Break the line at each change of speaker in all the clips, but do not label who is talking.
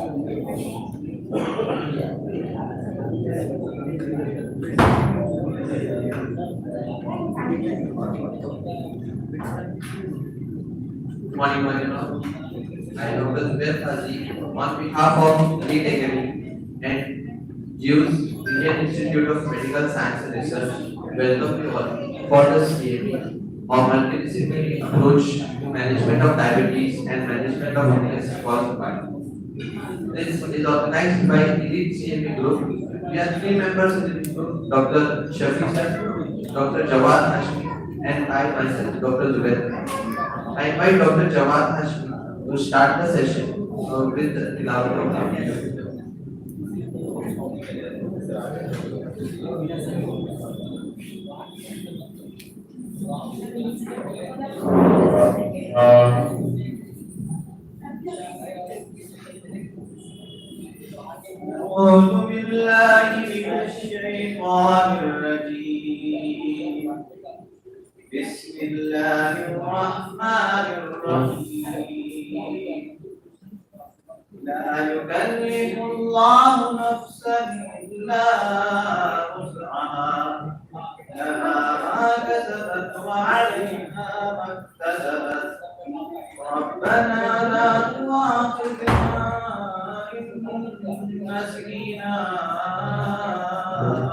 Morning, I am Dr. Zubair Fazi on behalf of Elite Academy and JUICE Indian Institute of Medical Science and Research. Welcome you all for the CME or multidisciplinary approach to management of diabetes and management of illness caused by. This is organized by Elite CME Group. We are three members in this group: Dr. Shafi sir, Dr. Jawad Hashmi, and I myself, Dr. Zubair. I invite Dr. Jawad Hashmi to start the session with the tilawat of the
أعوذ بالله من الشيطان الرجيم بسم الله الرحمن الرحيم لا يكلف الله نفسا إلا وسعها لها ما كسبت وعليها ما اكتسبت ربنا لا تؤاخذنا إن نسينا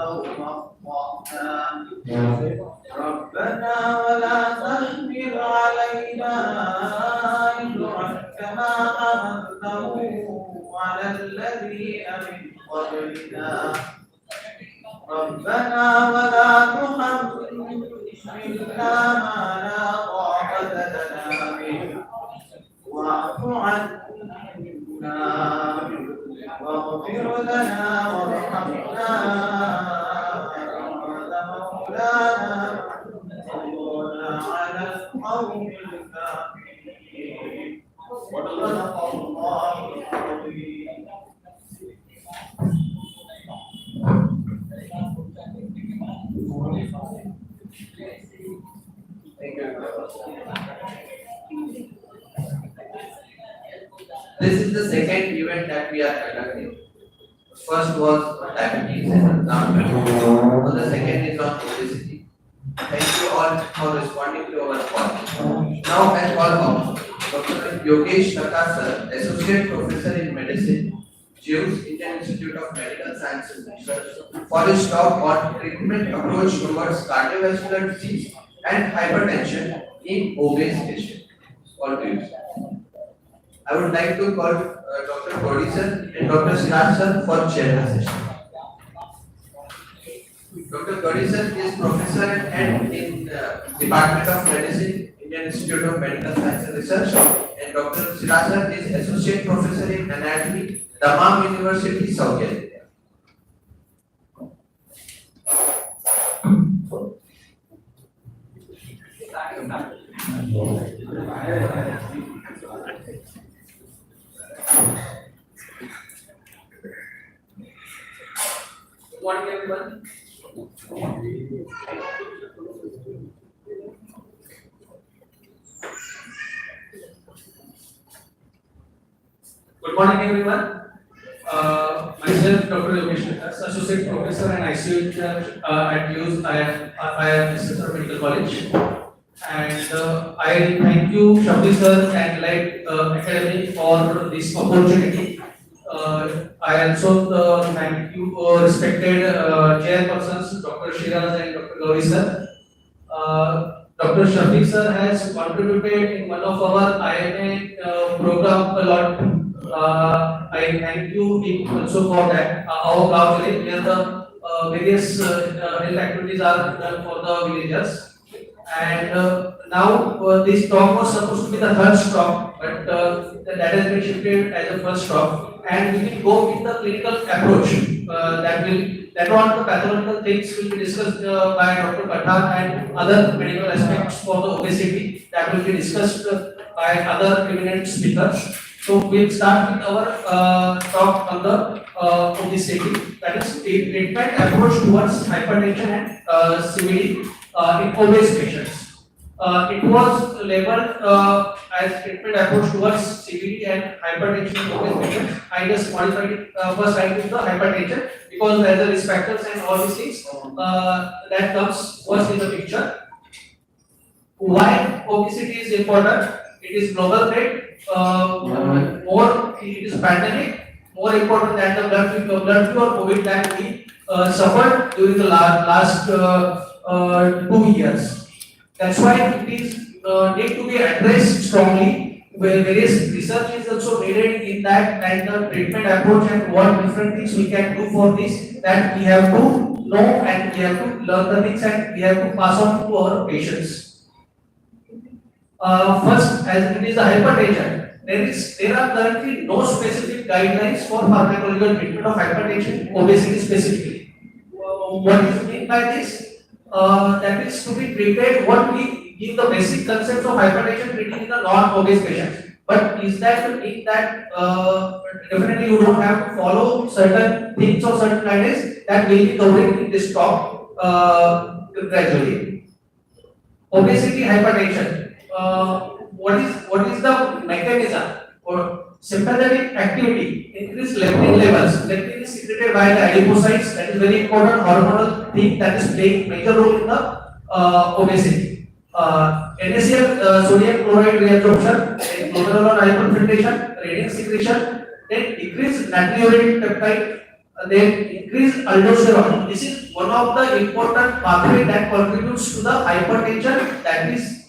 أو أخطأنا ربنا ولا تحمل علينا إصرا كما حملته على الذين من قبلنا ربنا ولا تحملنا ما لا طاقة لنا به واعف عنا واغفر لنا وارحمنا أنت مولانا فانصرنا على القوم الكافرين صدق الله العظيم.
Thank you. This is the second event that we are conducting. First was diabetes and the second is on obesity. Thank you all for responding to our call. Now I call on Dr. Yogesh Tata sir, Associate Professor in Medicine, JUICE Indian Institute of Medical Science and Research, for his talk on treatment approach towards cardiovascular disease and hypertension in obese patients. All to you. I would like to call Dr. Godi sir and Dr. Siraj sir for chair the session. Dr. Godi sir is professor and in Department of Medicine, Indian Institute of Medical Science and Research, and Dr. Siraj sir is associate professor in anatomy, Dammam University, Saudi Arabia. Good morning, everyone.
Good morning, everyone. Myself, Dr. Yogesh Tata, Associate Professor and ICU Charge at JUICE IIM Medical College. And I thank you, Shafi sir and Elite Academy for this opportunity. I also thank you, respected chairpersons, Dr. Shiraz and Dr. Gauri sir. Dr. Shafi sir has contributed in one of our IMA program a lot. I thank you also for that. Where the various health activities are done for the villagers. And now this talk was supposed to be the third stop, but that has been shifted as a first stop. And we will go with the clinical approach. Later on the pathological things will be discussed by Dr. Pathan and other medical aspects for the obesity that will be discussed by other eminent speakers. So we'll start with our talk on the obesity, that is treatment approach towards hypertension and CVD in obese patients. It was labeled as treatment approach towards CVD and hypertension in obese patients. I just modified it first I did the hypertension because there are risk factors and all these things that comes first in the picture. Why obesity is important? It is global threat. More it is pandemic. More important than the blood flu or COVID that we suffered during the last 2 years. That's why it is need to be addressed strongly. Where various research is also needed in that and the treatment approach and what different things we can do for this. That we have to know and we have to learn the things and we have to pass on to our patients. First, as it is a hypertension, there are currently no specific guidelines for pharmacological treatment of hypertension, obesity specifically. What is meant by this? That is to be treated. What we give the basic concepts of hypertension treating in the non-obese patients. But is that to mean that definitely you don't have to follow certain things or certain guidelines that will be covered in this talk gradually. Obesity, hypertension. What is the mechanism or sympathetic activity? Increase leptin levels. Leptin is secreted by the adipocytes. That is very important hormonal thing that is playing major role in the obesity. NaCl sodium chloride reabsorption, then glomerular hyperfiltration, renin secretion, then decrease natriuretic peptide, then increase aldosterone. This is one of the important pathway that contributes to the hypertension that is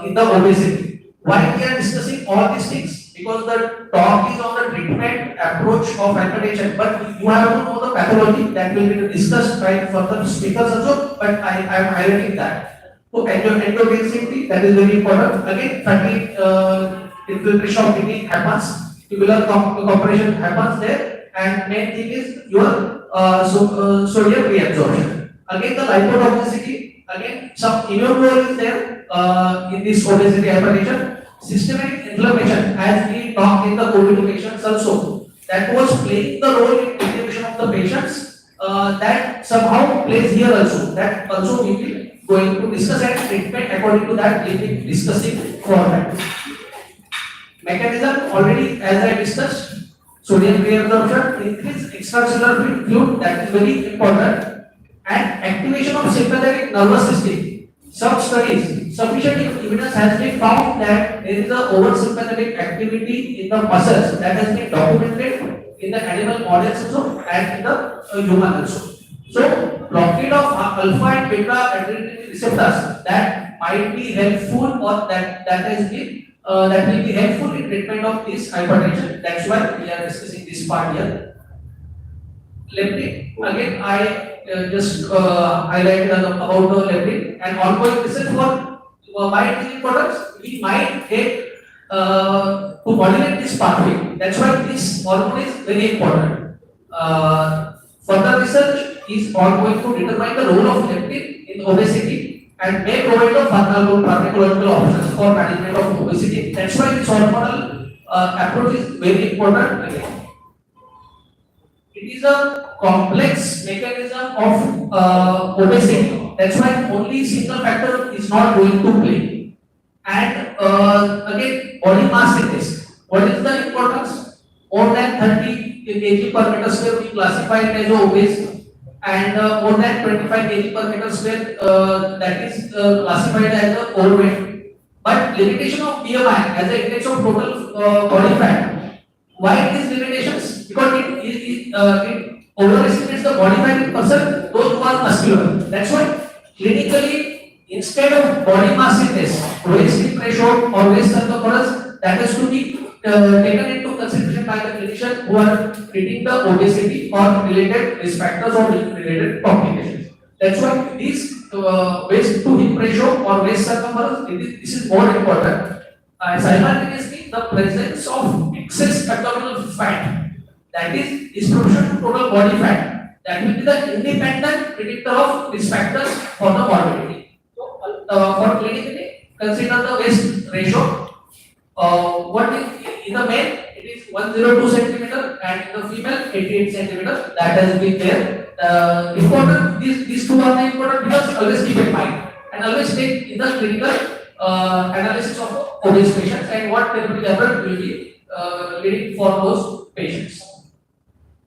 in the obesity. Why we are discussing all these things? Because the talk is on the treatment approach of hypertension, but you have to know the pathology that will be discussed by further speakers also. But I am highlighting that. So angiotensin, that is very important. Again, fatty infiltration of kidney happens, tubular compression happens there, and main thing is your sodium reabsorption. Again, the lipotoxicity. Again, some immune role is there in this obesity hypertension. Systemic inflammation, as we talked in the COVID patients also, that was playing the role in inhibition of the patients. That somehow plays here also. That also we will going to discuss and treatment according to that we will be discussing format. Mechanism already as I discussed. Sodium reabsorption, increase extracellular fluid, that is very important, and activation of sympathetic nervous system. Some studies, sufficient evidence has been found that there is a oversympathetic activity in the muscles that has been documented in the animal models also and in the human also. So, blockade of alpha and beta adrenergic receptors that might be helpful or that has been that will be helpful in treatment of this hypertension. That's why we are discussing this part here. Leptin, again I just highlighted about the leptin and ongoing research for mind products. We might take to modulate this pathway. That's why this hormone is very important. Further research is ongoing to determine the role of leptin in obesity and may provide the pharmacological options for management of obesity. That's why this hormonal approach is very important again. It is a complex mechanism of obesity. That's why only single factor is not going to play. And again, body mass index. What is the importance? More than 30 kg per meter square we classify it as obese, and more than 25 kg per meter square that is classified as overweight. But limitation of BMI as an index of total body fat. Why these limitations? Because it overestimates the body fat in person, those who are muscular. That's why clinically, instead of body mass index, waist ratio or waist circumference, that has to be taken into consideration by the clinician who are treating the obesity or related risk factors or related complications. That's why this waist to hip ratio or waist circumference, this is more important. Simultaneously, the presence of excess abdominal fat, that is distribution to total body fat, that will be the independent predictor of risk factors for the morbidity. So, for clinically, consider the waist ratio. What is in the male? It is 102 centimeter, and in the female 88 centimeter. That has been there. Important. These two are the important because always keep in mind. and always take in the clinical analysis of obese patients and what therapeutic effort will be leading for those patients.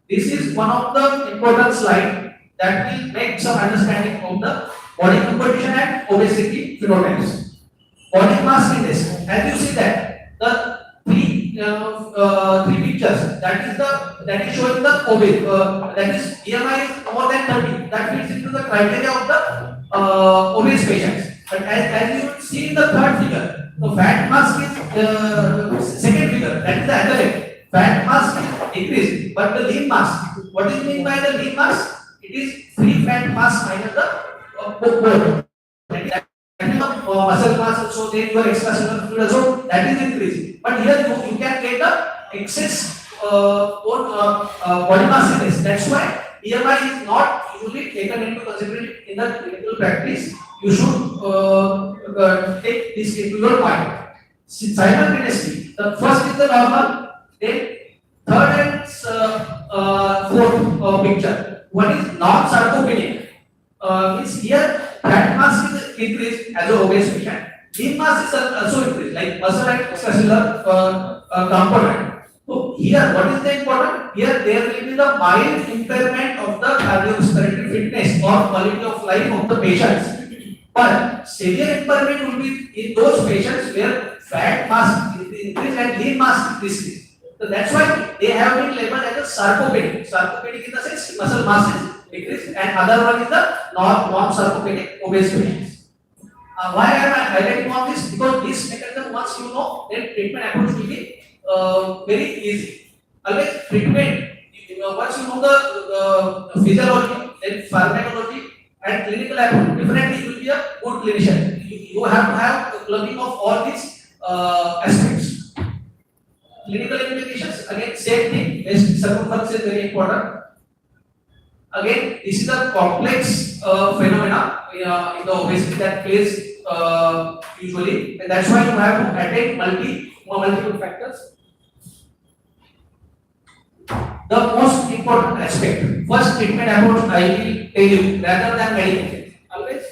This is one of the important slides that will make some understanding of the body composition and obesity phenotypes. Body mass index, as you see that the three pictures that is showing the obese, that is BMI is more than 30, that fits into the criteria of the obese patients. But as you see in the third figure, the fat mass is second figure, that is the athletic. Fat mass is increased, but the lean mass, what is mean by the lean mass? It is free fat mass minus the bone. Muscle mass also, then your extracellular fluid also, that is increasing. But here you can get the excess body mass index. That's why BMI is not usually taken into consideration in the clinical practice. You should take this into your mind. Simultaneously, the first is the normal, then third and fourth picture. One is non-sarcopenic. Means here fat mass is increased as a obese patient. Lean mass is also increased, like muscle and extracellular component. So here, what is the important? Here there will be the mild impairment of the cardiovascular fitness or quality of life of the patients. But severe impairment will be in those patients where fat mass is increased and lean mass is decreased. So that's why they have been labeled as a sarcopenic. Sarcopenic in the sense muscle mass is decreased, and other one is the non-sarcopenic obese patients. Why am I highlighting on this? Because this mechanism, once you know, then treatment approach will be very easy. Always treatment, once you know the physiology, then pharmacology and clinical approach, definitely you will be a good clinician. You have to have the clubbing of all these aspects. Clinical implications, again same thing, best circumference is very important. Again, this is a complex phenomena in the obesity that plays usually, and that's why you have to attend multiple factors. The most important aspect, first treatment approach I will tell you rather than medication. Always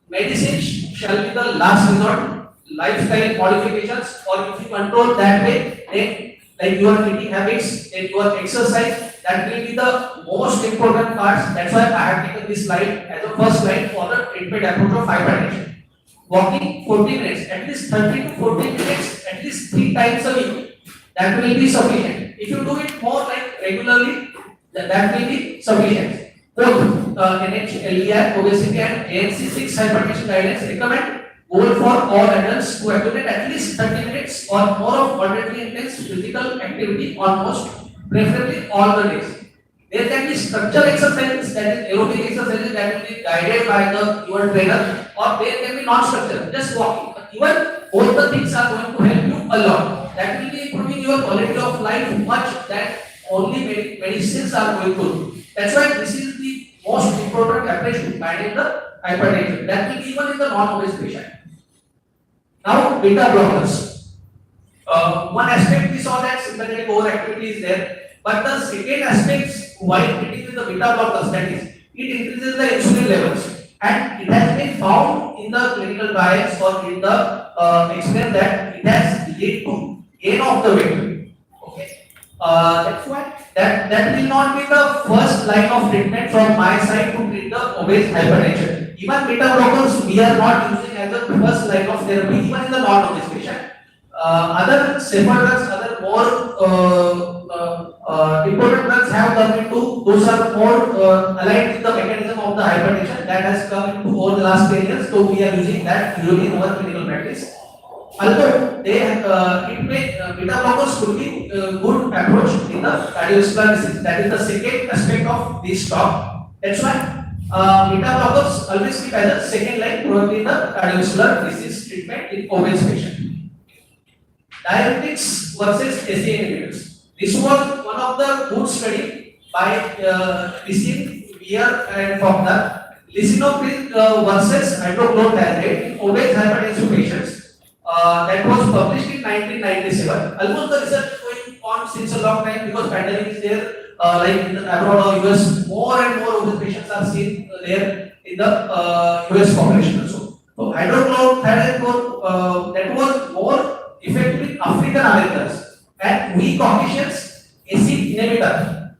medicine shall be the last resort. Lifestyle modifications, or if you control that way, then like your eating habits and your exercise, that will be the most important parts. That's why I have taken this slide as a first slide for the treatment approach of hypertension. Walking 40 minutes, at least 30 to 40 minutes, at least 3 times a week, that will be sufficient. If you do it more like regularly, that will be sufficient. Both NH, obesity and ANC 6 hypertension guidelines recommend goal for all adults to accumulate at least 30 minutes or more of moderately intense physical activity almost, preferably all the days. There can be structured exercises, that is aerobic exercises that will be guided by your trainer, or there can be non-structured, just walking. Even both the things are going to help you a lot. That will be improving your quality of life much that only medicines are going to do. That's why this is the most important approach to manage the hypertension. That will be even in the non-obese patient. Now, beta blockers. One aspect we saw that sympathetic overactivity is there, but the second aspect while treating with the beta blockers, that is, it increases the insulin levels, and it has been found in the clinical trials or in the experience that it has led to gain of the weight. Okay, that's why that will not be the first line of treatment from my side to treat the obese hypertension. Even beta blockers we are not using as the first line of therapy, even in the non-obese patient. Other safer drugs, other more important drugs have come into, those are more aligned with the mechanism of the hypertension that has come into over the last 10 years, so we are using that usually in our clinical practice. Although beta blockers could be a good approach in the cardiovascular disease, that is the second aspect of this talk. That's why beta blockers always keep as a second line probably in the cardiovascular disease treatment in obese patient. Diuretics versus SCA inhibitors. This was one of the good study by Beer and Faulkner. Lisinopril versus hydrochlorothiazide in obese hypertensive patients. That was published in 1997. Almost the research is going on since a long time because pandemic is there. Like in the abroad or US, more and more obese patients are seen there in the US population also. So hydrochlorothiazide that was more effective in African Americans and we Caucasians acid inhibitor.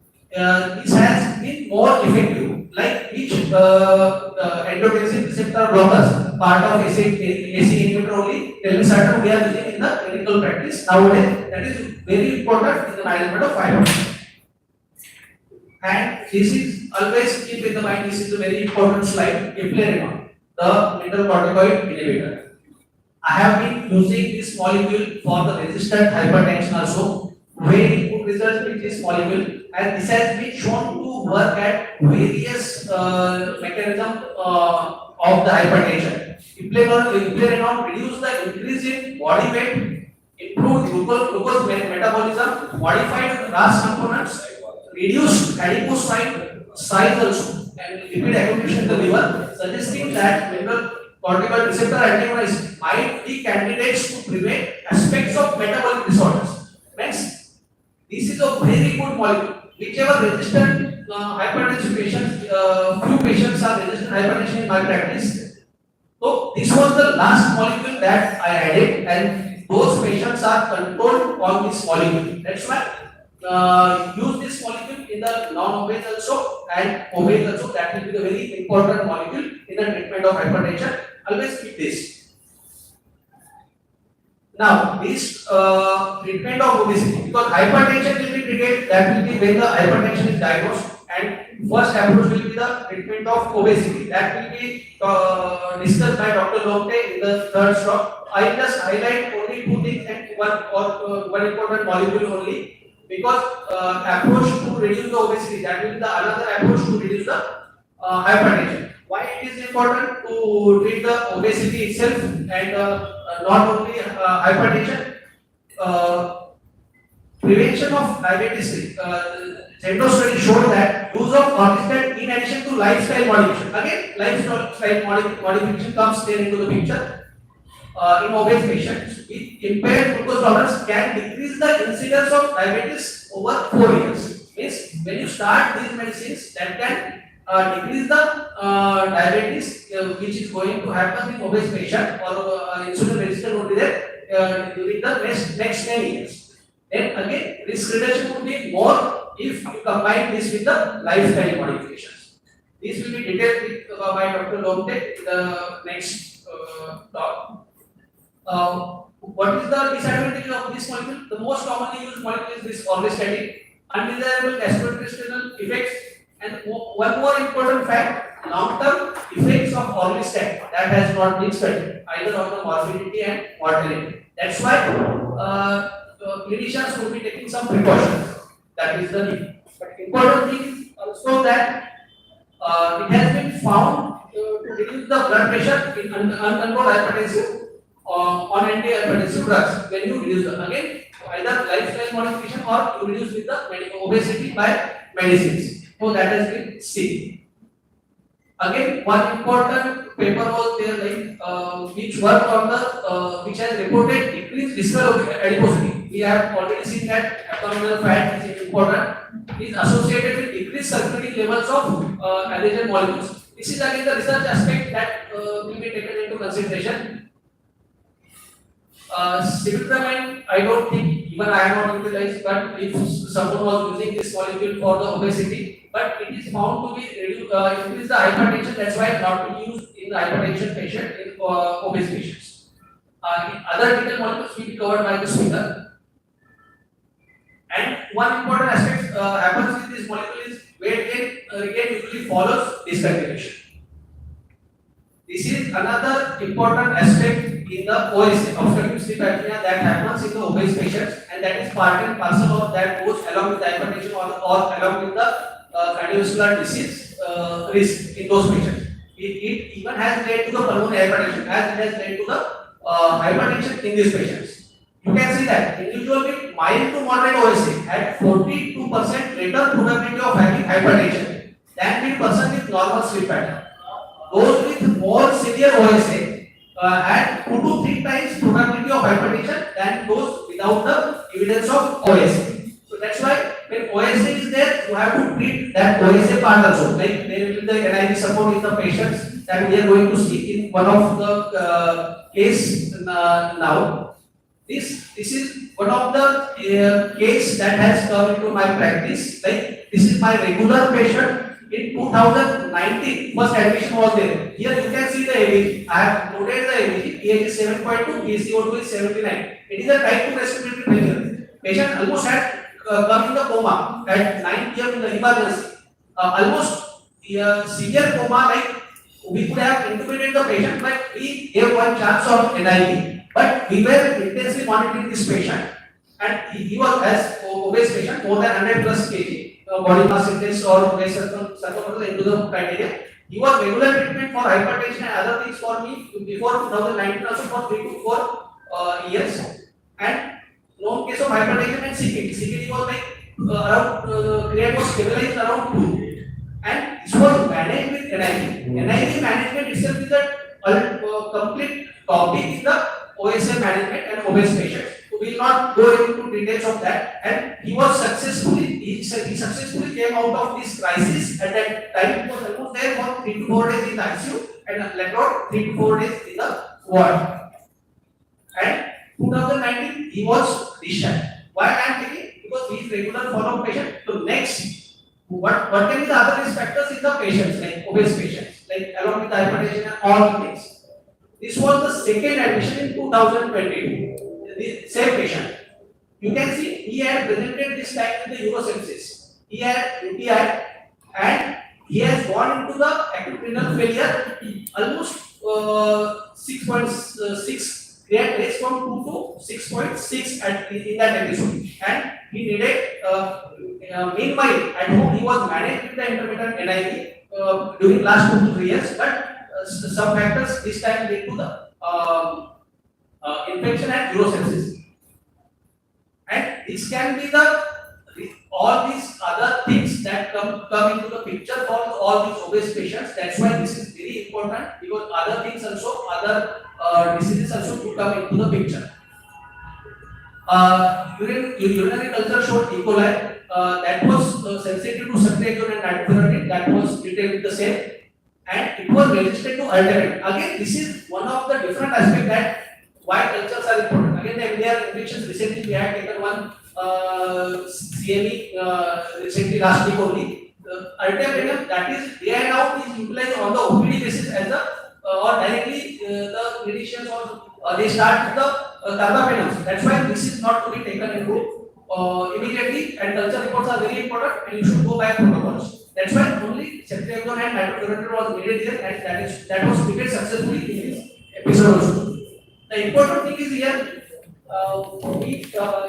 This has been more effective. Like which angiotensin receptor blockers, part of acid inhibitor only, telmisartan we are using in the clinical practice nowadays. That is very important in the management of fibroids. And this is always keep in the mind. This is a very important slide. Eplerenone, the mineralocorticoid inhibitor. I have been using this molecule for the resistant hypertension also. Very good results with this molecule, and this has been shown to work at various mechanisms of the hypertension. Eplerenone reduce the increase in body weight, improve glucose metabolism, modified RAS components, reduce adipose size also, and lipid accumulation in the liver, suggesting that mineralocorticoid receptor antagonists might be candidates to prevent aspects of metabolic disorders. Next. This is a very good molecule. Whichever resistant hypertension patients, few patients are resistant hypertension in my practice. So this was the last molecule that I added, and those patients are controlled on this molecule. That's why use this molecule in the non-obese also and obese also. That will be the very important molecule in the treatment of hypertension. Always keep this. Now, this treatment of obesity, because hypertension will be treated, that will be when the hypertension is diagnosed, and first approach will be the treatment of obesity. That will be discussed by Dr. Lopte in the third stop. I just highlight only two things and one important molecule only, because approach to reduce the obesity, that will be the another approach to reduce the hypertension. Why it is important to treat the obesity itself and not only hypertension? Prevention of diabetes. Gendo study showed that use of orlistat in addition to lifestyle modification. Again, lifestyle modification comes there into the picture. In obese patients with impaired glucose tolerance can decrease the incidence of diabetes over 4 years. Means when you start these medicines, that can decrease the diabetes which is going to happen in obese patient or insulin resistant will be there during the next 10 years. Then again, risk reduction would be more if you combine this with the lifestyle modifications. This will be detailed with, by Dr. Lomte in the next talk. What is the disadvantage of this molecule? The most commonly used molecule is this orlistat, undesirable gastrointestinal effects. And one more important fact, long-term effects of orlistat that has not been studied either on the morbidity and mortality. That's why clinicians will be taking some precautions. That is the need. But important thing is also that it has been found to reduce the blood pressure in uncontrolled hypertension on anti-hypertensive drugs. When you reduce them again, either lifestyle modification or you reduce with the obesity by medicines. So that has been seen. Again, one important paper was there, like which worked on the which has reported decreased visceral adiposity. We have already seen that abdominal fat is important. Is associated with decreased circulating levels of allergen molecules. This is again the research aspect that will be taken into consideration. Sibutramine, I don't think even I have not utilized, but if someone was using this molecule for the obesity, but it is found to be increase the hypertension. That's why not to be used in the hypertension patient in obese patients. Other detailed molecules will be covered by the speaker. And one important aspect happens with this molecule is weight gain usually follows discontinuation. This is another important aspect in the OSA, obstructive sleep apnea, that happens in the obese patients, and that is part and parcel of that goes along with the hypertension or along with the cardiovascular disease risk in those patients. It even has led to the pulmonary hypertension as it has led to the hypertension in these patients. You can see that individual with mild to moderate OSA had 42% greater probability of having hypertension than the person with normal sleep pattern. Those with more severe OSA had 2 to 3 times probability of hypertension than those without the evidence of OSA. So that's why when OSA is there, you have to treat that OSA part also. Like there will be the NIV support in the patients that we are going to see in one of the case now. This is one of the case that has come into my practice. Like this is my regular patient. In 2019, first admission was there. Here you can see the ABG. I have noted the ABG. pH is 7.2, PCO2 is 79. It is a type 2 respiratory failure. Patient almost had come in the coma at 9 p.m. in the emergency. Almost severe coma, like we could have intubated the patient, but we gave one chance of NIV. But we were intensely monitoring this patient, and he was as obese patient, more than 100 plus kg. Body mass index or weight circumference into the criteria. He was regular treatment for hypertension and other things for me before 2019 also for 3 to 4 years. And known case of hypertension and CKD. CKD was like around create was stabilized around 2. And this was managed with NIV. NIV management itself is a complete topic in the OSA management and obese patients. We will not go into details of that. And he was he successfully came out of this crisis at that time. He was almost there for 3 to 4 days in the ICU and later on 3 to 4 days in the ward. And 2019 he was discharged. Why I am taking? Because he is regular follow-up patient. So next, what can be the other risk factors in the patients, like obese patients, like along with the hypertension and all the things. This was the second admission in 2022. The same patient. You can see he had presented this time with the urosepsis. He had UTI and he has gone into the acute renal failure almost 6.6. He had raised from 2 to 6.6 in that episode. And he needed, meanwhile, at home he was managed with the intermittent NIV during last 2 to 3 years. But some factors this time led to the infection and urosepsis. And this can be all these other things that come into the picture for all these obese patients. That's why this is very important, because other things also, other diseases also could come into the picture. Urinary culture showed E. coli that was sensitive to ceftriaxone and nitrofuranate, that was treated with the same, and it was resistant to alternate. Again, this is one of the different aspects that why cultures are important. Again, the MDR infections, recently we had taken one CME recently last week only. Alternative, that is day and out, is utilized on the OPD basis as the or directly the clinicians or they start with the carbapenems. That's why this is not to be taken into immediately, and culture reports are very important and you should go by protocols. That's why only ceftriaxone and nitrofuranate was needed here, and that was treated successfully in this episode also. The important thing is here,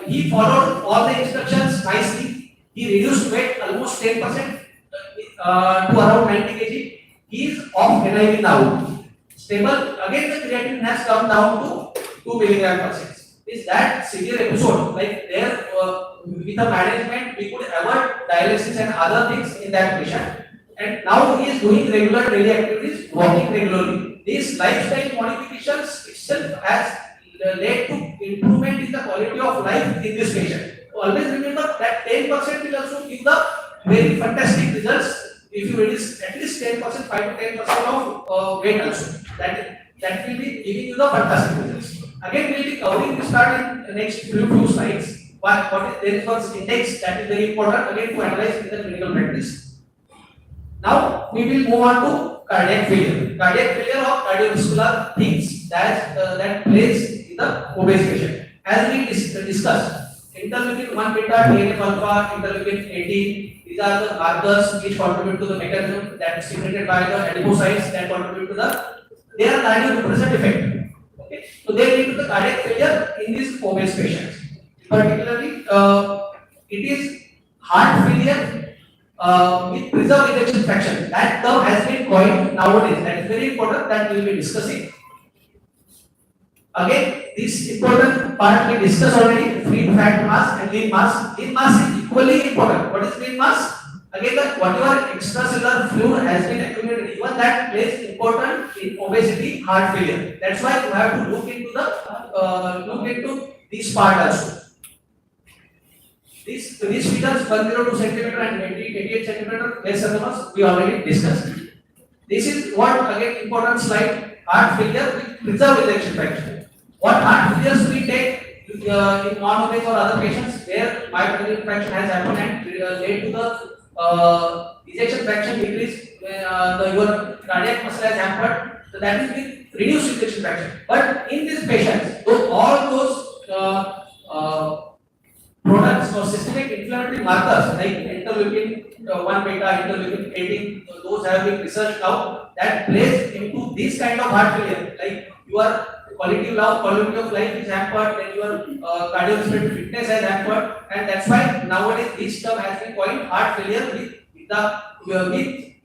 he followed all the instructions nicely. He reduced weight almost 10% to around 90 kg. He is off NIV now. Stable. Again, the creatinine has come down to 2 mg/6. Is that severe episode? Like there, with the management, we could avoid dialysis and other things in that patient. And now he is doing regular daily activities, walking regularly. These lifestyle modifications itself has led to improvement in the quality of life in this patient. So always remember that 10% will also give the very fantastic results if you reduce at least 10%, 5 to 10% of weight also. That will be giving you the fantastic results. Again, we will be covering this part in the next few slides. There is one index that is very important again to analyze in the clinical practice. Now we will move on to cardiac failure. Cardiac failure or cardiovascular things that plays in the obese patient. As we discussed, interleukin 1 beta, TNF alpha, interleukin 18. These are the markers which contribute to the mechanism that is stimulated by the adipocytes that contribute to they are cardiorepressor effect. Okay, so they lead to the cardiac failure in these obese patients. Particularly, it is heart failure with preserved ejection fraction. That term has been coined nowadays. That is very important that we will be discussing. Again, this important part we discussed already: free fat mass and lean mass. Lean mass is equally important. What is lean mass? Again, whatever extracellular fluid has been accumulated, even that plays important in obesity, heart failure. That's why you have to look into this part also. These figures 102 centimeter and 88 centimeter less than we already discussed. This is what again important slide, heart failure with preserved ejection fraction. What heart failures we take in non-obese or other patients where myocardial infarction has happened and led to the ejection fraction decrease, your cardiac muscle has hampered, so that is with reduced ejection fraction. But in these patients, all those products or systemic inflammatory markers like interleukin 1 beta, interleukin 18, those have been researched now that plays into this kind of heart failure. Like your quality of life is hampered, then your cardiovascular fitness has hampered, and that's why nowadays this term has been coined heart failure with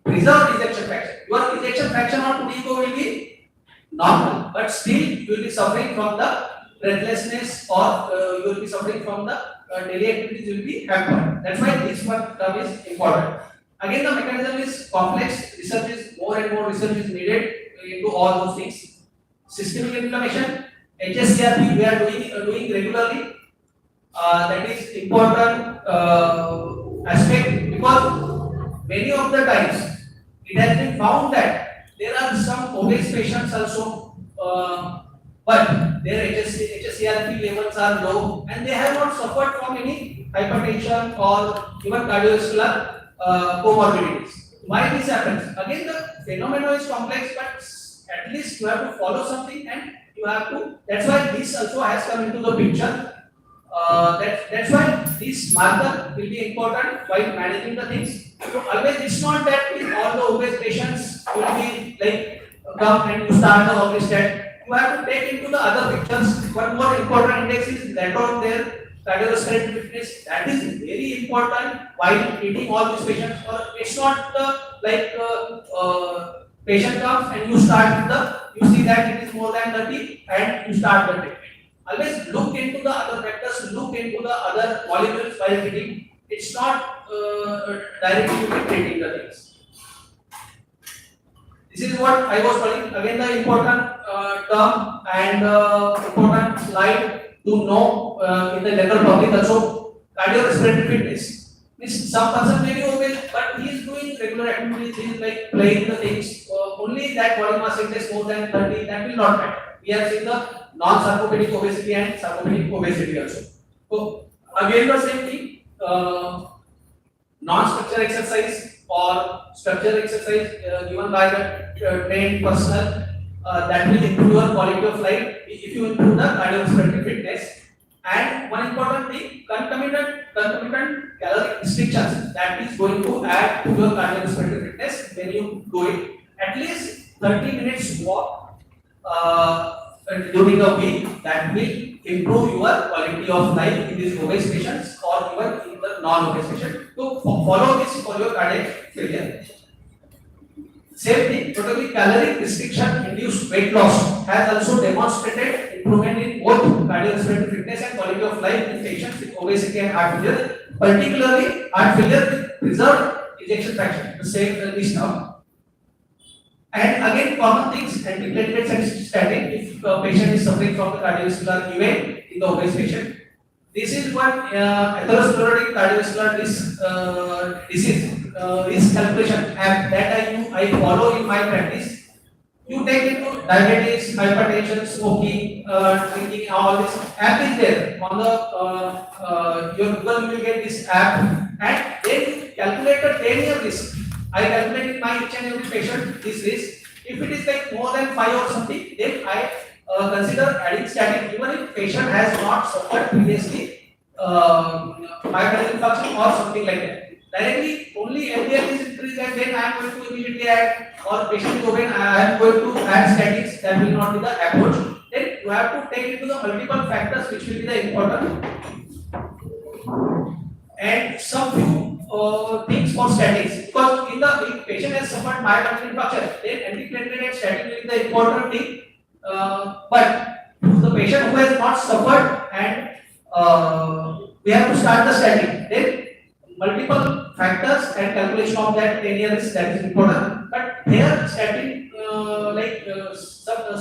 preserved ejection fraction. Your ejection fraction on TICO will be normal, but still you will be suffering from the breathlessness or you will be suffering from the daily activities will be hampered. That's why this one term is important. Again, the mechanism is complex. Research is more and more research is needed into all those things. Systemic inflammation, HSCRP we are doing regularly. That is important aspect because many of the times it has been found that there are some obese patients also, but their HSCRP levels are low and they have not suffered from any hypertension or even cardiovascular comorbidities. Why this happens? Again, the phenomenon is complex, but at least you have to follow something and you have to. That's why this also has come into the picture. That's why this marker will be important while managing the things. So always it's not that all the obese patients will be like come and you start the obese stat. You have to take into the other pictures. One more important index is that on their cardiovascular fitness. That is very important while treating all these patients. It's not patient comes and you start with you see that it is more than 30 and you start the treatment. Always look into the other factors, look into the other molecules while treating. It's not directly treating the things. This is what I was calling again the important term and important slide to know in the general public also. Cardiovascular fitness. Means some person may be obese, but he is doing regular activities, he is like playing the things. Only that body mass index more than 30, that will not matter. We have seen the non-sarcopenic obesity and sarcopenic obesity also. So again the same thing, non-structure exercise or structure exercise given by the trained personnel that will improve your quality of life if you improve the cardiovascular fitness. And one important thing, concomitant calorie restrictions that is going to add to your cardiovascular fitness when you do it. At least 30 minutes walk during a week, that will improve your quality of life in these obese patients or even in the non-obese patients. So follow this for your cardiac failure. Same thing, totally calorie restriction induced weight loss has also demonstrated improvement in both cardiovascular fitness and quality of life in patients with obesity and heart failure, particularly heart failure with preserved ejection fraction. The same this now. And again, common things, antiplatelets and statin if a patient is suffering from the cardiovascular event in the obese patient. This is one atherosclerotic cardiovascular disease risk calculation app that I follow in my practice. You take into diabetes, hypertension, smoking, drinking, all this app is there on the your Google. You will get this app and then calculate the 10-year risk. I calculate in my each and every patient this risk. If it is like more than 5 or something, then I consider adding statin even if patient has not suffered previously myocardial infarction or something like that. Directly only LDL is increased and then I am going to immediately add, or patient is obese, I am going to add statins. That will not be the approach. Then you have to take into the multiple factors which will be the important and some few things for statins, because if patient has suffered myocardial infarction, then antiplatelet and statin will be the important thing. But the patient who has not suffered and we have to start the statin, then multiple factors and calculation of that 10 years, that is important. But here statin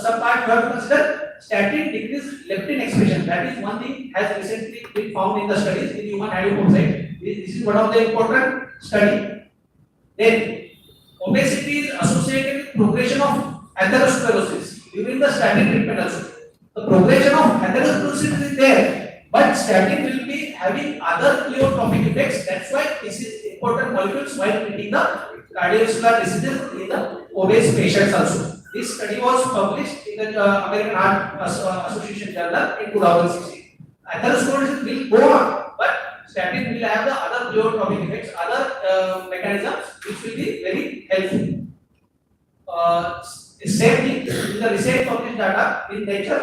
some part you have to consider statin decrease leptin expression. That is one thing has recently been found in the studies in human hydroxide. This is one of the important study. Then obesity is associated with progression of atherosclerosis during the statin treatment also. The progression of atherosclerosis is there, but statin will be having other pleiotropic effects. That's why this is important molecules while treating the cardiovascular diseases in the obese patients also. This study was published in the American Heart Association journal in 2016. Atherosclerosis will go on, but statin will have the other pleiotropic effects, other mechanisms which will be very helpful. Same thing in the recent published data in Nature,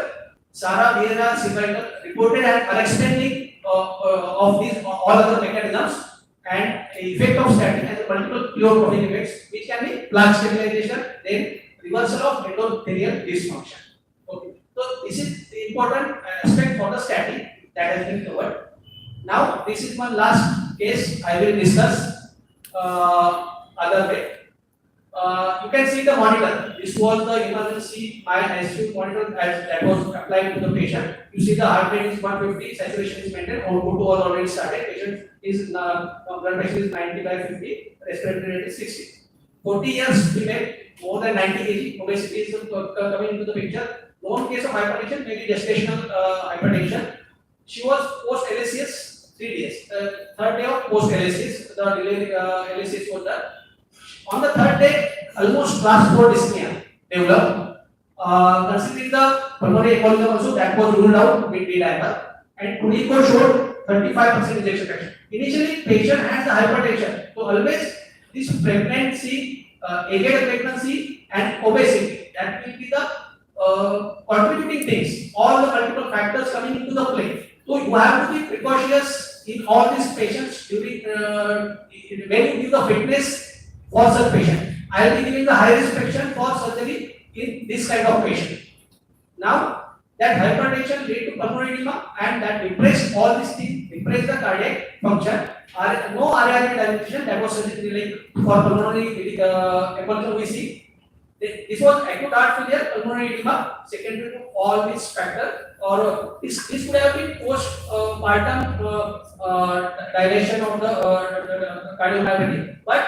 Sarah Vieira Sivaita reported an understanding of these all other mechanisms and effect of statin has multiple pleiotropic effects, which can be plaque stabilization, then reversal of endothelial dysfunction. Okay, so this is the important aspect for the statin that has been covered. Now, this is one last case I will discuss other way. You can see the monitor. This was the emergency ICU monitor that was applied to the patient. You see the heart rate is 150, saturation is maintained, O2 was already started. Patient is blood pressure is 90 by 50, respiratory rate is 60. 40 years female, more than 90 kg, obesity is coming into the picture. Known case of hypertension, maybe gestational hypertension. She was post LACS 3 days. Third day of post LACS, the delay LACS was done. On the third day, almost class 4 dyspnea developed. Considering the pulmonary embolism also, that was ruled out with D-dimer. And Kuniko showed 35% ejection fraction. Initially, patient has the hypertension. So always this pregnancy, aged pregnancy and obesity, that will be the contributing things. All the multiple factors coming into the play. So you have to be precautious in all these patients during when you give the fitness for such patient. I will be giving the high risk patient for surgery in this kind of patient. Now, that hypertension lead to pulmonary edema and that depress all these things, depress the cardiac function. No RRM dilatation that was surgically linked for pulmonary embolism we see. This was acute heart failure, pulmonary edema, secondary to all these factors, or this could have been postpartum dilation of the cardiomyopathy, but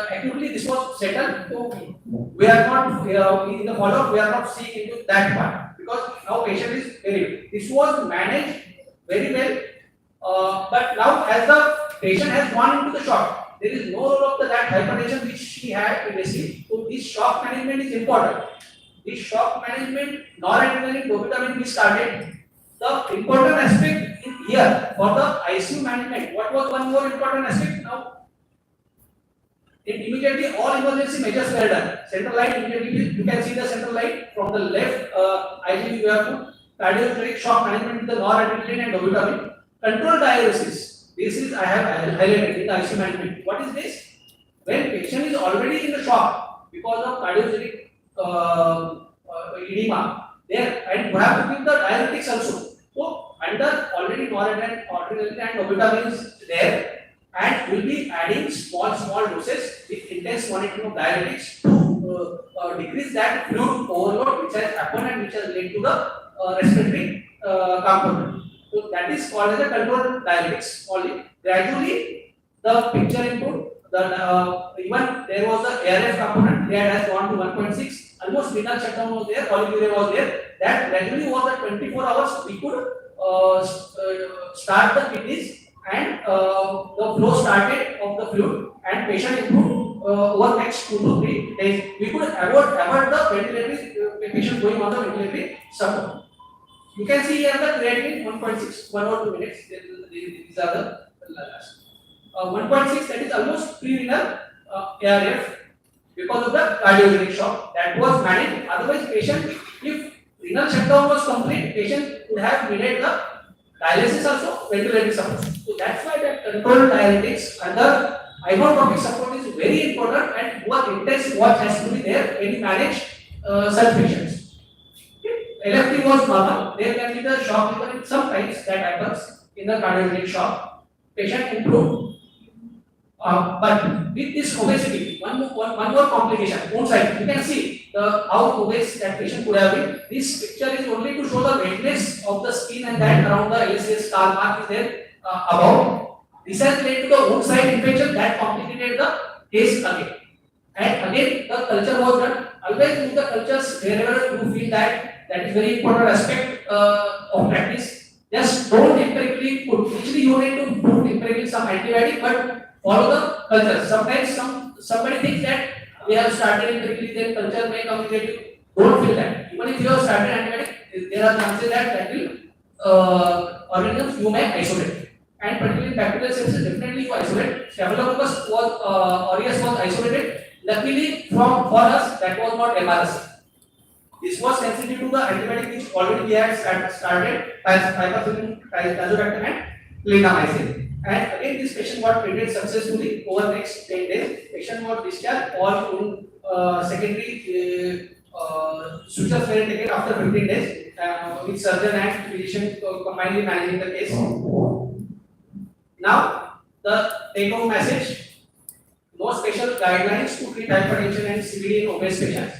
acutely this was settled. So we are not in the follow-up. We are not seeing into that part because now patient is very. This was managed very well, but now as the patient has gone into the shock, there is no role of that hypertension which she had previously. So this shock management is important. This shock management, noradrenaline, dopamine we started. The important aspect in here for the ICU management. What was one more important aspect now? Immediately all emergency measures were done. Central line immediately you can see the central line from the left. ICU you have to cardiovascular shock management with the noradrenaline and dopamine. Control diuresis. This is I have highlighted in the ICU management. What is this? When patient is already in the shock because of cardiovascular edema, there and you have to give the diuretics also. So under already noradrenaline and dopamine is there. And will be adding small doses with intense monitoring of diuretics to decrease that fluid overload which has happened and which has led to the respiratory component. So that is called as a controlled diuretics only. Gradually, the picture improved. Even there was the ARF component, that has gone to 1.6. Almost renal shutdown was there, polyuria was there. That gradually was at 24 hours. We could start the kidneys. And the flow started of the fluid and patient improved over next 2 to 3 days. We could avoid the ventilatory patient going on the ventilatory support. You can see here the creatinine 1.6, 1 or 2 minutes. These are the last. 1.6 that is almost pre-renal ARF because of the cardiogenic shock that was managed. Otherwise, patient if renal shutdown was complete, patient would have needed the dialysis also, ventilatory support. So that's why that controlled diuretics under inotropic support is very important and what intense watch has to be there when you manage such patients. LFT was normal. There can be the shock recovery. Sometimes that happens in the cardiogenic shock. Patient improved. But with this obesity, one more complication. One side you can see how obese that patient could have been. This picture is only to show the redness of the skin and that around the LCS scar mark is there above. This has led to the wound site infection that complicated the case again. And again, the culture was done. Always do the cultures wherever you feel that that is very important aspect of practice. Just don't empirically put. Usually you need to put empirically some antibiotic, but follow the culture. Sometimes somebody thinks that we have started empirically, then culture may complicate you. Don't feel that. Even if you have started antibiotic, there are chances that will organisms you may isolate. And particularly bacterial sepsis, definitely you isolate. Staphylococcus aureus was isolated. Luckily, for us, that was not MRSA. This was sensitive to the antibiotic which already we had started as Pathophysiology, tazobactam and clindamycin. And again, this patient got treated successfully over next 10 days. Patient was discharged. All secondary sutures were taken after 15 days with surgeon and physician combinedly managing the case. Now, the take-home message. No special guidelines to treat hypertension and CVD in obese patients,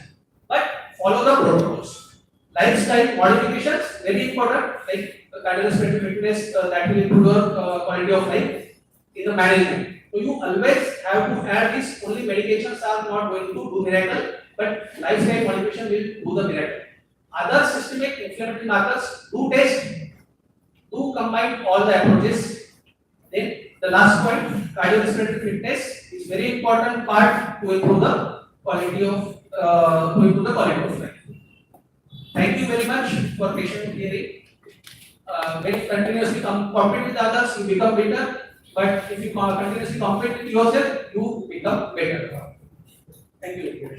but follow the protocols. Lifestyle modifications, very important, like cardiovascular fitness that will improve your quality of life in the management. So you always have to add this. Only medications are not going to do miracle, but lifestyle modification will do the miracle. Other systemic inflammatory markers, do test, do combine all the approaches. Then the last point, cardiovascular fitness is very important part to improve the quality of life. Thank you very much for patient hearing. When you continuously compete with others, you become better. But if you continuously compete with yourself, you become better. Thank you.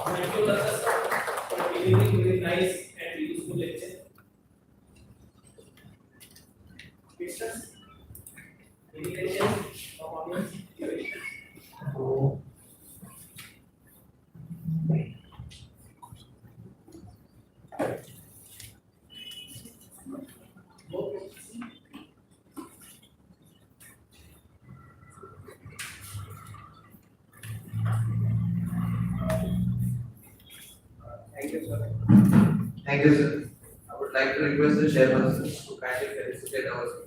Thank you, Dr. Sir, for delivering very nice and useful lecture. Questions? Any questions from audience? Thank you, sir.
Thank you, sir. I would like to request the chairperson to kindly felicitate our speaker.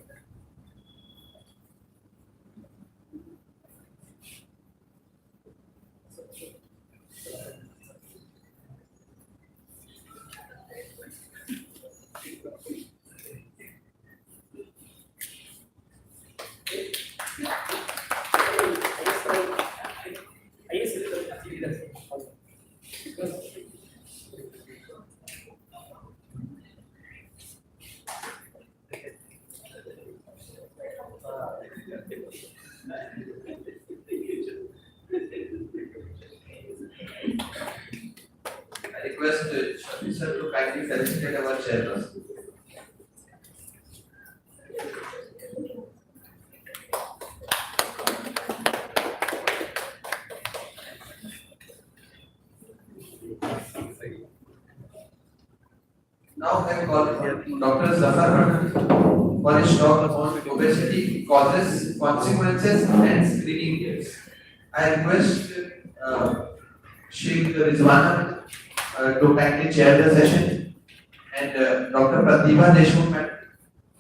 I request Shafi sir to kindly felicitate our chairperson. Now I call upon Dr. Zafar for his talk on obesity, causes, consequences, and screening tips. I request Sheikh Rizwana to kindly chair the session, and Dr. Pratibha Deshmukh,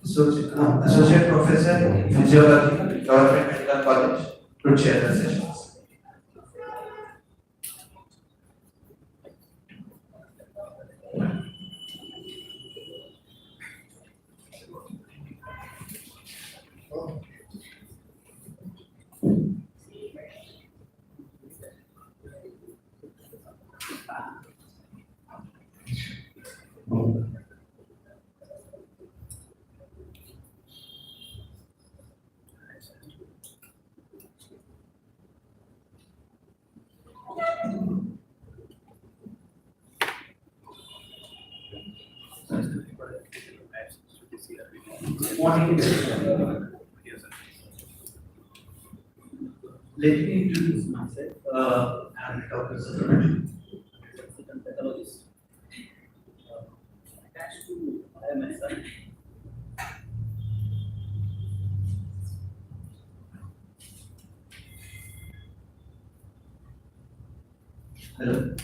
Associate Professor in Physiology, Government Medical College, to chair the sessions.
Morning. Let me introduce myself. I'm Dr. Subramanian, consultant pathologist. Attached to IMSI. Hello.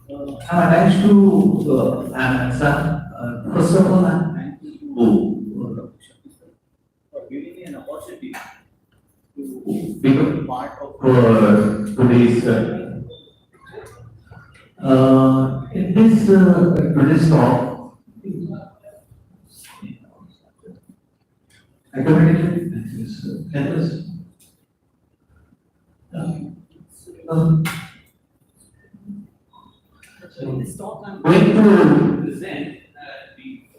I'm attached to answer. First of all, I'm thankful to for giving me an opportunity to become part of today's. In this today's talk, automatically this canvas. So in this talk, I'm going to present the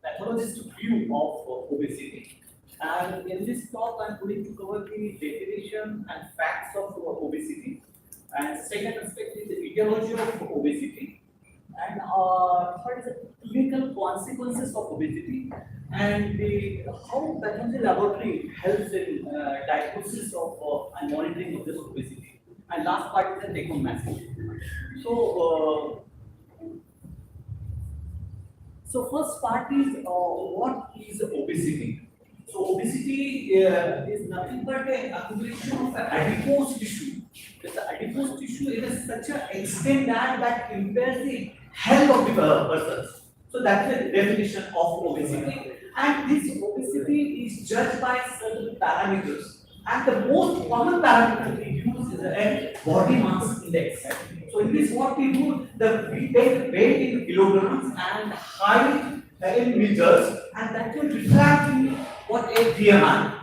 pathologist view of obesity. And in this talk, I'm going to cover the definition and facts of obesity. And second aspect is the etiology of obesity. And third is the clinical consequences of obesity. And how pathology laboratory helps in diagnosis of and monitoring of this obesity. And last part is the take-home message. So first part is what is obesity? So obesity is nothing but an accumulation of adipose tissue. This adipose tissue is such an extent that impairs the health of the person. So that's the definition of obesity. And this obesity is judged by certain parameters. And the most common parameter we use is a body mass index. So in this what we do, we take weight in kilograms and height in meters, and that will reflect in what a BMI.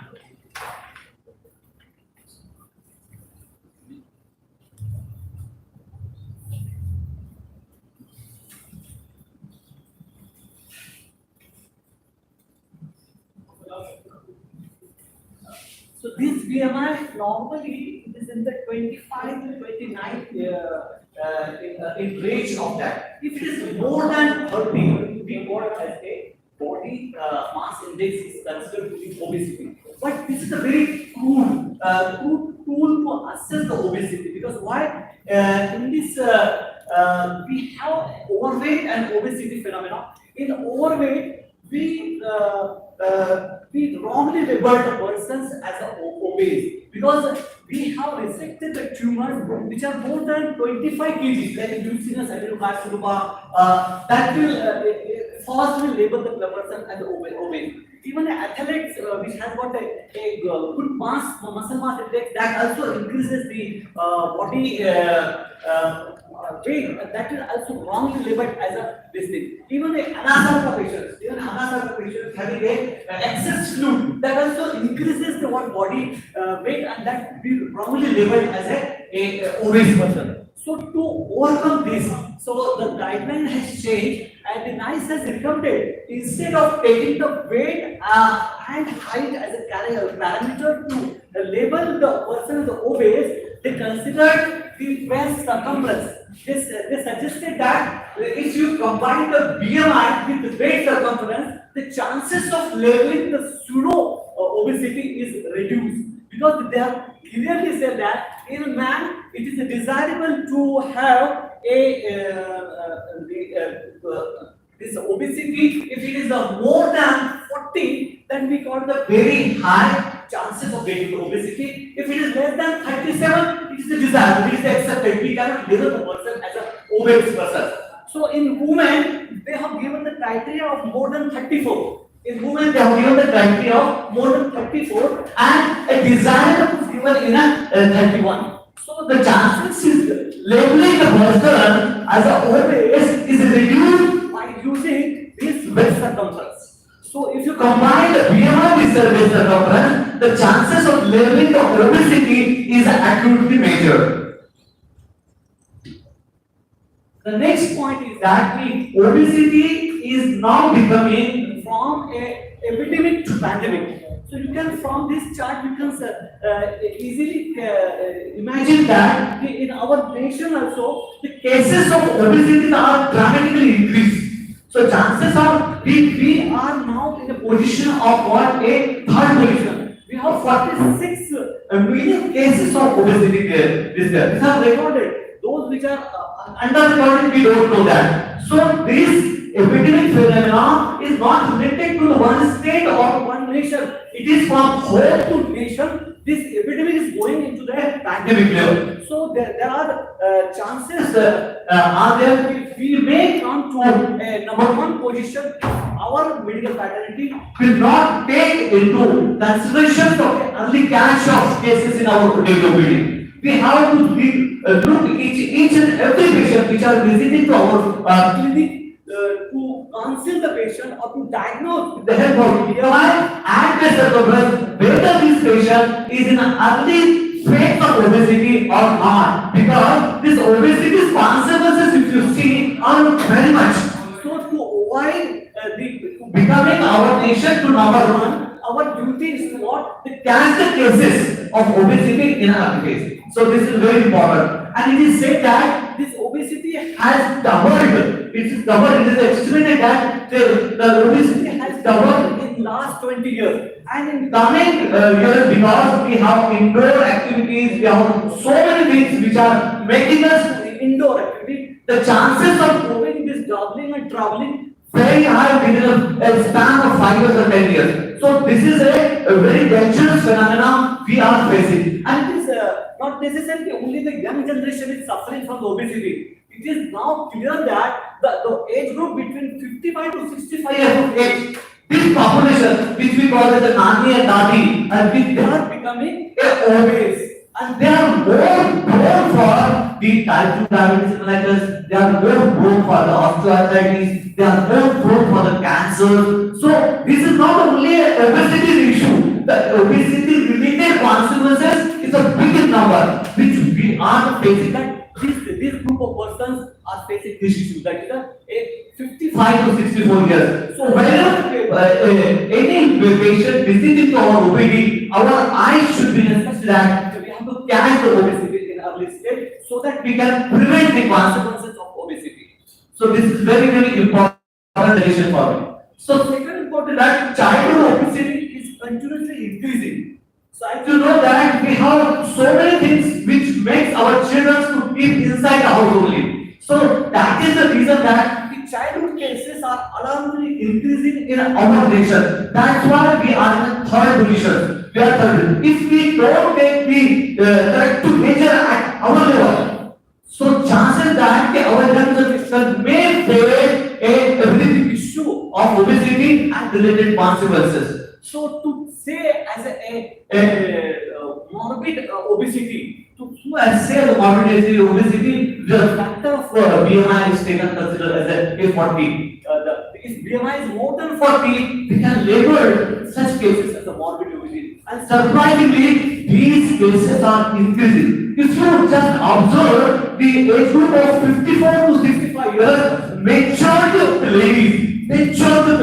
So this BMI normally is in the 25 to 29 in range of that. If it is more than 30, we call it as a body mass index is considered to be obesity. But this is a very crude tool to assess the obesity, because why? In this we have overweight and obesity phenomena. In overweight, we wrongly labeled the persons as obese because we have resected the tumors which are more than 25 kg, like leucinous adenocarcinoma. That will first will label the person as obese. Even athletes which has got a good muscle mass index, that also increases the body weight, that is also wrongly labeled as a this thing. Even the anasarca patients having a excess fluid, that also increases the body weight, and that be wrongly labeled as a obese person. So to overcome this, so the guideline has changed, and the NICE has recommended, instead of taking the weight and height as a parameter to label the person as obese, they considered the waist circumference. They suggested that if you combine the BMI with the waist circumference, the chances of labeling the pseudo obesity is reduced, because they have clearly said that in a man it is desirable to have this obesity. If it is more than 40, then we call the very high chances of getting obesity. If it is less than 37, it is desirable, it is accepted. We cannot label the person as an obese person. So in women, they have given the criteria of more than 34. In women, they have given the criteria of more than 34, and a desirable is given in a 31. So the chances is labeling the person as an obese is reduced by using this waist circumference. So if you combine the BMI with the waist circumference, the chances of labeling the obesity is acutely measured. The next point is that the obesity is now becoming from a epidemic to pandemic. So you can, from this chart, you can easily imagine that in our nation also, the cases of obesity are dramatically increased. So chances are we are now in a position of what, a third position. We have 46 million cases of obesity there. These are recorded. Those which are under recorded, we don't know that. So this epidemic phenomenon is not related to the one state or one nation. It is from whole to nation. This epidemic is going into the pandemic level. So there are chances are there we may come to a number one position if our medical fraternity will not take into consideration of early catch of cases in our daily. We have to look each and every patient which are visiting to our clinic to counsel the patient or to diagnose with the help of BMI and pressure numbers whether this patient is in an early phase of obesity or not, because this obesity consequences, if you see, are very much. So to avoid becoming our nation to number one, our duty is to what? To catch the cases of obesity in our case. So this is very important. And it is said that this obesity has doubled. It is doubled. It is estimated that the obesity has doubled in last 20 years. And in coming years, because we have indoor activities, we have so many things which are making us indoor activity, the chances of doing this doubling and traveling very high within a span of 5 years or 10 years. So this is a very dangerous phenomenon we are facing. And it is not necessarily only the young generation is suffering from the obesity. It is now clear that the age group between 55 to 65 years of age, this population, which we call as the Nani and Dadi, and they are becoming obese. And they are more prone for the type 2 diabetes mellitus, they are more prone for the osteoarthritis, they are more prone for the cancer. So this is not only an obesity issue, the obesity related consequences is a big number which we are facing, that this group of persons are facing this issue, that is a 55 to 64 years. So whenever any patient visiting to our OPD, our eyes should be such that we have to catch the obesity in early stage so that we can prevent the consequences of obesity. So this is very, very important relation for me. So second important that childhood obesity is continuously increasing. So as you know that we have so many things which makes our children to keep inside the house only. So that is the reason that the childhood cases are alarmingly increasing in our nation. That's why we are in the third position. We are third. If we don't take the corrective measure at our level, so chances that our young generation may face a big issue of obesity and related consequences. So to say as a morbid obesity, to say the morbid obesity, the factor of BMI is taken considered as a 40. If BMI is more than 40, we can label such cases as a morbid obesity. And surprisingly, these cases are increasing. If you just observe the age group of 54 to 65 years, majority of the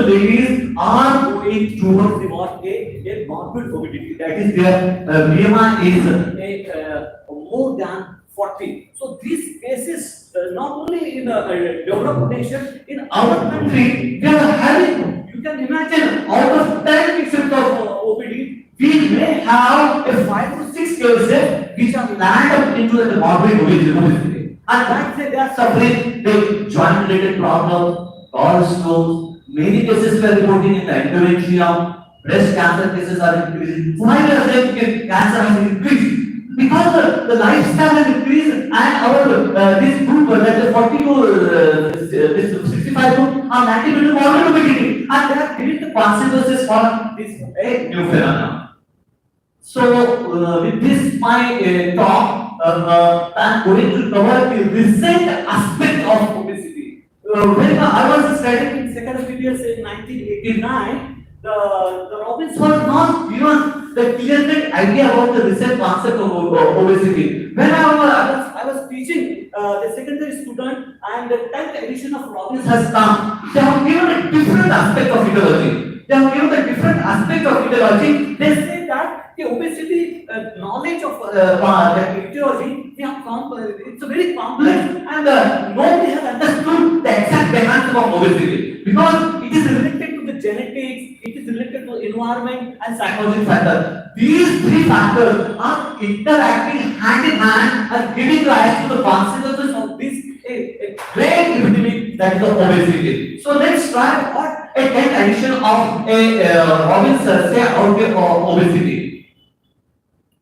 ladies are going towards the what a morbid obesity. That is their BMI is more than 40. So these cases not only in the developed nation, in our country, they are having. You can imagine out of 10 patients of OPD, we may have a 5 to 6 cases which are land up into the morbid obesity. And that's they are suffering with joint related problems, gallstones. Many cases we are reporting in the endometrium, breast cancer cases are increasing. Why we are saying cancer has increased? Because the lifestyle has increased and our this group that is 40 to this 65 group are active in morbid obesity, and they are giving the consequences for this new phenomenon. So with this my talk, I am going to cover the recent aspect of obesity. When I was studying in second years in 1989, the Robbins was not given the clear idea about the recent concept of obesity. When I was teaching the secondary student, and the 10th edition of Robbins has come, they have given a different aspect of etiology. They say that the obesity knowledge of etiology, it's a very complex, and nobody has understood the exact mechanism of obesity, because it is related to the genetics, it is related to environment and psychological factors. These three factors are interacting hand in hand and giving rise to the consequences of this great epidemic
that is the obesity. So let's try what a 10th addition of a Robbins say about the obesity.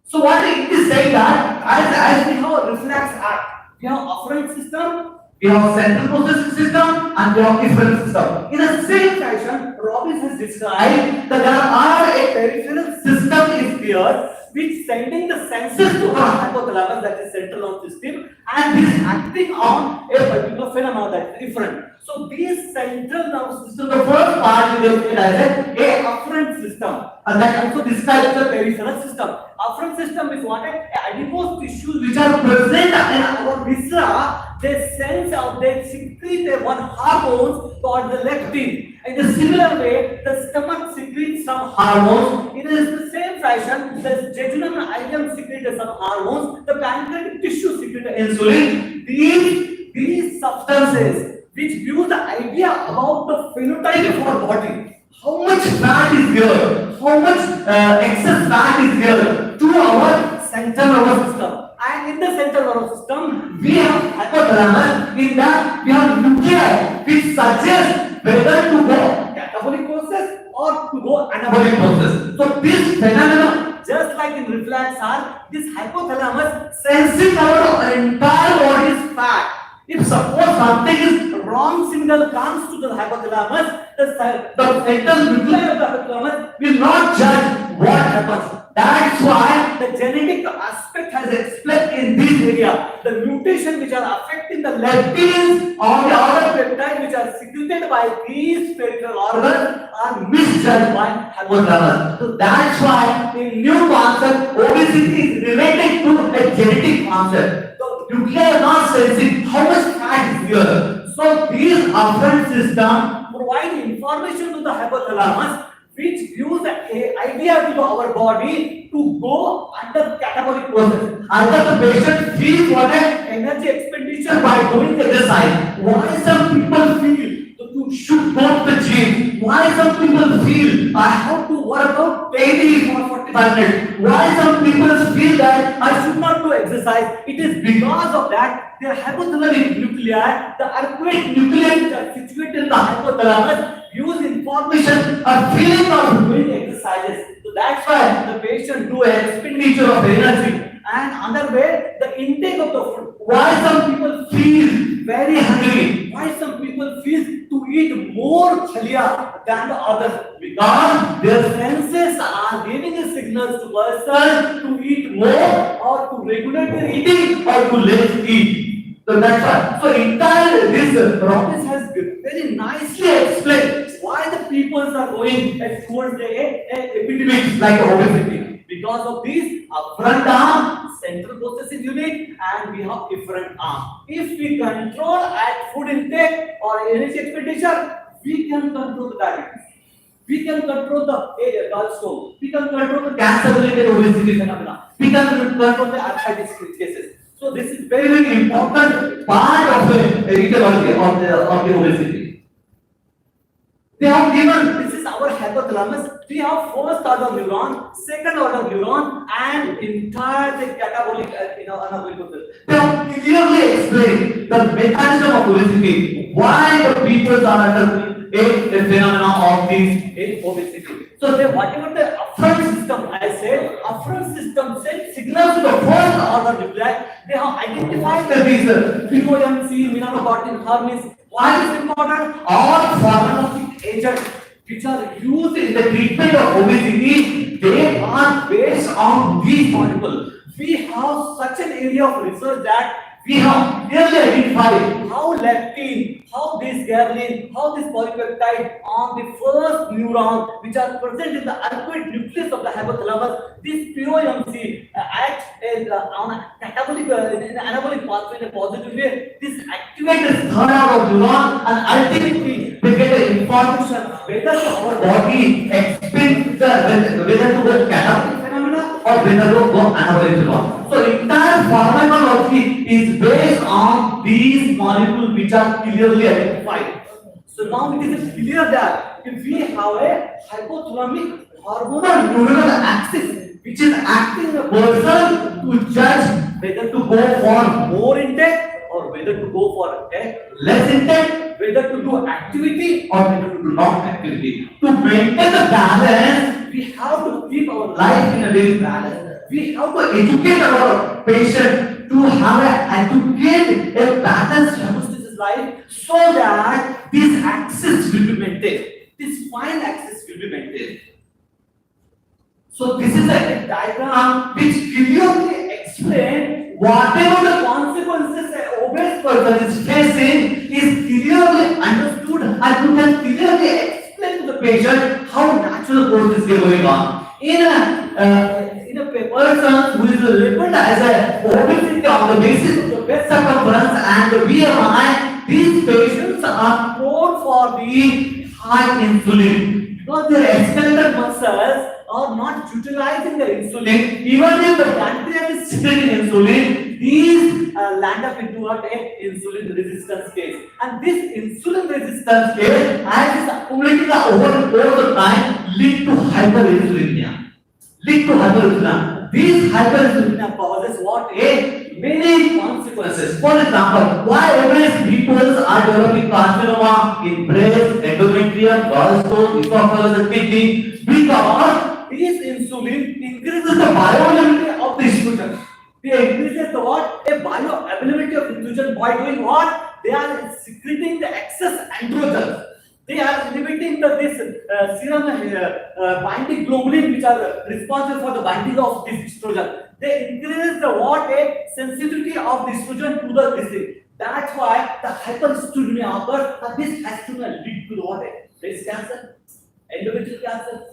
So what it is saying that as we have reflex act, we have afferent system, we have central processing system, and we have efferent system. In the same fashion, Robbins has described that there are a peripheral system is here which sending the senses to our hypothalamus, that is central nervous system, and this is acting on a particular phenomenon that is different. So this central nervous system, the first part is defined as a afferent system, and that also describes the peripheral system. Afferent system is what? Adipose tissues which are present in our viscera. They sense out, they secrete one hormones called the leptin. In a similar way, the stomach secretes some hormones. It is the same fashion. The jejunum and ileum secrete some hormones. The pancreatic tissue secrete insulin. These substances which give the idea about the phenotype of our body. How much fat is there? How much excess fat is there to our central nervous system? And in the central nervous system, we have hypothalamus. In that, we have nuclei which suggest whether to go catabolic process or to go anabolic process. So this phenomenon, just like in reflex are, this hypothalamus sensing our entire body's fat. If suppose something is wrong signal comes to the hypothalamus, the central nuclei of the hypothalamus will not judge what happens. That's why the genetic aspect has explained in this area. The mutation which are affecting the leptins or the other peptides which are secreted by these peripheral organs are misjudged by hypothalamus. So that's why the new concept obesity is related to a genetic concept. So nuclei are not sensing how much fat is here. So these afferent system provide information to the hypothalamus which gives an idea to our body to go under catabolic process. Either the patient feels what an energy expenditure by doing exercise. Why some people feel to should go to the gym? Why some people feel I have to work out daily for 45 minutes? Why some people feel that I should not do exercise? It is because of that their hypothalamic nuclei, the arcuate nuclei which are situated in the hypothalamus, use information or feeling of doing exercises. So that's why the patient do an expenditure of energy. And another way, the intake of the food. Why some people feel very hungry? Why some people feel to eat more chalia than the others? Because their senses are giving a signals to person to eat more or to regulate their eating or to less eat. So that's why. So entire this Robbins has very nicely explained why the people are going towards the epidemics like obesity. Because of this front arm, central processing unit, and we have different arm. If we control at food intake or energy expenditure, we can control the diabetes. We can control the gallstone. We can control the cancer-related obesity phenomena. We can control the arthritis cases. So this is very, very important part of the etiology of the obesity. They have given, this is our hypothalamus. We have first order neuron, second order neuron, and entire the catabolic anabolic process. They have clearly explained the mechanism of obesity, why the people are under a phenomenon of this obesity. So they, whatever the afferent system, I said, afferent system sends signals to the first order nuclei. They have identified the reason. MMC, mineralocorticoid, hermes. Why is important? All pharmacologic agents which are used in the treatment of obesity, they are based on these molecules. We have such an area of research that we have clearly identified how leptin, how this ghrelin, how this polypeptide on the first neuron which are present in the arcuate nucleus of the hypothalamus, this POMC acts on a catabolic, in an anabolic pathway in a positive way. This activates the third order neuron and ultimately we get the information whether our body expends whether to go catabolic phenomena or whether to go anabolic phenomena. So entire pharmacology is based on these molecules which are clearly identified. So now it is clear that if we have a hypothalamic hormonal neuronal axis which is acting in a person to judge whether to go for more intake or
whether to go for
less intent,
whether to do activity
or whether to do not activity. To maintain the balance,
we have to keep our
life in a very balance. We have to educate our patient to have to get a balanced homeostasis life so that this axis will be maintained. This fine axis will be maintained. So this is a diagram which clearly explains whatever the consequences an obese person is facing is clearly understood and you can clearly explain to the patient how natural growth is going on. In a person who is labeled as a obesity on the basis of the waist circumference and the BMI, these patients are prone for the high insulin because their skeletal muscles are not utilizing the insulin. Even if the pancreas is secreting insulin, these land up into what a insulin resistance case. And this insulin resistance case, as is accumulating over the time, lead to hyperinsulinemia. These hyperinsulinemia causes what many consequences. For example, why obese people are developing carcinoma in breast, endometrium, gallstone, esophagus, and kidney? Because this insulin increases the bioavailability of the estrogen. They increases the what? A bioavailability of estrogen by doing what? They are secreting the excess androgens. They are inhibiting this serum binding globulin which are responsible for the binding of this estrogen. They increase the what? A sensitivity of the estrogen to the disease. That's why the hyperinsulinemia occurs, and this has to lead to what? Breast cancer, endometrial cancer,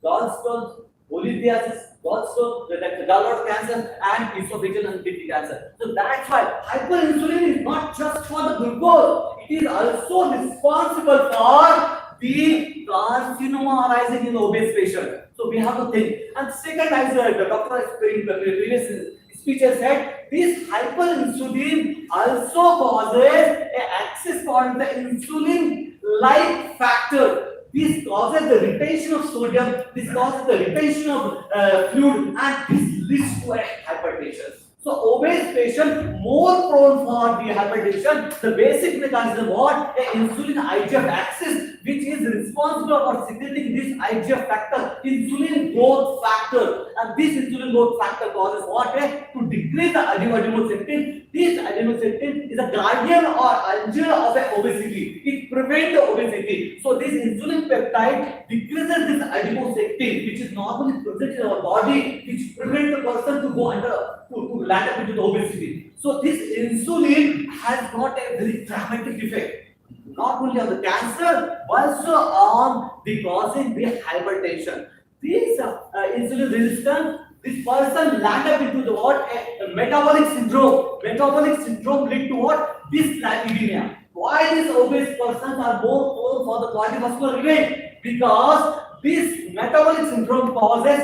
gallstones, polyposis, gallstone, the gallbladder cancer, and esophageal and kidney cancer. So that's why hyperinsulin is not just for the glucose; it is also responsible for the carcinoma arising in obese patients. So we have to think. And second, as the doctor explained in the previous speech has said, this hyperinsulin also causes an axis called the insulin-like factor. This causes the retention of sodium, this causes the retention of fluid, and this leads to a hypertension. So obese patient more prone for the hypertension. The basic mechanism what? A insulin IGF axis which is responsible for secreting this IGF factor, insulin growth factor. And this insulin growth factor causes what? To decrease the adiponectin. This adiponectin is a guardian or angel of obesity. It prevents the obesity. So this insulin peptide decreases this adiponectin which is normally present in our body, which prevents the person to go under to land up into the obesity. So this insulin has got a very dramatic effect. Not only on the cancer, but also on the causing the hypertension. This insulin resistance, this person land up into the what? A metabolic syndrome. Metabolic syndrome lead to what? Dyslipidemia. Why these obese persons are more prone for the cardiovascular event? Because this metabolic syndrome causes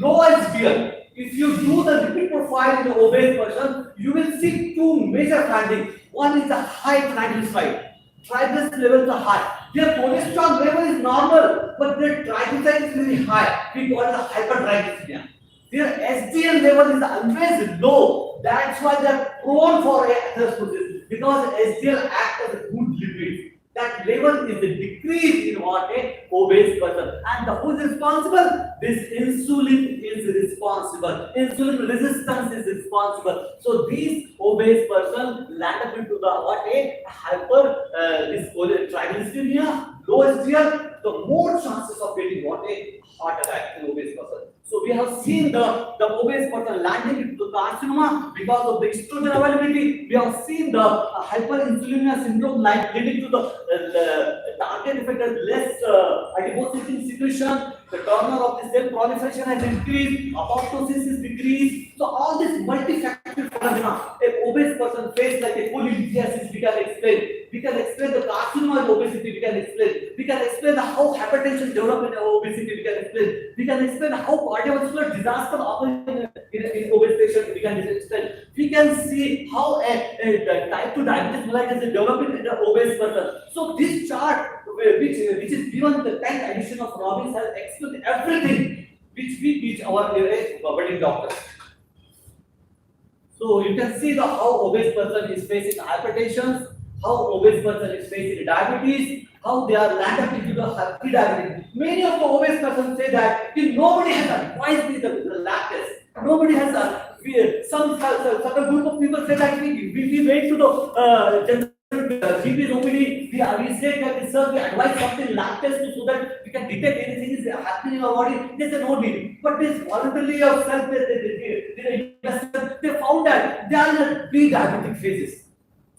low HDL. If you do the lipid profile in the obese person, you will see two major findings. One is the high triglyceride. Triglyceride levels are high. Their cholesterol level is normal, but their triglyceride is very high. We call it the hypertriglyceridemia. Their HDL level is always low. That's why they are prone for atherosclerosis, because HDL acts as a good lipid. That level is the decrease in what a obese person. And who is responsible? This insulin is responsible. Insulin resistance is responsible. So these obese person land up into the what a this triglyceridemia, low HDL, the more chances of getting what a heart attack in obese person. So we have seen the obese person landing into the carcinoma because of the estrogen availability. We have seen the hyperinsulinemia syndrome leading to the target effect of less adiponectin secretion. The turnover of the cell proliferation has increased, apoptosis is decreased. So all this multifactorial phenomena, a obese person face like a polyposis, we can explain. We can explain the carcinoma in obesity, we can explain. We can explain how hypertension develops in obesity, we can explain. We can explain how cardiovascular disaster occurs in obese patients, we can explain. We can see how a type 2 diabetes mellitus is developing in an obese person. So this chart, which is given the 10th edition of Robbins, has explained everything which we teach our budding doctors.
So you can see the how obese person is facing hypertension, how obese person is facing diabetes, how they are land up into the pre-diabetes. Many of the obese persons say that if nobody has advised me the lab test, nobody has some certain group of people say that we went to the general GP's OPD, we said that sir, we advise something lab test so that we can detect anything is happening in our body. They say no need. But this voluntarily of self, they found that they are in the pre-diabetic phases.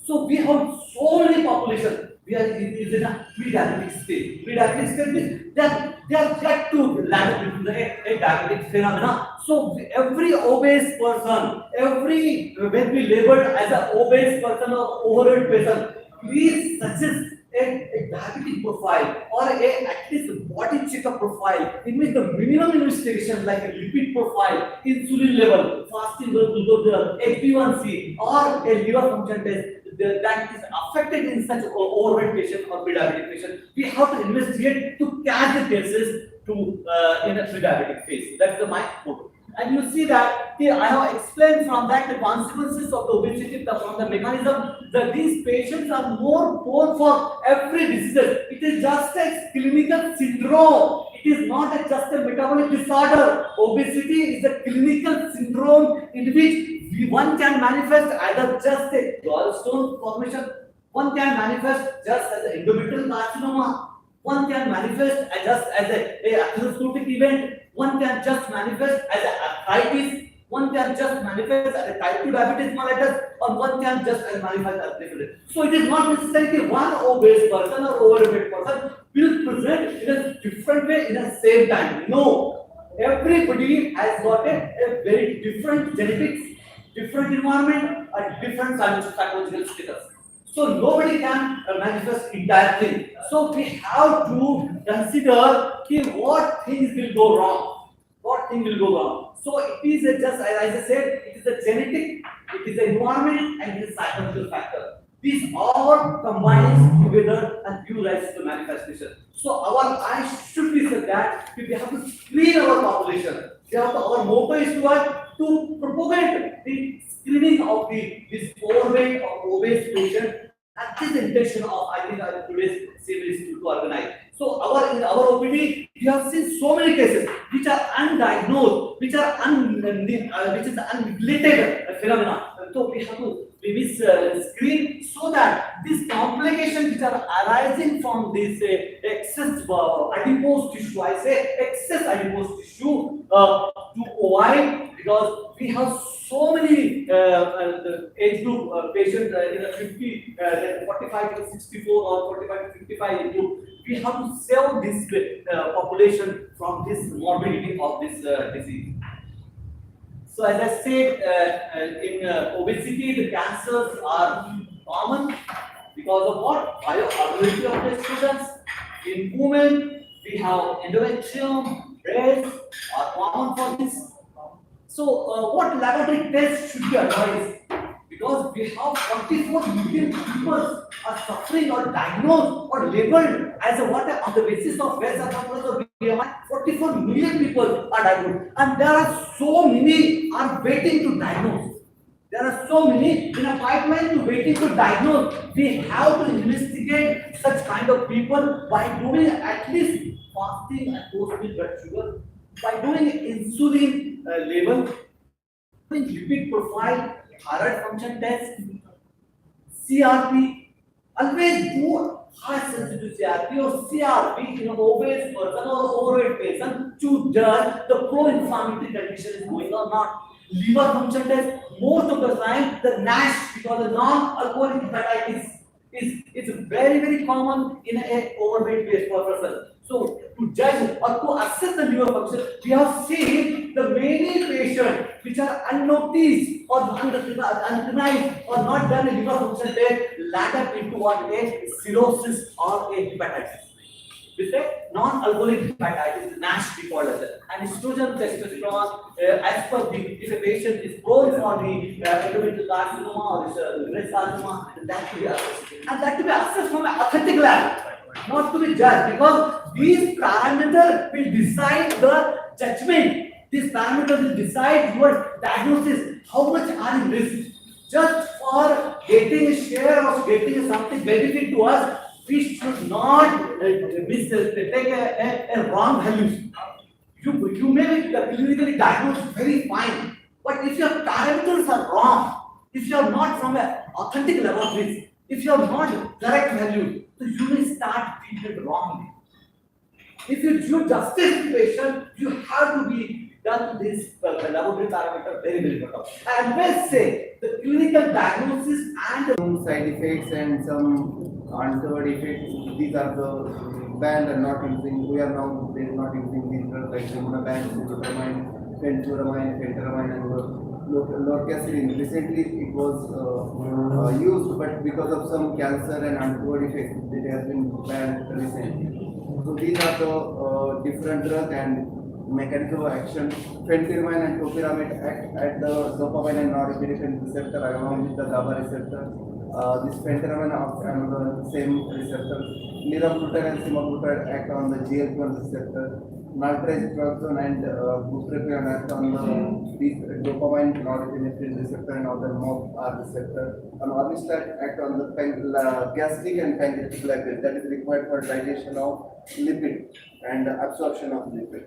So we have so many population. We are in a pre-diabetic state. Pre-diabetic state means they are yet to land into a diabetic phenomena. So every obese person, when we labeled as an obese person or overweight person, please suggest a diabetic profile or at least body checkup profile in which the minimum investigation like a lipid profile, insulin level, fasting glucose, HbA1c or a liver function test that is affected in such overweight patient or pre-diabetic patient. We have to investigate to catch the cases to in a pre-diabetic phase. That's the my motto. And you see that here I have explained from that the consequences of the obesity from the mechanism that these patients are more prone for every disease. It is just a clinical syndrome. It is not just a metabolic disorder. Obesity is a clinical syndrome in which one can manifest either just a gallstone formation, one can manifest just as an endometrial carcinoma, one can manifest just as a atherosclerotic event, one can just manifest as an arthritis, one can just manifest as a type 2 diabetes mellitus, or one can just manifest as different. So it is not necessarily one obese person or overweight person will present in a different way in the same time. No, everybody has got a very different genetics, different environment, and different psychological status. So nobody can manifest entire thing. So we have to consider what things will go wrong. What thing will go wrong. So it is just as I said, it is a genetic, it is an environment, and it is a psychological factor. These all combines together and give rise to manifestation. So our eyes should be said that we have to screen our population. Our motto is to propagate the screening of this overweight or obese patient. And this is the intention of I think today's CME is to organize. So in our OPD, we have seen so many cases which are undiagnosed, which are which is unrelated phenomena. So we have to screen so that these complications which are arising from this excess adipose tissue, I say excess adipose tissue to avoid, because we have so many age group patients in a 45 to 64 or 45 to 55 group. We have to save this population from this morbidity of this disease. So as I said, in obesity, the cancers are common because of what? Bioavailability of the students. In women, we have endometrium, breast are common for this. So what laboratory tests should be advised? Because we have 44 million people are suffering or diagnosed or labeled as a what on the basis of breast or BMI. 44 million people are diagnosed, and there are so many are waiting to diagnose. There are so many in a pipeline to waiting to diagnose. We have to investigate such kind of people by doing at least fasting and post-meal blood sugar, by doing insulin level, doing lipid profile, thyroid function test, CRP. Always do high sensitive CRP or CRP in an obese person or overweight patient to judge the pro-inflammatory condition is going or not. Liver function test, most of the time the NASH, because the non-alcoholic hepatitis is very, very common in an overweight person. So to judge or to assess the liver function, we have seen the many patients which are unnoticed or unrecognized or not done a liver function test land up into what a cirrhosis or a hepatitis. This is non-alcoholic hepatitis, NASH we call it. And estrogen, testosterone, as per if a patient is prone for the endometrial carcinoma or breast carcinoma, that to be assessed. And that to be assessed from an authentic lab, not to be judged, because these parameters will decide the judgment This parameter will decide your diagnosis, how much are in risk. Just for getting a share or getting something benefit to us, we should not take a wrong value. You may be clinically diagnosed very fine, but if your parameters are wrong, if you are not from an authentic laboratories, if you are not correct value, so you may start treated wrongly. If you do justice to patient, you have to be done this laboratory parameter very important. I always say the clinical diagnosis and
Some side effects and some untoward effects. These are the banned and not using. We are now not using these drugs like Zimonabant, Glutamine, Phentermine, and Lorcaserin. Recently, it was used, but because of some cancer and untoward effects, it has been banned recently. So these are the different drugs and mechanism of action. Phentermine and topiramate act at the dopamine and norepinephrine receptor along with the GABA receptor. This phentermine acts on the same receptor. Liraglutide and semaglutide act on the GLP-1 receptor. Naltrexone and bupropion act on the dopamine, norepinephrine receptor and other MOB receptor. And orlistat act on the gastric and pancreatic lipids that is required for digestion of lipid and absorption of lipid.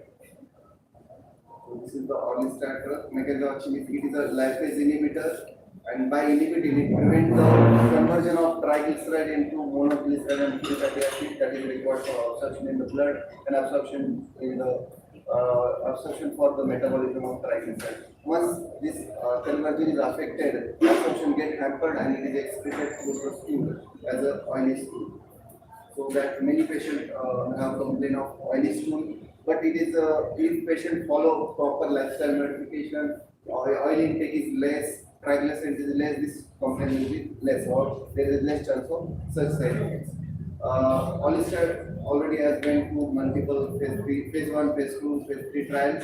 So this is the orlistat drug. Mechanism of action is it is a lipase inhibitor, and by inhibiting it prevents the conversion of triglyceride into monoglyceride and free fatty acid that is required for absorption in the blood and absorption in the absorption for the metabolism of triglyceride. Once this conversion is affected, absorption gets hampered and it is excreted through the stool as a oily stool. So that many patients have complaint of oily stool, but it is if patient follow proper lifestyle modification, oil intake is less, triglycerides is less, this complaint will be less, or there is less chance of such side effects. Orlistat already has been to multiple phase 1, phase 2, phase 3 trials,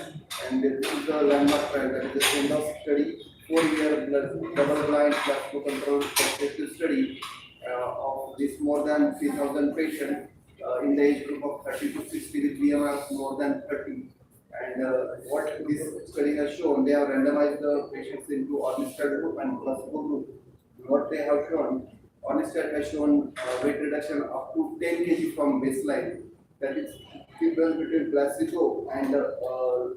and this is the landmark trial, that is the Sendos study, 4-year double-blind placebo-controlled prospective study of this more than 3,000 patients in the age group of 30 to 60 with BMI more than 30. And what this study has shown, they have randomized the patients into orlistat group and placebo group. What they have shown, orlistat has shown weight reduction up to 10 kg from baseline. That is difference between placebo and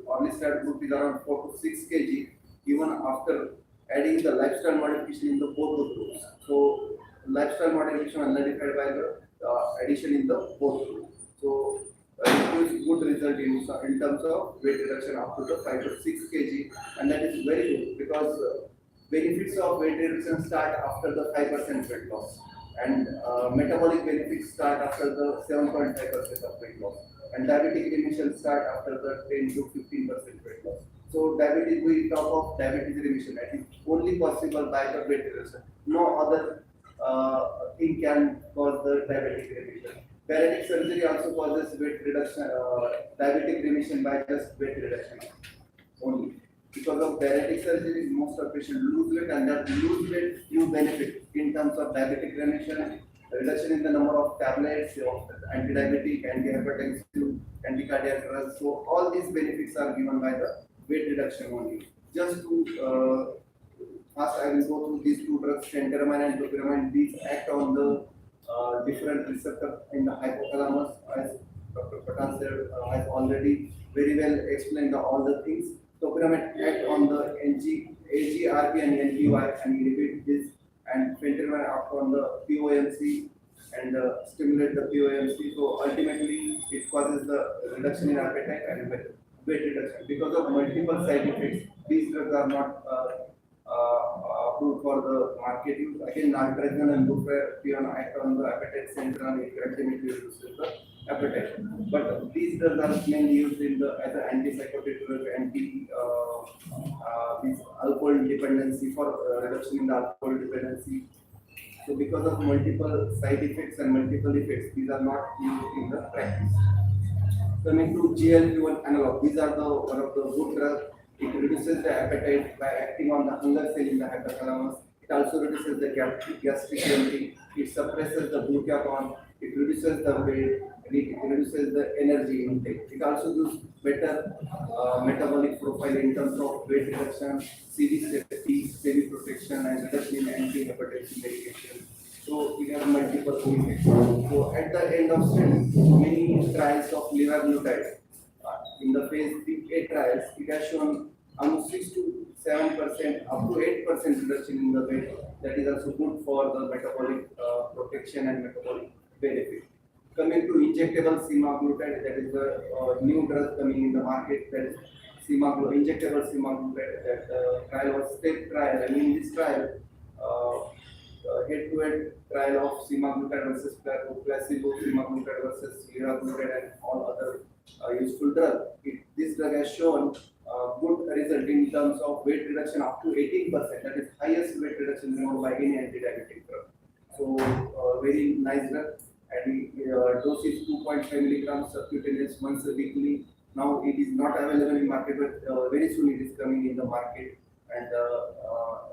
orlistat group is around 4 to 6 kg, even after adding the lifestyle modification in the both the groups. So lifestyle modification was nullified by the addition in the both groups. So it gives good result in terms of weight reduction up to the 5 to 6 kg, and that is very good because benefits of weight reduction start after the 5% weight loss, and metabolic benefits start after the 7.5% of weight loss, and diabetic remission start after the 10 to 15% weight loss. So diabetes, we talk of diabetes remission, that is only possible by the weight reduction. No other thing can cause the diabetic remission. Bariatric surgery also causes weight reduction, diabetic remission by just weight reduction only. Because of bariatric surgery, most of patients lose weight, and that lose weight you benefit in terms of diabetic remission, reduction in the number of tablets, anti-diabetic, anti-hypertensive, anti-cardiac drugs. So all these benefits are given by the weight reduction only. Just to first, I will go through these two drugs, phentermine and topiramate. These act on the different receptor in the hypothalamus, as Dr. Patan said, has already very well explained all the things. Topiramate act on the AGRP and NPY and inhibit this, and phentermine act on the POMC and stimulate the POMC. So ultimately, it causes the reduction in appetite and weight reduction. Because of multiple side effects, these drugs are not approved for the market use. Again, naltrexone and bupropion act on the appetite center and it ultimately reduces the appetite. But these drugs are mainly used in the as an antipsychotic drug, this alcohol dependency for reduction in the alcohol dependency. So because of multiple side effects and multiple effects, these are not used in the practice. Coming to GLP-1 analog, these are the one of the good drugs. It reduces the appetite by acting on the hunger cell in the hypothalamus. It also reduces the gastric emptying. It suppresses the glucagon. It reduces the weight. and it reduces the energy intake. It also gives better metabolic profile in terms of weight reduction, CV safety, CV protection, and reduction in anti-hypertensive medication. So we have multiple effects. So at the end of study, many trials of liraglutide in the phase 3A trials, it has shown almost 6 to 7%, up to 8% reduction in the weight. That is also good for the metabolic protection and metabolic benefit. Coming to injectable semaglutide, that is the new drug coming in the market. That is injectable semaglutide. That trial was step trial, and in this trial, head-to-head trial of semaglutide versus placebo, semaglutide versus liraglutide, and all other useful drugs. This drug has shown good result in terms of weight reduction up to 18%. That is highest weight reduction known by any anti-diabetic drug. So very nice drug, and dose is 2.5 milligrams subcutaneous once a weekly. Now it is not available in market, but very soon it is coming in the market. And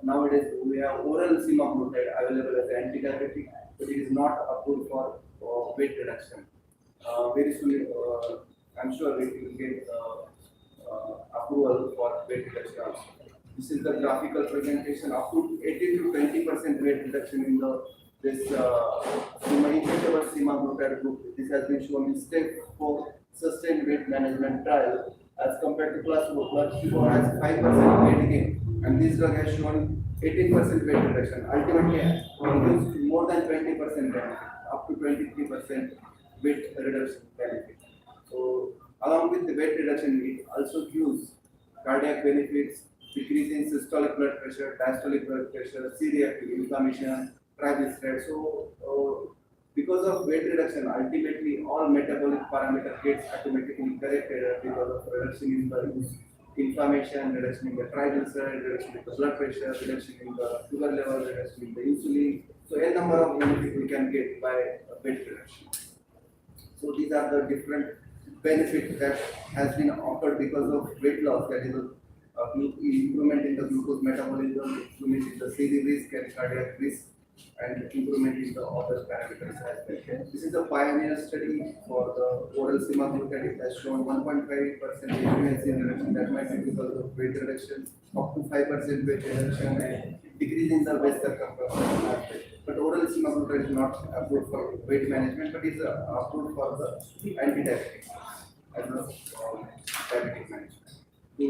nowadays we have oral semaglutide available as an anti-diabetic, but it is not approved for weight reduction. Very soon, I'm sure we will get approval for weight reduction also. This is the graphical presentation. Up to 18 to 20% weight reduction in this injectable semaglutide group. This has been shown in step 4 sustained weight management trial as compared to placebo. Placebo has 5% weight gain, and this drug has shown 18% weight reduction. Ultimately, it gives more than 20% benefit, up to 23% weight reduction benefit. So, along with the weight reduction, it also gives cardiac benefits, decreasing systolic blood pressure, diastolic blood pressure, C-reactive inflammation, triglycerides. So, because of weight reduction, ultimately all metabolic parameters gets automatically corrected because of reduction in the inflammation, reduction in the triglyceride, reduction in the blood pressure, reduction in the sugar level, reduction in the insulin. So a number of benefits we can get by weight reduction. So these are the different benefits that has been offered because of weight loss. That is improvement in the glucose metabolism, improvement in the CV risk and cardiac risk, and improvement in the other parameters as well. This is a pioneer study for the oral semaglutide. It has shown 1.5% efficiency in reduction, that might be because of weight reduction, up to 5% weight reduction, and decreasing the waist circumference. But oral semaglutide is not approved for weight management, but is approved for the anti-diabetic as a diabetic management. To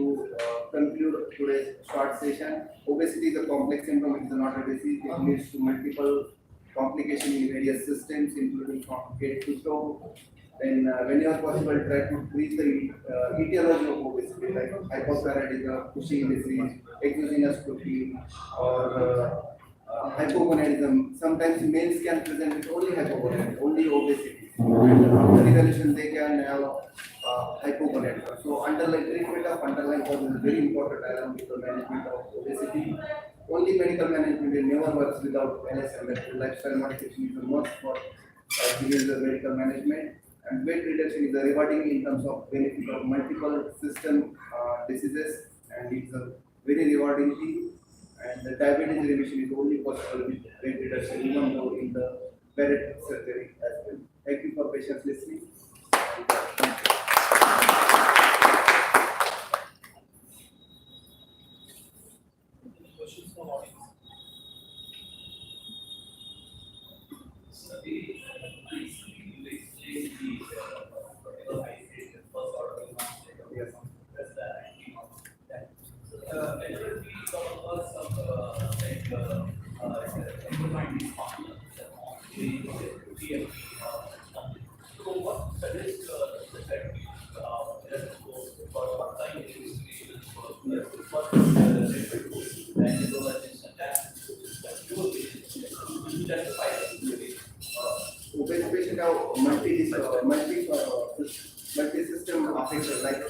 conclude today's short session, obesity is a complex syndrome. It is not a disease. It leads to multiple complications in various systems, including from head to toe. Then, whenever possible, try to treat the etiology of obesity, like hypothyroidism, Cushing disease, exogenous protein, or hypogonadism. Sometimes males can present with only hypogonadism, only obesity. And after evaluation, they can have hypogonadism. So, treatment of underlying cause is very important along with the management of obesity. Only medical management never works without LSM. That lifestyle modification is a must for giving the medical management. And weight reduction is a rewarding in terms of benefit of multiple system diseases, and it's a very rewarding thing. And the diabetes remission is only possible with weight reduction, even though in the bariatric surgery as well. Thank you for patience listening.
Questions from audience? So the
Yes.
So what suggests the therapy just for one time administration for
Obese patient have multi-system affection, like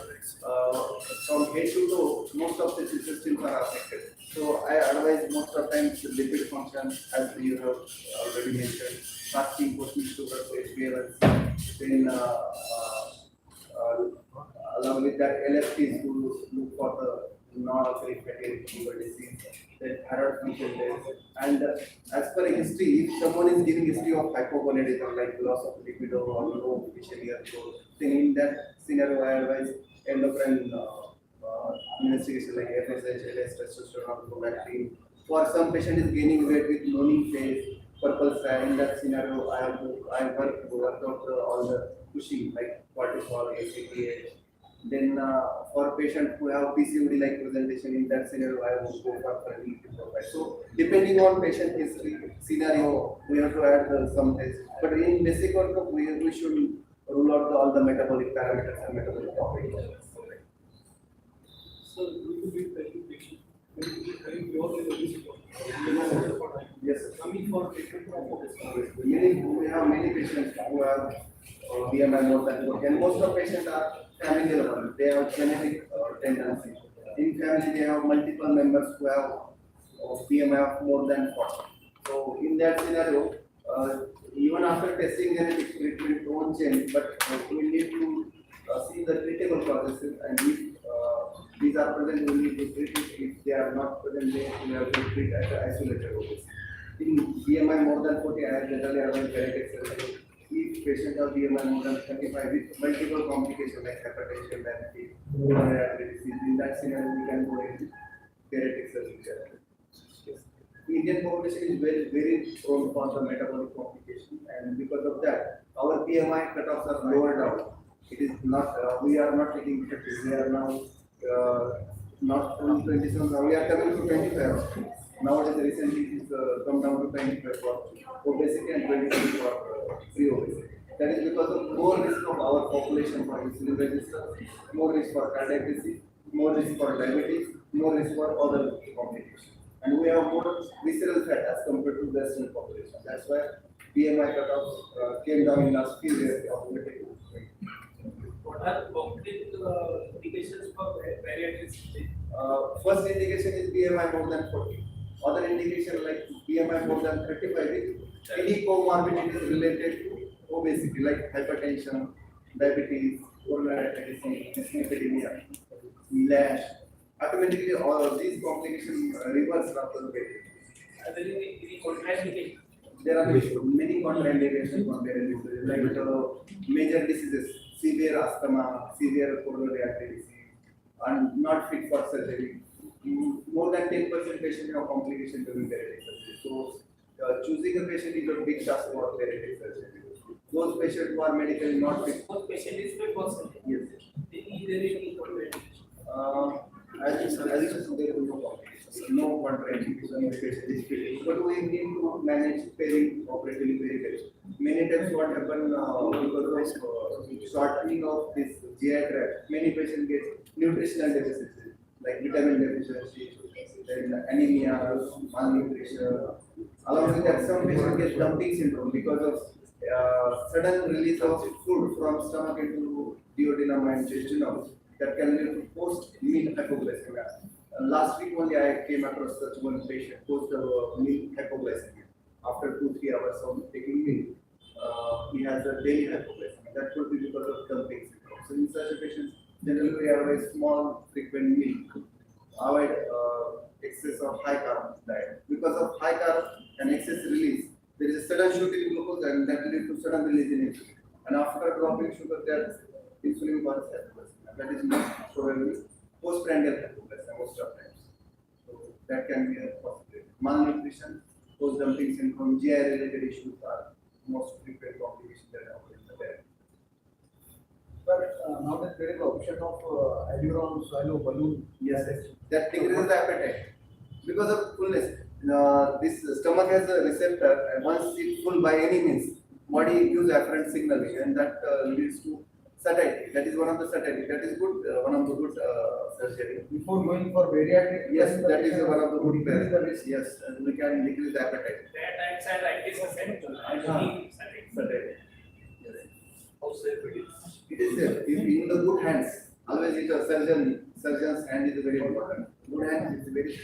from head to toe, most of the systems are affected. So I advise most of the times lipid function, as you have already mentioned, fasting, posting sugar, HbA1c, then along with that LFTs to look for the non-alcoholic fatty liver disease, then thyroid function tests. And as per history, if someone is giving history of hypogonadism like loss of libido or low facial hair growth, then in that scenario, I advise endocrine investigation like FSH, LS, testosterone, prolactin. For some patient is gaining weight with morning phase, purple sign. In that scenario, I work out all the pushing like cortisol, ACTH. Then for patient who have PCOD like presentation, in that scenario, I would go for fertility profile. So depending on patient history scenario, we have to add some tests. But in basic workup, we should rule out all the metabolic parameters and metabolic properties.
So we could be very patient. Very purely obesity.
Yes.
Coming for treatment of obesity.
We have many patients who have BMI more than 40, and most of patients are family level. They have genetic tendency. In family, they have multiple members who have BMI of more than 40. So in that scenario, even after testing genetic treatment won't change, but we need to see the treatable processes, and if these are present, we need to treat it. If they are not present, then we have to treat as an isolated obesity. In BMI more than 40, I generally advise bariatric surgery. If patient have BMI more than 35 with multiple complications like hypertension, diabetes, coronary disease, in that scenario we can go into bariatric surgery. Yes. Indian population is very prone for the metabolic complication, and because of that, our BMI cutoffs are lower down. It is not, we are not taking 50, we are now not from 27, now we are coming to 25. Nowadays, recently it is come down to 25 for obesity and 26 for pre-obesity. That is because of more risk of our population for insulin resistance, more risk for cardiac disease, more risk for diabetes, more risk for other complications. And we have more visceral fat as compared to the Western population. That's why BMI cutoffs came down in last few years.
What are concrete indications for bariatric surgery?
First indication is BMI more than 40. Other indication like BMI more than 35 with any comorbidities related to obesity like hypertension, diabetes, coronary disease, dyslipidemia, NASH. Automatically all of these complications reverse after the weight.
Are there any contraindications?
There are many contraindications for bariatric surgery like major diseases, severe asthma, severe coronary artery disease, and not fit for surgery. More than 10% patients have complications during bariatric surgery. So, choosing a patient is a big task for bariatric surgery. Those patients who are medically not fit.
Both patient is fit for surgery.
Yes.
Is there any contraindication?
As you said, there will be no complications. No contraindication if patient is fit. But we need to manage pairing operatively very well. Many times what happens because of shortening of this GI tract, many patients get nutritional deficiencies like vitamin deficiency, then anemia, malnutrition. Along with that, some patients get dumping syndrome because of sudden release of food from stomach into duodenum and jejunum that can lead to post-meal hypoglycemia. Last week only I came across such one patient post-meal hypoglycemia. After 2-3 hours of taking meal, he has a daily hypoglycemia. That could be because of dumping syndrome. So in such a patient, generally we have a small frequent meal. Avoid excess of high carb diet. Because of high carb and excess release, there is a sudden shoot in glucose and that leads to sudden release in insulin. And after dropping sugar, there insulin causes hypoglycemia. That is most probably postprandial hypoglycemia most of times. So that can be a possibility. Malnutrition, post-dumping syndrome, GI-related issues are most frequent complications that are there.
But now that there is the option of alluron swallow balloon.
Yes, that decreases the appetite because of fullness. This stomach has a receptor, and once it's full by any means, body gives afferent signaling, and that leads to satiety. That is one of the satiety. That is good. One of the good surgery.
Before going for bariatric.
Yes, that is one of the good benefits. Yes, and we can decrease the appetite.
That anxiety is a satiety.
Satiety. Yes.
How safe it is?
It is there. If in the good hands, always it a surgeon's hand is very important. Good hands is very.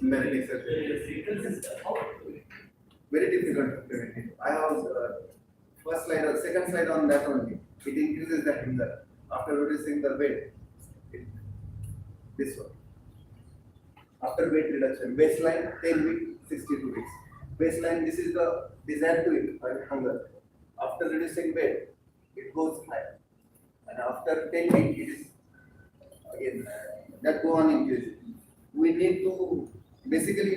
Medical surgery. very difficult to prevent it. I have first slide or second slide on that only. It increases the hunger after reducing the weight. This one. After weight reduction, baseline 10 weeks, 62 weeks. Baseline, this is the desired to eat hunger. After reducing weight, it goes higher. And after 10 weeks, it is again that go on increasing. We need to basically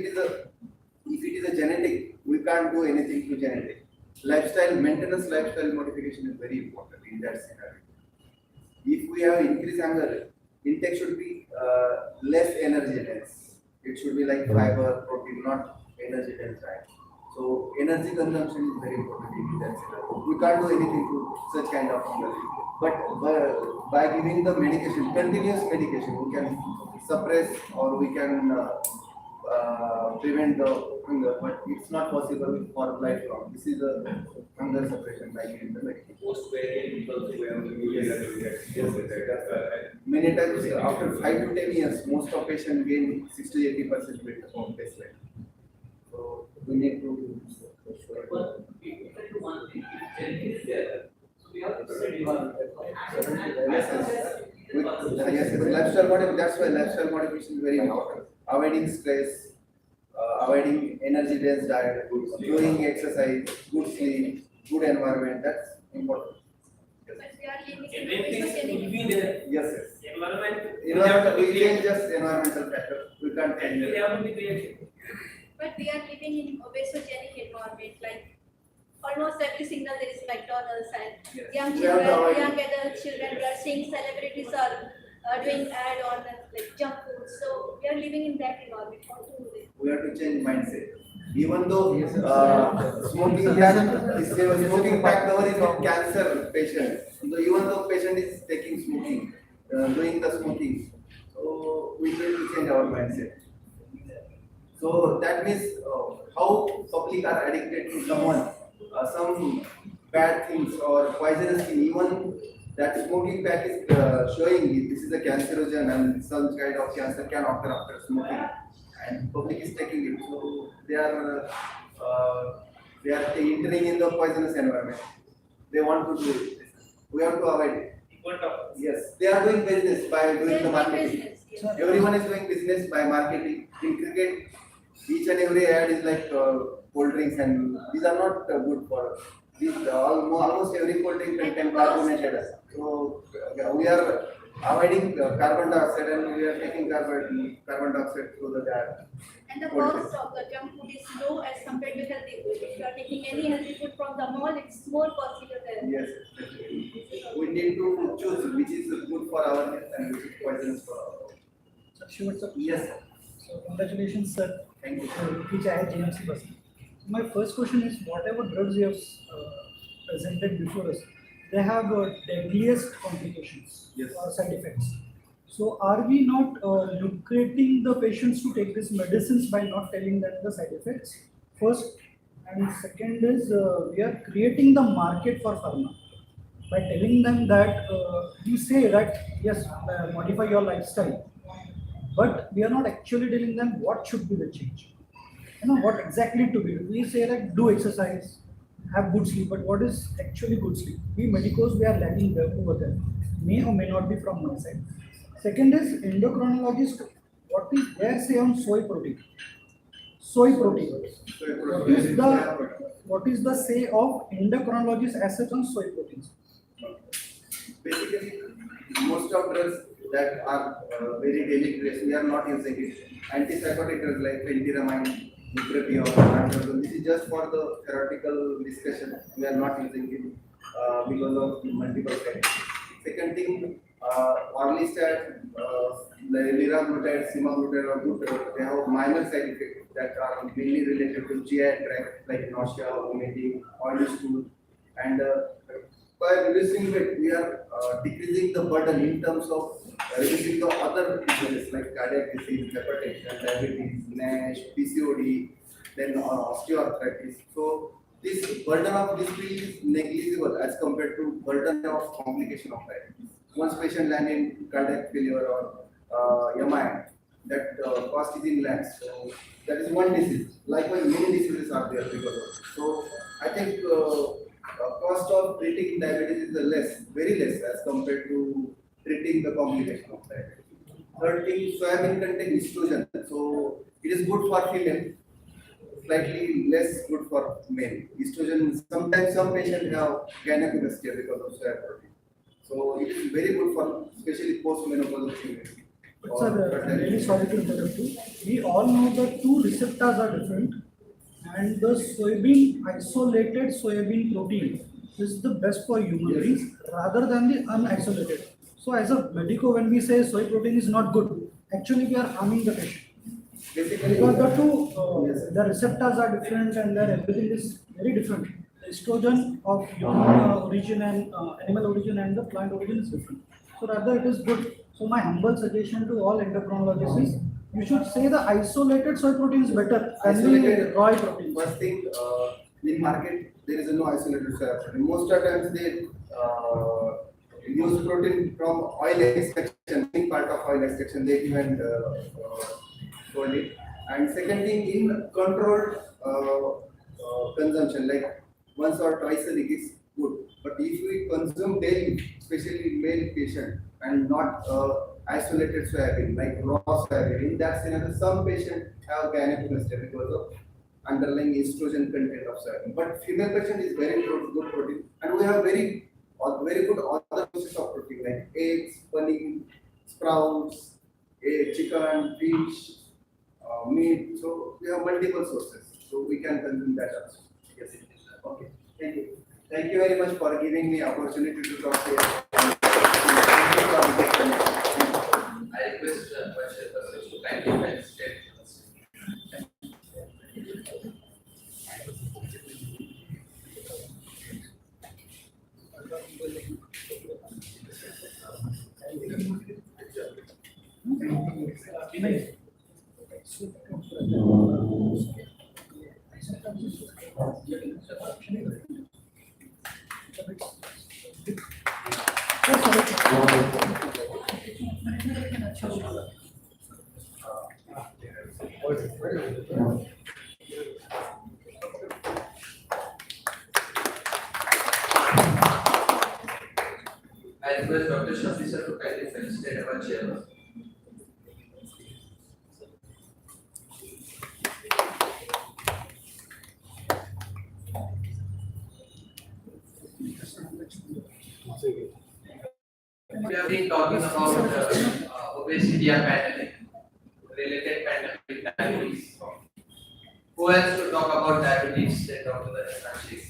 if it is a genetic, we can't do anything to genetic. Maintenance lifestyle modification is very important in that scenario. If we have increased hunger, intake should be less energy dense. It should be like fiber, protein, not energy dense, right? So energy consumption is very important in that scenario. We can't do anything to such kind of hunger. But by giving the medication, continuous medication, we can suppress or we can prevent the hunger, but it's not possible for lifelong. This is a hunger suppression by giving the medication.
Post-variant people who have
Many times after 5 to 10 years, most of patients gain 60-80% weight from baseline. So we need to.
But we can do one thing, if genetic is there, so we have to study one.
Yes, lifestyle modification. That's why lifestyle modification is very important. Avoiding stress, avoiding energy dense diet, doing exercise, good sleep, good environment. That's important.
But we are living in
everything
obesogenic.
will be there.
Yes, yes.
Environment.
We change just environmental factor. We can't change
We
it.
have to be creative.
But we are living in obesogenic environment, like almost every single there is McDonald's and
Yes.
young
We have to
children,
avoid it.
young adult children, we are seeing celebrities are doing ad on like junk food. So we are living in that environment. How to do it?
We have to change mindset. Even though smoking fact cover is of cancer patients, so even though patient is taking smoking, doing the smoking, so we need to change our mindset. So that means how public are addicted to someone, some bad things or poisonous thing. Even that smoking pack is showing this is a cancerogen and some kind of cancer can occur after smoking, and public is taking it. So they are entering in the poisonous environment. They want to do it. We have to avoid it. Yes, they are doing business by doing
They are
the
doing
marketing.
business, yes.
Everyone is doing business by marketing. In cricket, each and every ad is like cold drinks, and these are not good for these. Almost every cold drink contain carbonated. So we are avoiding carbon dioxide, and we are taking carbon dioxide through the diet.
And the cost of the junk food is low as compared to healthy food. If you are taking any healthy food from the mall, it's more costly than.
Yes, we need to choose which is good for our health and which is poisonous for our health.
Sure, sir.
Yes, sir.
So congratulations, sir.
Thank you.
Which I had GMC person. My first question is, whatever drugs you have presented before us, they have deadliest complications
Yes.
or side effects. So are we not lucrating the patients to take these medicines by not telling them the side effects? First, and second is we are creating the market for pharma by telling them that you say that yes, modify your lifestyle, but we are not actually telling them what should be the change. What exactly to be. We say like do exercise, have good sleep, but what is actually good sleep? We medicos, we are lagging there over there. May or may not be from my side. Second is endocrinologist, what is their say on soy protein? Soy protein. What is the say of endocrinologist as such on soy proteins?
Basically, most of drugs that are very daily use, we are not using it. Antipsychotic drugs like phentermine, bupropion, this is just for the theoretical discussion. We are not using it because of multiple side effects. Second thing, orlistat, liraglutide, semaglutide or glutide, they have minor side effects that are mainly related to GI tract like nausea, vomiting, oily stool, and by reducing weight, we are decreasing the burden in terms of reducing the other diseases like cardiac disease, hypertension, diabetes, NASH, PCOD, then osteoarthritis. So this burden of this is negligible as compared to burden of complication of diabetes. Once patient land in cardiac failure or MI, that cost is in lakhs. So that is one disease. Likewise, many diseases are there because of it. So I think cost of treating diabetes is less, very less as compared to treating the complication of diabetes. Third thing, soybean contain estrogen, so it is good for female, slightly less good for male. Estrogen, sometimes some patients have gynecolostia because of soy protein. So it is very good for especially post-menopausal female.
But sir, really sorry to interrupt you. We all know the two receptors are different, and the isolated soybean protein is the best for human beings rather than the unisolated. So, as a medico, when we say soy protein is not good, actually we are harming the patient.
Basically,
Because the two, the receptors are different and their everything is very different. The estrogen of human origin and animal origin and the plant origin is different. So rather it is good. So my humble suggestion to all endocrinologists is you should say the isolated soy protein is better than the
isolated
raw protein.
first thing in market there is no isolated soy protein. Most of the times they use protein from oil extraction, big part of oil extraction they even sold it. And second thing, in controlled consumption, like once or twice a week is good. But if we consume daily, especially male patient, and not isolated soybean, like raw soybean, in that scenario, some patients have gynecolostia because of underlying estrogen content of soybean. But female patient is very good protein, and we have very good other sources of protein like eggs, paneer, sprouts, chicken, fish, meat. So we have multiple sources, so we can consume that also. Yes. Okay. Thank you. Thank you very much for giving me opportunity to talk here.
I request Vice Chairperson to kindly participate. I request Dr. Shafi sir to kindly felicitate our chairman. We have been talking about obesity and pandemic, related pandemic diabetes. Who else to talk about diabetes? Say Dr. Rashid.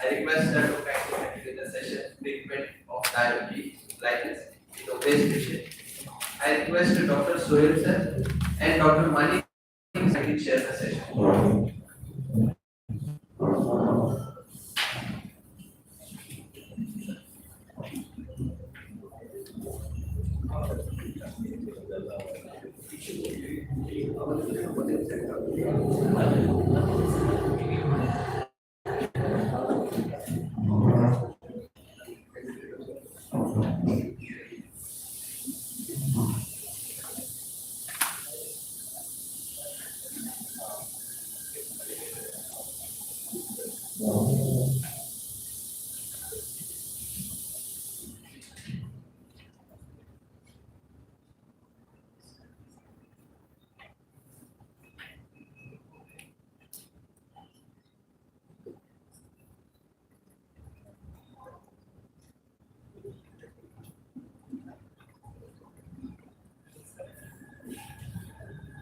I request her to kindly continue the session treatment of diabetes like this in obese patient. I request Dr. Sohail sir and Dr. Mani to share the session.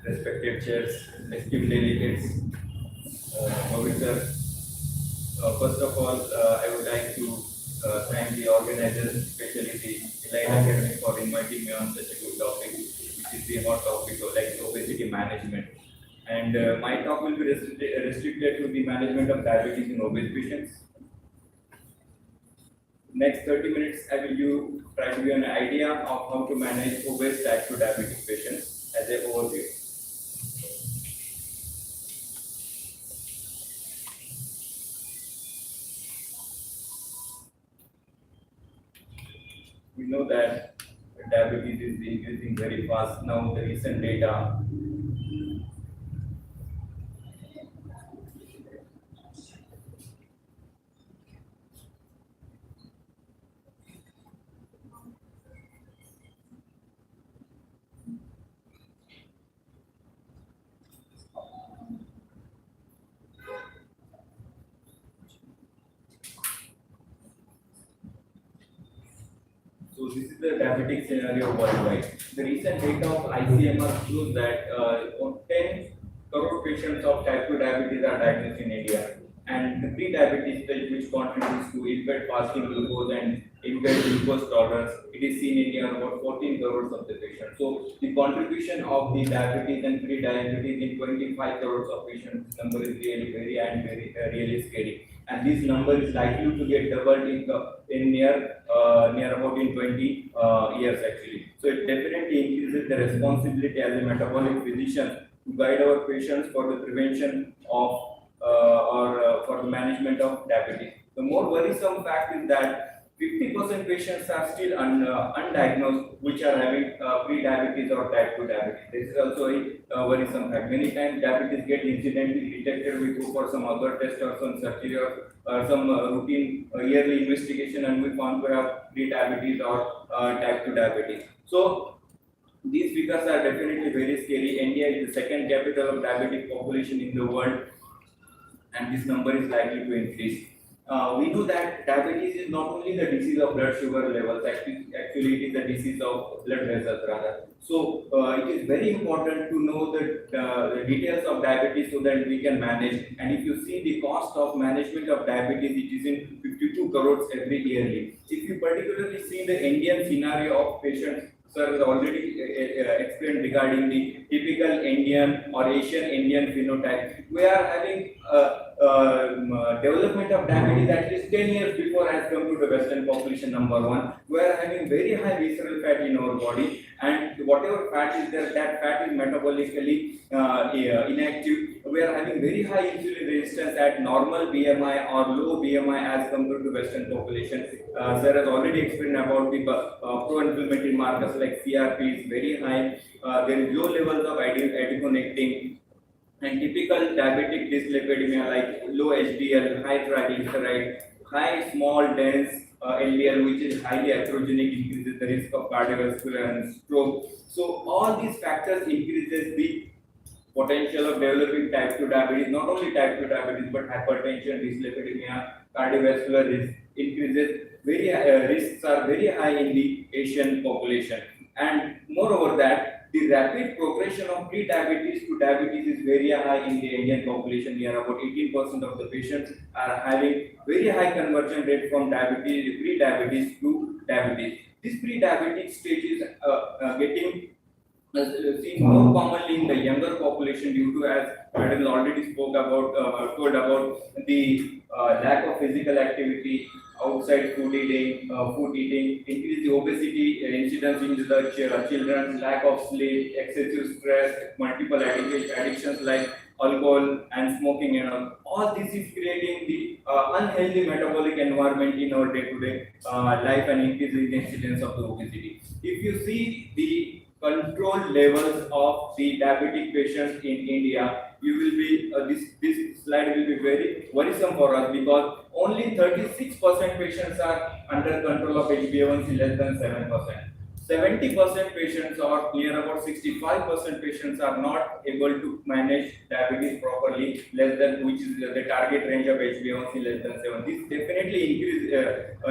Respected chairs, esteemed delegates, officers. First of all, I would like to thank the organizers, especially the Elite Academy, for inviting me on such a good topic, which is the hot topic of like obesity management. And my talk will be restricted to the management of diabetes in obese patients. Next 30 minutes, I will try to give you an idea of how to manage obese type 2 diabetic patients as an overview. We know that diabetes is increasing very fast. Now the recent data. So this is the diabetic scenario worldwide. The recent data of ICMR shows that 10 crore patients of type 2 diabetes are diagnosed in India. And the pre-diabetes stage, which contributes to impaired fasting glucose and impaired glucose tolerance, it is seen in near about 14 crores of the patients. So the contribution of the diabetes and pre-diabetes in 25 crores of patients, this number is really very and very really scary. And this number is likely to get doubled in near about in 20 years actually. So it definitely increases the responsibility as a metabolic physician to guide our patients for the prevention of for the management of diabetes. The more worrisome fact is that 50% patients are still undiagnosed, which are having pre-diabetes or type 2 diabetes. This is also a worrisome fact. Many times diabetes get incidentally detected. We go for some other test or some surgery or some routine yearly investigation, and we found to have pre-diabetes or type 2 diabetes. So these figures are definitely very scary. India is the second capital of diabetic population in the world, and this number is likely to increase. We know that diabetes is not only the disease of blood sugar levels, actually it is the disease of blood vessels rather. So it is very important to know the details of diabetes so that we can manage. And if you see the cost of management of diabetes, it is in 52 crores every yearly. If you particularly see the Indian scenario of patients, sir has already explained regarding the typical Indian or Asian Indian phenotype. We are having development of diabetes at least 10 years before as compared to the Western population, number one. We are having very high visceral fat in our body, and whatever fat is there, that fat is metabolically inactive. We are having very high insulin resistance at normal BMI or low BMI as compared to Western population. Sir has already explained about the pro-inflammatory markers like CRP is very high. There is low levels of adiponectin, and typical diabetic dyslipidemia like low HDL, high triglyceride, high small dense LDL, which is highly atherogenic, increases the risk of cardiovascular and stroke. So all these factors increases the potential of developing type 2 diabetes, not only type 2 diabetes but hypertension, dyslipidemia, cardiovascular risk increases. Risks are very high in the Asian population, and moreover that the rapid progression of pre-diabetes to diabetes is very high in the Indian population. Near about 18% of the patients are having very high conversion rate from diabetes, pre-diabetes to diabetes. This pre-diabetic stage is getting seen more commonly in the younger population due to, as Madam already spoke about, told about the lack of physical activity, outside food eating, increase the obesity incidence in the children, lack of sleep, excessive stress, multiple addictions like alcohol and smoking, and all this is creating the unhealthy metabolic environment in our day-to-day life and increasing the incidence of the obesity. If you see the controlled levels of the diabetic patients in India, you will be this slide will be very worrisome for us because only 36% patients are under control of HbA1c less than 7%. 70% patients or near about 65% patients are not able to manage diabetes properly, less than, which is the target range of HbA1c less than 7. This definitely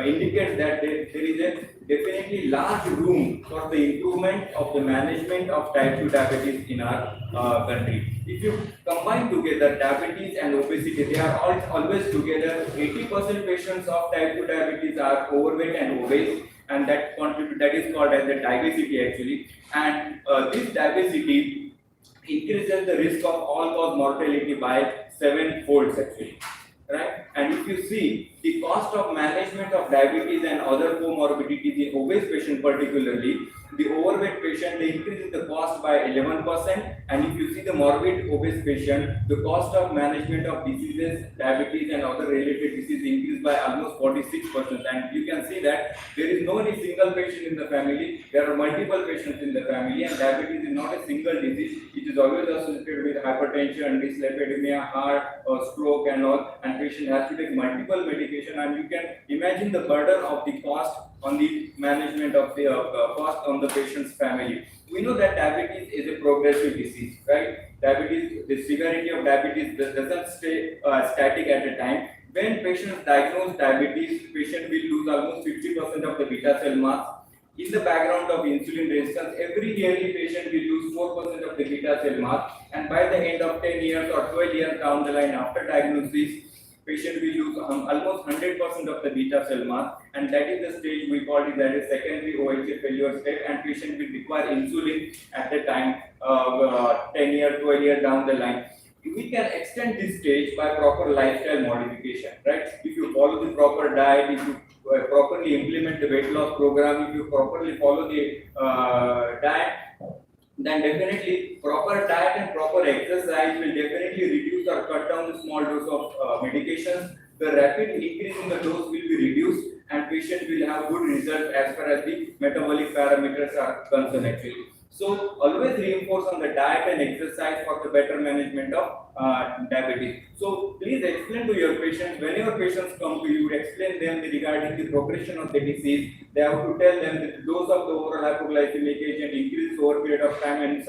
indicates that there is a definitely large room for the improvement of the management of type 2 diabetes in our country. If you combine together diabetes and obesity, they are always together. 80% patients of type 2 diabetes are overweight and obese, and that is called as the diabesity actually. And this diabesity increases the risk of all-cause mortality by 7-fold actually. Right? And if you see the cost of management of diabetes and other comorbidities in obese patients particularly, the overweight patient, they increase the cost by 11%, and if you see the morbid obese patient, the cost of management of diseases, diabetes and other related diseases increased by almost 46%. And you can see that there is no any single patient in the family, there are multiple patients in the family, and diabetes is not a single disease. It is always associated with hypertension, dyslipidemia, heart, stroke and all, and patient has to take multiple medication, and you can imagine the burden of the cost on the management of the cost on the patient's family. We know that diabetes is a progressive disease, right? Diabetes, the severity of diabetes doesn't stay static at a time. When patients diagnose diabetes, patient will lose almost 50% of the beta cell mass. In the background of insulin resistance, every yearly patient will lose 4% of the beta cell mass, and by the end of 10 years or 12 years down the line after diagnosis, patient will lose almost 100% of the beta cell mass, and that is the stage we call it as a secondary OHA failure state, and patient will require insulin at the time 10 years, 12 years down the line. We can extend this stage by proper lifestyle modification, right? If you follow the proper diet, if you properly implement the weight loss program, if you properly follow the diet, then definitely proper diet and proper exercise will definitely reduce or cut down the small dose of medications. The rapid increase in the dose will be reduced, and patient will have good results as far as the metabolic parameters are concerned actually. So always reinforce on the diet and exercise for the better management of diabetes. So please explain to your patients, whenever patients come to you, explain them regarding the progression of the disease. They have to tell them that the dose of the oral hypoglycemic agent increases over a period of time, and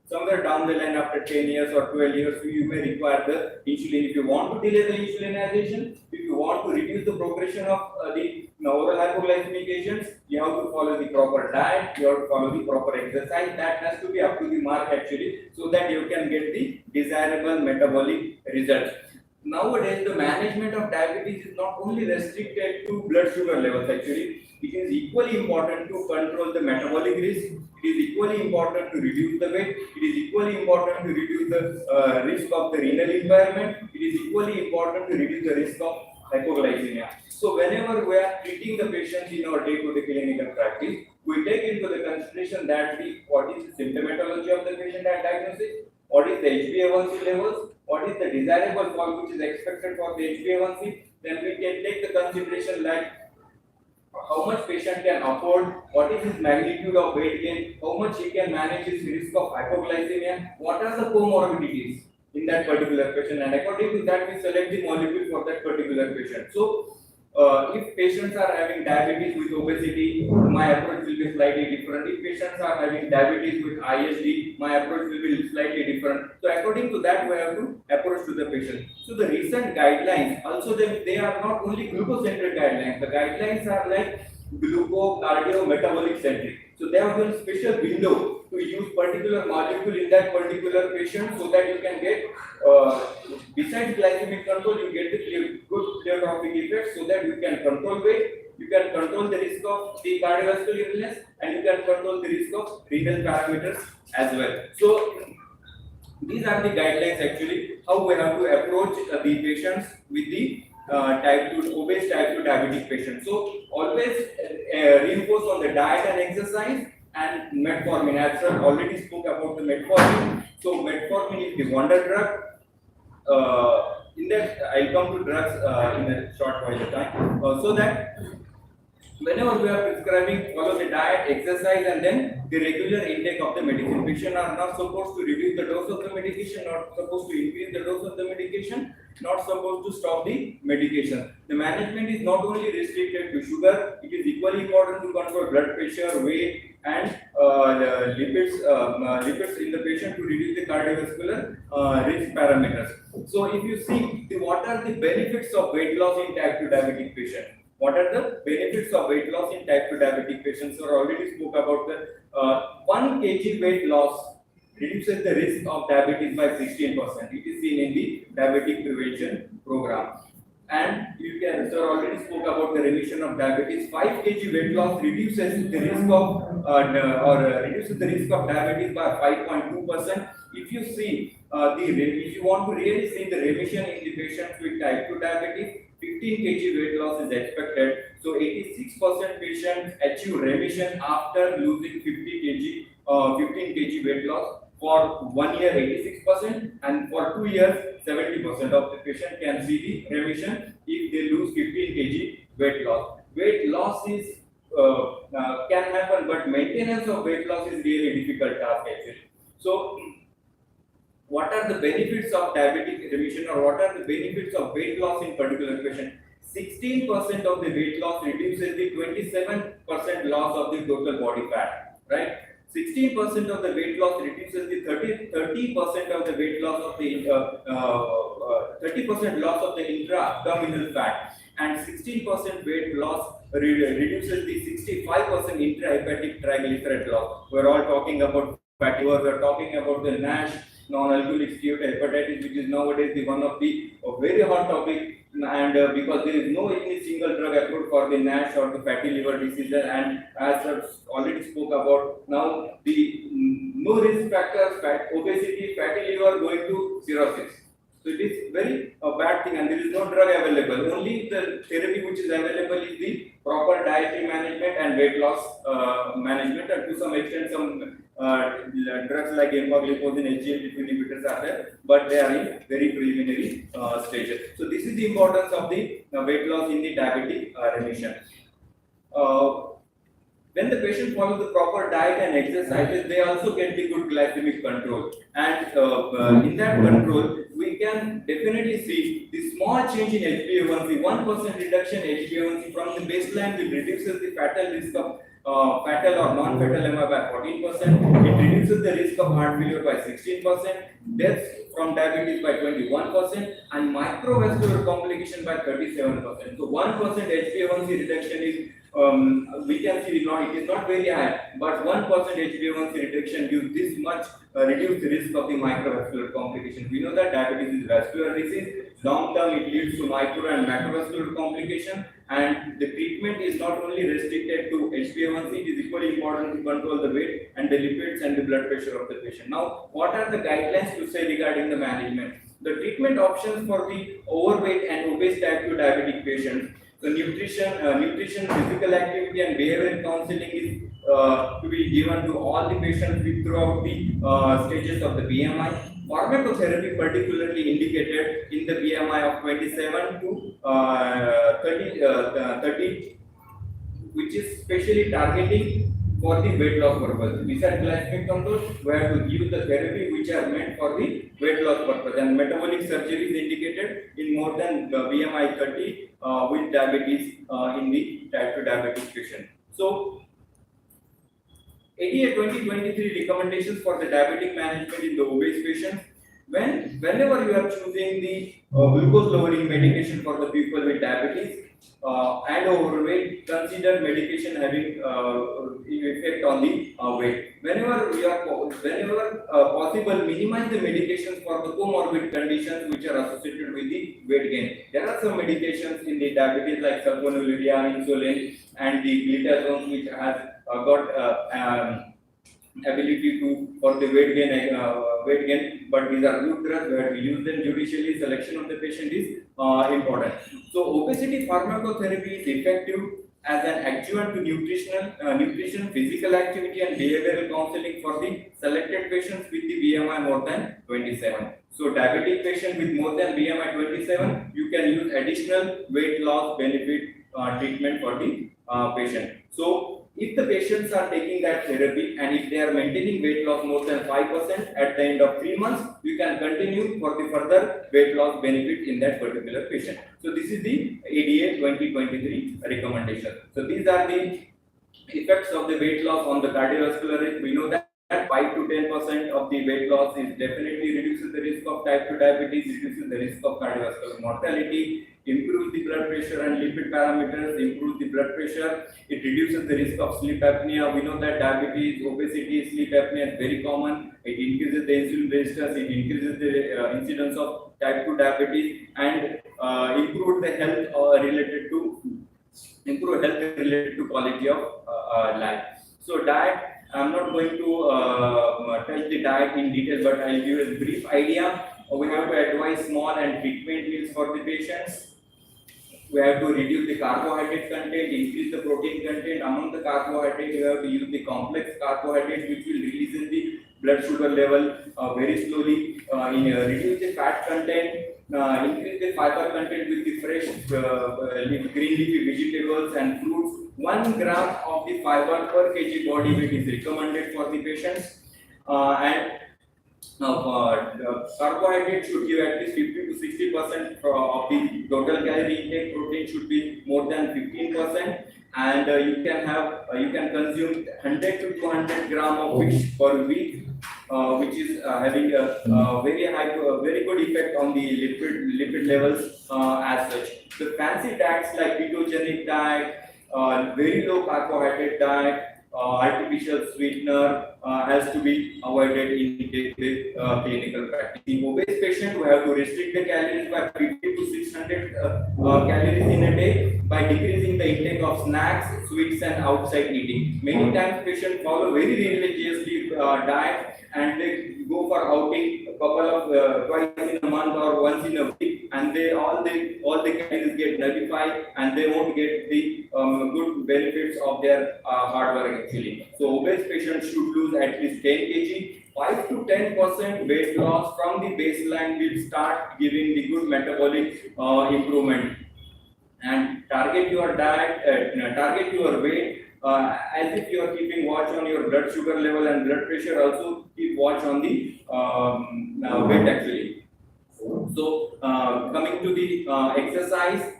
somewhere down the line after 10 years or 12 years, you may require the insulin. If you want to delay the insulinization, if you want to reduce the progression of the oral hypoglycemic agents, you have to follow the proper diet, you have to follow the proper exercise. That has to be up to the mark actually, so that you can get the desirable metabolic results. Nowadays, the management of diabetes is not only restricted to blood sugar levels actually, it is equally important to control the metabolic risk, it is equally important to reduce the weight, it is equally important to reduce the risk of the renal impairment, it is equally important to reduce the risk of hypoglycemia. So whenever we are treating the patients in our day-to-day clinical practice, we take into the consideration that what is the symptomatology of the patient at diagnosis, what is the HbA1c levels, what is the desirable form which is expected for the HbA1c, then we can take the consideration like how much patient can afford, what is his magnitude of weight gain, how much he can manage his risk of hypoglycemia, what are the comorbidities in that particular patient, and according to that we select the molecule for that particular patient. So if patients are having diabetes with obesity, my approach will be slightly different. If patients are having diabetes with ISD, my approach will be slightly different. So according to that, we have to approach to the patient. So the recent guidelines, also they are not only glucose-centric guidelines. The guidelines are like gluco-cardio-metabolic centric. So they have a special window to use particular molecule in that particular patient, so that you can get, besides glycemic control, you get the good pleiotropic effect, so that you can control weight, you can control the risk of the cardiovascular illness, and you can control the risk of renal parameters as well. So these are the guidelines actually, how we have to approach the patients with the type 2 obese type 2 diabetic patients. So always reinforce on the diet and exercise, and metformin. As I already spoke about the metformin. So metformin is the wonder drug. In that I'll come to drugs in a short while of time. So that whenever we are prescribing, follow the diet, exercise, and then the regular intake of the medicine. Patients are not supposed to reduce the dose of the medication, not supposed to increase the dose of the medication, not supposed to stop the medication. The management is not only restricted to sugar, it is equally important to control blood pressure, weight, and the lipids in the patient to reduce the cardiovascular risk parameters. So if you see what are the benefits of weight loss in type 2 diabetic patient, what are the benefits of weight loss in type 2 diabetic patients? So I already spoke about the 1 kg weight loss reduces the risk of diabetes by 16%. It is seen in the diabetic prevention program. And you can, sir already spoke about the remission of diabetes. 5 kg weight loss reduces the risk of reduces the risk of diabetes by 5.2%. If you see if you want to really see the remission in the patients with type 2 diabetes, 15 kg weight loss is expected. So 86% patients achieve remission after losing 15 kg weight loss. For 1 year, 86%, and for 2 years, 70% of the patient can see the remission if they lose 15 kg weight loss. Weight loss is can happen, but maintenance of weight loss is really difficult task actually. So, what are the benefits of diabetic remission, or what are the benefits of weight loss in particular patient? 16% of the weight loss reduces the 27% loss of the total body fat, right? 16% of the weight loss reduces the 30% of the weight loss of the 30% loss of the intra-abdominal fat, and 16% weight loss reduces the 65% intrahepatic triglyceride loss. We're all talking about fatty liver, we're talking about the NASH, non-alcoholic steatohepatitis, which is nowadays the one of the very hot topic, and because there is no any single drug approved for the NASH or the fatty liver disease, and as I already spoke about, now the no risk factors, obesity, fatty liver going to cirrhosis. So it is very bad thing, and there is no drug available. Only the therapy which is available is the proper dietary management and weight loss management, and to some extent some drugs like empagliflozin, SGLT2 inhibitors are there, but they are in very preliminary stages. So this is the importance of the weight loss in the diabetic remission. When the patient follows the proper diet and exercises, they also get the good glycemic control. And in that control, we can definitely see the small change in HbA1c. 1% reduction in HbA1c from the baseline will reduce the fatal risk of fatal or non-fatal MI by 14%. It reduces the risk of heart failure by 16%, deaths from diabetes by 21%, and microvascular complication by 37%. So 1% HbA1c reduction is we can see it is not very high, but 1% HbA1c reduction gives this much reduced risk of the microvascular complication. We know that diabetes is vascular disease. Long term, it leads to micro and macrovascular complication, and the treatment is not only restricted to HbA1c, it is equally important to control the weight and the lipids and the blood pressure of the patient. Now, what are the guidelines to say regarding the management? The treatment options for the overweight and obese type 2 diabetic patients. So nutrition, physical activity, and behavioral counseling is to be given to all the patients throughout the stages of the BMI. Pharmacotherapy particularly indicated in the BMI of 27 to 30, which is specially targeting for the weight loss purpose. Besides glycemic control, we have to give the therapy which are meant for the weight loss purpose. And metabolic surgery is indicated in more than BMI 30 with diabetes in the type 2 diabetic patient. So, ADA 2023 recommendations for the diabetic management in the obese patients. Whenever you are choosing the glucose lowering medication for the people with diabetes and overweight, consider medication having effect on the weight. Whenever possible, minimize the medications for the comorbid conditions which are associated with the weight gain. There are some medications in the diabetes like sulfonylurea, insulin, and the glitazones which has got ability to for the weight gain, but these are good drugs where we use them judicially. Selection of the patient is important. So obesity pharmacotherapy is effective as an adjuvant to nutrition, physical activity, and behavioral counseling for the selected patients with the BMI more than 27. So diabetic patient with more than BMI 27, you can use additional weight loss benefit treatment for the patient. So if the patients are taking that therapy and if they are maintaining weight loss more than 5% at the end of 3 months, you can continue for the further weight loss benefit in that particular patient. So this is the ADA 2023 recommendation. So these are the effects of the weight loss on the cardiovascular risk. We know that 5 to 10% of the weight loss is definitely reduces the risk of type 2 diabetes, reduces the risk of cardiovascular mortality, improves the blood pressure and lipid parameters, improves the blood pressure. It reduces the risk of sleep apnea. We know that diabetes, obesity, sleep apnea is very common. It increases the insulin resistance, it increases the incidence of type 2 diabetes, and improve the health related to quality of life. So diet, I'm not going to tell the diet in detail, but I'll give a brief idea. We have to advise small and frequent meals for the patients. we have to reduce the carbohydrate content, increase the protein content. Among the carbohydrate, we have to use the complex carbohydrate, which will release in the blood sugar level very slowly. Reduce the fat content, increase the fiber content with the fresh green leafy vegetables and fruits. 1 gram of the fiber per kg body weight is recommended for the patients. And carbohydrate should give at least 50 to 60% of the total calorie intake. Protein should be more than 15%, and you can consume 100 to 200 gram of fish per week, which is having a very good effect on the lipid levels as such. The fancy diets like ketogenic diet, very low carbohydrate diet, artificial sweetener has to be avoided in the clinical practice. In obese patient, we have to restrict the calories by 50 to 600 calories in a day by decreasing the intake of snacks, sweets, and outside eating. Many times, patients follow very religiously diet and they go for outing a couple of twice in a month or once in a week, and all the calories get nullified and they won't get the good benefits of their hard work actually. So obese patients should lose at least 10 kg. 5 to 10% weight loss from the baseline will start giving the good metabolic improvement. And target your diet, target your weight as if you are keeping watch on your blood sugar level and blood pressure. Also keep watch on the weight actually. So coming to the exercise.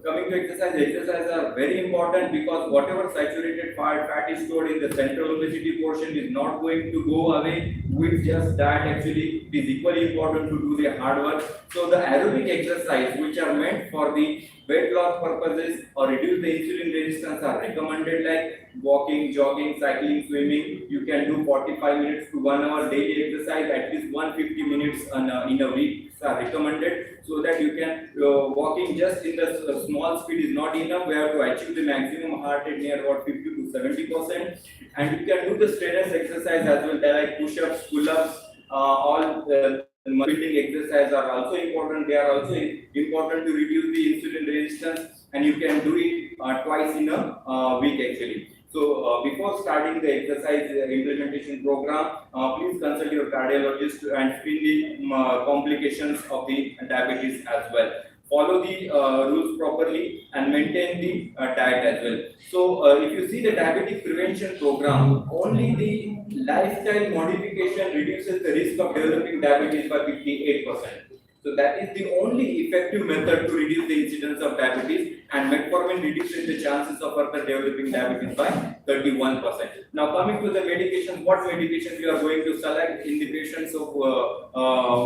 Exercise are very important because whatever saturated fat is stored in the central obesity portion is not going to go away with just that. Actually, it is equally important to do the hard work. So the aerobic exercise, which are meant for the weight loss purposes or reduce the insulin resistance, are recommended, like walking, jogging, cycling, swimming. You can do 45 minutes to 1 hour daily exercise, at least 150 minutes in a week are recommended, so that you can walking just in the small speed is not enough. We have to achieve the maximum heart rate near about 50 to 70%, and you can do the strenuous exercise as well, like push-ups, pull-ups, all the building exercise are also important. They are also important to reduce the insulin resistance, and you can do it twice in a week actually. So before starting the exercise implementation program, please consult your cardiologist and screen the complications of the diabetes as well. Follow the rules properly and maintain the diet as well. So if you see the diabetic prevention program, only the lifestyle modification reduces the risk of developing diabetes by 58%. So that is the only effective method to reduce the incidence of diabetes, and metformin reduces the chances of further developing diabetes by 31%. Now coming to the medications, what medications we are going to select in the patients of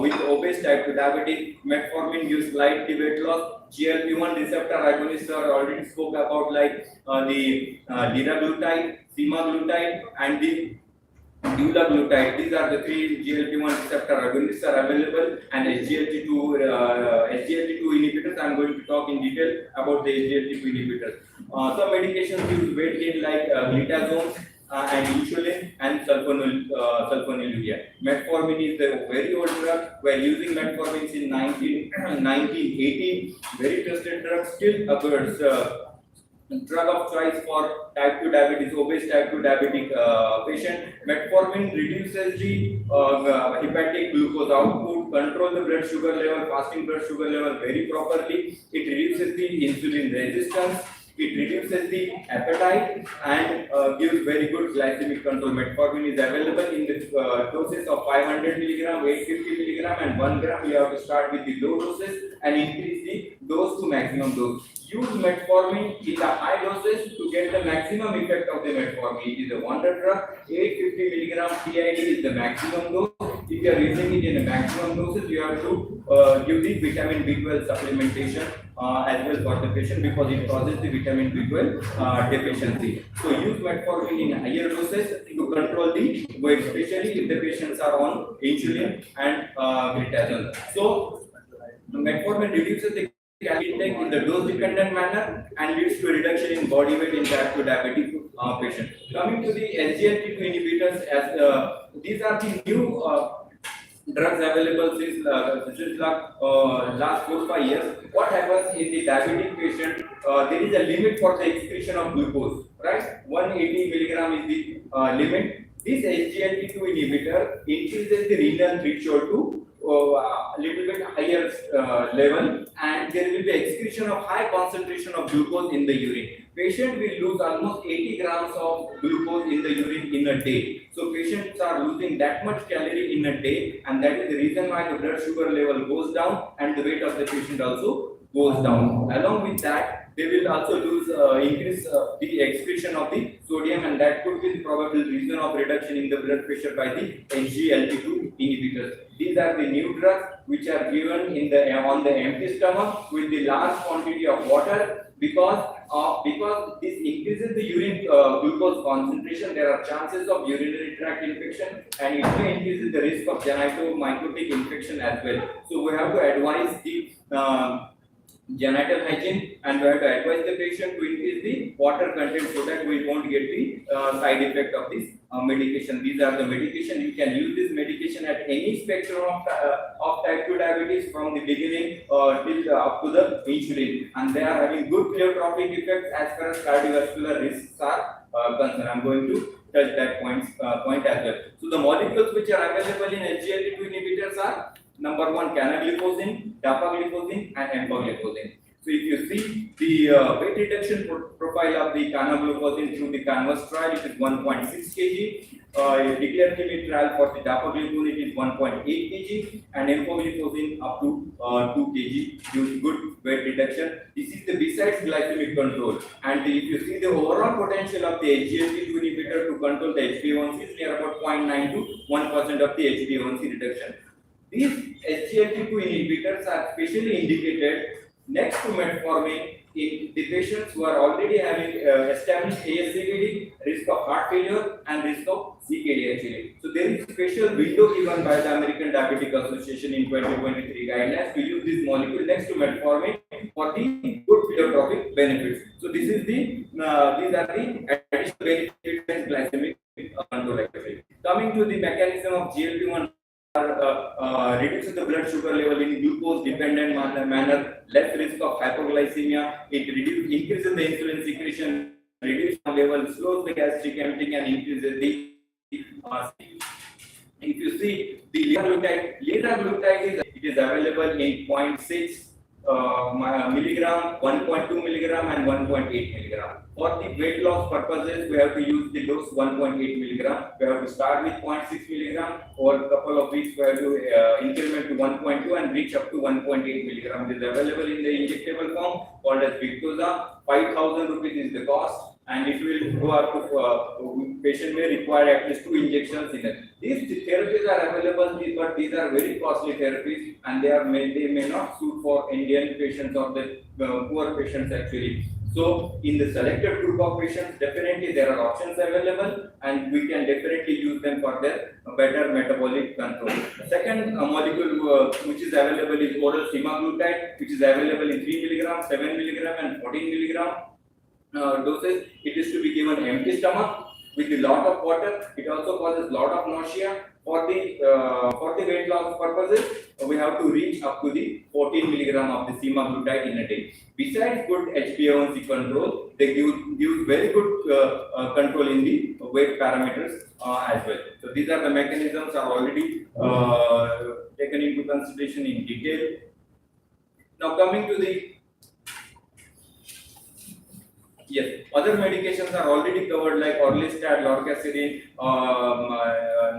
with obese type 2 diabetes? Metformin gives slight weight loss. GLP-1 receptor agonists are already spoke about, like the liraglutide, semaglutide, and the dulaglutide. These are the 3 GLP-1 receptor agonists are available, and SGLT2 inhibitors. I am going to talk in detail about the SGLT2 inhibitors. Some medications use weight gain, like glitazones and insulin and sulfonylurea. Metformin is a very old drug. We are using metformin since 1980. Very trusted drug, still occurs. Drug of choice for type 2 diabetes, obese type 2 diabetic patient. Metformin reduces the hepatic glucose output, control the blood sugar level, fasting blood sugar level very properly. It reduces the insulin resistance. It reduces the appetite and gives very good glycemic control. Metformin is available in the doses of 500 milligram, 850 milligram, and 1 gram. You have to start with the low doses and increase the dose to maximum dose. Use metformin in the high doses to get the maximum effect of the metformin. It is a wonder drug. 850 milligram TID is the maximum dose. If you are using it in a maximum doses, you have to give the vitamin B12 supplementation as well for the patient, because it causes the vitamin B12 deficiency. So use metformin in higher doses to control the weight, especially if the patients are on insulin and glitazone. So metformin reduces the calorie intake in the dose-dependent manner and leads to a reduction in body weight in type 2 diabetic patients. Coming to the SGLT2 inhibitors, as these are the drugs available since last 4-5 years. What happens in the diabetic patient? There is a limit for the excretion of glucose, right? 180 milligram is the limit. This SGLT2 inhibitor increases the renal threshold to little bit higher level, and there will be excretion of high concentration of glucose in the urine. Patient will lose almost 80 grams of glucose in the urine in a day. So patients are losing that much calorie in a day, and that is the reason why the blood sugar level goes down and the weight of the patient also goes down. Along with that, they will also increase the excretion of the sodium, and that could be the probable reason of reduction in the blood pressure by the SGLT2 inhibitors. These are the new drugs which are given on the empty stomach with the large quantity of water. Because this increases the urine glucose concentration, there are chances of urinary tract infection, and it may increase the risk of genital-mycotic infection as well. So we have to advise the genital hygiene, and we have to advise the patient to increase the water content so that we won't get the side effect of this medication. These are the medication. You can use this medication at any spectrum of type 2 diabetes from the beginning till up to the insulin, and they are having good pleiotropic effects as far as cardiovascular risks are concerned. I'm going to touch that point as well. So the molecules which are available in SGLT2 inhibitors are number 1 canagliflozin, dapagliflozin, and empagliflozin. So if you see the weight reduction profile of the canagliflozin through the CANVAS trial, it is 1.6 kg. Declared limit trial for the dapagliflozin is 1.8 kg, and empagliflozin up to 2 kg gives good weight reduction. This is the besides glycemic control. And if you see the overall potential of the SGLT2 inhibitor to control the HbA1c is near about 0.9 to 1% of the HbA1c reduction. These SGLT2 inhibitors are specially indicated next to metformin in the patients who are already having established ASCVD, risk of heart failure, and risk of CKD actually. So there is a special window given by the American Diabetic Association in 2023 guidelines to use this molecule next to metformin for the good pleiotropic benefits. So this is these are the additional benefits and glycemic control actually. Coming to the mechanism of GLP-1. Reduces the blood sugar level in glucose dependent manner, less risk of hypoglycemia. It increases the insulin secretion, reduces the level, slows the gastric emptying, and increases the if you see the liraglutide is available in 0.6 milligram, 1.2 milligram, and 1.8 milligram. For the weight loss purposes, we have to use the dose 1.8 milligram. We have to start with 0.6 milligram. Over a couple of weeks, we have to increment to 1.2 and reach up to 1.8 milligram. It is available in the injectable form called as Victoza. 5,000 rupees is the cost, and it will go up to patient may require at least 2 injections in it. These therapies are available, but these are very costly therapies, and they may not suit for Indian patients or the poor patients actually. So in the selected group of patients, definitely there are options available, and we can definitely use them for their better metabolic control. The second molecule which is available is oral semaglutide, which is available in 3 milligram, 7 milligram, and 14 milligram doses. It is to be given empty stomach with a lot of water. It also causes lot of nausea. For the weight loss purposes, we have to reach up to the 14 milligram of the semaglutide in a day. Besides good HbA1c control, they give very good control in the weight parameters as well. So these are the mechanisms are already taken into consideration in detail. Now coming to the other medications are already covered like orlistat, lorcaserin,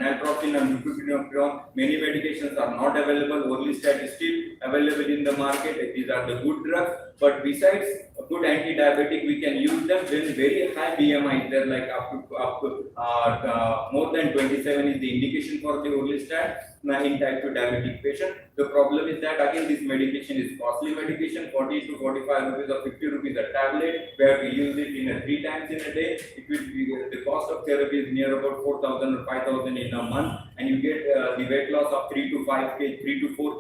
naproxen, and bupropion. Many medications are not available. Orlistat is still available in the market. These are the good drugs. But besides a good anti-diabetic, we can use them when very high BMI. They're like up to more than 27 is the indication for the orlistat in type 2 diabetic patient. The problem is that again this medication is costly medication, 40 to 45 rupees or 50 rupees a tablet. We have to use it in 3 times in a day. It will be the cost of therapy is near about 4,000 or 5,000 in a month, and you get the weight loss of 3 to 4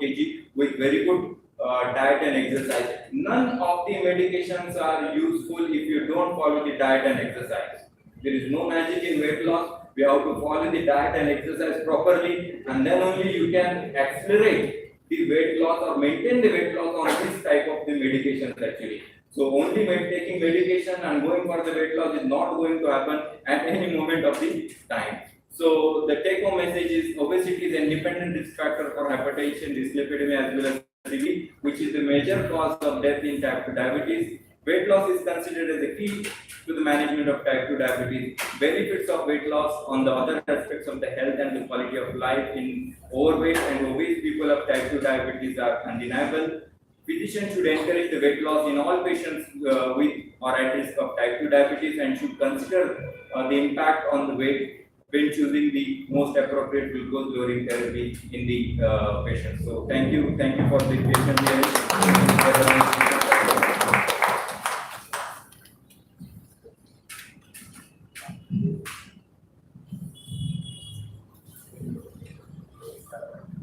kg with very good diet and exercise. None of the medications are useful if you don't follow the diet and exercise. There is no magic in weight loss. We have to follow the diet and exercise properly, and then only you can accelerate the weight loss or maintain the weight loss on this type of the medications actually. So only taking medication and going for the weight loss is not going to happen at any moment of the time. So the take-home message is obesity is an independent risk factor for hypertension, dyslipidemia as well as CME, which is the major cause of death in type 2 diabetes. Weight loss is considered as a key to the management of type 2 diabetes. Benefits of weight loss on the other aspects of the health and the quality of life in overweight and obese people of type 2 diabetes are undeniable. Physicians should encourage the weight loss in all patients with or at risk of type 2 diabetes and should consider the impact on the weight when choosing the most appropriate glucose lowering therapy in the patient. So thank you for the patient hearing.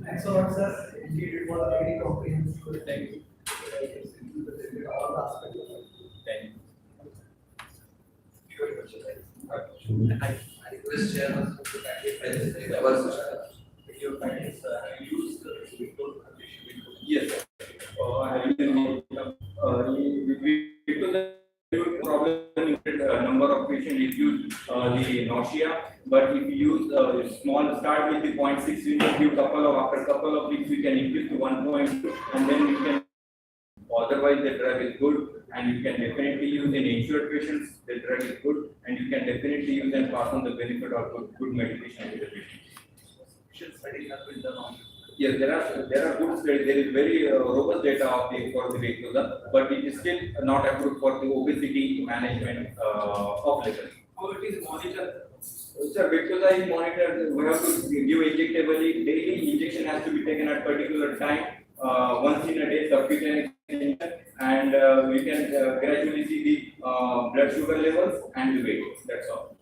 Thanks a lot, sir. Indeed, it was a very comprehensive.
Thank you.
All aspects of it.
Thank you.
I request chairman to kindly our system.
Your findings, use the condition.
Yes. Problem in number of patients if you use the nausea, but if you use small, start with the 0.6 unit, give after couple of weeks we can increase to 1.2, and then you can. Otherwise, the drug is good, and you can definitely use in insured patients. The drug is good, and you can definitely use and pass on the benefit of good medication to the patient.
Studies have been done on.
Yes, there are good studies. There is very robust data for the weight loss, but it is still not approved for the obesity management of liver.
How it is monitored?
Sir, weight loss is monitored. We have to give injectably. Daily injection has to be taken at particular time. Once in a day, subcutaneous injection, and we can gradually see the blood sugar levels and the weight. That's all.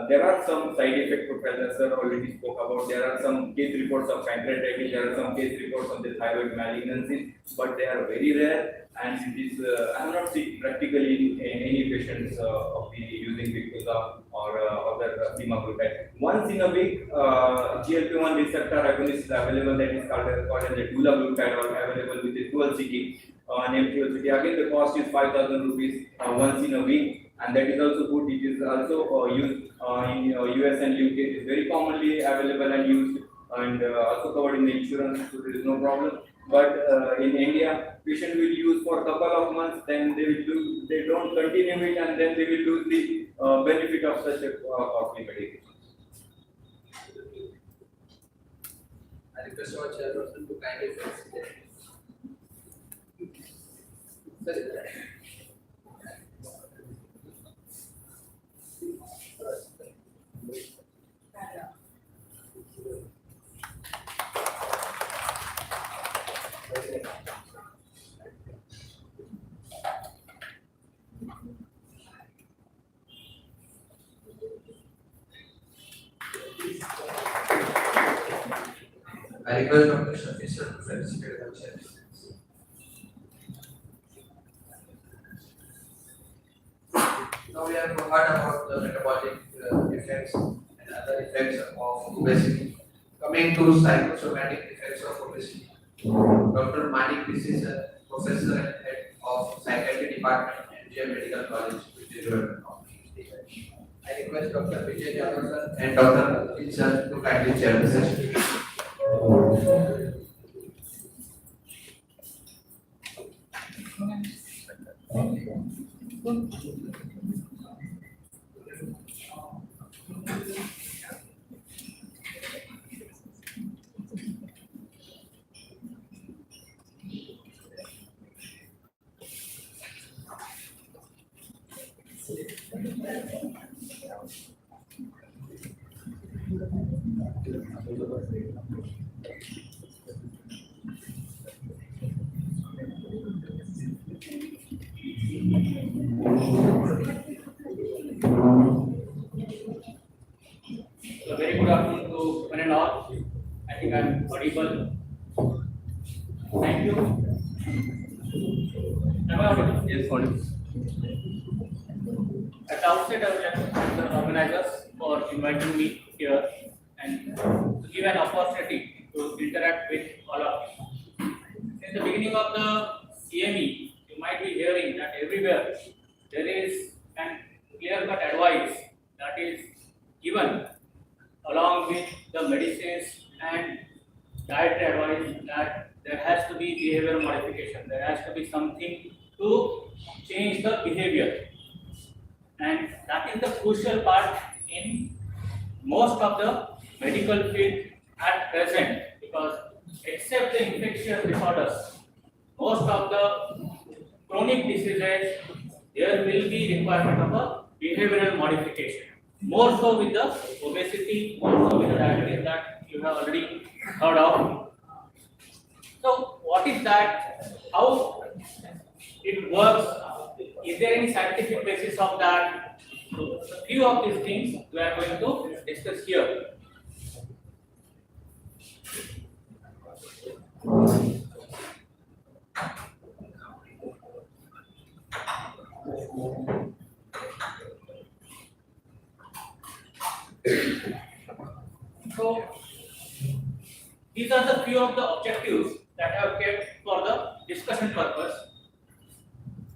There are some side effects Professor Sir already spoke about. There are some case reports of pancreatitis, there are some case reports of the thyroid malignancies, but they are very rare, and it is I have not seen practically in any patients of the using Victoza or other semaglutide. Once in a week, GLP-1 receptor agonist is available, that is called as the dulaglutide, or available with the 12-CT, named 12-CT. Again, the cost is 5,000 rupees once in a week. And that is also good. It is also used in US and UK. It is very commonly available and used, and also covered in the insurance, so there is no problem. But in India, patient will use for a couple of months, then they don't continue it, and then they will lose the benefit of such a costly medication.
I request our chairperson to kindly facilitate. I request Dr. Shafi sir to felicitate the chair. Now we have heard about the metabolic effects and other effects of obesity. Coming to psychosomatic effects of obesity, Dr. Manik, this is a professor and head of psychiatry department at MGM Medical College, which is your I request Dr. Vijay Jadhav sir and Dr. Akhil sir to kindly chair the session.
So very good afternoon to one and all. I think I'm audible. Thank you. Am I audible?
Yes, audible.
At the outset, I would like to thank the organizers for
for inviting me here and to give an opportunity to interact with all of you. In the beginning of the CME, you might be hearing that everywhere there is an clear-cut advice that is given along with the medicines and dietary advice that there has to be behavioral modification. There has to be something to change the behavior. And that is the crucial part in most of the medical field at present, because except the infectious disorders, most of the chronic diseases, there will be requirement of a behavioral modification. More so with the obesity, more so with the diabetes that you have already heard of. So what is that? How it works? Is there any scientific basis of that? So a few of these things we are going to discuss here. So these are the few of the objectives that I have kept for the discussion purpose.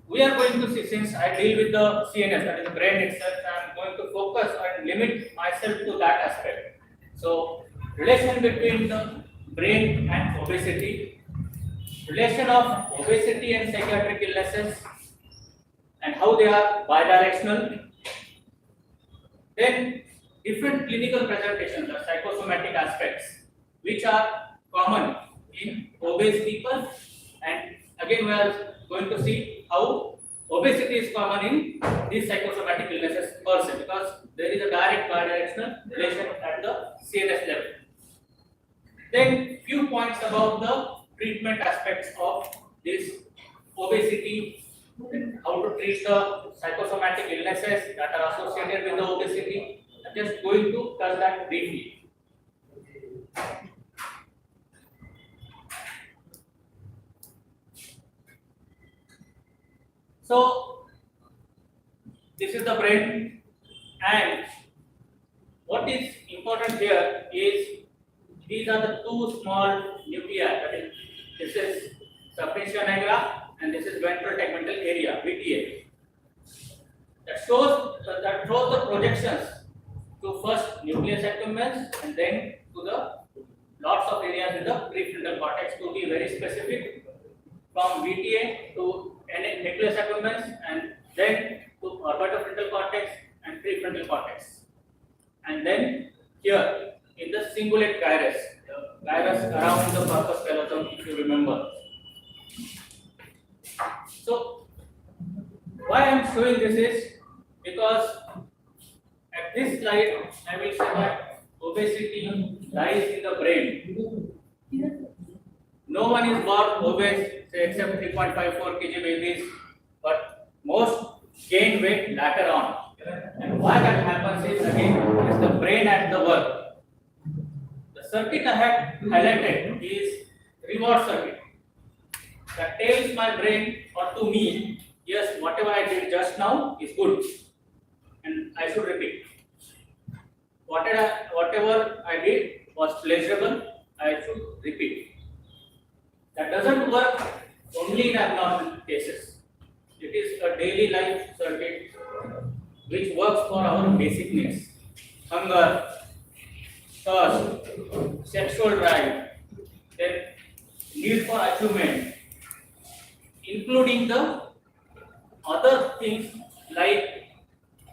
We are going to see, since I deal with the CNS, that is the brain itself, I am going to focus and limit myself to that aspect. So relation between the brain and obesity, relation of obesity and psychiatric illnesses, and how they are bidirectional. Then different clinical presentations, the psychosomatic aspects, which are common in obese people, and again we are going to see how obesity is common in these psychosomatic illnesses per se, because there is a direct bidirectional relation at the CNS level. Then few points about the treatment aspects of this obesity, how to treat the psychosomatic illnesses that are associated with the obesity. I'm just going to touch that briefly. So this is the brain, and what is important here is these are the two small nuclei. That is, this is substantia nigra and this is ventral tegmental area (VTA). That shows the projections to first nucleus accumbens and then to the lots of areas in the prefrontal cortex, to be very specific, from VTA to nucleus accumbens and then to orbitofrontal cortex and prefrontal cortex, and then here in the cingulate gyrus, the gyrus around the corpus callosum, if you remember. So why I am showing this is because at this slide I will say that obesity lies in the brain. No one is born obese, say, except 3.54 kg babies, but most gain weight later on. And why that happens is, again, is the brain at the work. The circuit I had highlighted is reward circuit that tells my brain or to me, yes, whatever I did just now is good and I should repeat. Whatever I did was pleasurable, I should repeat. That doesn't work only in abnormal cases. It is a daily life circuit which works for our basic needs: hunger, thirst, sexual drive, then need for achievement, including the other things like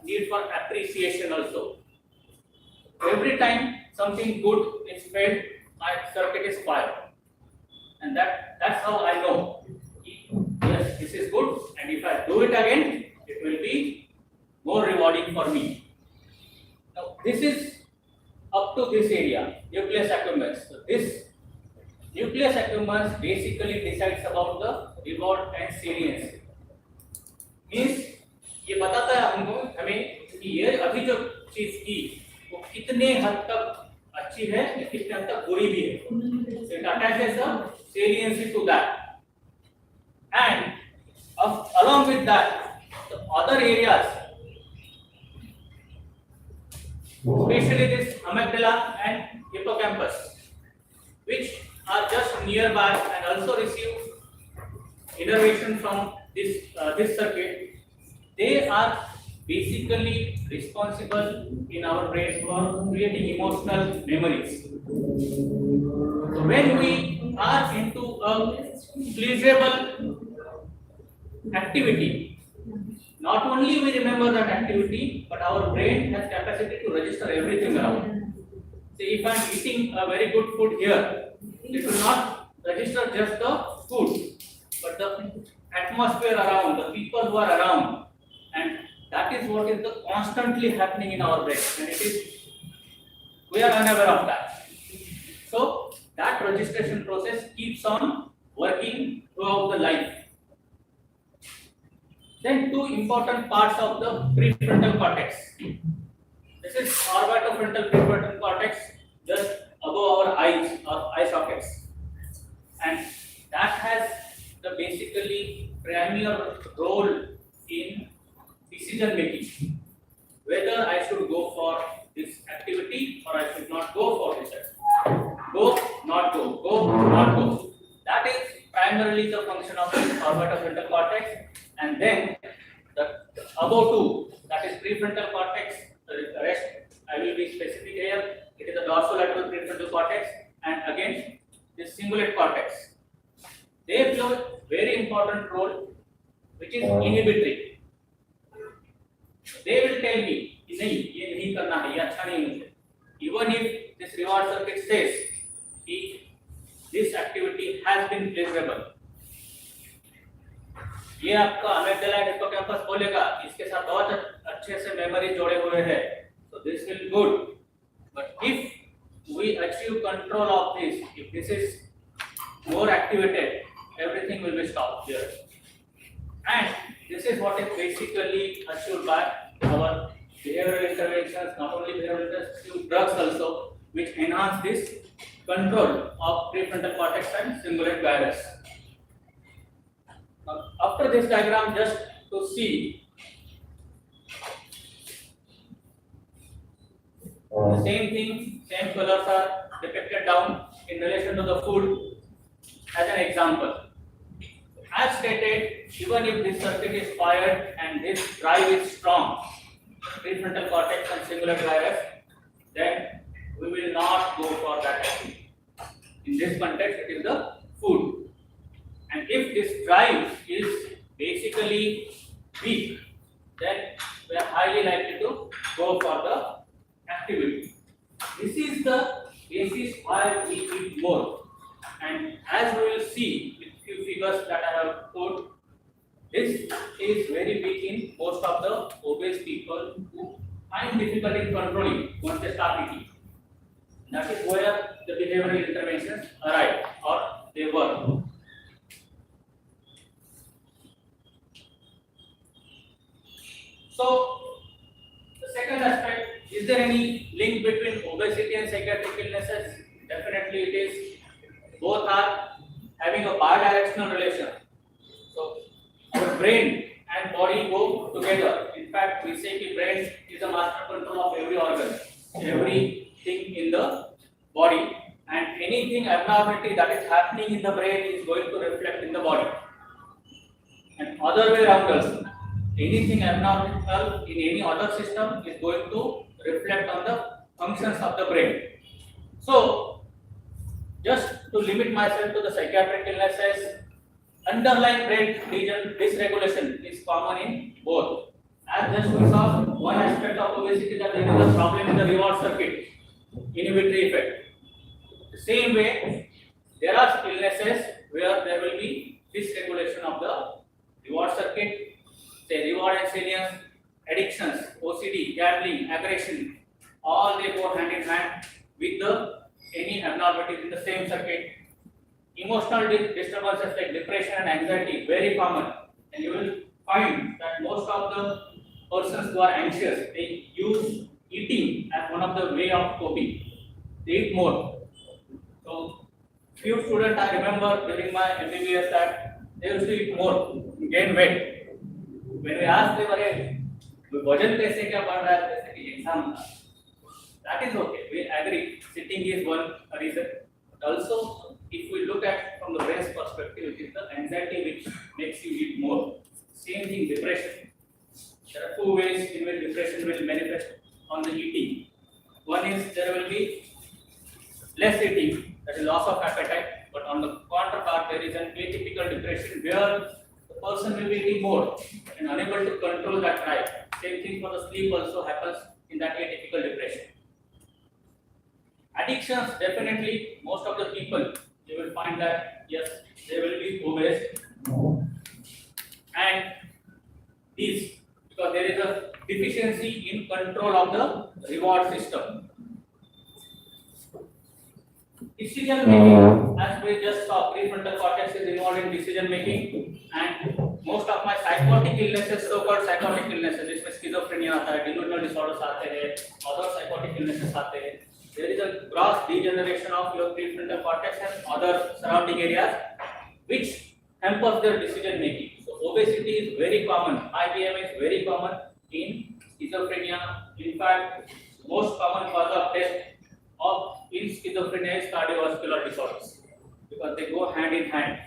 need for appreciation also. Every time something good is felt, my circuit is fired. And that's how I know, yes, this is good, and if I do it again, it will be more rewarding for me. Now, this is up to this area, nucleus accumbens. So this nucleus accumbens basically decides about the reward and salience. Means ये बताता है हमको हमें कि ये अभी जो चीज की वो कितने हद तक अच्छी है या कितने हद तक बुरी भी है. So it attaches the saliency to that, and along with that, the other areas especially this amygdala and hippocampus, which are just nearby and also receive innervation from this circuit. They are basically responsible in our brain for creating emotional memories. So when we are into a pleasurable activity, not only we remember that activity, but our brain has capacity to register everything around. Say if I am eating a very good food here, it will not register just the food, but the atmosphere around, the people who are around, and that is what is the constantly happening in our brain, and we are unaware of that. So that registration process keeps on working throughout the life. Then two important parts of the prefrontal cortex. This is orbitofrontal prefrontal cortex, just above our eyes or eye sockets, and that has the basically primary role in decision making, whether I should go for this activity or I should not go for this activity. Go, not go. That is primarily the function of the orbitofrontal cortex, and then the above two, that is prefrontal cortex, the rest I will be specific here. It is the dorsolateral prefrontal cortex, and again this cingulate cortex. They play a very important role, which is inhibitory. They will tell me, नहीं ये नहीं करना है, ये अच्छा नहीं मुझे. Even if this reward circuit says this activity has been pleasurable, ये आपका अमेग्डाला एंड हिप्पोकैम्पस बोलेगा इसके साथ बहुत अच्छे से मेमोरी जोड़े हुए हैं, so this will good. But if we achieve control of this, if this is more activated, everything will be stopped here. And this is what is basically achieved by our behavioral interventions, not only behavioral interventions, drugs also, which enhance this control of prefrontal cortex and cingulate gyrus. Now, after this diagram, just to see the same thing, same colors are depicted down in relation to the food as an example. As stated, even if this circuit is fired and this drive is strong, prefrontal cortex and cingulate gyrus, then we will not go for that activity. In this context, it is the food. And if this drive is basically weak, then we are highly likely to go for the activity. This is the basis why we eat more. And as we will see with few figures that I have put, this is very big in most of the obese people who find difficulty in controlling once they start eating. That is where the behavioral interventions arrive or they work. So, the second aspect, is there any link between obesity and psychiatric illnesses? Definitely it is. Both are having a bidirectional relation. So, our brain and body go together. In fact, we say the brain is the master control of every organ, everything in the body, and anything abnormality that is happening in the brain is going to reflect in the body. And other way around also, anything abnormal in any other system is going to reflect on the functions of the brain. So, just to limit myself to the psychiatric illnesses, underlying brain region dysregulation is common in both. As just we saw, one aspect of obesity that there is a problem in the reward circuit, inhibitory effect. The same way, there are illnesses where there will be dysregulation of the reward circuit, say reward and salience, addictions, OCD, gambling, aggression, all they go hand in hand with the any abnormalities in the same circuit. Emotional disturbances like depression and anxiety, very common, and you will find that most of the persons who are anxious, they use eating as one of the way of coping. They eat more. So, few students I remember during my MBBS that they used to eat more, gain weight. When we asked them, "अरे वजन कैसे क्या बढ़ रहा है?" जैसे कि exam था, That is okay. We agree. Sitting is one reason. But also, if we look at from the brain's perspective, it is the anxiety which makes you eat more. Same thing, depression. There are two ways in which depression will manifest on the eating. One is there will be less eating, that is loss of appetite. But on the counterpart, there is an atypical depression where the person will be eating more and unable to control that drive. Same thing for the sleep also happens in that atypical depression. Addictions, definitely, most of the people, you will find that, yes, they will be obese. And these, because there is a deficiency in control of the reward system. Decision making, as we just saw, prefrontal cortex is involved in decision making, and most of my psychotic illnesses, so-called psychotic illnesses, इसमें schizophrenia आता है, delusional disorders आते हैं, other psychotic illnesses आते हैं. There is a gross degeneration of your prefrontal cortex and other surrounding areas, which hampers their decision making. So obesity is very common. IBM is very common in schizophrenia. In fact, most common cause of death of in schizophrenia is cardiovascular disorders, because they go hand in hand.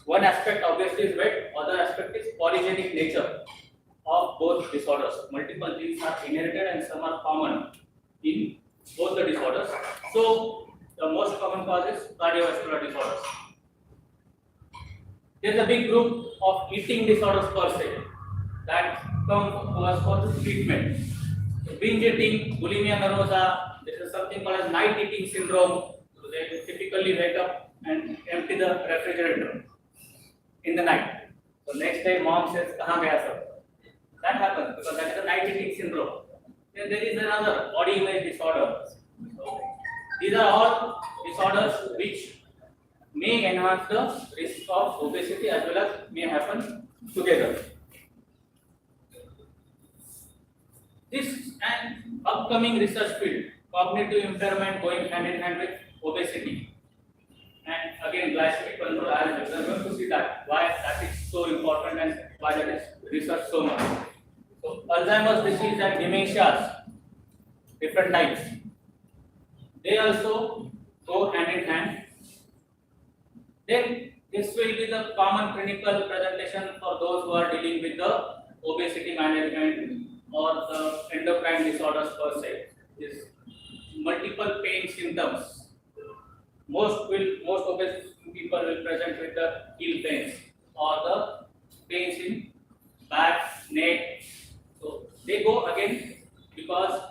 One aspect obviously is weight, other aspect is polygenic nature of both disorders. Multiple genes are inherited and some are common in both the disorders. So the most common cause is cardiovascular disorders. There is a big group of eating disorders per se that come to us for the treatment. So binge eating, bulimia nervosa, this is something called as night eating syndrome. So they typically wake up and empty the refrigerator in the night. So next day mom says, "Kahan gaya sab?" That happens because that is a night eating syndrome. Then there is another body image disorder. So these are all disorders which may enhance the risk of obesity as well as may happen together. This an upcoming research field, cognitive impairment going hand in hand with obesity. And again, glycemic control, I am going to see that, why that is so important and why that is researched so much. So Alzheimer's disease and dementias, different types, they also go hand in hand. Then this will be the common clinical presentation for those who are dealing with the obesity management or the endocrine disorders per se. This multiple pain symptoms. Most obese people will present with the heel pains or the pains in back, neck. So they go again because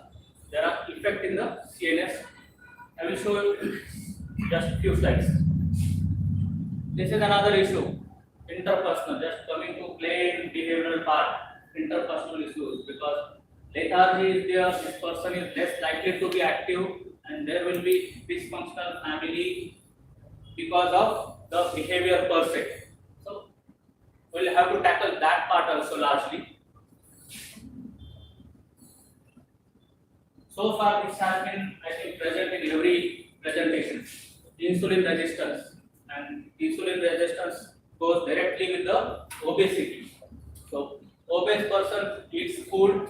there are effect in the CNS. I will show you just a few slides. This is another issue, interpersonal, just coming to plain behavioral part, interpersonal issues, because lethargy is there, this person is less likely to be active, and there will be dysfunctional family because of the behavior per se. So we'll have to tackle that part also largely. So far this has been, I think, present in every presentation. Insulin resistance, and insulin resistance goes directly with the obesity. So obese person eats food,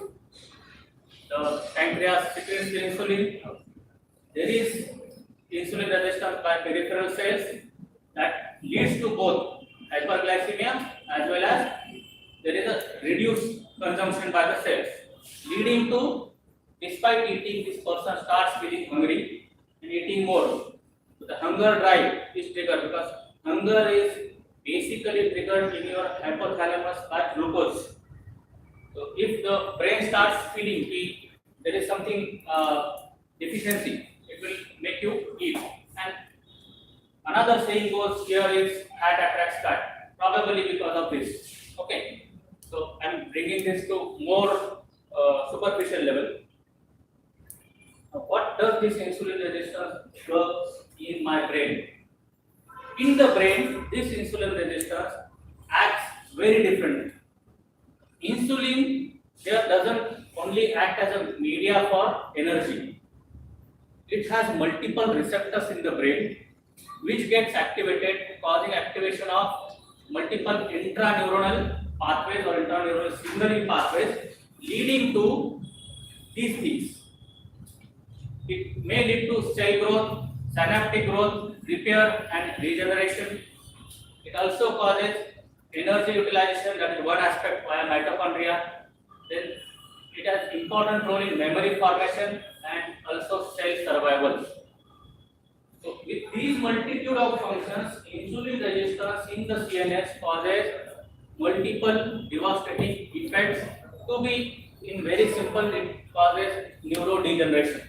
the pancreas secretes the insulin. There is insulin resistance by peripheral cells that leads to both hyperglycemia as well as there is a reduced consumption by the cells, leading to, despite eating, this person starts feeling hungry and eating more. So the hunger drive is triggered because hunger is basically triggered in your hypothalamus by glucose. So if the brain starts feeling weak, there is something deficiency, it will make you eat. And another saying goes here is fat attracts fat, probably because of this. Okay, so I'm bringing this to more superficial level. Now, what does this insulin resistance works in my brain? In the brain, this insulin resistance acts very differently. Insulin here doesn't only act as a media for energy. It has multiple receptors in the brain which gets activated, causing activation of multiple intraneuronal pathways or intraneuronal signaling pathways, leading to these things. it may lead to cell growth, synaptic growth, repair and regeneration. It also causes energy utilization, that is one aspect via mitochondria. Then it has important role in memory formation and also cell survival. So with these multitude of functions, insulin resistance in the CNS causes multiple devastating effects. To be in very simple, it causes neurodegeneration.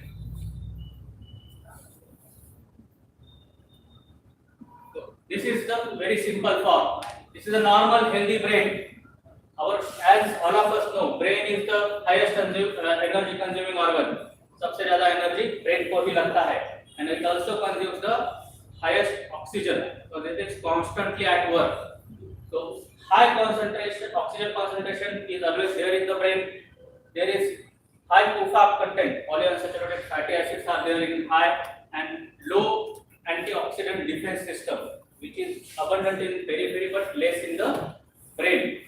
So this is the very simple form. This is a normal healthy brain. As all of us know, brain is the highest energy consuming organ. सबसे ज़्यादा energy brain को ही लगता है, and it also consumes the highest oxygen, so it is constantly at work. So high concentration, oxygen concentration is always there in the brain. There is high PUFAP content, polyunsaturated fatty acids are there in high, and low antioxidant defense system, which is abundant in periphery but less in the brain.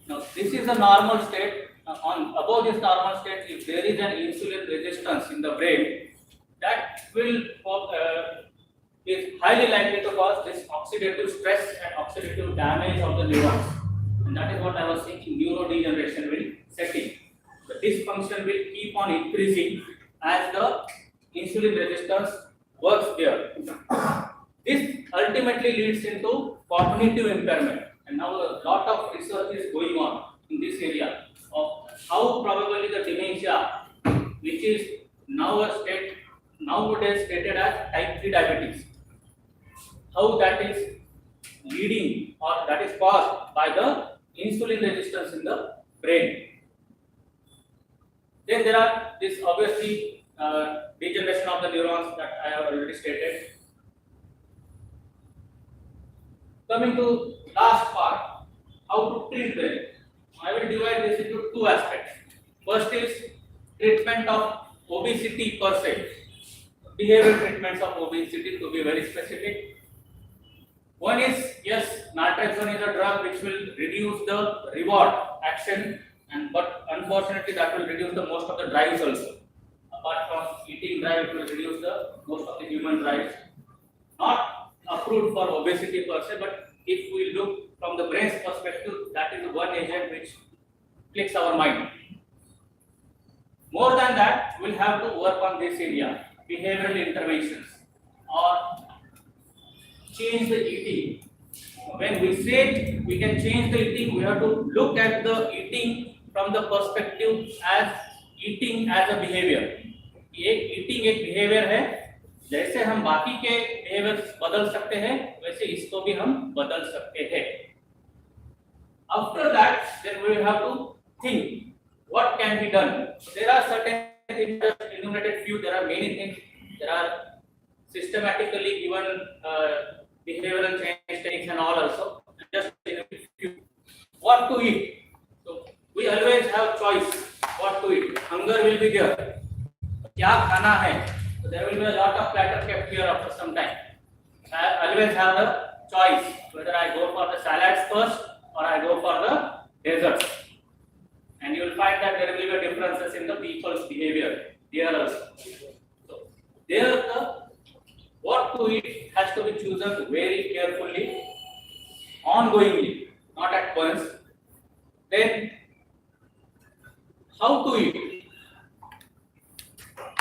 Now this is a normal state. On above this normal state, if there is an insulin resistance in the brain, that will is highly likely to cause this oxidative stress and oxidative damage of the neurons, and that is what I was saying. Neurodegeneration will set in. The dysfunction will keep on increasing as the insulin resistance works there. This ultimately leads into cognitive impairment, and now a lot of research is going on in this area of how probably the dementia, which is nowadays stated as type 3 diabetes, how that is leading or that is caused by the insulin resistance in the brain. Then there are this obviously degeneration of the neurons that I have already stated. Coming to last part, how to treat them. I will divide this into two aspects. First is treatment of obesity per se. Behavioral treatments of obesity, to be very specific. One is, yes, naltrexone is a drug which will reduce the reward action, but unfortunately that will reduce the most of the drives also. Apart from eating drive, it will reduce the most of the human drives. Not approved for obesity per se, but if we look from the brain's perspective, that is one agent which clicks our mind. More than that, we'll have to work on this area, behavioral interventions or change the eating. When we say we can change the eating, we have to look at the eating from the perspective as eating as a behavior. Eating एक behavior है, जैसे हम बाकी के behaviors बदल सकते हैं, वैसे इसको भी हम बदल सकते हैं. After that, then we will have to think what can be done. So there are certain things, enumerated few. There are many things. There are systematically given behavioral change techniques and all also. Just a few. What to eat? So we always have choice. What to eat? Hunger will be there. क्या खाना है? So there will be a lot of platter kept here after some time. I always have the choice whether I go for the salads first or I go for the desserts. And you will find that there will be differences in the people's behavior there also. So there the what to eat has to be chosen very carefully, ongoingly, not at once. Then how to eat?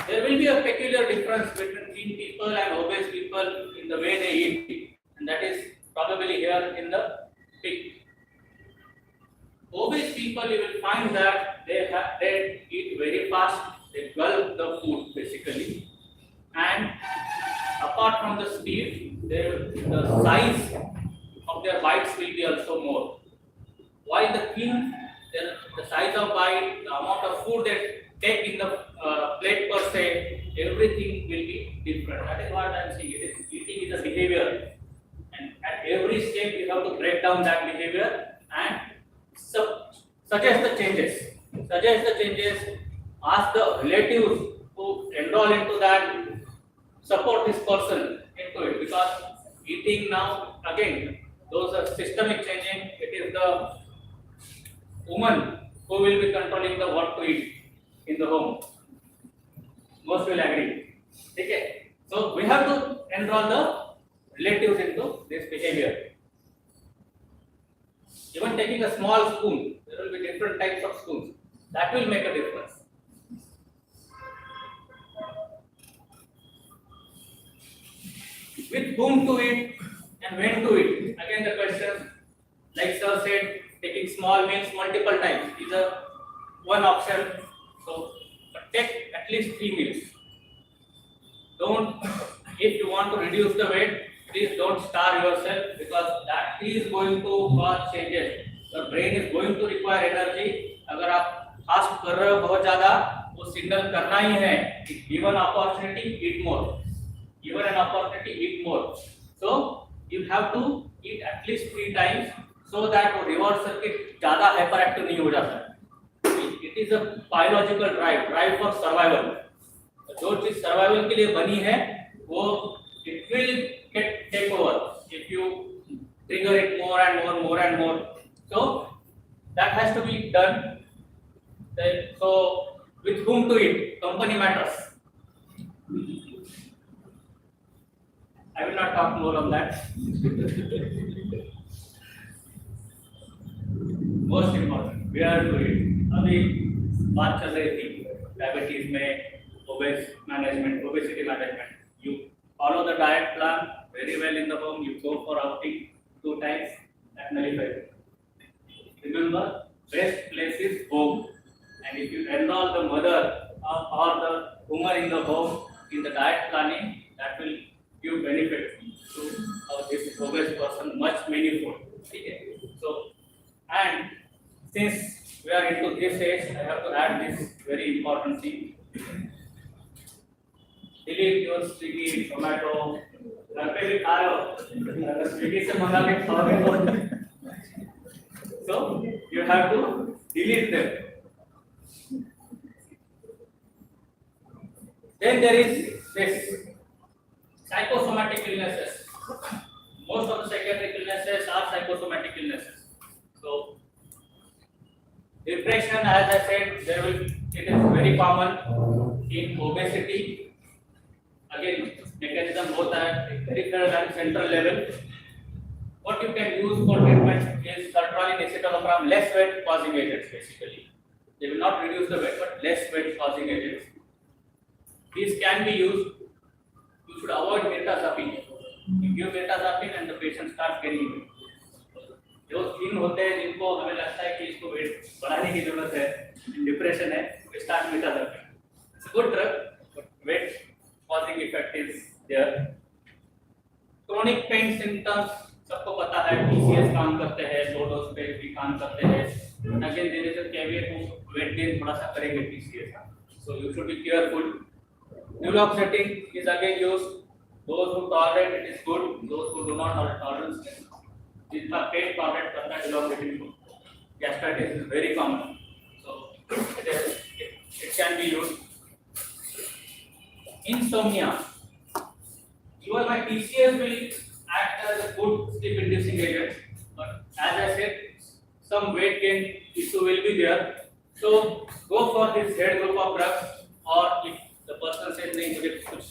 There will be a peculiar difference between thin people and obese people in the way they eat, and that is probably here in the pic. Obese people, you will find that they eat very fast, they gulp the food basically, and apart from the speed, the size of their bites will be also more. While the thin, the size of bite, the amount of food they take in the plate per se, everything will be different. That is what I am saying. Eating is a behavior, and at every step you have to break down that behavior and suggest the changes. Ask the relatives who enroll into that, support this person into it, because eating now, again, those are systemic changing. It is the woman who will be controlling the what to eat in the home. Most will agree. Okay, so we have to enroll the relatives into this behavior. Even taking a small spoon, there will be different types of spoons. That will make a difference. With whom to eat and when to eat. Again, the question, like sir said, taking small meals multiple times is a one option. So, but take at least 3 meals. Don't, if you want to reduce the weight, please don't starve yourself because that is going to cause changes. The brain is going to require energy. अगर आप fast कर रहे हो बहुत ज़्यादा, वो signal करना ही है. Given opportunity, eat more. Given an opportunity, eat more. So you have to eat at least 3 times so that वो reward circuit ज़्यादा hyperactive नहीं हो जाता. It is a biological drive for survival. जो चीज सर्वाइवल के लिए बनी है वो it will get take over if you trigger it more and more. So that has to be done. So with whom to eat, company matters. I will not talk more on that. Most important, where to eat. अभी बात चल रही थी diabetes में obesity management. You follow the diet plan very well in the home. You go for outing 2 times and nullify it. Remember, best place is home. And if you enroll the mother or the woman in the home in the diet planning, that will give benefit to this obese person much meaningful. Okay. So, and since we are into this age, I have to add this very important thing. Delete your Swiggy, Zomato, घर पे भी खा रहे हो, अगर Swiggy से मंगा के खाओगे तो, so you have to delete them. Then there is this psychosomatic illnesses. Most of the psychiatric illnesses are psychosomatic illnesses. So depression, as I said, it is very common in obesity. Again, mechanism both at peripheral and central level. What you can use for treatment is sertraline, escitalopram, less weight causing agents basically. They will not reduce the weight, but less weight causing agents. These can be used. You should avoid mirtazapine. You give mirtazapine and the patient starts gaining weight. जो दिन होते हैं जिनको हमें लगता है कि इसको वेट बढ़ाने की जरूरत है, डिप्रेशन है, start mirtazapine. It's a good drug, but weight causing effect is there. Chronic pain symptoms सबको पता है, PCS काम करते हैं, low dose पे भी काम करते हैं. Again, there is a caveat to weight gain थोड़ा सा करेंगे PCS. So you should be careful. Duloxetine is again used. Those who tolerate it is good. Those who do not have tolerance, जितना पेट tolerate करता है duloxetine को. Gastritis is very common. So it can be used. Insomnia. Even my PCS will act as a good sleep inducing agent, but as I said, some weight gain issue will be there. So go for this head group of drugs, or if the person says नहीं मुझे कुछ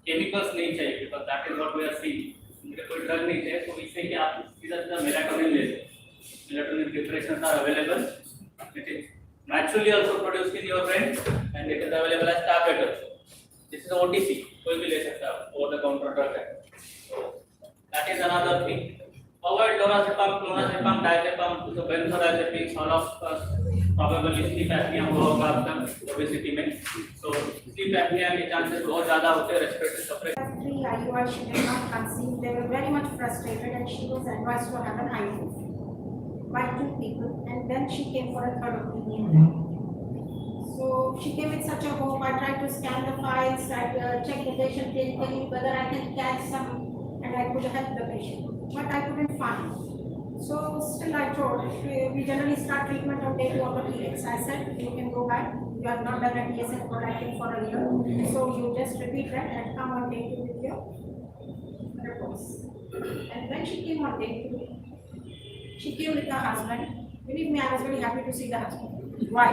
chemicals नहीं चाहिए, because that is what we are seeing. मुझे कोई drug नहीं चाहिए, तो इससे कि आप सीधा melatonin ले लो. Melatonin preparations are available. It is naturally also produced in your brain, and it is available as tablet also. This is OTC, कोई भी ले सकता है, over the counter drug है. So that is another thing. Avoid lorazepam, clonazepam, diazepam, so benzodiazepines, all of us probably sleep apnea हुआ होगा आपका obesity में. So sleep apnea के chances बहुत ज़्यादा होते हैं, respiratory suppression.
IUI she did not conceive. They were very much frustrated, and she was advised to have an IVF by 2 people, and then she came for a third opinion. So she came with such a hope. I tried to scan the files, I check the patient clinically whether I can catch some and I could help the patient, but I couldn't find. So still I told, we generally start treatment on day 2 of the periods. I said you can go back. You have not done a TSH prolactin for a year, so you just repeat that and come on day 2 with your reports. And when she came on day 2, she came with her husband. Believe me, I was very happy to see the husband. Why?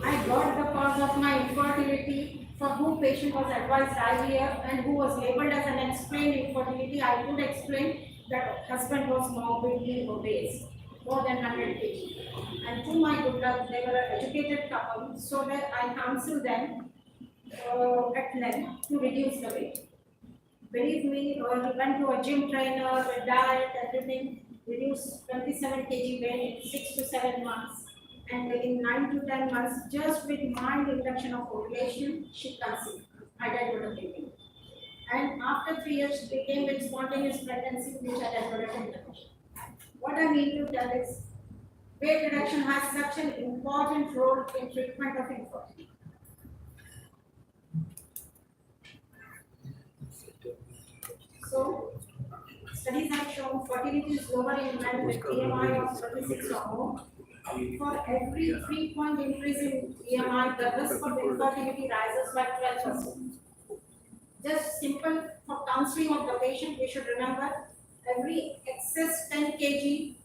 I got the cause of my infertility for whom patient was advised IVF and who was labeled as an explained infertility, I could explain that husband was morbidly obese, more than 100 kg. And to my good luck, they were an educated couple, so that I counseled them at length to reduce the weight. Believe me, he went to a gym trainer, a diet, everything, reduced 27 kg weight in 6 to 7 months. And in 9 to 10 months, just with mild induction of ovulation, she conceived. I died with a baby. And after 3 years, she became with spontaneous pregnancy, which I died with intervention. What I mean to tell is, weight reduction has such an important role in treatment of infertility. So, studies have shown fertility is lower in men with BMI of 36 or more. For every 3-point increase in BMI, the risk of infertility rises by 12%. Just simple for counseling of the patient, we should remember every excess 10 kg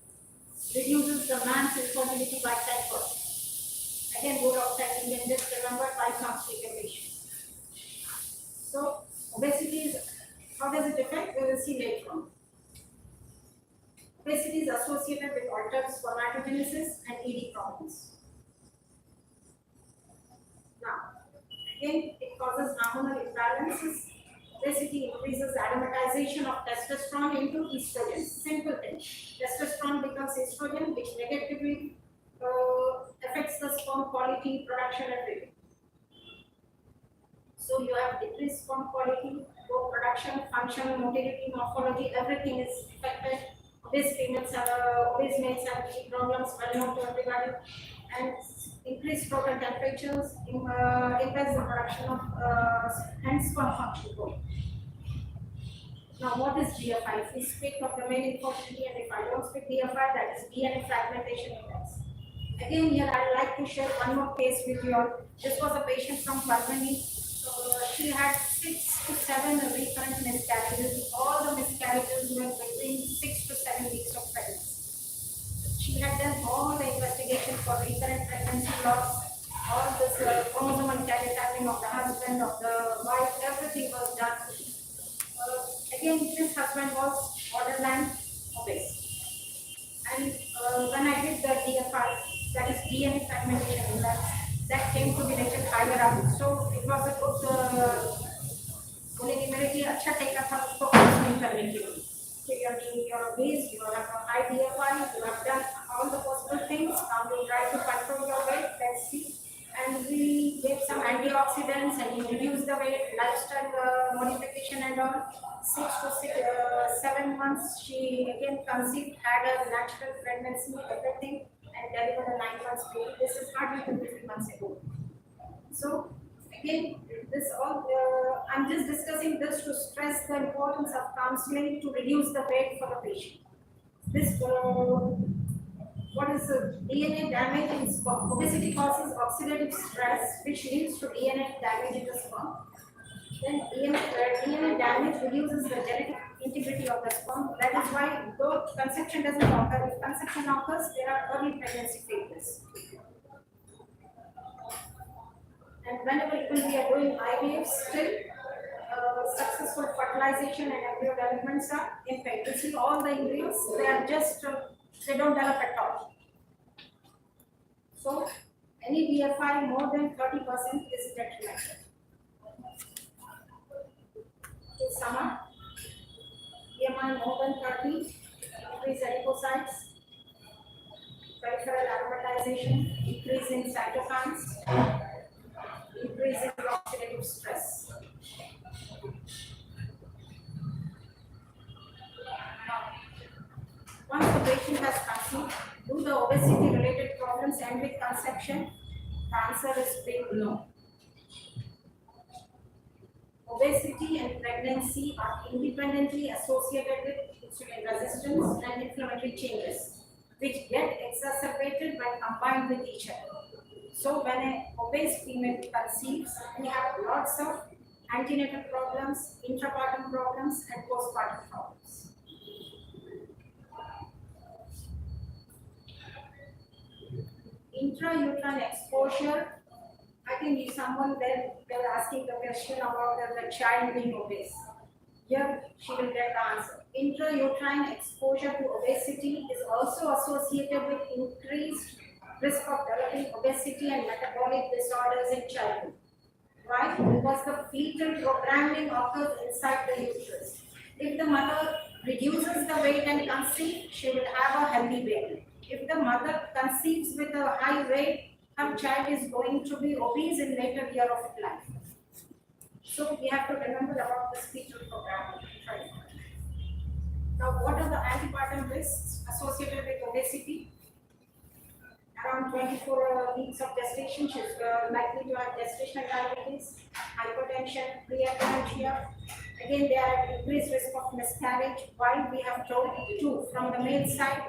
reduces the man's infertility by 10%. Again, good of that, you can just remember 5 times take a patient. So, obesity is, how does it affect? We will see later on. Obesity is associated with altered spermatogenesis and ED problems. Now, again, it causes hormonal imbalances. Obesity increases aromatization of testosterone into estrogen. Simple thing. Testosterone becomes estrogen, which negatively affects the sperm quality, production, and everything. So you have decreased sperm quality, both production, function, motility, morphology, everything is affected. Obese females have obese males have GI problems, well known to everybody, and increased total temperatures impairs the production of and sperm function both. Now, what is BFI? If we speak of domain infertility, and if I don't speak BFI, that is DNA fragmentation index. Again, here I would like to share one more case with you all. This was a patient from Parvani. She had 6 to 7 recurrent miscarriages. All the miscarriages were between 6 to 7 weeks of pregnancy. She had done all the investigation for recurrent pregnancy loss, all this chromosomal karyotyping of the husband, of the wife, everything was done. Again, this husband was borderline obese. And when I did the DFI, that is DNA fragmentation index, that came to be little higher up. So it was a good immediately अच्छा टेका था उसको counselling करने के लिए. So you're obese, you have a high BMI, you have done all the possible things. Now you try to control your weight. Let's see. And we gave some antioxidants and we reduced the weight, lifestyle modification and all. 6 to 7 months, she again conceived, had a natural pregnancy, everything, and delivered a 9 months baby. This is hardly 2 to 3 months ago. So again, this all I'm just discussing this to stress the importance of counseling to reduce the weight for the patient. This what is DNA damage in sperm? Obesity causes oxidative stress, which leads to DNA damage in the sperm. Then DNA damage reduces the genetic integrity of the sperm. That is why, though conception doesn't occur, if conception occurs, there are early pregnancy phases. And whenever even we are doing IVF, still successful fertilization and embryo developments are impaired. You see all the embryos, they are just, they don't develop at all. So, any BFI more than 30% is detrimental. To sum up, BMI more than 30, increase adipocytes, peripheral aromatization, increase in cytokines, increase in oxidative stress. Now, once the patient has conceived, do the obesity related problems end with conception? The answer is big no. Obesity and pregnancy are independently associated with insulin resistance and inflammatory changes, which get exacerbated when combined with each other. So when an obese female conceives, we have lots of antenatal problems, intrapartum problems, and postpartum problems. Intrauterine exposure, I think if someone then they were asking the question about the child being obese. Here she will get the answer. Intrauterine exposure to obesity is also associated with increased risk of developing obesity and metabolic disorders in childhood. Why? Because the fetal programming occurs inside the uterus. If the mother reduces the weight and conceives, she will have a healthy baby. If the mother conceives with a high weight, her child is going to be obese in later year of life. So we have to remember about this fetal programming. Now, what are the antepartum risks associated with obesity? Around 24 weeks of gestation, she is likely to have gestational diabetes, hypertension, preeclampsia. Again, they are at increased risk of miscarriage. Why? We have told two. From the male side,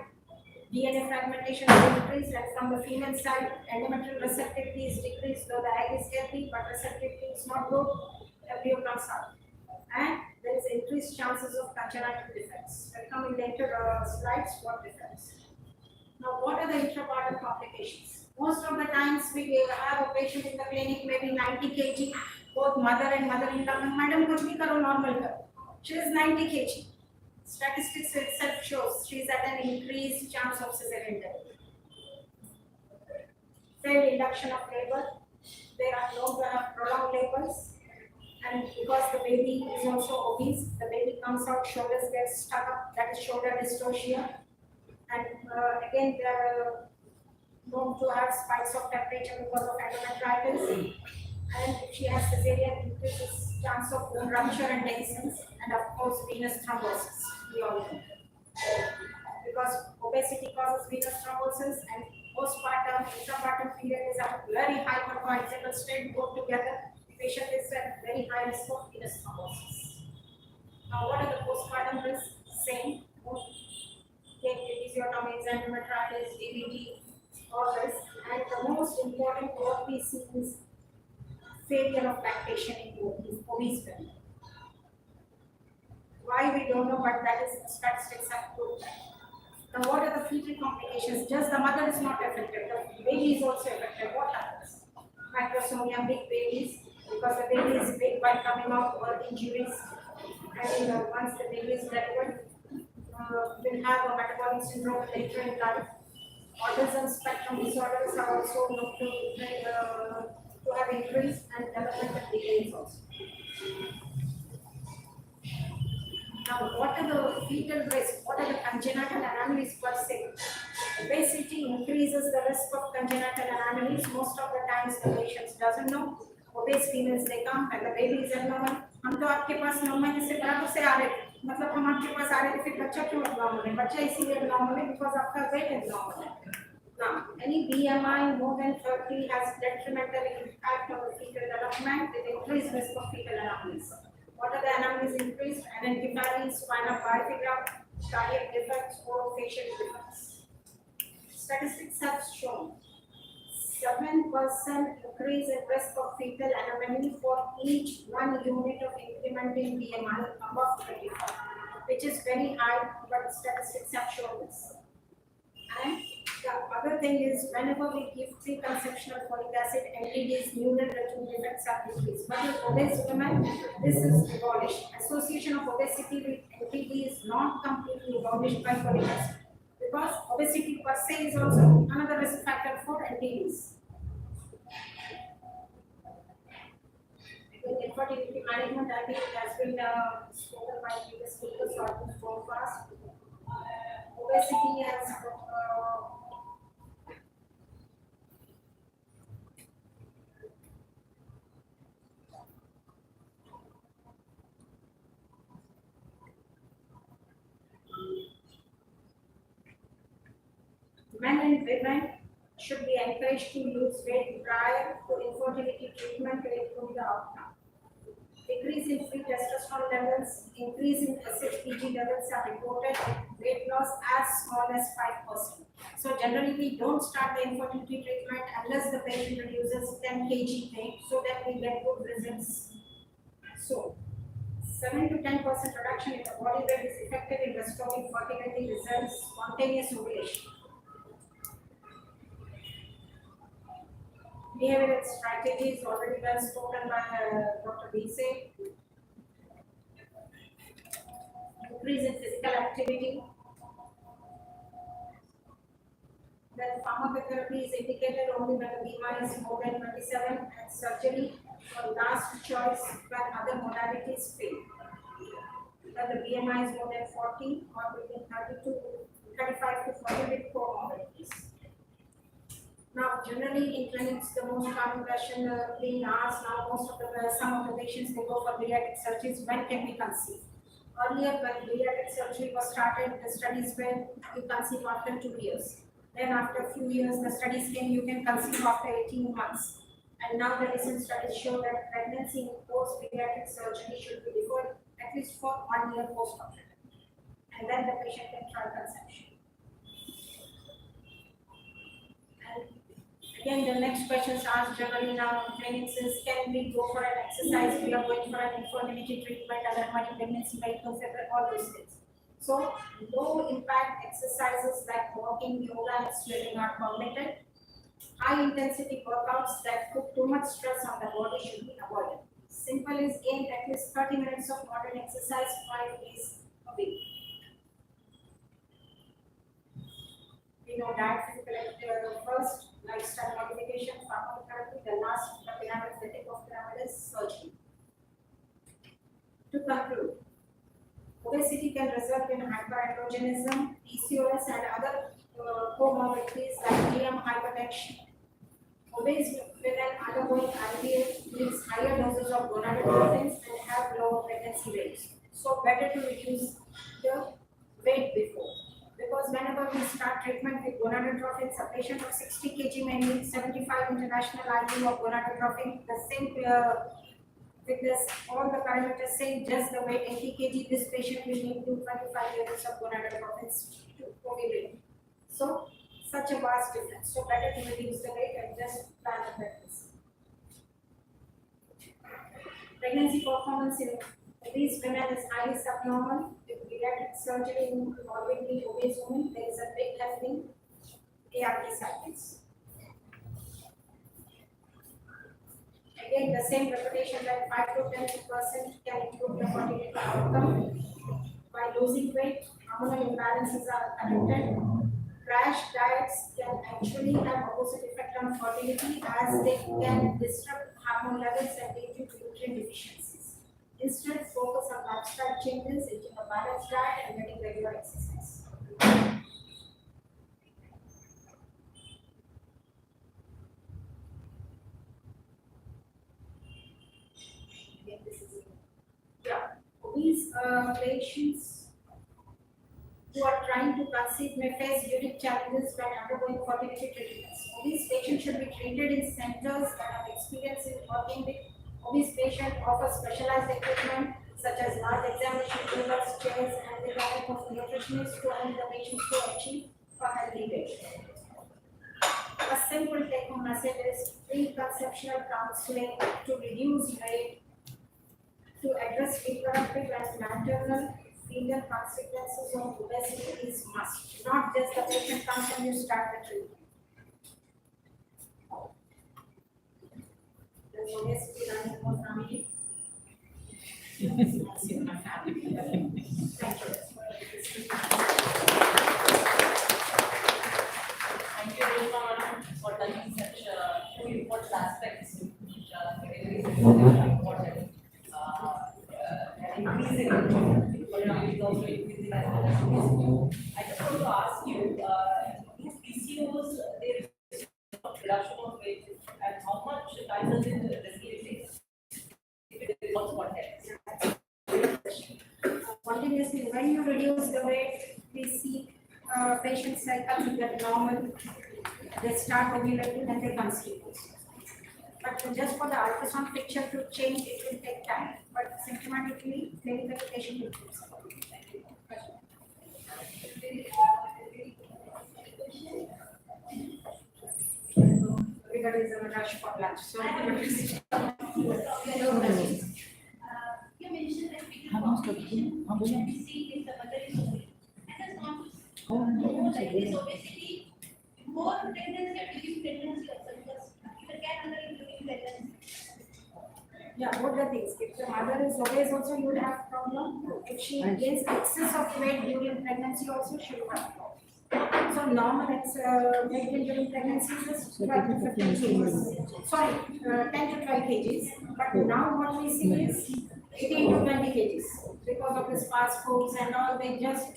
DNA fragmentation is increased, and from the female side, endometrial receptivity is decreased, though the egg is healthy, but receptivity is not good, embryo comes out. And there is increased chances of congenital defects. We'll come in later slides what defects. Now, what are the intrapartum complications? Most of the times we have a patient in the clinic, maybe 90 kg, both mother and mother-in-law, madam, kuch bhi karo, normal karo. She is 90 kg. Statistics itself shows she is at an increased chance of cesarean death. Failed induction of labor. There are known to have prolonged labors. And because the baby is also obese, the baby comes out, shoulders get stuck up, that is shoulder dystocia. And again, they are known to have spikes of temperature because of endometritis. And if she has cesarean, increases chance of bone rupture and dehiscence, and of course venous thrombosis. We all know. Because obesity causes venous thrombosis, and postpartum, intrapartum period is a very hypercoagulable state, both together. The patient is at very high risk of venous thrombosis. Now, what are the postpartum risks? Same. Episiotomies, endometritis, DVT, all this. And the most important what we see is failure of lactation in obese women. Why we don't know, but that is statistics have proved that. Now, what are the fetal complications? Just the mother is not affected, the baby is also affected. What happens? Microsomia, big babies, because the baby is big while coming out, birth injuries, and once the baby is delivered, will have a metabolic syndrome later in life. Autism spectrum disorders are also known to have increased, and developmental delays also. Now, what are the fetal risks? What are the congenital anomalies per se? Obesity increases the risk of congenital anomalies. Most of the times the patients doesn't know. Obese females, they come and the baby is abnormal. हम तो आपके पास 9 महीने से बराबर से आ रहे थे, मतलब हम आपके पास आ रहे थे, फिर बच्चा क्यों abnormal है? बच्चा इसीलिए abnormal है because आपका weight abnormal है. Now, any BMI more than 30 has detrimental impact on the fetal development with increased risk of fetal anomalies. What are the anomalies increased? Anencephaly, spina bifida, cardiac defects, or facial defects. Statistics have shown 7% increase in risk of fetal anomaly for each 1 unit of increment in BMI above 25, which is very high, but statistics have shown this. And the other thing is, whenever we give preconceptional folic acid, NTDs, neural retinal defects are decreased. But in obese women, this is abolished. Association of obesity with NTD is not completely abolished by folic acid, because obesity per se is also another risk factor for NTDs. In infertility management, I think it has been spoken by previous speakers, so I will go fast. Obesity has men and women should be encouraged to lose weight prior to infertility treatment to improve the outcome. Decrease in free testosterone levels, increase in SHBG levels are reported with weight loss as small as 5%. So generally we don't start the infertility treatment unless the patient reduces 10 kg weight, so that we get good results. So 7 to 10% reduction in the body weight is effective in restoring fertility results, spontaneous ovulation. Behavioral strategies already well spoken by Dr. Bise. Increase in physical activity. Then pharmacotherapy is indicated only when the BMI is more than 27 and surgery or last choice when other modalities fail. When the BMI is more than 40 or between 35 to 40 with comorbidities. Now, generally in clinics, the most common question being asked now, some of the patients they go for bariatric surgeries. When can we conceive? Earlier, when bariatric surgery was started, the studies were you conceive after 2 years. Then after a few years, the studies came, you can conceive after 18 months. And now the recent studies show that pregnancy in post-bariatric surgery should be deferred at least for 1 year post-operative. And then the patient can try conception. And again, the next question is asked generally now in clinics is, can we go for an exercise? We are going for an infertility treatment, otherwise pregnancy, medical fever, all those things. So, low impact exercises like walking, yoga, and swimming are permitted. High intensity workouts that put too much stress on the body should be avoided. Simple is aimed at least 30 minutes of moderate exercise 5 days a week. We know diet, physical activity first, lifestyle modification, pharmacotherapy, the last, the pyramid, the tip of pyramid is surgery. To conclude, obesity can result in hyperandrogenism, PCOS, and other comorbidities like GM hypertension. Obese women undergoing IVF needs higher doses of gonadotropins and have lower pregnancy rates. So better to reduce the weight before. Because whenever we start treatment with gonadotropins, a patient of 60 kg may need 75 international IU of gonadotropin. The same fitness, all the parameters say just the weight 80 kg, this patient will need 225 units of gonadotropins to ovulate. So, such a vast difference. So, better to reduce the weight and just plan a pregnancy. Pregnancy performance in obese women is highly subnormal. With bariatric surgery involving the obese women, there is a big happening ART cycles. Again, the same reputation that 5 to 10% can improve the fertility outcome. By losing weight, hormonal imbalances are corrected. Crash diets can actually have opposite effect on fertility as they can disrupt hormone levels and lead to nutrient deficiencies. Instead, focus on lifestyle changes, eating a balanced diet, and getting regular exercise. Obese patients who are trying to conceive may face unique challenges when undergoing fertility treatments. Obese patients should be treated in centers that have experience in working with obese patients, offer specialized equipment such as large examination tables, chairs, and the help of nutritionists to help the patients to achieve a healthy weight. A simple take-home message is pre-conceptional counseling to reduce weight, to address reproductive and maternal female consequences of obesity is must. Not just the patient comes and you start the treatment. Does obesity run in your family? It's in my family. Thank you.
Thank you very much for touching such two important aspects which are very important. Increasing fertility also increasing as well as obesity. I just want to ask you, these PCOS, there is reduction of weight, and how much time does it take? If it is also
Continuously, when you reduce the weight, we see patients cycle get normal, they start ovulating and they conceive. But just for the ultrasound picture to change, it will take time. But symptomatically, clinical patient will change. Everybody is in a rush for lunch. So,
you mentioned that we can see if the mother is obese. And that's not like this obesity, more pregnancy or reduced pregnancy also, because if a cat under
Yeah, both the things. If the mother is obese also, you would have problem. If she gains excess of weight during pregnancy also, she will have problem. So normal weight gain during pregnancy is 12 to 15 kgs. Sorry, 10 to 12 kgs. But now what we see is 18 to 20 kgs. Because of this fast foods and all, they just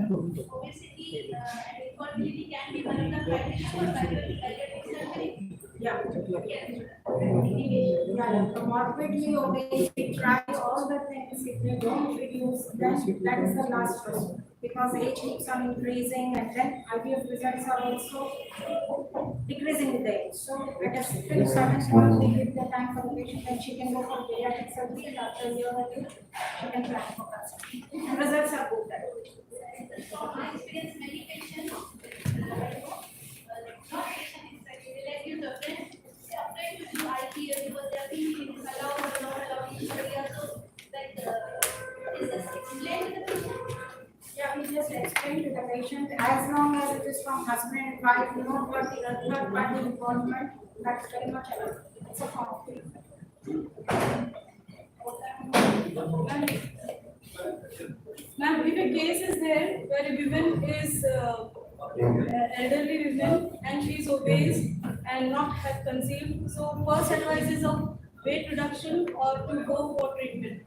Obesity and infertility can be one of the criteria for bariatric surgery.
yeah. Morbidly obese, we try all the things. If they don't reduce, then that is the last question. Because age keeps on increasing, and then IVF results are also decreasing with the age. So at a certain point, we give the time for the patient, and she can go for bariatric surgery, and after a year or two, she can plan for cancer. And results are good that way.
So I experience many patients, not patients, relatives or friends, they are afraid to do IVF because they are thinking it's allowed or not allowed in India. So that is this explained to the patient?
Yeah, we just explain to the patient, as long as it is from husband and wife, no third party involvement, that's very much allowed. It's a form of treatment.
Ma'am, if a case is there where a woman is elderly woman and she is obese and not have conceived, so first advice is of weight reduction or to go for treatment.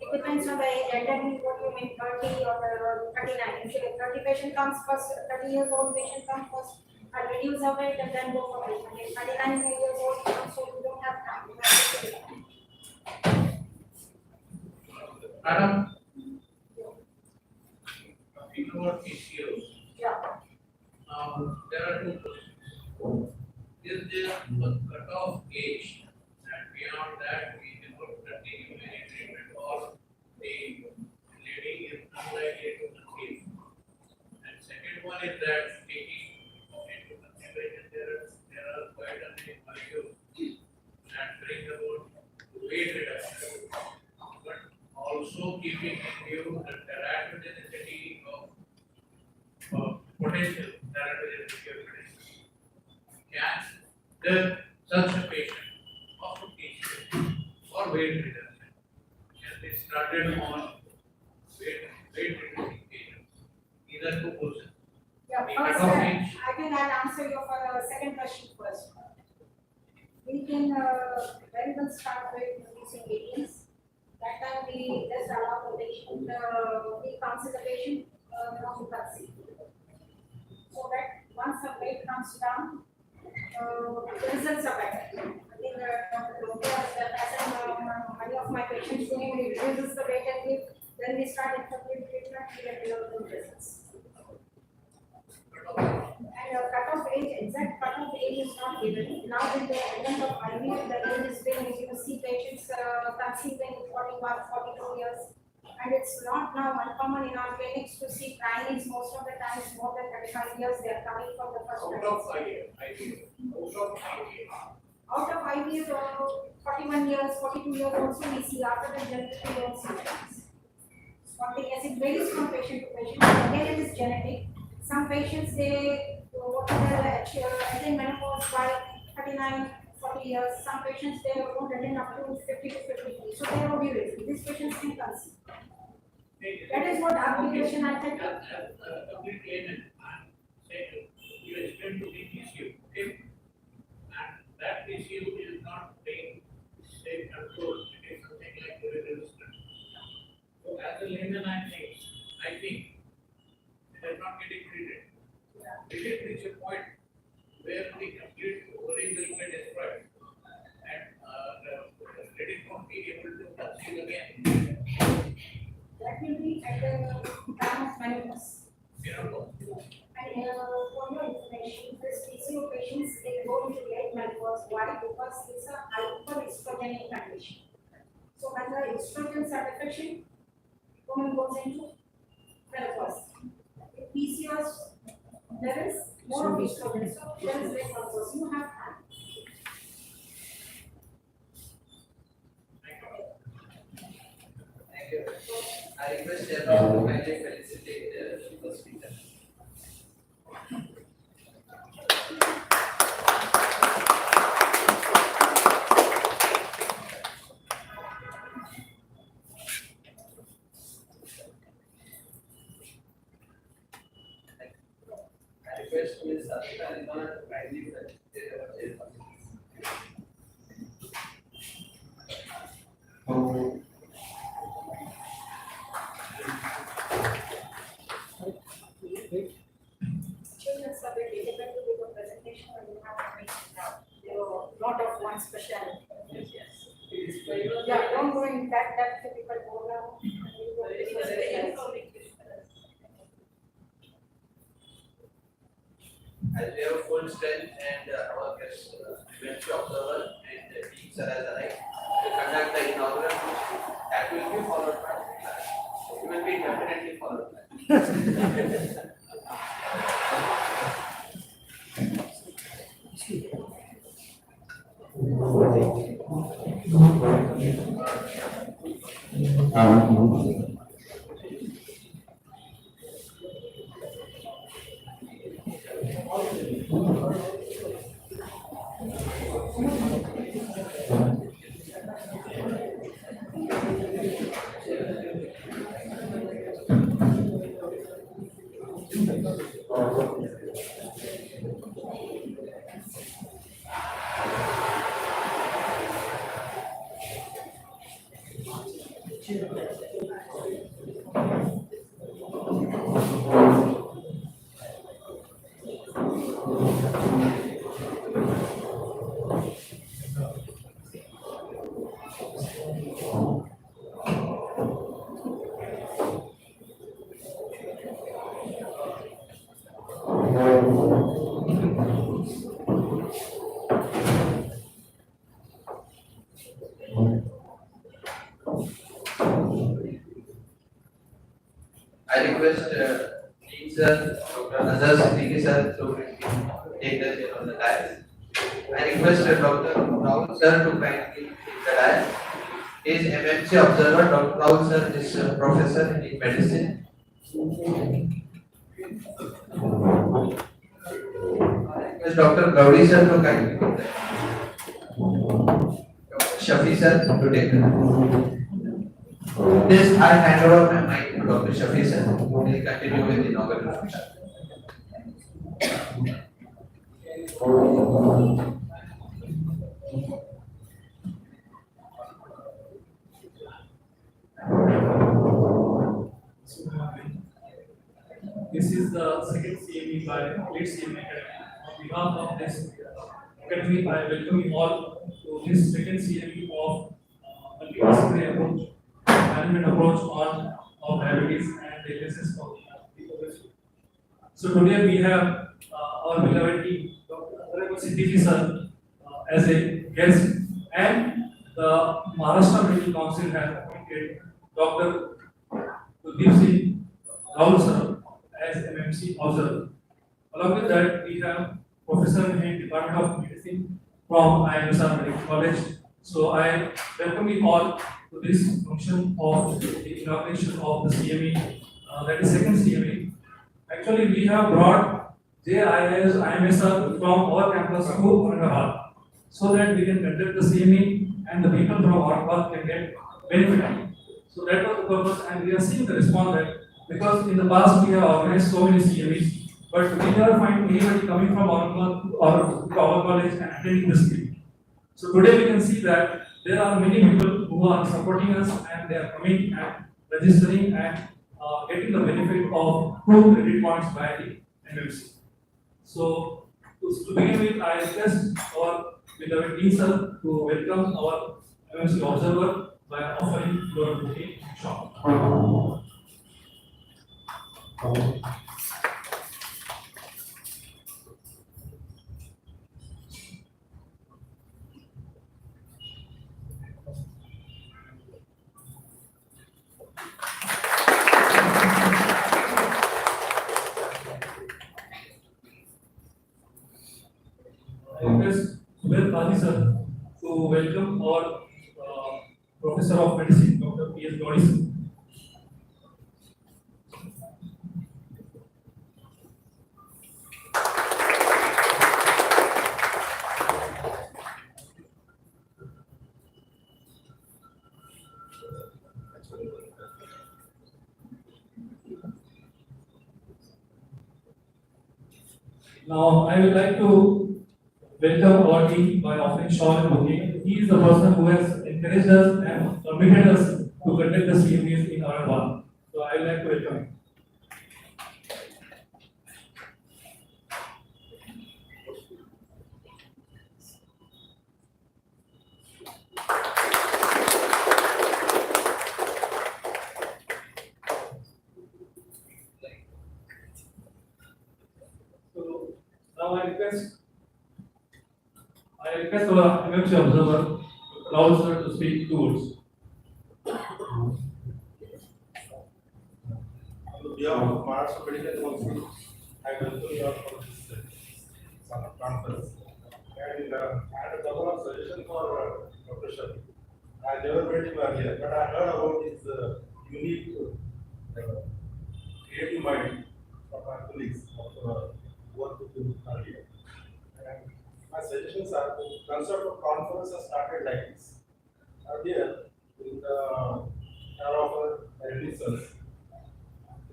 It depends on the elderly, what you mean, 30 or 39. Usually 30 patient comes first, 30 years old patient comes first, and reduce the weight and then go for treatment. If 39 years old comes, so you don't have time. You have to take time.
Madam, talking about PCOS,
Yeah.
there are two positions. Is there a cutoff age, and beyond that we cannot continue any treatment, or the lady is unlikely to conceive? And second one is that taking into consideration there are quite a many molecules that bring about weight reduction, but also keeping in view the teratogenicity of potential teratogenicity of pregnancy. Can such a patient of PCOS or weight reduction can be started on weight reducing agents? These are two questions.
Yeah,
The
first,
cutoff age.
I think I'll answer your second question first. We can very well start with reducing agents. That time we just allow the patient, we counsel the patient not to conceive. So that once the weight comes down, the results are better. I think many of my patients who reduces the weight and then we start infertility treatment, we get real good results. And cutoff age, exact cutoff age is not given. Now with the advent of IVF, the age is being, you see patients conceiving 41, 42 years. And it's not now uncommon in our clinics to see gynaes most of the time, it's more than 35 years, they are coming from the first
Out of 5 years,
Out of 5 years or 41 years, 42 years also we see, after the genetic we don't see gynaes. Spontaneous, it varies from patient to patient. Again, it is genetic. Some patients, they go to their attain menopause by 39, 40 years. Some patients, they won't attain up to 50 to 53. So they will be ready. These patients can conceive. That is what application I think.
Complete layman, say you explain to me PCO, okay? And that PCO is not being, say, controlled, it is something like very resistant. So as a layman, I think it is not getting treated. It will reach a point where the complete ovary will get destroyed, and the lady won't be able to conceive again.
That will be at the time of menopause.
You know,
And for your information, this PCO patients, they go into late menopause. Why? Because it's a hyperestrogenic condition. So when the estrogens are deficient, woman goes into menopause. In PCOS, there is more of estrogen, so there is late menopause. You have time.
thank you. I request everyone to kindly felicitate the speaker.
request Ms. Sarita Nidana to kindly facilitate our chairperson.
Children are very difficult to do a presentation when you have to make it out. There are lot of one specialty.
Yes, yes.
Yeah, don't go in that typical program.
As we have full strength and our guest MMC observer and Dean sir has arrived to conduct the inaugural function, that will be followed by class. It will be definitely followed by. I request Dean sir, Dr. Azhar Siddiqui sir to take the chair on the dais. I request Dr. Rahul sir to kindly take the dais. He is MMC observer. Dr. Rahul sir is a professor in medicine. I request Dr. Gauri sir to kindly take the dais. Dr. Shafi sir to take the dais. This I hand over my mic to Dr. Shafi sir, who will continue with the inaugural function.
This is the second CME by late CME Academy. On behalf of this academy, I welcome you all to this second CME of multidisciplinary approach, management approach on diabetes and the basis of obesity. So today we have our beloved team, Dr. Siddiqui sir, as a guest, and the Maharashtra Medical Council has appointed Dr. Rahul sir as MMC observer. Along with that, we have Professor in Department of Medicine from IMSR Medical College. So I welcome you all to this function of the inauguration of the CME, that is second CME. Actually, we have brought JIS, IMSR from our campus to Aurangabad so that we can conduct the CME and the people from Aurangabad can get benefit. So that was the purpose, and we are seeing the response that because in the past we have organized so many CMEs, but we never find anybody coming from Aurangabad or to our college and attending the CME. So today we can see that there are many people who are supporting us and they are coming and registering and getting the benefit of 2 credit points by the MMC. So to begin with, I request our beloved Dean sir to welcome our MMC observer by offering your bouquet shop. I request Subir Padi sir to welcome our Professor of Medicine, Dr. P.S. Gauri. Now, I would like to welcome our team by offering Sean and booking. He is the person who has encouraged us and permitted us to conduct the CMEs in our one. So I would like to welcome him. So now I request our MMC observer, Rahul sir, to speak two words.
On behalf of Maharashtra Medical Council, I welcome you all for this conference. And I had a couple of suggestions for profession. I never met him earlier, but I heard about his unique creative mind from my colleagues of work with him earlier. And my suggestions are the concept of conference has started like this. Earlier, in the era of renaissance,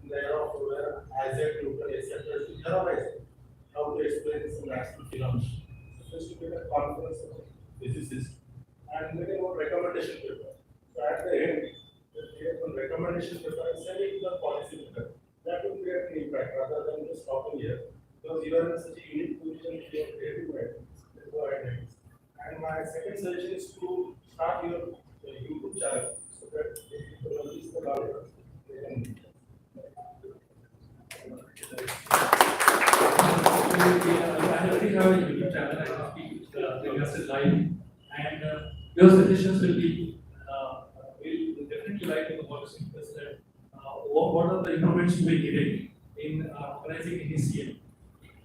in the era of where Isaac Newton, etc., theorized how to explain some natural phenomena. Supposed to be a conference of physicists and make a recommendation paper. So at the end, they create one recommendation paper and send it to the policy maker. That will create an impact rather than just stopping here. Because you are in such a unique position with your creative mind. Go ahead. And my second suggestion is to start your YouTube channel so that people will release the knowledge.
I already have a YouTube channel. I can speak Bariatric live, and your suggestions will be will definitely like to know what are the improvements you will giving in organizing any CM.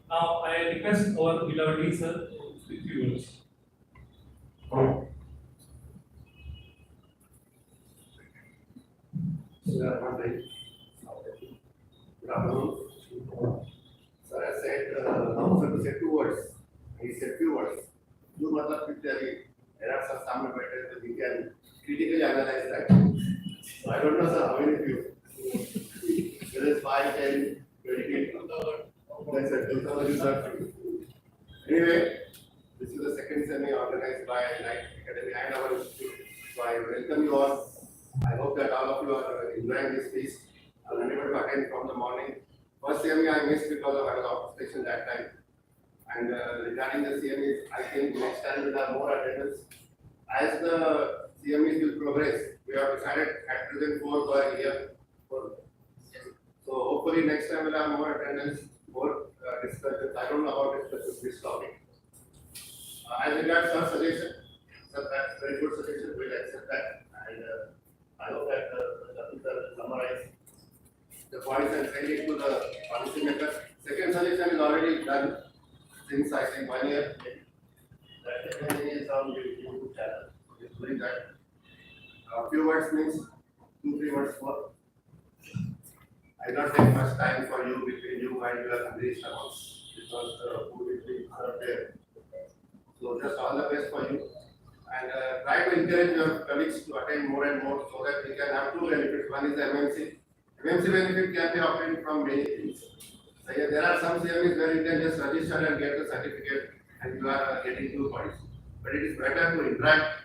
Now I request our beloved sir to speak few words.
Good afternoon. Sir, I said, now sir to say two words. He said few words. You matlab picture, errors are some better, so we can critically analyze that. So I don't know, sir, how many of you? There is 5, 10, 20, that's it, 2000, sir. Anyway, this is the second semi organized by Light Academy and our institute. So I welcome you all. I hope that all of you are enjoying this piece. I was unable to attend from the morning. First CME I missed because I was out of station that time. And regarding the CMEs, I think next time we'll have more attendance. As the CMEs will progress, we have decided at present 4 per year. So hopefully next time we'll have more attendance, more discussions. I don't know about this topic. As regards our suggestion, sir, that's very good suggestion. We'll accept that. And I hope that the will summarize the points and send it to the policy maker. Second suggestion is already done since I think 1 year. That is on the YouTube channel. Just doing that. Few words means 2-3 words more. I will not take much time for you between you and your English amounts because food is being served there. So just all the best for you. And try to encourage your colleagues to attend more and more so that we can have two benefits. One is the MMC. MMC benefit can be obtained from many things. So there are some CMEs where you can just register and get the certificate and you are getting 2 points. But it is better to interact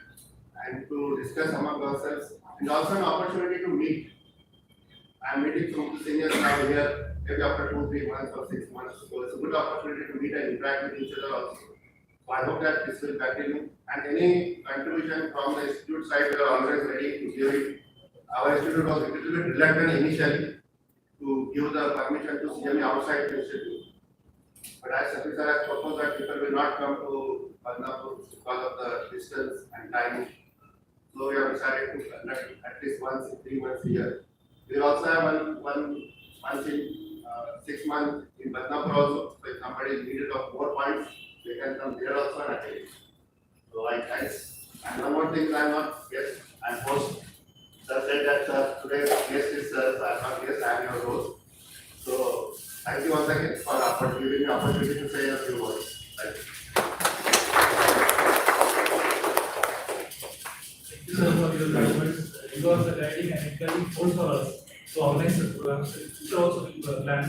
and to discuss among ourselves and also an opportunity to meet. I am meeting some of the seniors now here maybe after 2-3 months or 6 months. So it's a good opportunity to meet and interact with each other also. So I hope that this will continue. And any contribution from the institute side, we are always ready to give it. Our institute was a little bit reluctant initially to give the permission to CME outside the institute. But as Satish sir has proposed that people will not come to Pathophysiology because of the distance and timing. So we have decided to conduct at least once in 3 months a year. We will also have one once in 6 months in Pathophysiology also. So if somebody is needed of more points, they can come there also and attend. So I thanks. And one more thing, I am not guest, I am host. Sir said that today's guest is sir, I am not guest, I am your host. So thank you once again for giving me the opportunity to say a few words. Thank you.
Thank you, sir, for your kind words. You are the guiding and encouraging force for us to organize the programs. Future also will plan.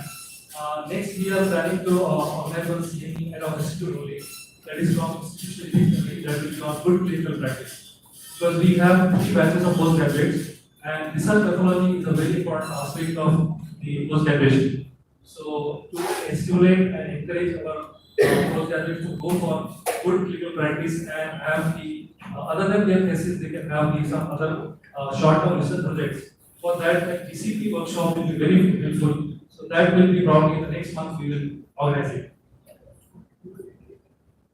Next, we are planning to organize one CME and obesity only. That is from institutional that will be on good clinical practice. Because we have 3 batches of postgraduates, and research pathology is a very important aspect of the postgraduation. So, to stimulate and encourage our postgraduates to go for good clinical practice and have the other than their thesis, they can have some other short-term research projects. For that, a PCP workshop will be very helpful. So that will be probably in the next month we will organize it.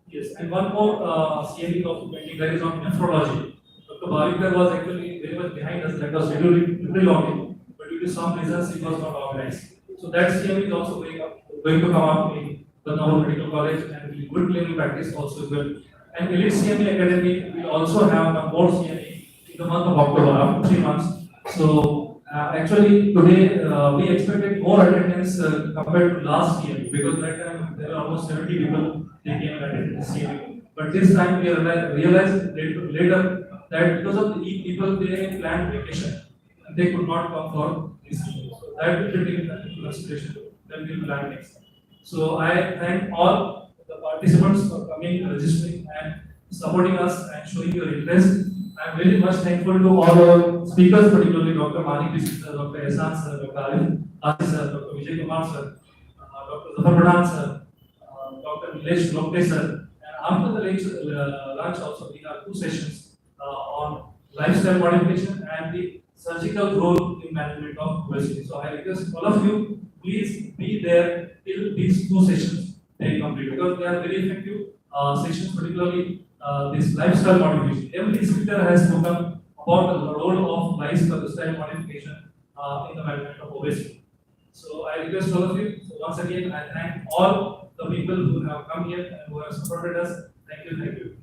Yes, and one more CME of pending, that is on nephrology. Dr. Bariatric was actually very much behind us, that was scheduled very long, but due to some reasons it was not organized. So that CME is also going to come up in the Naval Medical College and will good clinical practice also as well. And Elite CME Academy will also have one more CME in the month of October after 3 months. So actually today we expected more attendance compared to last year, because that time there were almost 70 people they came and attended this CME. But this time we realized later that because of the Eid people they planned vacation and they could not come for this CME. So that will be taken into consideration when we will plan next time. So I thank all the participants for coming, registering and supporting us and showing your interest. I am very much thankful to all our speakers, particularly Dr. Mani Krishna sir, Dr. Ehsan sir, Dr. Arif sir, Dr. Vijay Kumar sir, Dr. Zafar Pradhan sir, Dr. Nilesh Lopte sir. And after the lunch also we have 2 sessions on lifestyle modification and the surgical role in management of obesity. So I request all of you, please be there till these 2 sessions they complete, because they are very effective sessions, particularly this lifestyle modification. Every speaker has spoken about the role of lifestyle modification in the management of obesity. So I request all of you. So once again, I thank all the people who have come here and who have supported us. Thank you. Thank you.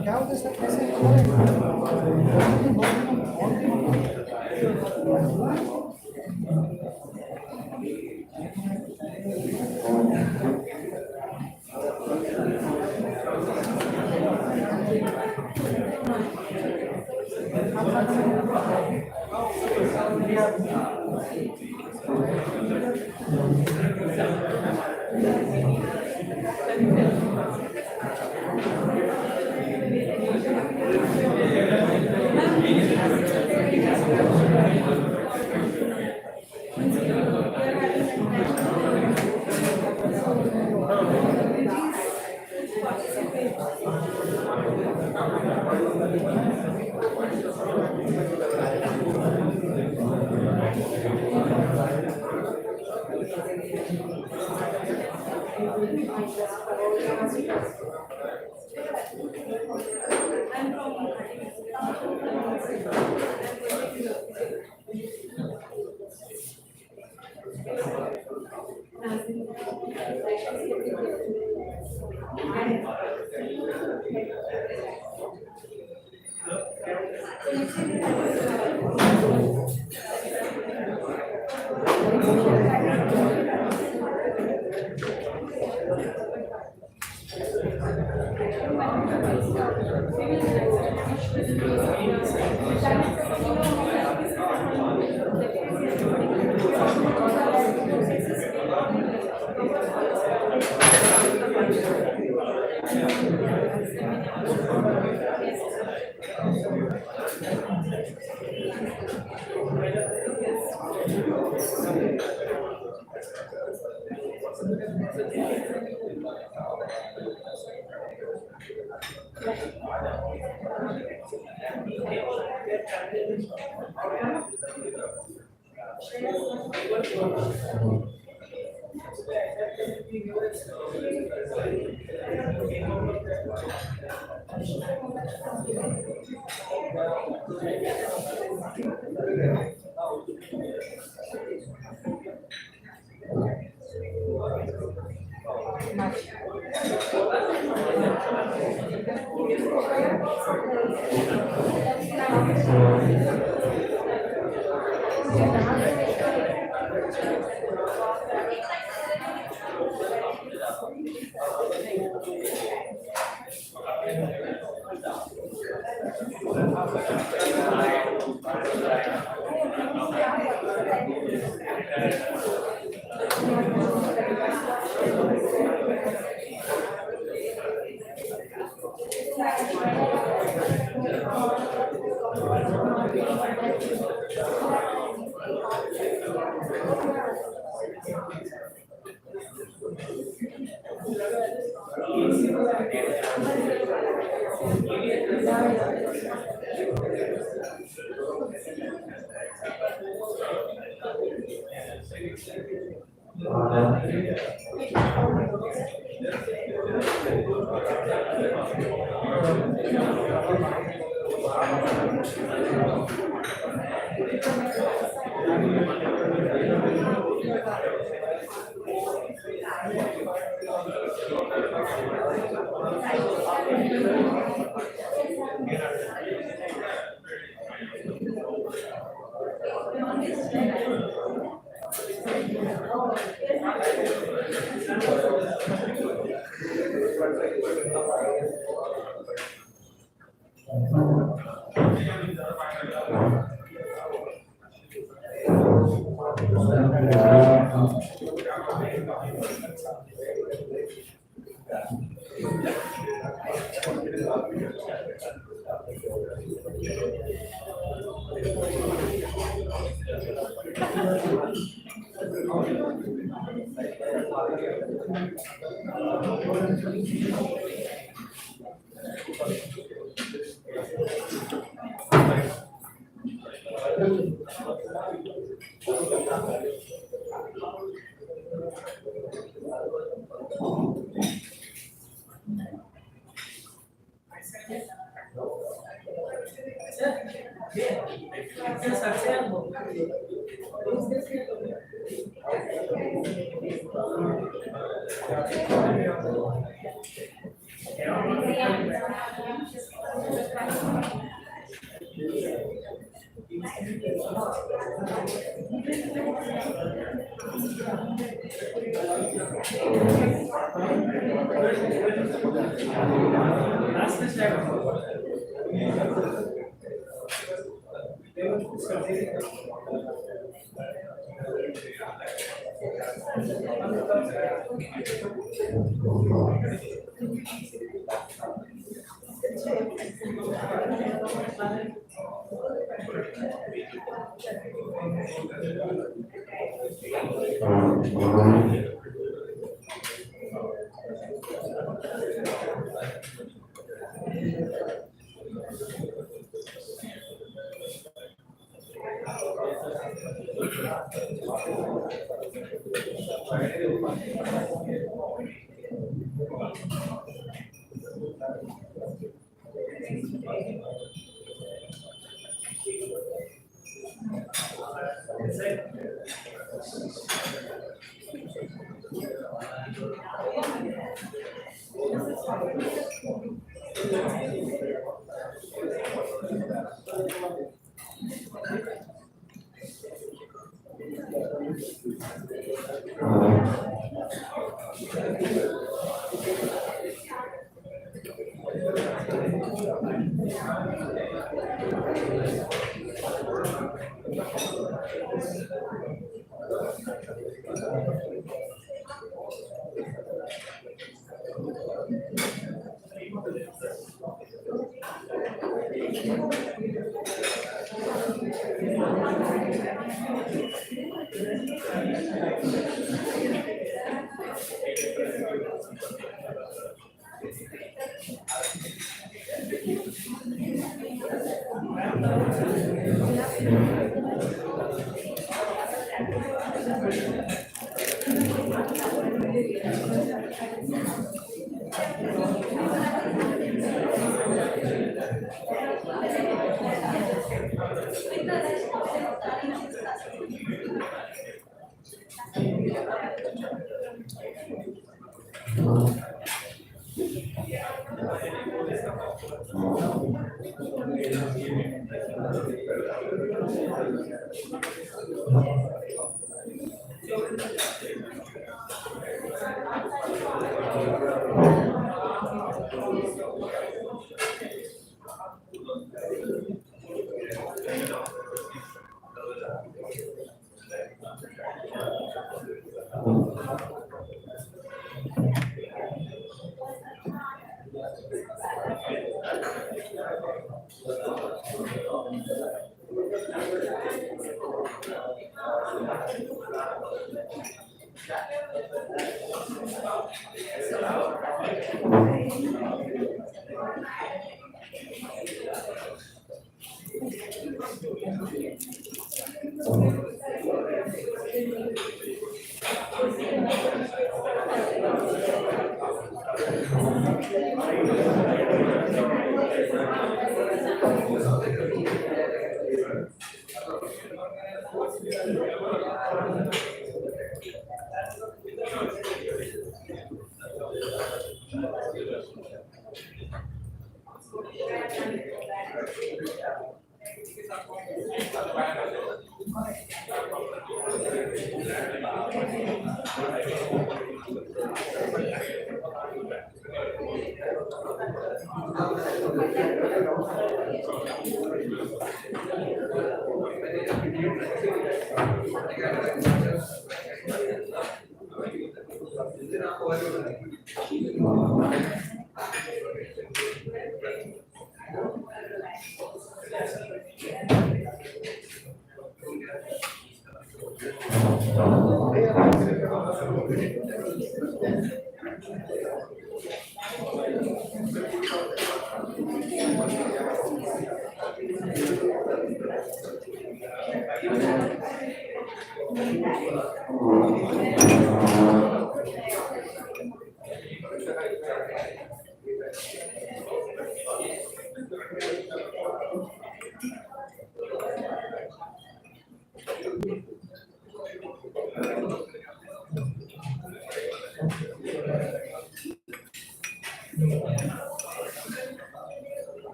क्या होता है sir कैसे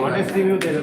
honest review दिला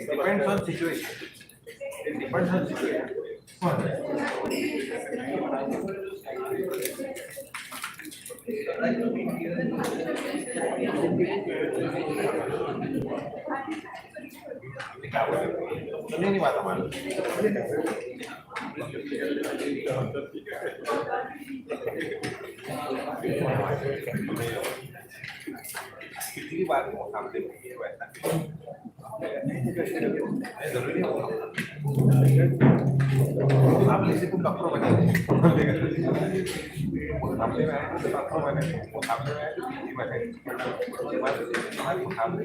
Depends on situation. It depends on situation. Ini mata mana? कितनी बार वो सामने वैसा जरूरी है आप किसी को डॉक्टर बने सामने में आए तो डॉक्टर बने वो सामने में आए तो पीजी बने हमारे मुकाबले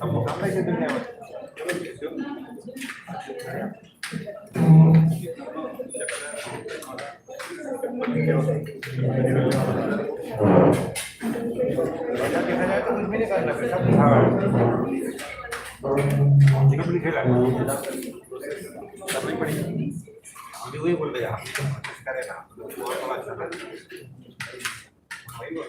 हम मुकाबले की दुनिया में वही बोल रहे आप करें ना बहुत अच्छा वही बोल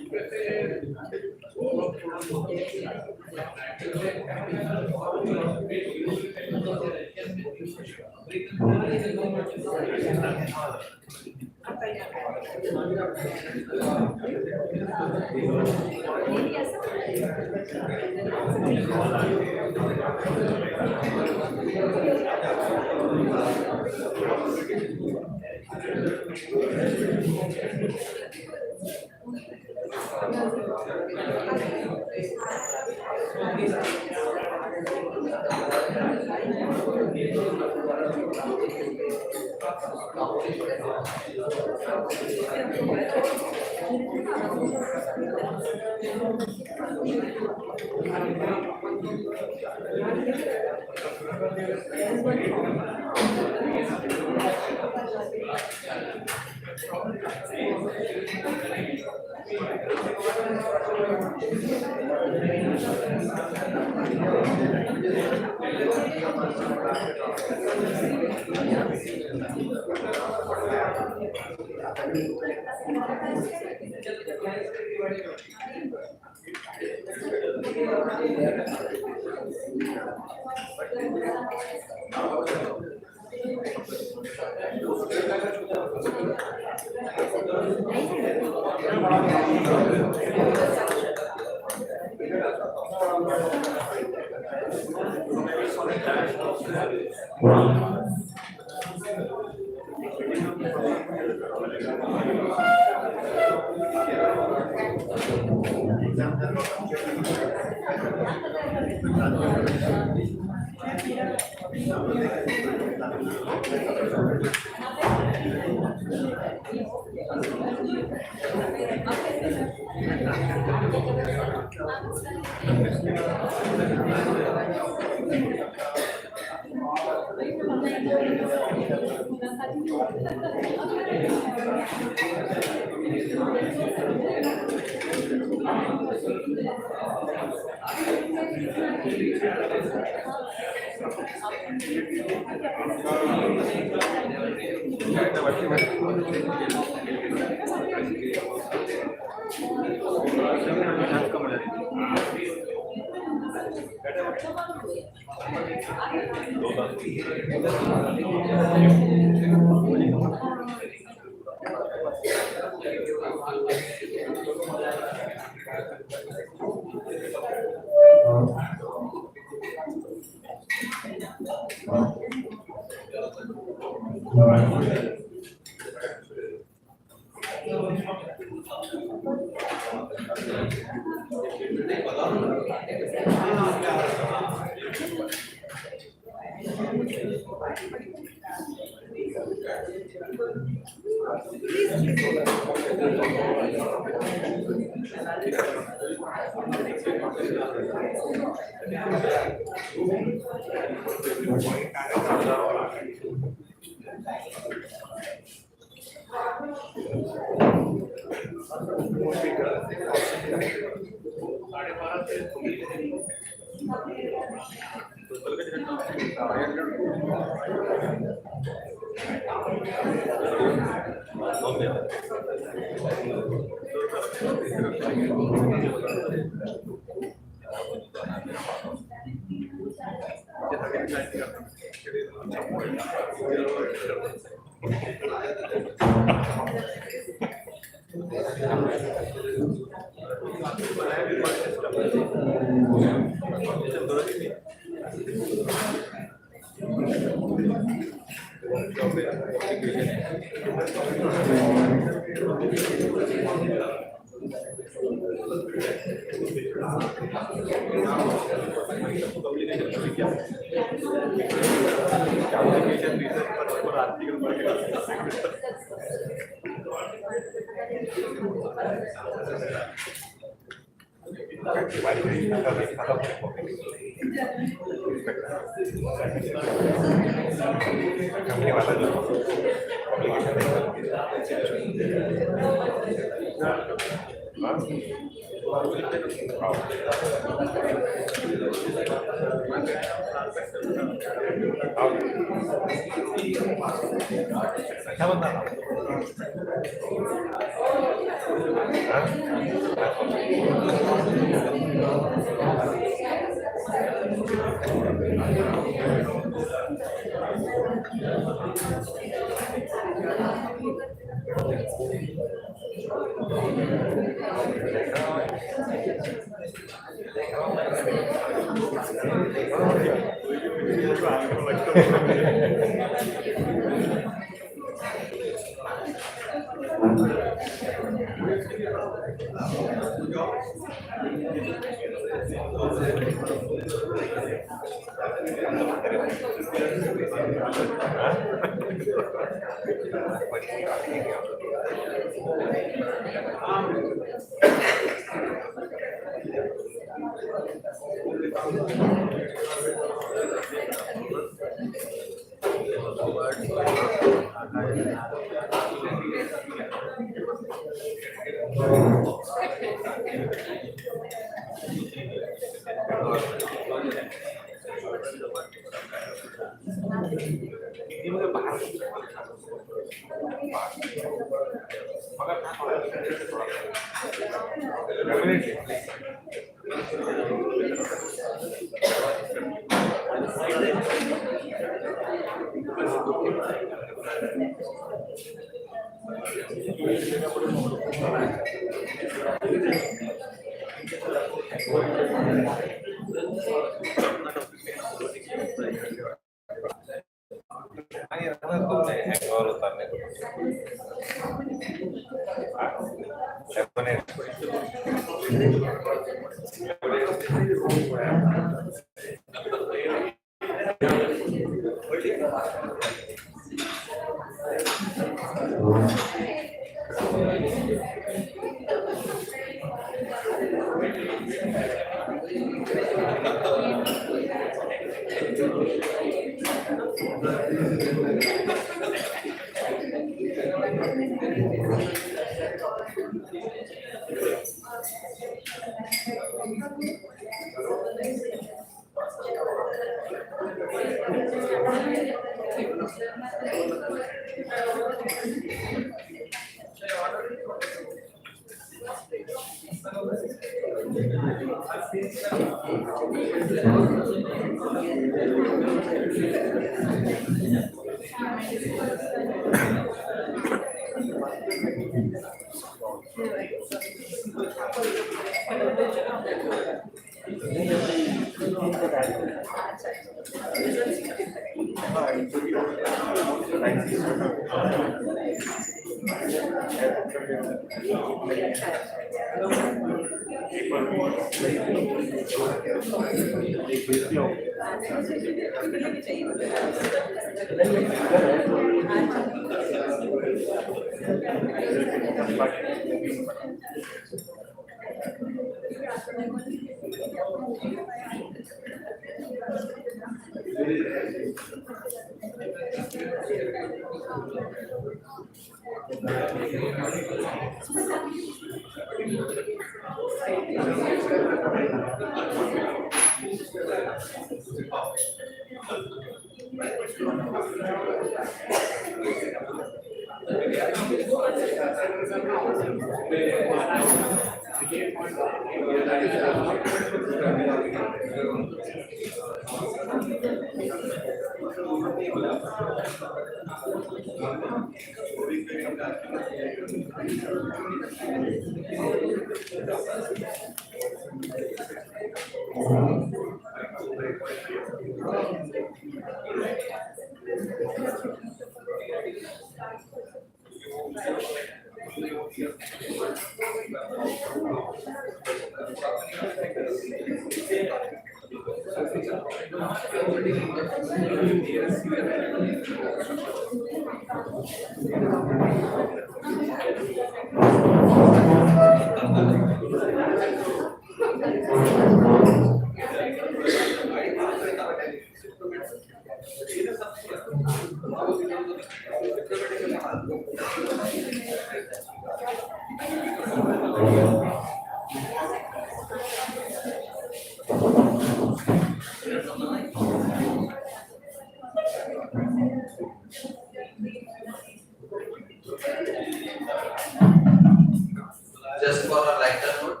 Just for a lighter note,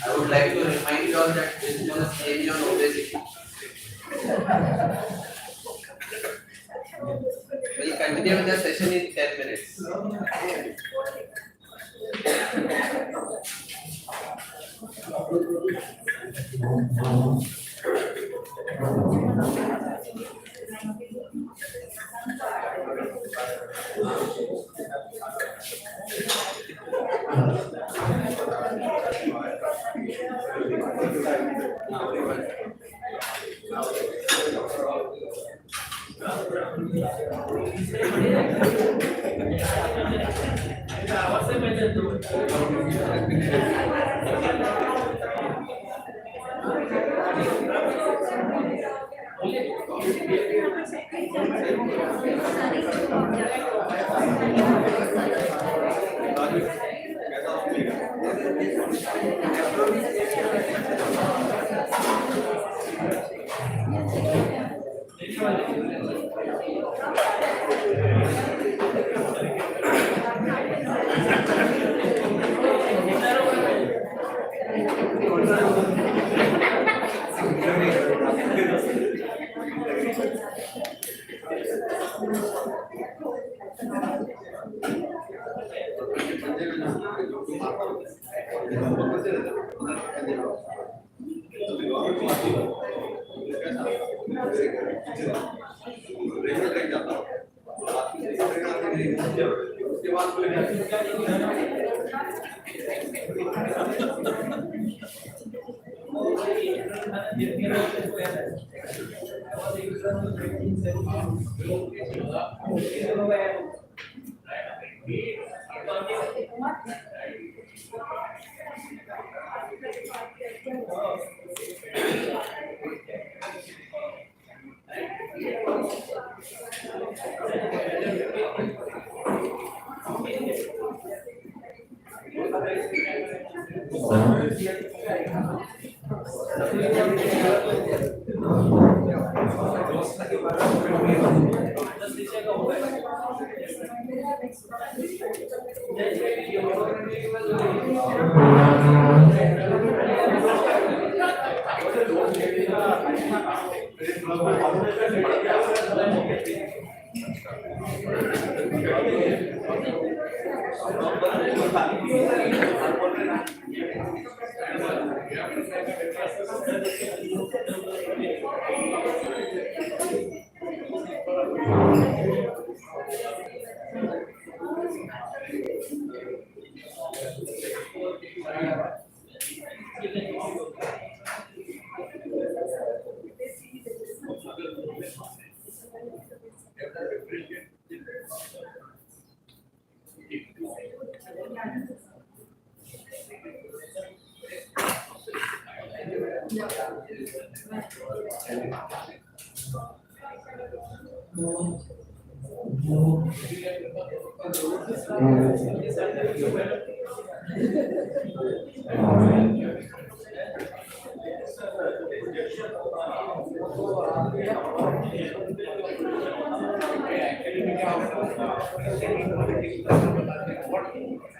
I would like to remind you all that this was a CME on obesity. We'll continue with the session in 10 minutes.
What's the method to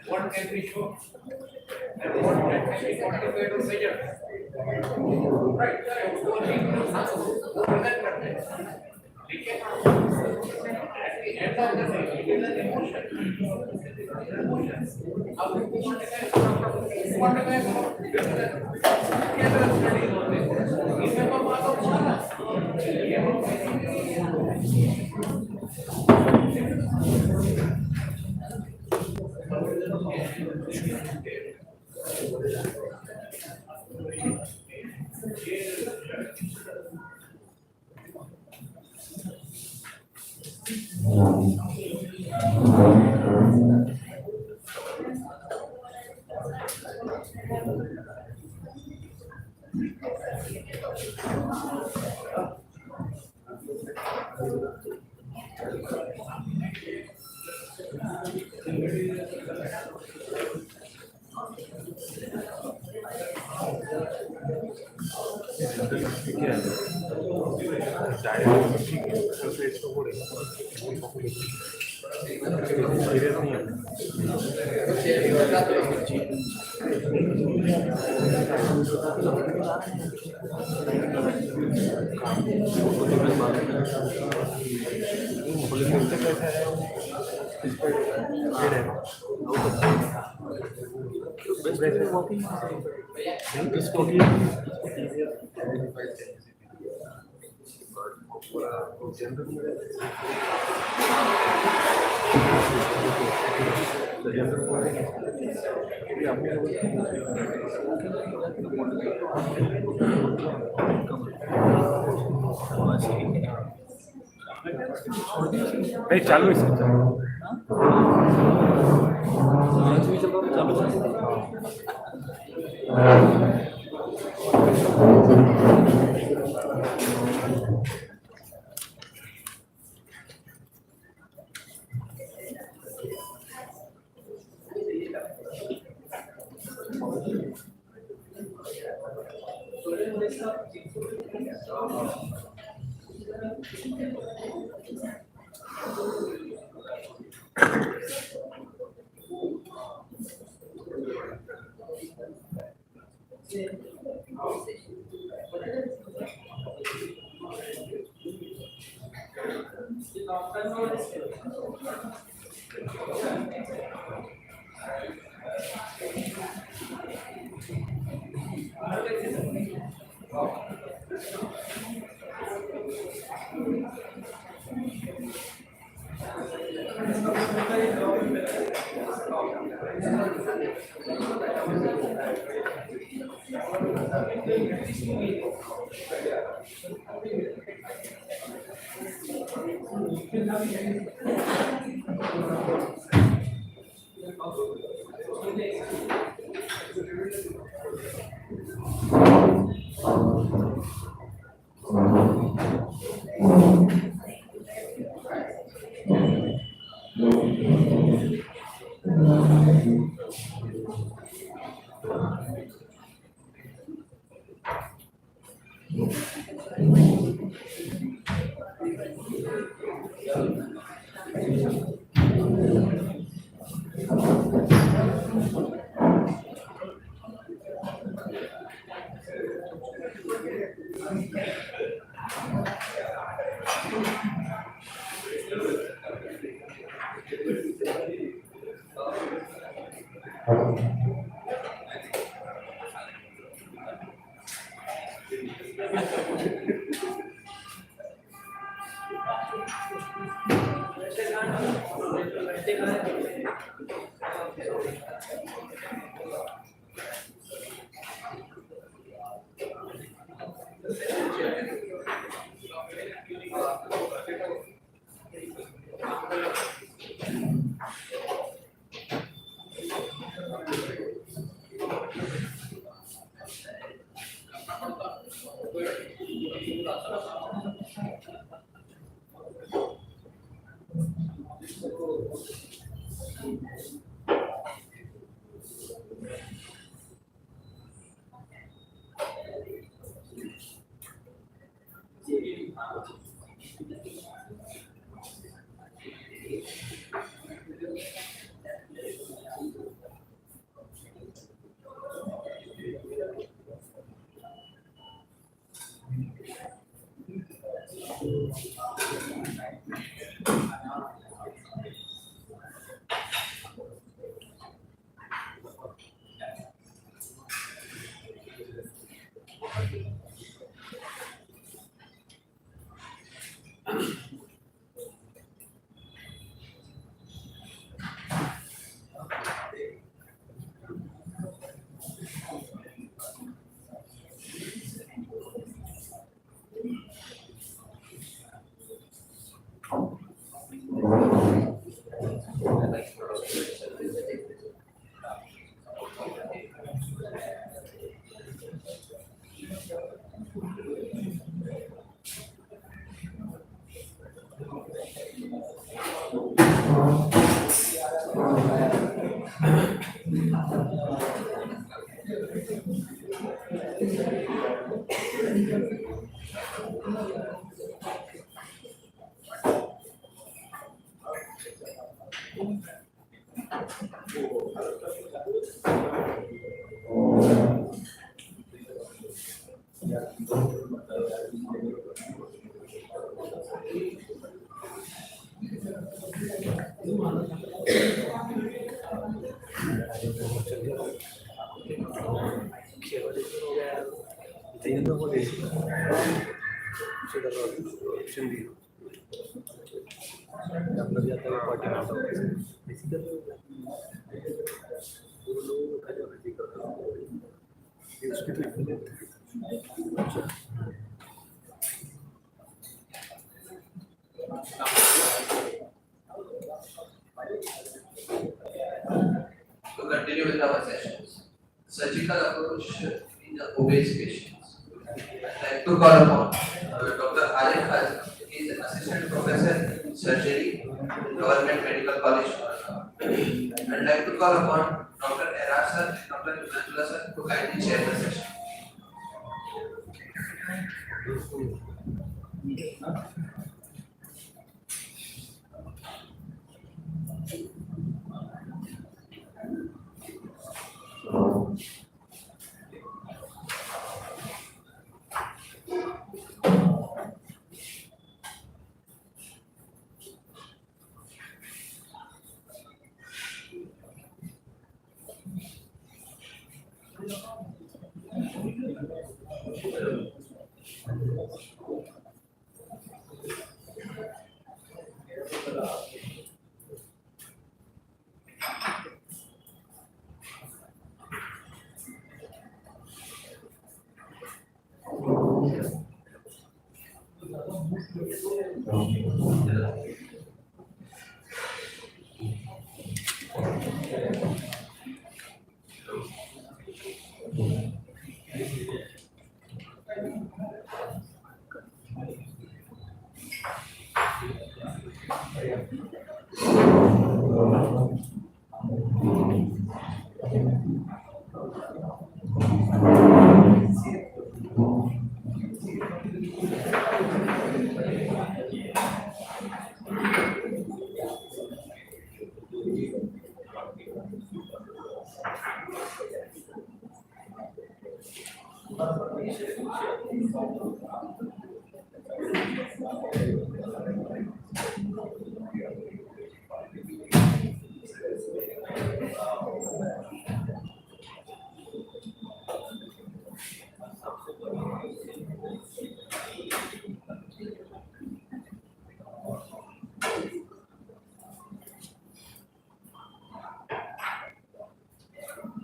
what can be shown and what can be quantified or measured. Right, so present करते हैं, ठीक है? At the end of the day, it is an emotion. अब quantify करो, कैसे study होते हैं? इसमें तो बात होती है ना?
नहीं चालू है sir
To continue with our sessions, surgical approach in the obese patients. I'd like to call upon Dr. Arif Khan. He is an assistant professor in surgery in Government Medical College, Aurangabad. I'd like to call upon Dr. Erar sir and Dr. Himantula sir to kindly chair the session.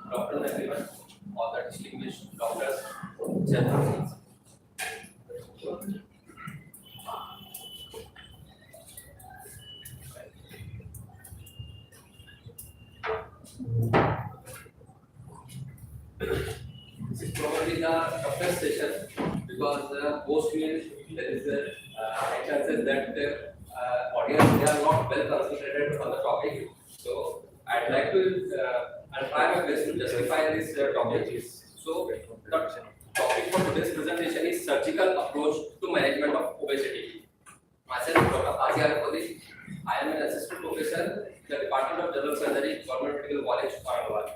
Doctors, everyone, all the distinguished doctors, chairpersons. This is probably the toughest session because post meal there is a high chances that the audience they are not well concentrated on the topic. So I'd like to I'll try my best to justify this topic. So the topic for today's presentation is surgical approach to management of obesity. Myself, Dr. Bariatric. I am an assistant professor in the Department of General Surgery, Government Medical College, Aurangabad.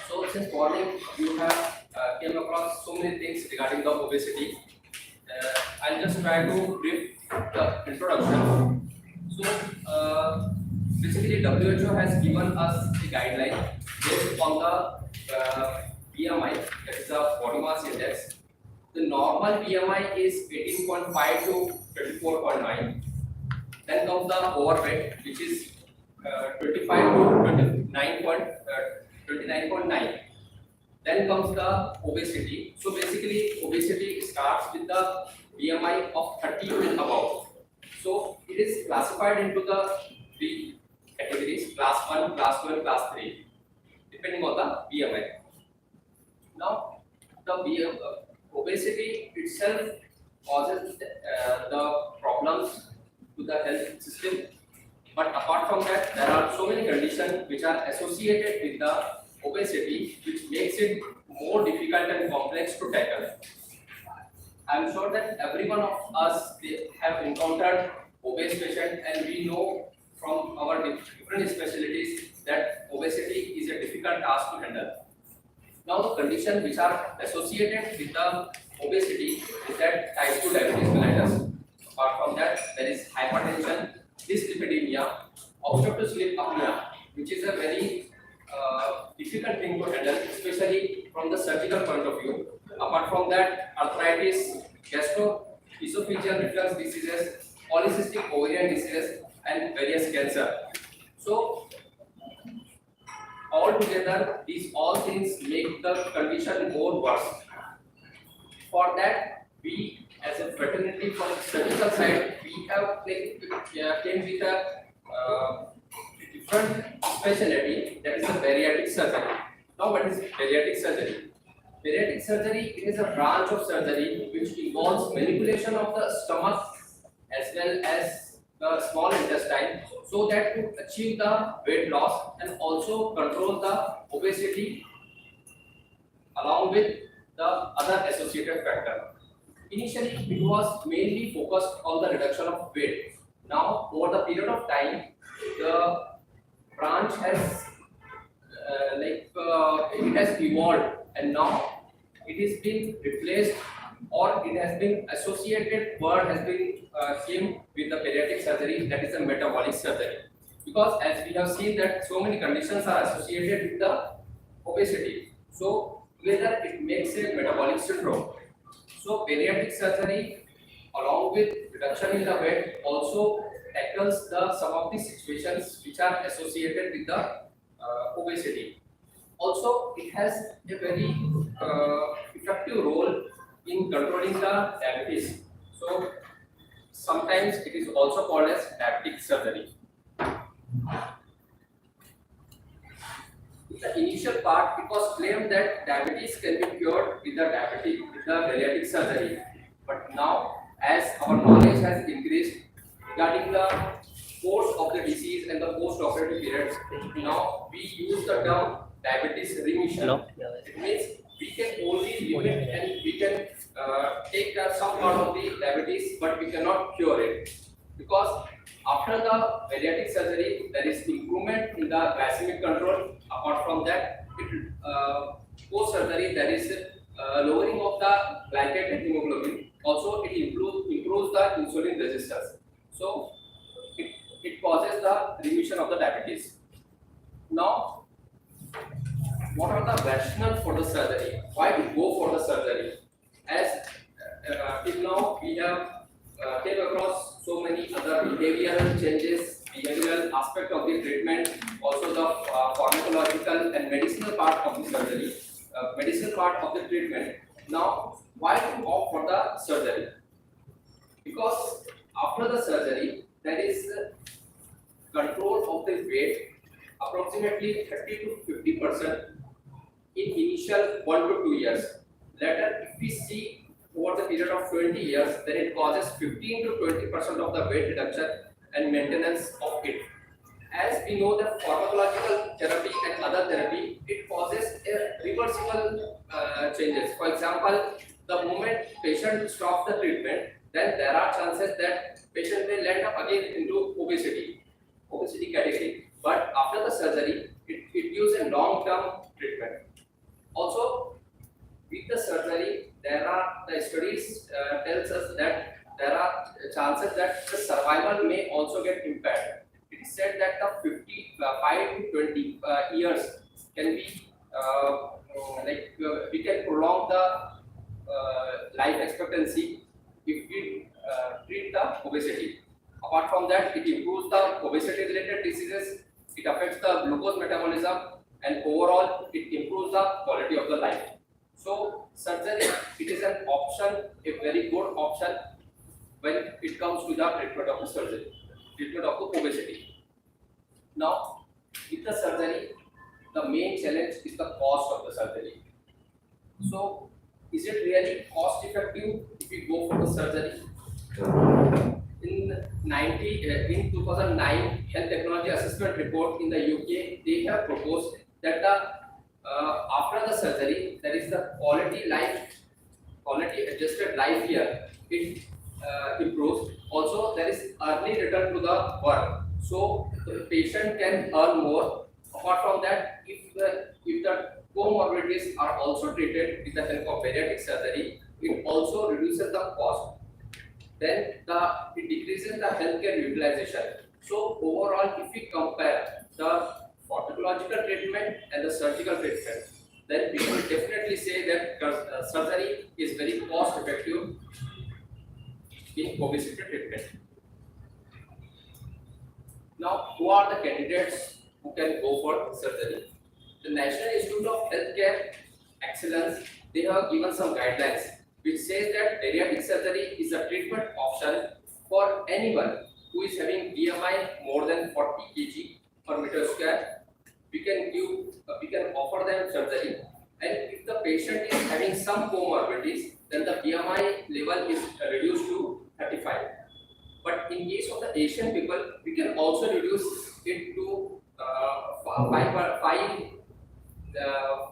So since morning you have came across so many things regarding the obesity. I'll just try to brief the introduction. So basically WHO has given us a guideline based on the BMI, that is the body mass index. The normal BMI is 18.5 to 24.9. Then comes the overweight, which is 25 to 29.9. Then comes the obesity. So basically, obesity starts with the BMI of 30 and above. So it is classified into the three categories: class 1, class 2, and class 3, depending on the BMI. Now, the obesity itself causes the problems to the health system. But apart from that, there are so many conditions which are associated with the obesity, which makes it more difficult and complex to tackle. I am sure that every one of us have encountered obese patient, and we know from our different specialties that obesity is a difficult task to handle. Now, the conditions which are associated with the obesity is that type 2 diabetes mellitus. Apart from that, there is hypertension, dyslipidemia, obstructive sleep apnea, which is a very difficult thing to handle, especially from the surgical point of view. Apart from that, arthritis, gastroesophageal reflux diseases, polycystic ovarian diseases, and various cancer. So, altogether, these all things make the condition more worse. For that, we as a fraternity from the surgical side, we have came with a different specialty, that is the bariatric surgery. Now, what is bariatric surgery? Bariatric surgery is a branch of surgery which involves manipulation of the stomach as well as the small intestine, so that to achieve the weight loss and also control the obesity along with the other associated factor. Initially, it was mainly focused on the reduction of weight. Now, over the period of time, the branch has it has evolved, and now it is being replaced, or it has been associated word has been came with the bariatric surgery, that is a metabolic surgery. Because as we have seen that so many conditions are associated with the obesity, so together it makes a metabolic syndrome. So bariatric surgery along with reduction in the weight also tackles some of the situations which are associated with the obesity. Also, it has a very effective role in controlling the diabetes. So sometimes it is also called as diabetic surgery. In the initial part, it was claimed that diabetes can be cured with the bariatric surgery. But now, as our knowledge has increased regarding the course of the disease and the post-operative period, now we use the term diabetes remission.
Hello?
It means we can only limit and we can take some part of the diabetes, but we cannot cure it. Because after the bariatric surgery, there is improvement in the glycemic control. Apart from that, post-surgery, there is lowering of the glycated hemoglobin. Also, it improves the insulin resistance. So, it causes the remission of the diabetes. Now, what are the rationale for the surgery? Why to go for the surgery? As till now, we have came across so many other behavioral changes, behavioral aspect of the treatment, also the pharmacological and medicinal part of the surgery, medicinal part of the treatment. Now, why to opt for the surgery? Because after the surgery, there is control of the weight approximately 30 to 50% in initial 1 to 2 years. Later, if we see over the period of 20 years, then it causes 15 to 20% of the weight reduction and maintenance of it. As we know that pharmacological therapy and other therapy, it causes a reversible changes. For example, the moment patient stops the treatment, then there are chances that patient may land up again into obesity category. But after the surgery, it gives a long-term treatment. Also, with the surgery, the studies tells us that there are chances that the survival may also get impaired. It is said that the 5 to 20 years can be we can prolong the life expectancy if we treat the obesity. Apart from that, it improves the obesity-related diseases. It affects the glucose metabolism, and overall, it improves the quality of the life. So, surgery, it is an option, a very good option when it comes to the treatment of the surgery, treatment of the obesity. Now, with the surgery, the main challenge is the cost of the surgery. So, is it really cost effective if we go for the surgery? In 2009 Health Technology Assessment Report in the UK, they have proposed that after the surgery, there is the quality adjusted life year. It improves. Also, there is early return to the work, so the patient can earn more. Apart from that, if the comorbidities are also treated with the help of bariatric surgery, it also reduces the cost. Then it decreases the healthcare utilization. So overall, if we compare the pharmacological treatment and the surgical treatment, then we will definitely say that surgery is very cost effective in obesity treatment. Now, who are the candidates who can go for surgery? The National Institute of Healthcare Excellence, they have given some guidelines which says that bariatric surgery is a treatment option for anyone who is having BMI more than 40 kg per meter square. We can offer them surgery, and if the patient is having some comorbidities, then the BMI level is reduced to 35. But in case of the Asian people, we can also reduce it to 5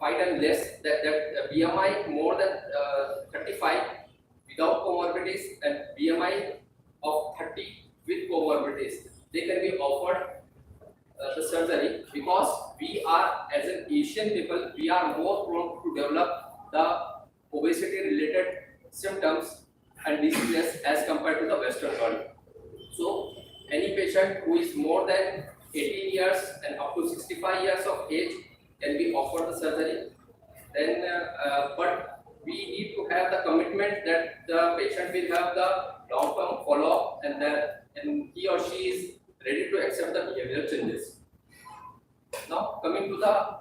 times less, that BMI more than 35 without comorbidities and BMI of 30 with comorbidities. They can be offered the surgery, because we are, as an Asian people, we are more prone to develop the obesity related symptoms and diseases as compared to the Western world. So any patient who is more than 18 years and up to 65 years of age can be offered the surgery. Then, but we need to have the commitment that the patient will have the long-term follow-up, and he or she is ready to accept the behavioral changes. Now, coming to the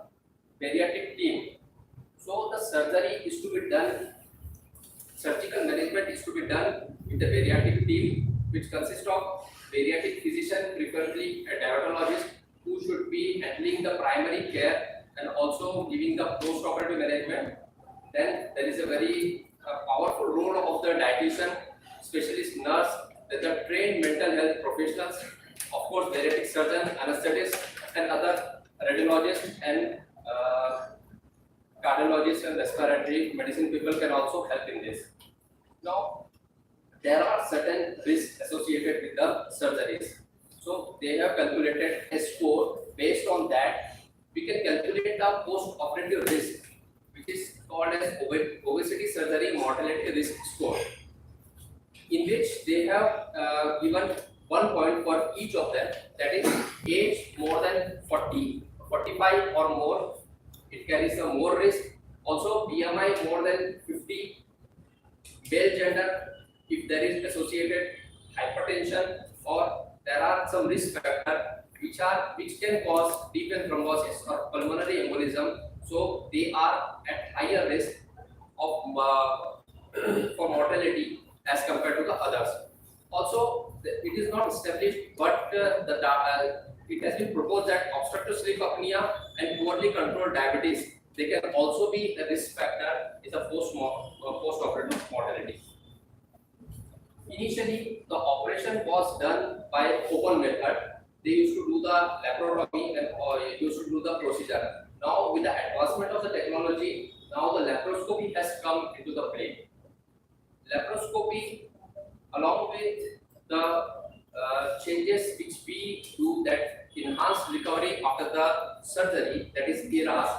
bariatric team. So the surgery is to be done, surgical management is to be done with the bariatric team, which consists of bariatric physician, preferably a diabetologist, who should be handling the primary care and also giving the post-operative management. Then there is a very powerful role of the dietitian, specialist nurse, the trained mental health professionals, of course bariatric surgeon, anesthetist, and other radiologists and cardiologists and respiratory medicine people can also help in this. Now, there are certain risks associated with the surgeries. So they have calculated a score. Based on that, we can calculate the post-operative risk, which is called as obesity surgery mortality risk score, in which they have given 1 point for each of them, that is age more than 40, 45 or more, it carries a more risk. Also BMI more than 50, male gender, if there is associated hypertension or there are some risk factors which can cause deep vein thrombosis or pulmonary embolism, so they are at higher risk of for mortality as compared to the others. Also, it is not established, but it has been proposed that obstructive sleep apnea and poorly controlled diabetes, they can also be a risk factor in the post-operative mortality. Initially, the operation was done by open method. They used to do the laparotomy and used to do the procedure. Now, with the advancement of the technology, now the laparoscopy has come into the play. Laparoscopy, along with the changes which we do, that enhanced recovery after the surgery, that is ERAS.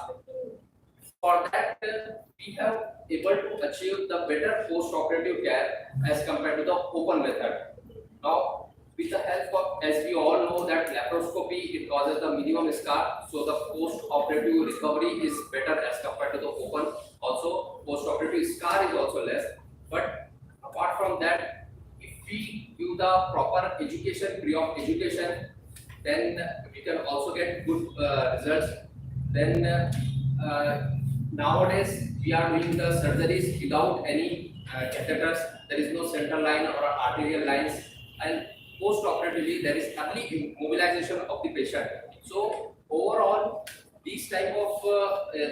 For that, we have able to achieve the better post-operative care as compared to the open method. Now, with the help of, as we all know, that laparoscopy, it causes the minimum scar, so the post-operative recovery is better as compared to the open. Also, post-operative scar is also less. But apart from that, if we do the proper education, pre-op education, then we can also get good results. Then nowadays we are doing the surgeries without any catheters. There is no central line or arterial lines, and post-operatively there is early mobilization of the patient. So overall, these type of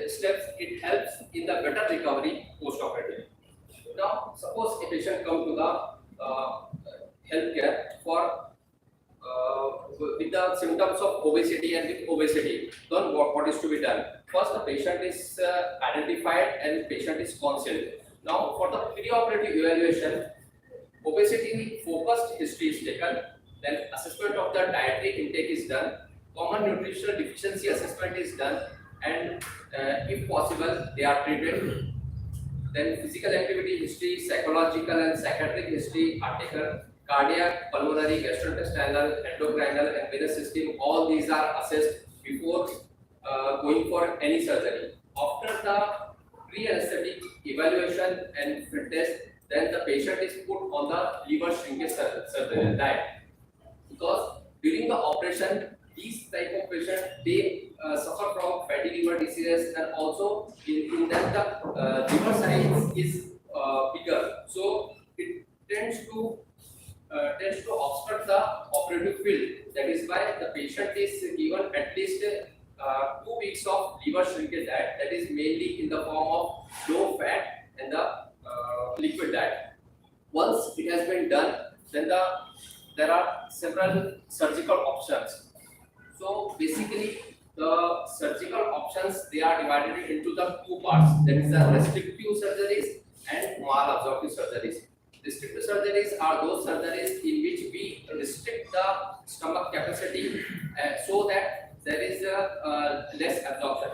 steps, it helps in the better recovery post-operatively. Now, suppose a patient come to the healthcare for with the symptoms of obesity and with obesity, then what is to be done? First, the patient is identified and patient is counseled. Now, for the pre-operative evaluation, obesity focused history is taken, then assessment of the dietary intake is done, common nutritional deficiency assessment is done, and if possible, they are treated. Then physical activity history, psychological and psychiatric history are taken. Cardiac, pulmonary, gastrointestinal, endocrinal, and venous system, all these are assessed before going for any surgery. After the pre-anesthetic evaluation and fit test, then the patient is put on the liver shrinkage surgery diet. Because during the operation, these type of patients, they suffer from fatty liver diseases, and also in that the liver size is bigger, so it tends to obstruct the operative field. That is why the patient is given at least 2 weeks of liver shrinkage diet, that is mainly in the form of low fat and the liquid diet. Once it has been done, then there are several surgical options. So basically, the surgical options, they are divided into the two parts. That is the restrictive surgeries and malabsorptive surgeries. Restrictive surgeries are those surgeries in which we restrict the stomach capacity so that there is less absorption.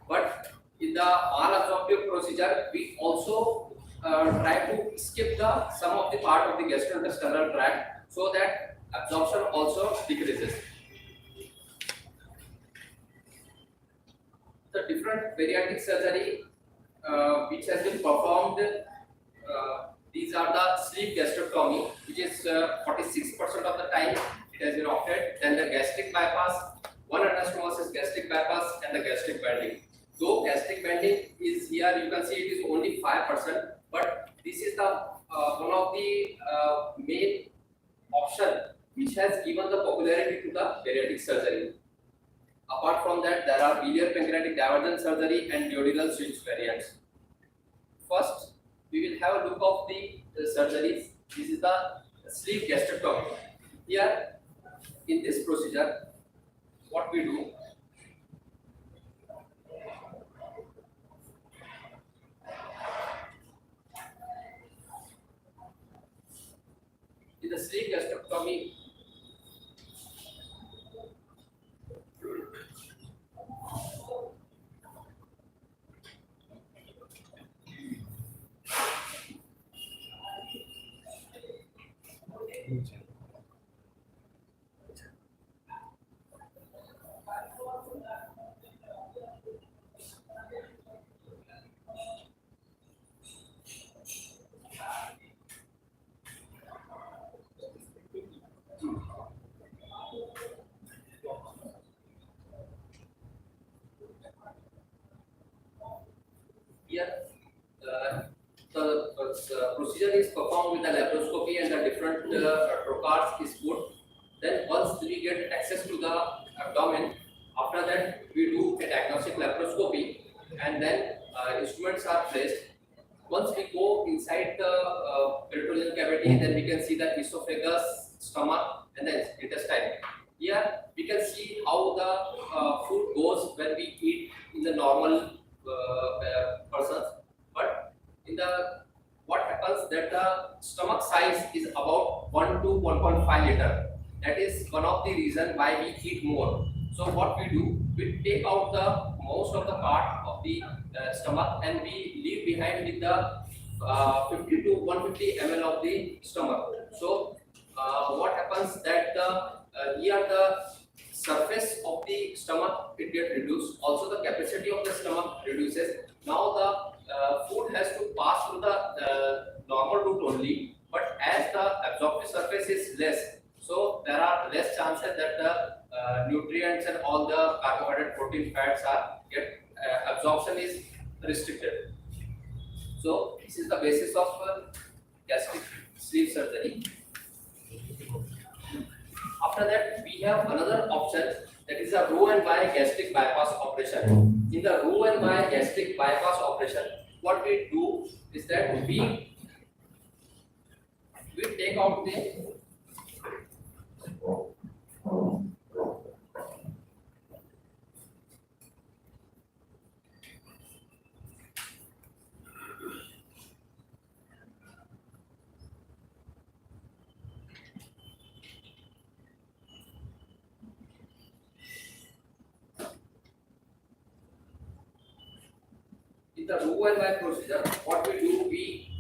But in the malabsorptive procedure, we also try to skip some of the part of the gastrointestinal tract so that absorption also decreases. The different bariatric surgery which has been performed, these are the sleeve gastrectomy, which is 46% of the time it has been opted. Then the gastric bypass, one anastomosis gastric bypass, and the gastric banding. Though gastric banding is here, you can see it is only 5%, but this is the one of the main option which has given the popularity to the bariatric surgery. Apart from that, there are biliary pancreatic divergence surgery and duodenal switch variants. First, we will have a look of the surgeries. This is the sleeve gastrectomy. Here, in this procedure, what we do, in the sleeve gastrectomy, here the procedure is performed with the laparoscopy and the different trocars is put. Then once we get access to the abdomen, after that we do a diagnostic laparoscopy, and then instruments are placed. Once we go inside the peritoneal cavity, then we can see the esophagus, stomach, and the intestine. Here we can see how the food goes when we eat in the normal persons. But in the what happens that the stomach size is about 1 to 1.5 liter. That is one of the reason why we eat more. So what we do, we take out the most of the part of the stomach and we leave behind with the 50 to 150 ml of the stomach. So what happens that here the surface of the stomach it gets reduced. Also the capacity of the stomach reduces. Now the food has to pass through the normal route only. But as the absorptive surface is less, so there are less chances that the nutrients and all the carbohydrate, protein, fats are get absorption is restricted. So this is the basis of gastric sleeve surgery. After that, we have another option, that is a roux and Y gastric bypass operation. In the roux and Y gastric bypass operation, what we do is that we take out the roux and Y procedure. What we do, we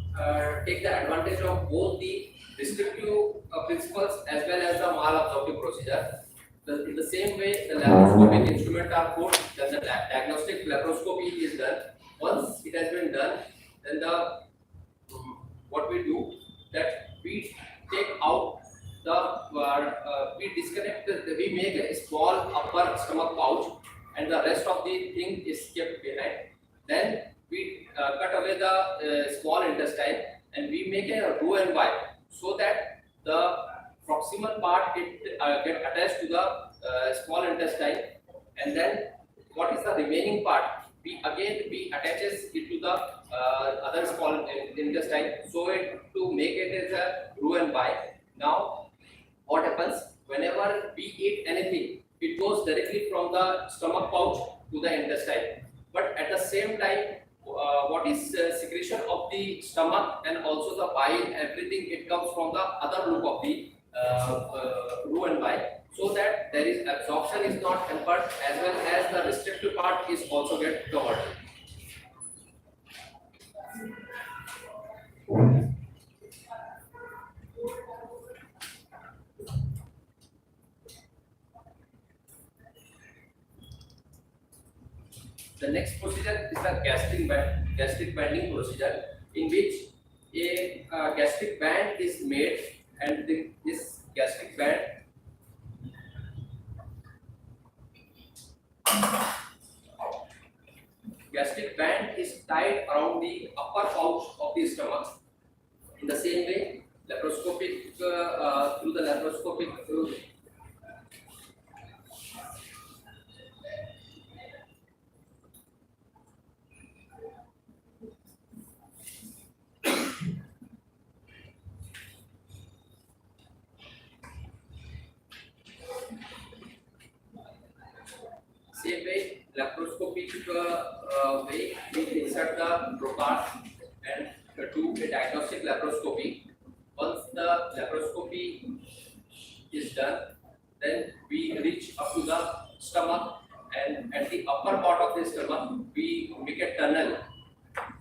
take the advantage of both the restrictive principles as well as the malabsorptive procedure. In the same way, the laparoscopic instruments are put, then the diagnostic laparoscopy is done. Once it has been done, then what we do that we take out we disconnect we make a small upper stomach pouch, and the rest of the thing is kept behind. Then we cut away the small intestine and we make a row and Y, so that the proximal part get attached to the small intestine, and then what is the remaining part we attaches it to the other small intestine, so to make it as a row and Y. Now what happens, whenever we eat anything, it goes directly from the stomach pouch to the intestine, but at the same time what is secretion of the stomach and also the bile, everything it comes from the other loop of the row and Y, so that there is absorption is not hampered, as well as the restrictive part is also get covered. The next procedure is the gastric banding procedure, in which a gastric band is made, and this gastric band is tied around the upper pouch of the stomach. In the same way, laparoscopic through the laparoscopic same way, laparoscopic way, we insert the trocar and do a diagnostic laparoscopy. Once the laparoscopy is done, then we reach up to the stomach, and at the upper part of the stomach, we make a tunnel,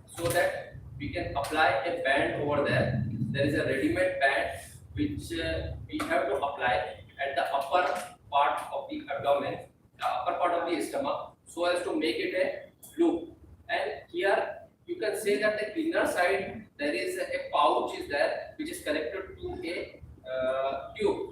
so that we can apply a band over there. There is a ready-made band which we have to apply at the upper part of the abdomen, the upper part of the stomach, so as to make it a loop. And here you can say that the inner side there is a pouch is there which is connected to a tube.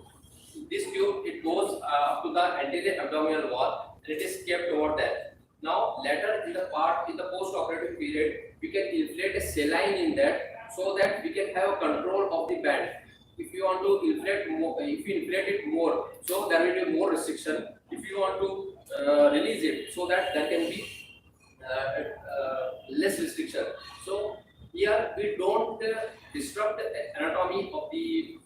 This tube, it goes up to the anterior abdominal wall, and it is kept over there. Now later in the post-operative period, we can inflate a saline in that, so that we can have control of the band. If you want to inflate more, if you inflate it more, so there will be more restriction. If you want to release it, so that there can be less restriction. So here we don't disrupt the anatomy of the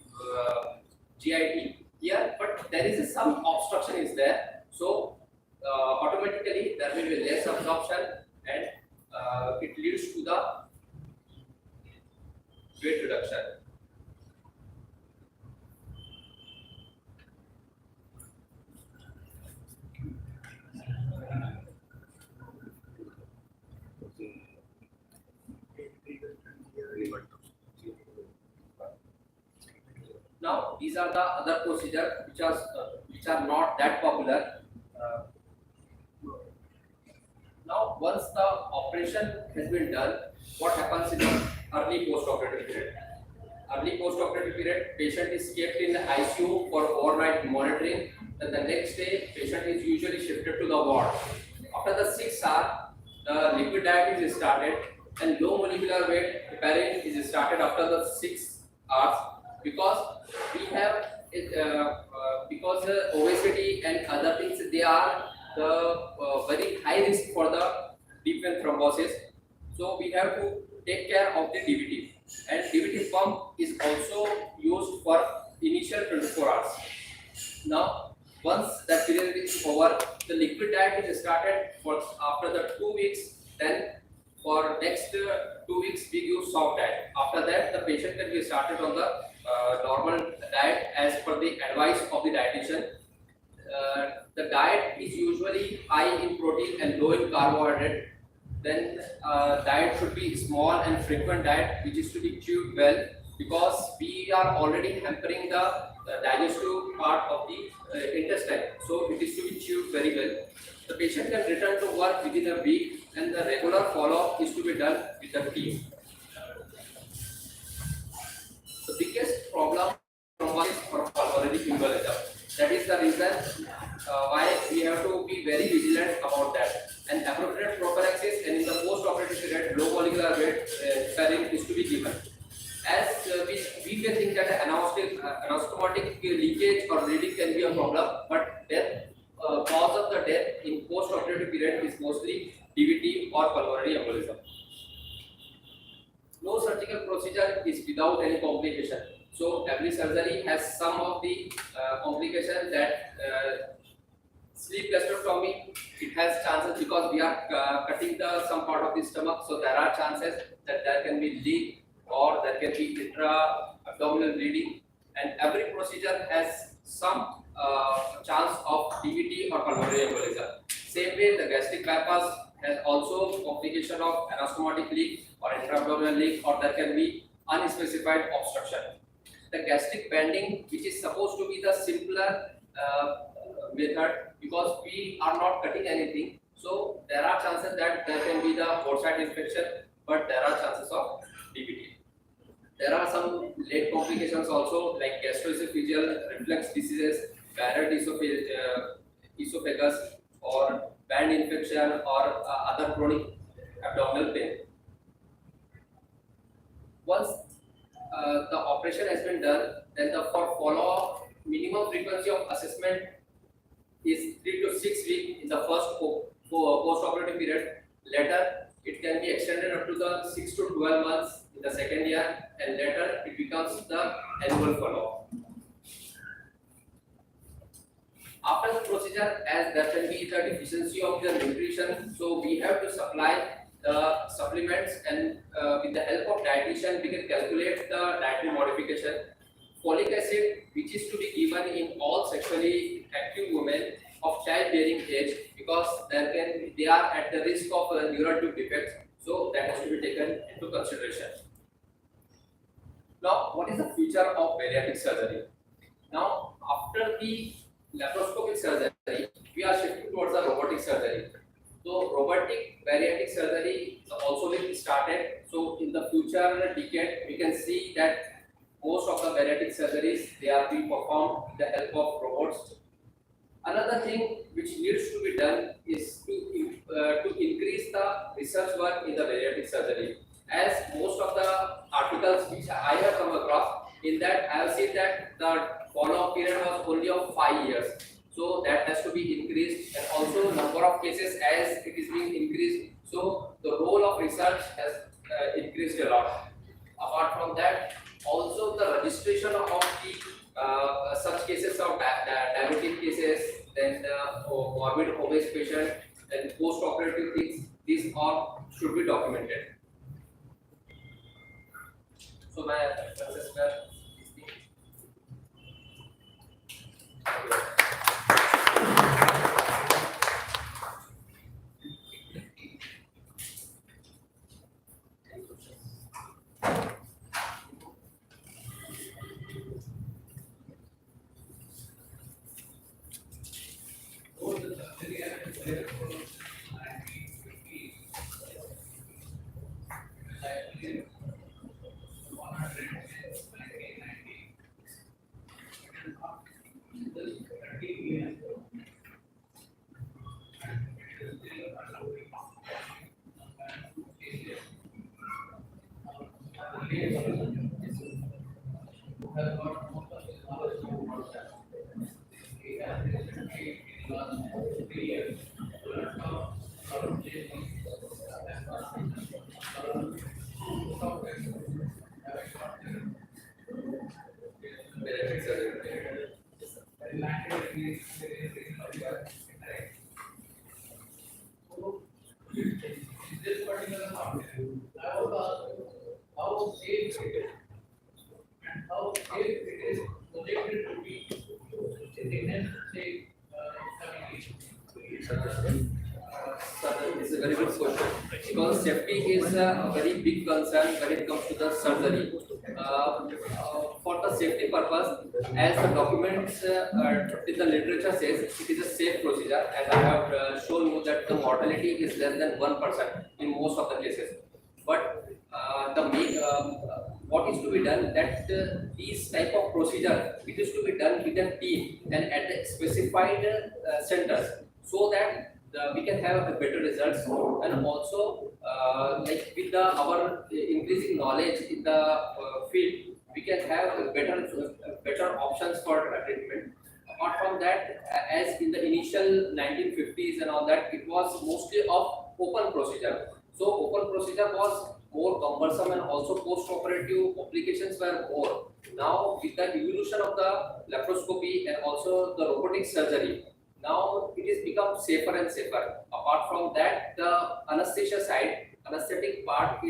GIT here, but there is some obstruction is there. So automatically there will be less absorption, and it leads to the weight reduction. Now these are the other procedures which are not that popular. Now once the operation has been done, what happens in the early post-operative period? Early post-operative period, patient is kept in the ICU for overnight monitoring. Then the next day, patient is usually shifted to the ward. After the 6 hours, the liquid diet is started, and low molecular weight heparin is started after the 6 hours, because we have because obesity and other things, they are the very high risk for the deep vein thrombosis. So we have to take care of the DVT, and DVT pump is also used for initial 24 hours. Now once that period is over, the liquid diet is started for after the 2 weeks. Then for next 2 weeks we give soft diet. After that, the patient can be started on the normal diet as per the advice of the dietitian. The diet is usually high in protein and low in carbohydrate. Then diet should be small and frequent diet, which is to be chewed well. because we are already hampering the digestive part of the intestine. So it is to be chewed very well. The patient can return to work within a week, and the regular follow-up is to be done with the team. The biggest problem is for pulmonary embolism. That is the reason why we have to be very vigilant about that. And appropriate prophylaxis and in the post-operative period, low molecular weight sparing is to be given. As we may think that anastomotic leakage or bleeding can be a problem, but death, cause of the death in post-operative period is mostly DVT or pulmonary embolism. No surgical procedure is without any complication. So every surgery has some of the complications that sleep gastrostomy, it has chances because we are cutting some part of the stomach, so there are chances that there can be leak or there can be intra-abdominal bleeding, and every procedure has some chance of DVT or pulmonary embolism. Same way, the gastric bypass has also complication of anastomotic leak or intra-abdominal leak, or there can be unspecified obstruction. The gastric banding, which is supposed to be the simpler method because we are not cutting anything, so there are chances that there can be the outside infection, but there are chances of DVT. There are some late complications also like gastroesophageal reflux diseases, Bariatric esophagus, or band infection, or other chronic abdominal pain. Once the operation has been done, then for follow-up, minimum frequency of assessment is 3 to 6 weeks in the first post-operative period. Later, it can be extended up to the 6 to 12 months in the second year, and later it becomes the annual follow-up. After the procedure, as there can be the deficiency of the nutrition, so we have to supply the supplements, and with the help of dietitian, we can calculate the dietary modification. Folic acid, which is to be given in all sexually active women of childbearing age, because they are at the risk of neural tube defects, so that has to be taken into consideration. Now, what is the future of bariatric surgery? Now, after the laparoscopic surgery, we are shifting towards the robotic surgery. So, robotic bariatric surgery also will be started. So, in the future decade, we can see that most of the bariatric surgeries, they are being performed with the help of robots. Another thing which needs to be done is to increase the research work in the bariatric surgery. As most of the articles which I have come across, in that I have seen that the follow-up period was only of 5 years. So that has to be increased, and also number of cases as it is being increased. So the role of research has increased a lot. Apart from that, also the registration of the such cases of diabetic cases, then morbid obese patient, and post-operative things, these all should be documented. So my assessment.
How safe it is and how safe it is projected to be in the next, say, coming years.
Sir, this is a very good question. because safety is a very big concern when it comes to the surgery. For the safety purpose, as the documents in the literature says, it is a safe procedure, as I have shown you that the mortality is less than 1% in most of the cases. But what is to be done that these type of procedure, it is to be done with a team and at the specified centers, so that we can have better results, and also like with our increasing knowledge in the field, we can have better options for treatment. Apart from that, as in the initial 1950s and all that, it was mostly of open procedure. So open procedure was more cumbersome, and also post-operative complications were more. Now with the evolution of the laparoscopy and also the robotic surgery, now it has become safer and safer. Apart from that, the anesthesia side, anesthetic part,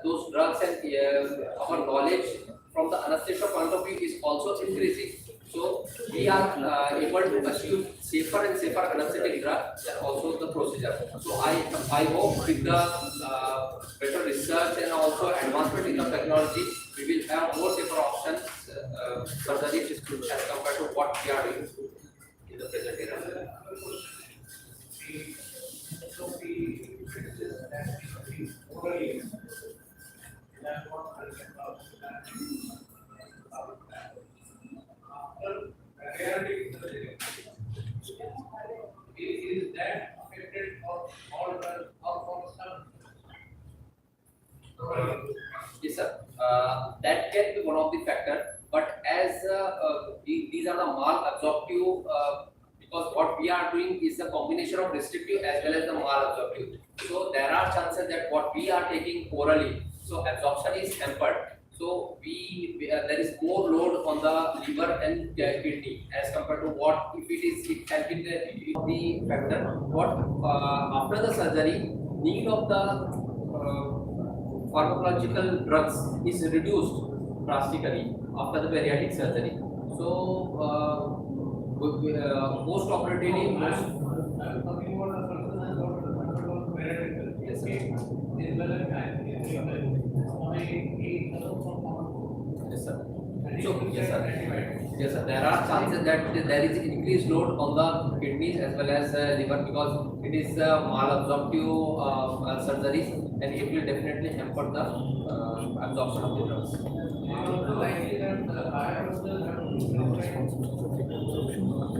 those drugs and our knowledge from the anesthesia point of view is also increasing. So we are able to achieve safer and safer anesthetic drug and also the procedure. So I hope with the better research and also advancement in the technology, we will have more safer options surgery as compared to what we are doing in the present era.
Bariatric surgery, is that affected for all the or some?
Yes, sir. That can be one of the factors, but as these are the malabsorptive, because what we are doing is a combination of restrictive as well as the malabsorptive. So there are chances that what we are taking orally, so absorption is hampered. So there is more load on the liver and kidney as compared to what if it can be the factor. What after the surgery, need of the pharmacological drugs is reduced drastically after the bariatric surgery. So post operatively, yes, sir. Yes, sir. So, yes, sir. There are chances that there is increased load on the kidneys as well as liver, because it is malabsorptive surgeries, and it will definitely hamper the absorption of the drugs.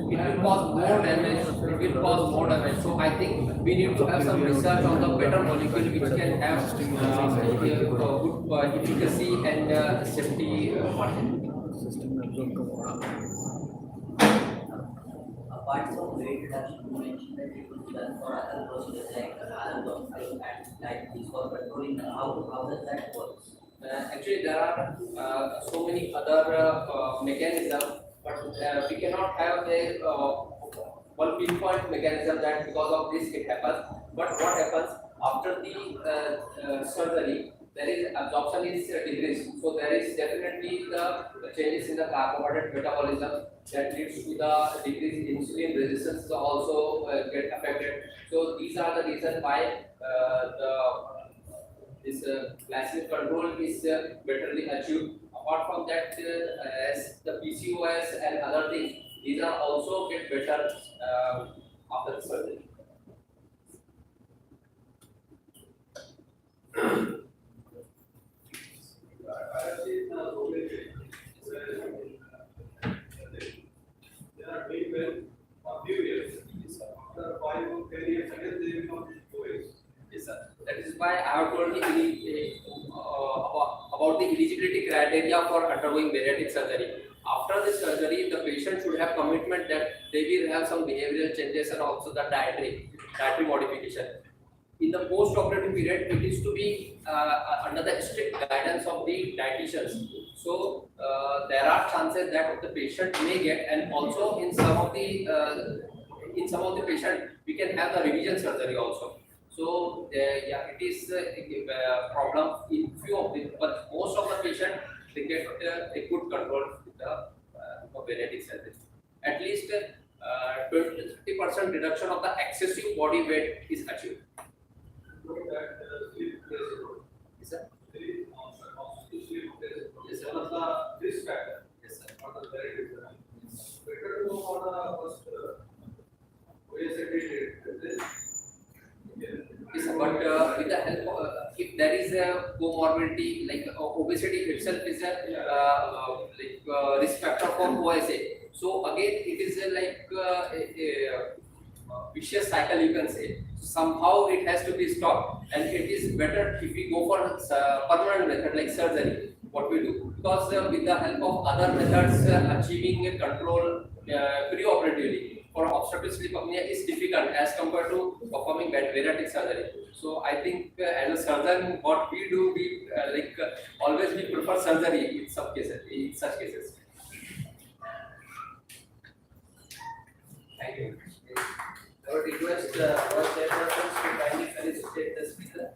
It will cause more damage. It will cause more damage. So I think we need to have some research on the better molecule which can have good efficacy and safety.
Apart from weight reduction, you mentioned that it was done for other procedures like diagnostic and diabetes for controlling. How does that work?
Actually, there are so many other mechanisms, but we cannot have a one pinpoint mechanism that because of this it happens. But what happens after the surgery? There is absorption is decreased, so there is definitely the changes in the carbohydrate metabolism that leads to the decrease in insulin resistance also get affected. So these are the reasons why this glycemic control is betterly achieved. Apart from that, as the PCOS and other things, these are also get better after the surgery.
They are doing well for few years. After 5 or 10 years, again they become overweight.
Yes, sir. That is why I have told you about the eligibility criteria for undergoing bariatric surgery. After this surgery, the patient should have commitment that they will have some behavioral changes and also the dietary modification. In the post-operative period, it is to be under the strict guidance of the dietitians. So there are chances that the patient may get, and also in some of the patient we can have the revision surgery also. So yeah, it is a problem in few of them, but most of the patient they get a good control with the bariatric surgery. At least 20-30% reduction of the excessive body weight is achieved.
That
is a comorbidity, like obesity itself is a risk factor for OSA. So again, it is a vicious cycle, you can say. Somehow it has to be stopped, and it is better if we go for permanent method like surgery. What we do, because with the help of other methods, achieving a control preoperatively for obstructive sleep apnea is difficult as compared to performing bariatric surgery. So I think as a surgeon, what we do, we always we prefer surgery in some cases, in such cases. Thank you.
I would request our chairpersons to kindly felicitate the speaker.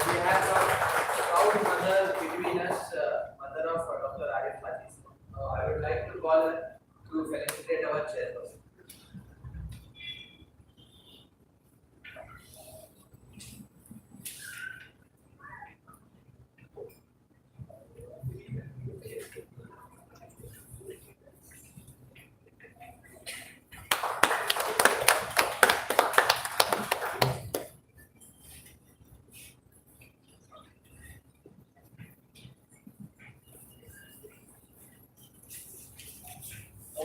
We have a proud mother between us, mother of Dr. Arif Aziz. I would like to call her to felicitate our chairperson.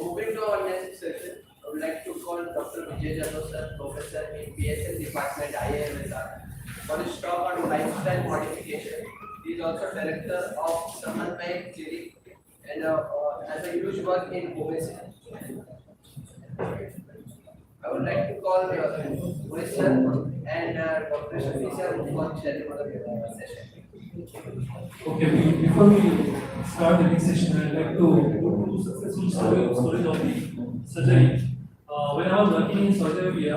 Moving to our next session, I would like to call Dr. Vijay Jadhav sir, Professor in PSL Department, IIMSR, for his talk on lifestyle modification. He is also Director of Samanvay Clinic and has a huge work in obesity. I would like to call Mohit sir and Dr. Shafi sir for sharing the session.
Okay, before we start the next session, I'd like to go to successful stories of the surgery. When I was working in Saudi Arabia,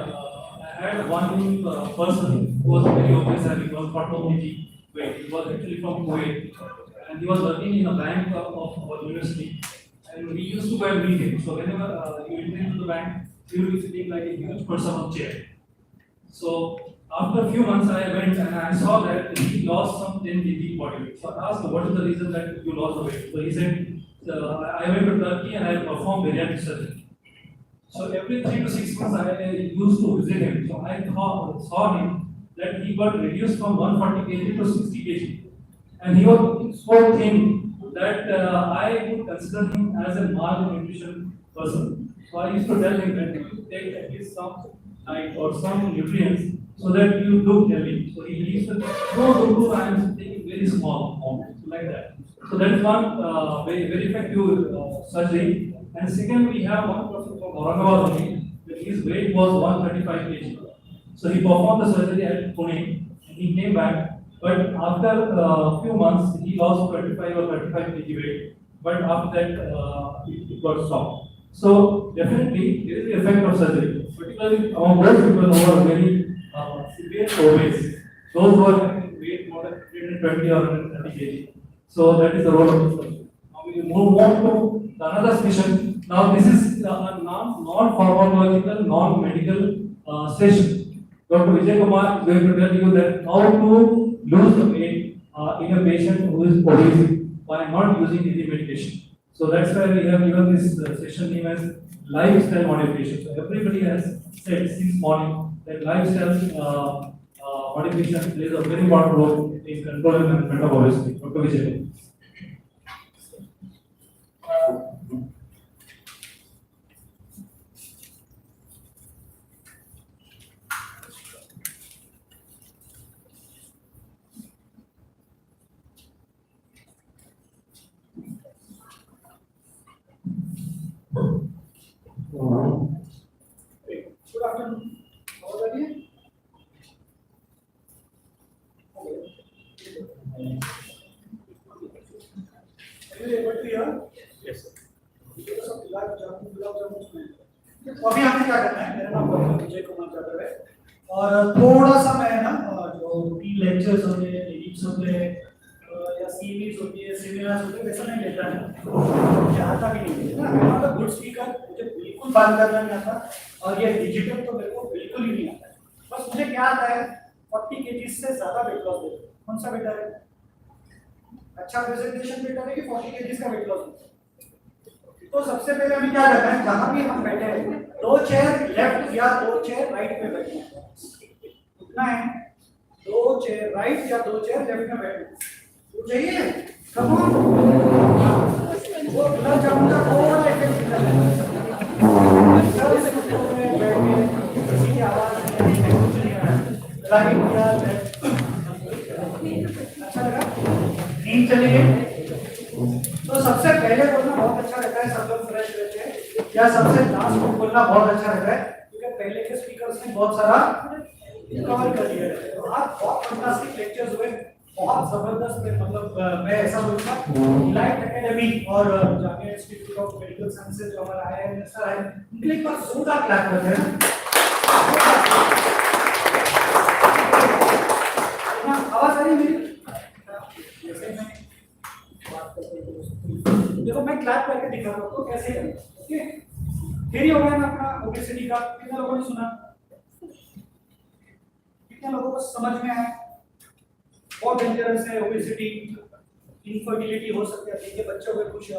I had one person who was very obese and he was Pathophysiology. He was actually from Kuwait and he was working in a bank of our university. And we used to go and meet him. So whenever you enter into the bank, he will be sitting like a huge person on chair. So after a few months, I went and I saw that he lost some 10 kg body weight. So I asked him, what is the reason that you lost the weight? So he said, I went to Turkey and I performed bariatric surgery. So every 3 to 6 months, I used to visit him. So I saw him that he got reduced from 140 kg to 60 kg. And he was so thin that I would consider him as a malnutrition person. So I used to tell him that you take at least some diet or some nutrients so that you look healthy. So he believes that no, I am taking very small amount, like that. So that is one very effective surgery. And second, we have one person from Aurangabad only, his weight was 135 kg. So he performed the surgery at Pune and he came back. But after a few months, he lost 25 or 35 kg weight. But after that, it got stopped. So definitely, there is the effect of surgery, particularly among those people who are very severe obese, those who are having weight more than 120 or 130 kg. So that is the role of the surgery. Now we move on to the another session. Now this is a non-pharmacological, non-medical session. Dr. Vijay Kumar is going to tell you that how to lose the weight in a patient who is obese by not using any medication. So that's why we have given this session name as lifestyle modification. So everybody has said since morning that lifestyle modification plays a very important role in controlling the metabolic. Dr. Vijay.
Good afternoon. How are you? Are you able to hear?
Yes, sir.
तो अभी हमें क्या करना है, मेरा नाम doctor Vijay Kumar Jadhav है और थोड़ा सा मैं ना जो रूटीन लेक्चर्स होते हैं, एडिट्स होते हैं या सीरीज होती है, सेमी निराश होते वैसा नहीं लेता है, मुझे आता भी नहीं है ना, मैं मतलब गुड स्पीकर, मुझे बिल्कुल बात करना नहीं आता, और ये डिजिटल तो मेरे को बिल्कुल ही नहीं आता है। बस मुझे क्या आता है 40 kg से ज्यादा वेट लॉस देता है। कौन सा बेटर है? अच्छा प्रेजेंटेशन बेटर है कि 40 kg का वेट लॉस? तो सबसे पहले हमें क्या करना है, जहां भी हम बैठे हैं 2 चेयर लेफ्ट या 2 चेयर राइट में बैठना है, उतना है 2 चेयर राइट या 2 चेयर लेफ्ट में बैठना तो चाहिए। कम ऑन, वो गुलाब जामुन का गोल इफेक्ट निकल किसी की आवाज नहीं आ रही, राइट या लेफ्ट। अच्छा लगा? नींद चली गई? तो सबसे पहले बोलना बहुत अच्छा रहता है, सब लोग फ्रेश रहते हैं, या सबसे लास्ट में बोलना बहुत अच्छा रहता है, क्योंकि पहले के स्पीकर्स ने बहुत सारा कवर कर दिया है। तो आप बहुत फैंटास्टिक लेक्चर्स हुए, बहुत जबरदस्त है, मतलब मैं ऐसा बोलूंगा लाइट एकेडमी और Jamia institute of medical sciences जो हमारा आया है सर है, उनके लिए एक बार जोरदार क्लैप करते हैं ना। आवाज आ रही है मेरी? जैसे मैं बात करते हैं, देखो मैं क्लैप करके दिखा रहा हूँ कैसे करें। ओके, फिर हो गया ना अपना ओबेसिटी का, कितने लोगों ने सुना, कितने लोगों को समझ में आया? बहुत डेंजरस है ओबेसिटी, इनफर्टिलिटी हो सकती है, देखिए बच्चों को कुछ हो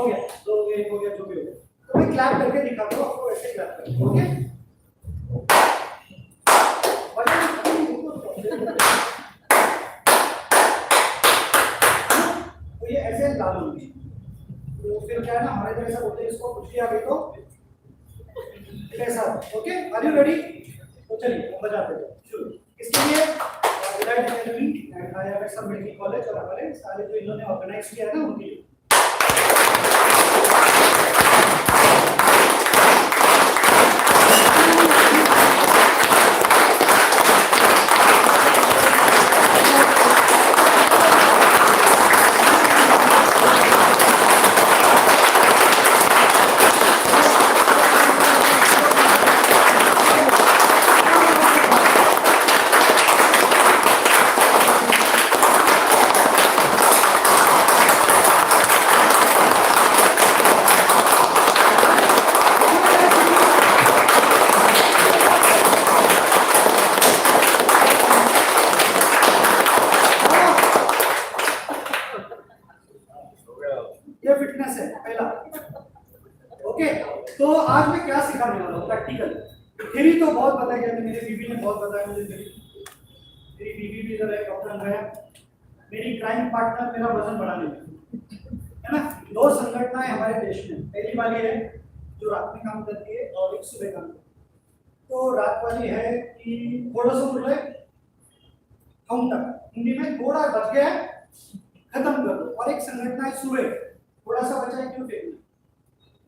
गया, तो ये हो गया जो भी हो गया, तो मैं क्लैप करके दिखाता हूँ आपको, ऐसे क्लैप करके। ओके, तो ये ऐसे लागू होगी, तो फिर क्या है ना, हमारे जैसा बोलते हैं इसको, कुछ भी आ गई तो कैसा। Okay, are you ready? तो चलिए बजाते हैं शुरू। इसके लिए light academy and IIM medical college और हमारे सारे जो इन्होंने ऑर्गेनाइज किया है ना, उनके लिए फिटनेस है पहला। ओके, तो आज मैं क्या सिखाने वाला हूँ प्रैक्टिकल। थ्योरी तो बहुत पता है, मेरी बीवी ने बहुत बताया मुझे, मेरी बीवी भी इधर है, डॉक्टर है, मेरी क्राइम पार्टनर, मेरा वजन बढ़ाने में है ना। 2 संगठनाएं हमारे देश में, पहली वाली है जो रात में काम करती है और एक सुबह काम करती है। तो रात वाली है कि थोड़ा सा बोल रहे हम तक हिंदी में थोड़ा बच गया खत्म कर दो, और एक संगठना है सुबह थोड़ा सा बचा है क्यों फेंकना।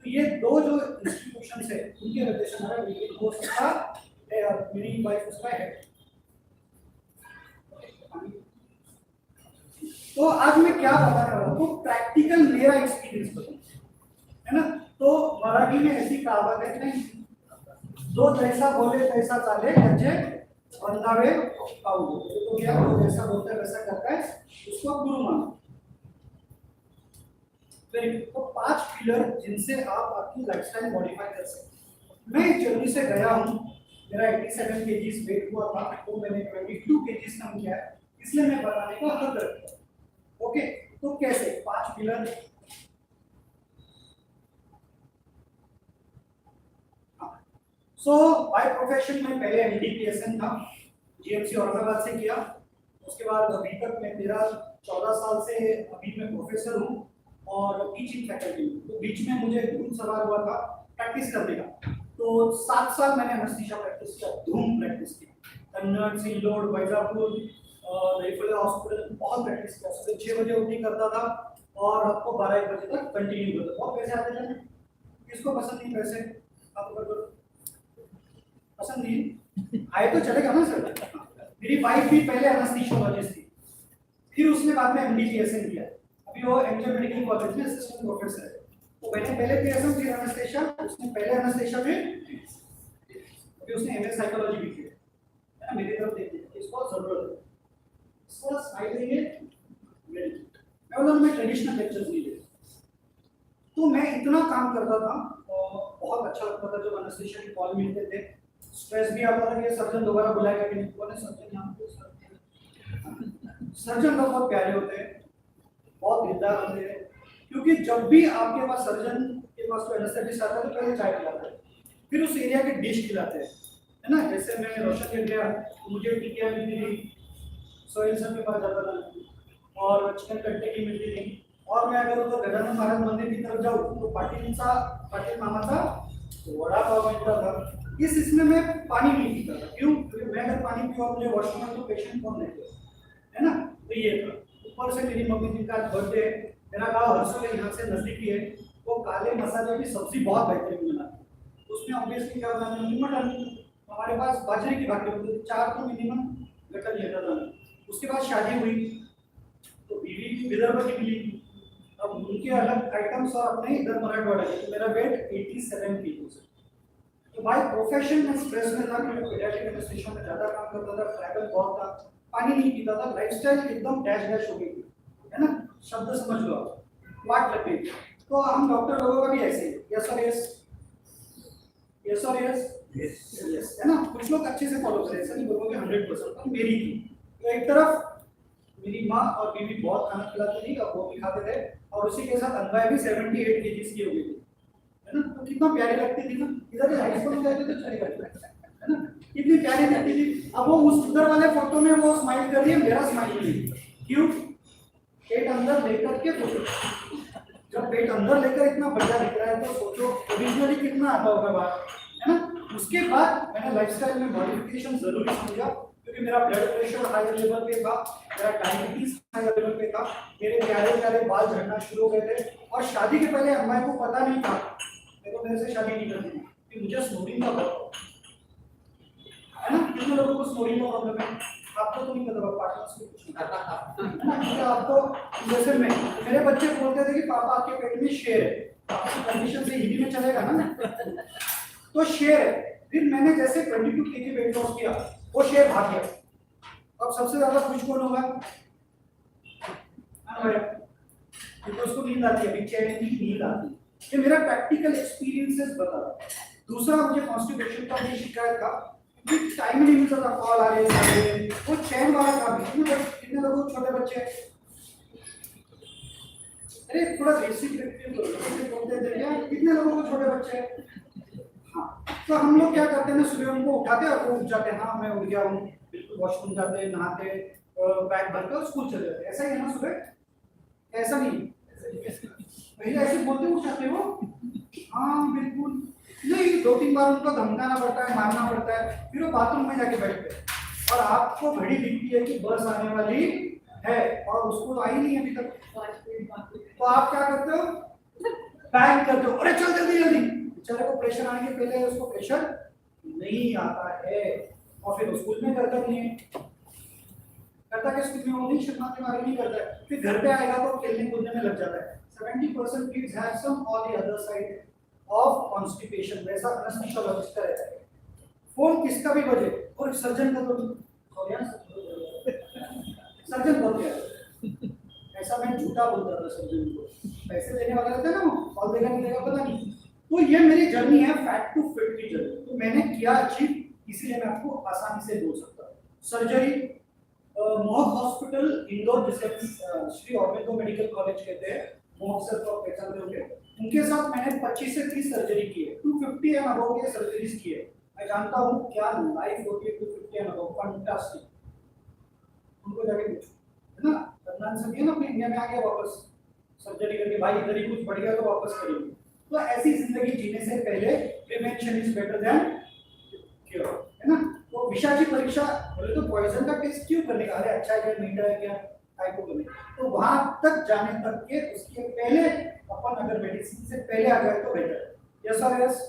तो ये 2 जो इंस्टीट्यूशंस है उनके वजह से हमारा वीकेंड हो सकता है, और मेरी वाइफ उसका है। तो आज मैं क्या बता रहा हूँ, तो प्रैक्टिकल मेरा एक्सपीरियंस बताऊँ है ना। तो मराठी में ऐसी कहावत है नहीं, जो जैसा बोले तैसा चाले बच्चे बंदावे पाऊ। तो क्या वो जैसा बोलता है वैसा करता है, उसको गुरु मानो। तो 5 पिलर जिनसे आप आपकी लाइफस्टाइल मॉडिफाई कर सकते। मैं जर्नी से गया हूँ, मेरा 87 kg वेट हुआ था, तो मैंने 22 kg कम किया है, इसलिए मैं बनाने का हक रखता हूँ। ओके, तो कैसे 5 पिलर। सो बाय प्रोफेशन में पहले एमडी था, जीएमसी औरंगाबाद से किया। उसके बाद अभी तक मैं 13-14 साल से अभी मैं प्रोफेसर हूँ और टीचिंग फैकल्टी। तो बीच में मुझे धूम सवार हुआ था प्रैक्टिस करने का, तो 7 साल मैंने एनेस्थीसिया प्रैक्टिस किया, धूम प्रैक्टिस किया, कन्नड़, सिल्लोड, वैजापुर, रेफुले हॉस्पिटल, बहुत प्रैक्टिस किया। सुबह 6 बजे उठी करता था और रात को 12-1 बजे तक कंटिन्यू करता। बहुत पैसे आते थे, किसको पसंद नहीं पैसे, आप कर दो, पसंद नहीं आए तो चलेगा ना सर। मेरी वाइफ भी पहले एनेस्थीसियोलॉजिस्ट थी, फिर उसने बाद में एमडी किया, अभी वो एमजे मेडिकल कॉलेज में असिस्टेंट प्रोफेसर है। तो मैंने पहले पीएसएम फिर एनेस्थीसिया, उसने पहले एनेस्थीसिया में, अभी उसने एमए साइकोलॉजी भी किया है ना। मेरी तरफ देखिए, इसको जरूरत है, इसको स्माइल देंगे, वेरी गुड। मैं बोला मैं ट्रेडिशनल लेक्चर्स नहीं देता। तो मैं इतना काम करता था और बहुत अच्छा लगता था जब एनेस्थीसिया के कॉल मिलते थे। स्ट्रेस भी आता था कि सर्जन दोबारा बुलाएगा कि नहीं, बोले सर्जन यहाँ पे सर्जन लोग बहुत प्यारे होते हैं, बहुत दिलदार होते हैं, क्योंकि जब भी आपके पास सर्जन के पास कोई एनेस्थेटिस्ट आता है तो पहले चाय पिलाते हैं, फिर उस एरिया के डिश खिलाते हैं, है ना। जैसे मैं रोशन के गया तो मुझे टिकिया मिलती थी, सोहेल सर के पास जाता था और चिकन कट्टे की मिलती थी, और मैं अगर उधर गजानन महाराज मंदिर की तरफ जाऊँ तो पाटिल मामाचा वड़ा पाव मिलता था। इसमें मैं पानी नहीं पीता था, क्यों? क्योंकि मैं अगर पानी पीऊँ मुझे वॉशरूम में तो पेशेंट कौन लेते है ना। तो ये था। ऊपर से मेरी मम्मी जी का बर्थडे, मेरा गाँव हरसोल यहाँ से नजदीकी है, वो काले मसाले की सब्जी बहुत बेहतरीन बनाती है। उसमें ऑब्वियसली क्या बनाना है, मटन, हमारे पास बाजरे की भाकरी होती है, 4 तो मिनिमम गटर लेता था। उसके बाद शादी हुई तो बीवी की विदर्भ की मिली, अब उनके अलग आइटम्स और अपने इधर मराठवाड़ा के, तो मेरा वेट 87 किलो से। तो भाई प्रोफेशन में स्ट्रेस में था, क्योंकि पीडियाट्रिक एनेस्थीसिया में ज्यादा काम करता था, ट्रैवल बहुत था, पानी नहीं पीता था, लाइफस्टाइल एकदम डैश डैश हो गई है ना, शब्द समझ लो आप, वाट लग गई। तो हम डॉक्टर लोगों का भी ऐसे ही, यस और यस, यस और यस, यस है ना। कुछ लोग अच्छे से फॉलो करें, ऐसा नहीं बोलोगे 100%, पर मेरी थी। तो एक तरफ मेरी माँ और बीवी बहुत खाना खिलाती थी और वो भी खाते थे, और उसी के साथ अनवाय भी 78 kg की हो गई थी, है ना। तो कितना प्यारी लगती थी ना, इधर हाई स्कूल में जाते तो चलेगा, है ना, कितनी प्यारी लगती थी। अब वो उस उधर वाले फोटो में वो स्माइल कर रही है, मेरा स्माइल नहीं, क्यों? पेट अंदर लेकर के फोटो, जब पेट अंदर लेकर इतना बढ़िया दिख रहा है तो सोचो ओरिजिनली कितना आता होगा बात, है ना। उसके बाद मैंने लाइफस्टाइल में मॉडिफिकेशन जरूरी समझा, क्योंकि मेरा ब्लड प्रेशर हाई लेवल पे था, मेरा डायबिटीज हाई लेवल पे था, मेरे प्यारे प्यारे बाल झड़ना शुरू हो गए थे, और शादी के पहले अम्मा को पता नहीं था, मेरे से शादी नहीं करनी कि मुझे स्नोरिंग का बहुत है ना। कितने लोगों को स्नोरिंग का प्रॉब्लम है? आपको तो नहीं पता, पार्टनर्स को कुछ नहीं है। आपको जैसे मेरे बच्चे बोलते थे कि पापा आपके पेट में शेर है, आपकी कंडीशन से हिंदी में चलेगा ना, तो शेर है। फिर मैंने जैसे 22 kg वेट लॉस किया, वो शेर भाग गया। अब सबसे ज्यादा खुश कौन होगा? क्योंकि उसको नींद आती है, चैन की नींद आती है। ये मेरा प्रैक्टिकल एक्सपीरियंसेस बता रहा है। दूसरा, मुझे कॉन्स्टिपेशन का भी शिकायत था कि टाइम नहीं मिलता था, कॉल आ रहे, वो चैन वाला था भी। कितने लोगों को छोटे बच्चे, अरे थोड़ा बेसिक बोलते थे क्या, कितने लोगों को छोटे बच्चे? हाँ, तो हम लोग क्या करते हैं ना, सुबह उनको उठाते हैं और वो उठ जाते हैं, हाँ मैं उठ गया हूँ, बिल्कुल वॉशरूम जाते हैं, नहाते, बैग भरकर स्कूल चले जाते हैं। ऐसा ही है ना सुबह? ऐसा नहीं, पहले ऐसे बोलते उठ जाते हो, हाँ बिल्कुल नहीं, 2-3 बार उनको धमकाना पड़ता है, मारना पड़ता है, फिर वो बाथरूम में जाके बैठते हैं, और आपको घड़ी दिखती है कि बस आने वाली है और उसको तो आई नहीं अभी तक, तो आप क्या करते हो? बैग करते हो, अरे चल जल्दी जल्दी। बेचारे को प्रेशर आने के पहले उसको प्रेशर नहीं आता है, और फिर स्कूल में करता नहीं है, करता के स्कूल में वो नहीं, शर्माते मारे नहीं करता है, फिर घर पे आएगा तो खेलने कूदने में लग जाता है। 70% kids have some or the other side of constipation, वैसा एनेस्थीसियोलॉजिस्ट का रहता है। फोन किसका भी बजे और सर्जन का तो सर्जन बोल गया, ऐसा मैं झूठा बोलता था सर्जन को, पैसे देने वाला रहता है ना, वो कॉल देगा नहीं देगा पता नहीं। तो ये मेरी जर्नी है, फैट टू फिट की जर्नी। तो मैंने किया अचीव, इसीलिए मैं आपको आसानी से बोल सकता हूँ। सर्जरी, मोहक हॉस्पिटल इंदौर, जिसे श्री ऑर्बिको मेडिकल कॉलेज कहते हैं, मोहक सर को पहचानते होंगे, उनके साथ मैंने 25 से 30 सर्जरी की है, 250 एंड अबव के सर्जरीज की है। मैं जानता हूँ क्या लाइफ होती है 250 एंड अबव, फैंटास्टिक। उनको जाके पूछो, है ना, रमजान से भी ना अपने इंडिया में आ गया वापस सर्जरी करके, भाई इधर ही कुछ बढ़ गया तो वापस करेंगे। तो ऐसी जिंदगी जीने से पहले prevention is better than cure, है ना। तो विषा की परीक्षा बोले तो पॉइजन का टेस्ट क्यों करने का, अरे अच्छा है क्या मीठा है क्या, टाइप करने, तो वहां तक जाने तक के उसके पहले अपन अगर मेडिसिन से पहले आ जाए तो बेटर। यस और यस,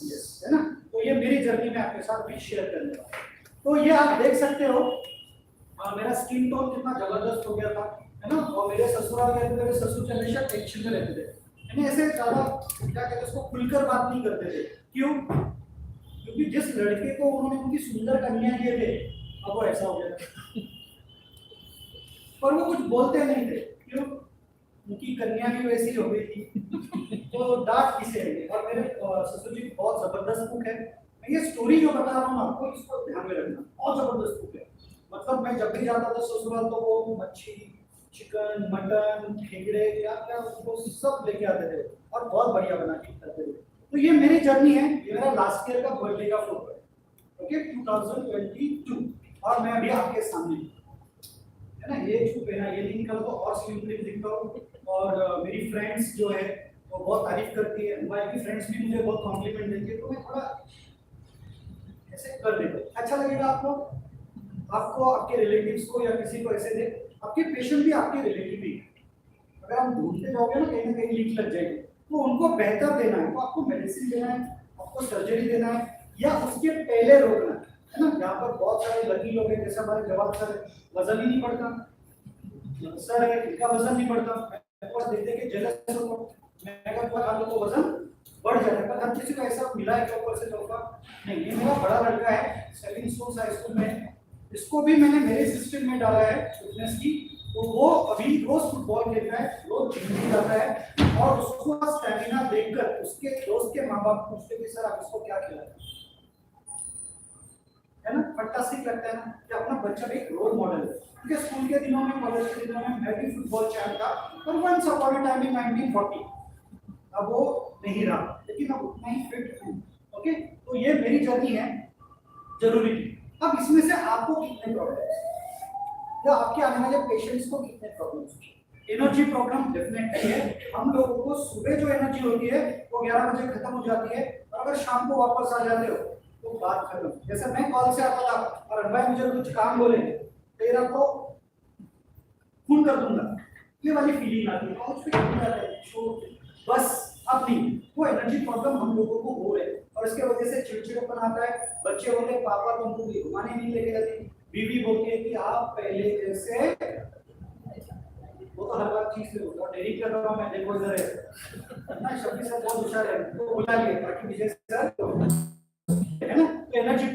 यस, है ना। तो ये मेरी जर्नी में आपके साथ भी शेयर करने वाला। तो ये आप देख सकते हो, मेरा स्किन टोन कितना जबरदस्त हो गया था, है ना। और मेरे ससुराल गए थे, मेरे ससुर हमेशा टेंशन में रहते थे, यानी ऐसे ज्यादा क्या कहते हैं उसको खुलकर बात नहीं करते थे। क्यों? क्योंकि जिस लड़के को उन्होंने उनकी सुंदर कन्या दिए थे, अब वो ऐसा हो गया, पर वो कुछ बोलते नहीं थे। क्यों? उनकी कन्या भी वैसी हो गई थी तो डांट किसे है। और मेरे ससुर जी बहुत जबरदस्त कुक है। मैं ये स्टोरी जो बता रहा हूँ आपको, इसको ध्यान में रखना, बहुत जबरदस्त कुक है। मतलब मैं जब भी जाता था ससुराल तो वो मच्छी, चिकन, मटन, खेगड़े, क्या क्या उसको सब लेके आते थे और बहुत बढ़िया बना के खाते थे। तो ये मेरी जर्नी है, ये मेरा लास्ट ईयर का बर्थडे का फोटो है, ओके 2022, और मैं अभी आपके सामने है ना, ये छू पहना, ये लिंक करो तो और स्लिमली दिखता हूँ। और मेरी फ्रेंड्स जो है वो बहुत तारीफ करती है, मोबाइल की फ्रेंड्स भी मुझे बहुत कॉम्प्लीमेंट देती है, तो मैं थोड़ा ऐसे कर देता हूँ। अच्छा लगेगा आपको, आपको आपके रिलेटिव्स को या किसी को ऐसे दे, आपके पेशेंट भी आपके रिलेटिव भी, अगर आप ढूंढते जाओगे ना कहीं लीक लग जाएगी, तो उनको बेहतर देना है, तो आपको मेडिसिन देना है, आपको सर्जरी देना है, या उसके पहले रोकना है ना। यहाँ पर बहुत सारे लकी लोग हैं, जैसे हमारे जवाब सर, वजन ही नहीं बढ़ता, सर है इनका वजन नहीं बढ़ता, देख देख के जेलस हो, मैं अगर खा लो तो वजन बढ़ जाता है। पर हर किसी को ऐसा मिला है कि ऊपर से चौका नहीं। ये मेरा बड़ा लड़का है, सेविंग स्कूल हाई स्कूल में, इसको भी मैंने मेरे सिस्टम में डाला है फिटनेस की, तो वो अभी रोज फुटबॉल खेलता है, रोज जिम भी जाता है, और उसको स्टैमिना देखकर उसके दोस्त के माँ बाप पूछते कि सर आप इसको क्या खिलाते है ना। फंटास्टिक लगता है ना कि अपना बच्चा एक रोल मॉडल है। क्योंकि स्कूल के दिनों में, कॉलेज के दिनों में मैं भी फुटबॉल चैंप था, पर once upon a time in 1940, अब वो नहीं रहा, लेकिन अब उतना ही फिट हूँ, ओके। तो ये मेरी जर्नी है, जरूरी थी। अब इसमें से आपको कितने प्रॉब्लम्स या आपके आने वाले पेशेंट्स को कितने प्रॉब्लम्स? एनर्जी प्रॉब्लम डेफिनेटली है। हम लोगों को सुबह जो एनर्जी होती है वो 11 बजे खत्म हो जाती है, और अगर शाम को वापस आ जाते हो तो बात खत्म। जैसे मैं कॉल से आता था और भाई मुझे कुछ काम बोले, तेरा को खून कर दूंगा, ये वाली फीलिंग आती है, और फिर बस अब नहीं, वो एनर्जी प्रॉब्लम हम लोगों को हो रहे, और इसके वजह से चिड़चिड़ापन आता है। बच्चे बोलते हैं पापा तुमको घुमाने नहीं लेके जाती, बीवी बोलती है कि आप पहले जैसे, वो तो हर बार चीज से होता है, डेरी कर रहा हूँ मैं, देखो इधर है ना, शब्द से बहुत होशियार है, तो बुला लिए ताकि विजय सर है ना। तो एनर्जी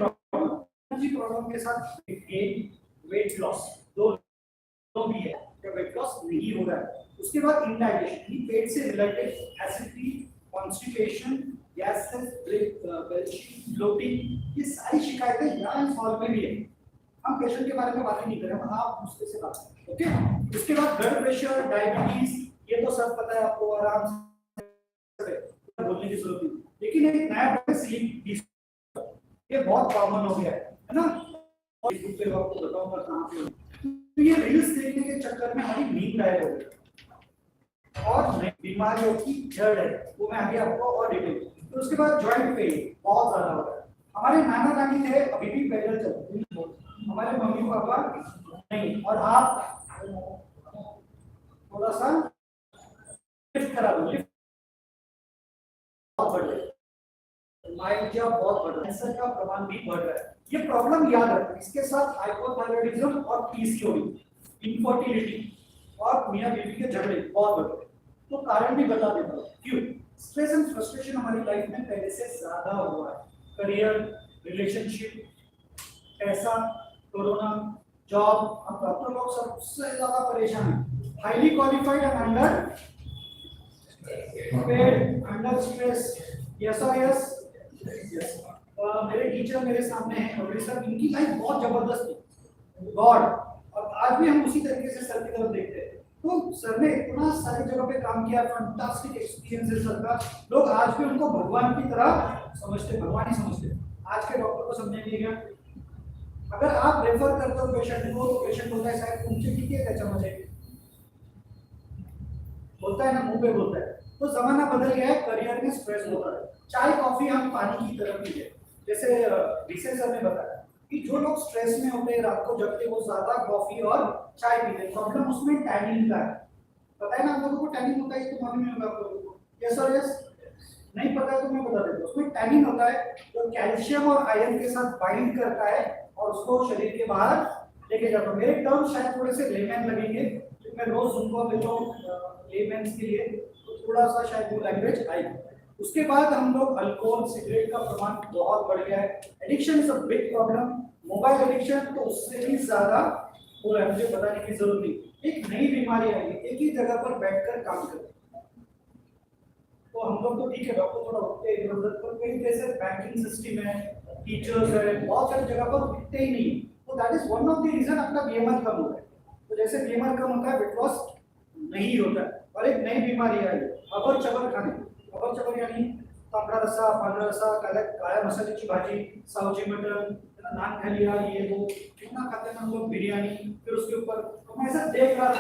प्रॉब्लम के साथ गेन, वेट लॉस, दो भी है, जब वेट लॉस नहीं हो रहा है। उसके बाद इंडाइजेशन, पेट से related acidity, constipation, gases, belching, bloating, ये सारी शिकायतें यहाँ सॉल्व में भी है। हम पेशेंट के बारे में बात नहीं कर रहे हैं, आप उसके से बात करें, ओके। उसके बाद ब्लड प्रेशर, डायबिटीज, ये तो सब पता है आपको, आराम से बोलने की जरूरत नहीं। लेकिन एक नया स्लीप, ये बहुत कॉमन हो गया है ना, और इस पे आपको बताऊंगा कहां पे। तो ये रील्स देखने के चक्कर में हमारी नींद गायब हो गई, और बीमारियों की जड़ है, वो मैं अभी आपको और डिटेल। तो उसके बाद जॉइंट पेन बहुत ज्यादा हो रहा है। हमारे नाना नानी थे, अभी भी पैदल चलते, हमारे मम्मी पापा नहीं, और आप थोड़ा सा लिफ्ट करा दो, लिफ्ट बहुत बढ़ रहा है, माइल्डिया बहुत बढ़ रहा है, कैंसर का प्रमाण भी बढ़ रहा है। ये प्रॉब्लम याद रखना। इसके साथ हाइपोथायरायडिज्म और पीसीओडी, इनफर्टिलिटी और मियां बीवी के झगड़े बहुत बढ़ रहे हैं। तो कारण भी बता देता हूँ क्यों। स्ट्रेस एंड फ्रस्ट्रेशन हमारी लाइफ में पहले से ज्यादा हुआ है, करियर, रिलेशनशिप, पैसा, कोरोना, जॉब, अब तो लोग सबसे ज्यादा परेशान हैं। Highly qualified and under paid, under stress, yes और यस। मेरे टीचर मेरे सामने हैं, और सर इनकी लाइफ बहुत जबरदस्त थी, गॉड, और आज भी हम उसी तरीके से सर की तरफ देखते हैं। तो सर ने इतना सारी जगह पे काम किया, फैंटास्टिक एक्सपीरियंस है सर का। लोग आज भी उनको भगवान की तरह समझते, भगवान ही समझते। आज के डॉक्टर को समझने के लिए अगर आप रेफर करते हो पेशेंट को, तो पेशेंट बोलता है शायद तुमसे ठीक है, क्या समझ आएगी, बोलता है ना, मुंह पे बोलता है। तो जमाना बदल गया है, करियर में स्ट्रेस होता है। चाय कॉफी हम पानी की तरह पीते हैं। जैसे रिसर्चर ने बताया कि जो लोग स्ट्रेस में होते हैं, रात को जगते, वो ज्यादा कॉफी और चाय पीते हैं। प्रॉब्लम उसमें टैनिन का है, पता है ना आप लोगों को टैनिन होता है, तो मालूम नहीं होगा आप लोगों को, यस और यस। नहीं पता है तो मैं बता देता हूँ। उसमें टैनिन होता है जो कैल्शियम और आयरन के साथ बाइंड करता है और उसको शरीर के बाहर लेके जाता है। मेरे टर्म शायद थोड़े से लेमैन लगेंगे, तो मैं रोज उनको लेता हूँ लेमैन के लिए, तो थोड़ा सा शायद वो लैंग्वेज आएगी। उसके बाद हम लोग अल्कोहल, सिगरेट का प्रमाण बहुत बढ़ गया है। Addiction is a big problem. Mobile addiction तो उससे भी ज्यादा हो रहा है, मुझे बताने की जरूरत नहीं। एक नई बीमारी आई, एक ही जगह पर बैठकर काम करते, तो हम लोग तो ठीक है, डॉक्टर थोड़ा उठते हैं इधर, पर कई जैसे बैंकिंग सिस्टम है, टीचर्स है, बहुत सारी जगह पर उठते ही नहीं, तो that is one of the reason आपका बीएमआर कम होता है। तो जैसे बीएमआर कम होता है, वेट लॉस नहीं होता है। और एक नई बीमारी आई, अबर चबर खाने, अबर चबर यानी तांबडा रस्सा, पांढरा रस्सा, काळ्या मसाल्याची भाजी, सावजी मटन, नान खा लिया, ये वो कितना खाते हैं हम लोग, बिरयानी, फिर उसके ऊपर तो मैं ऐसा देख रहा था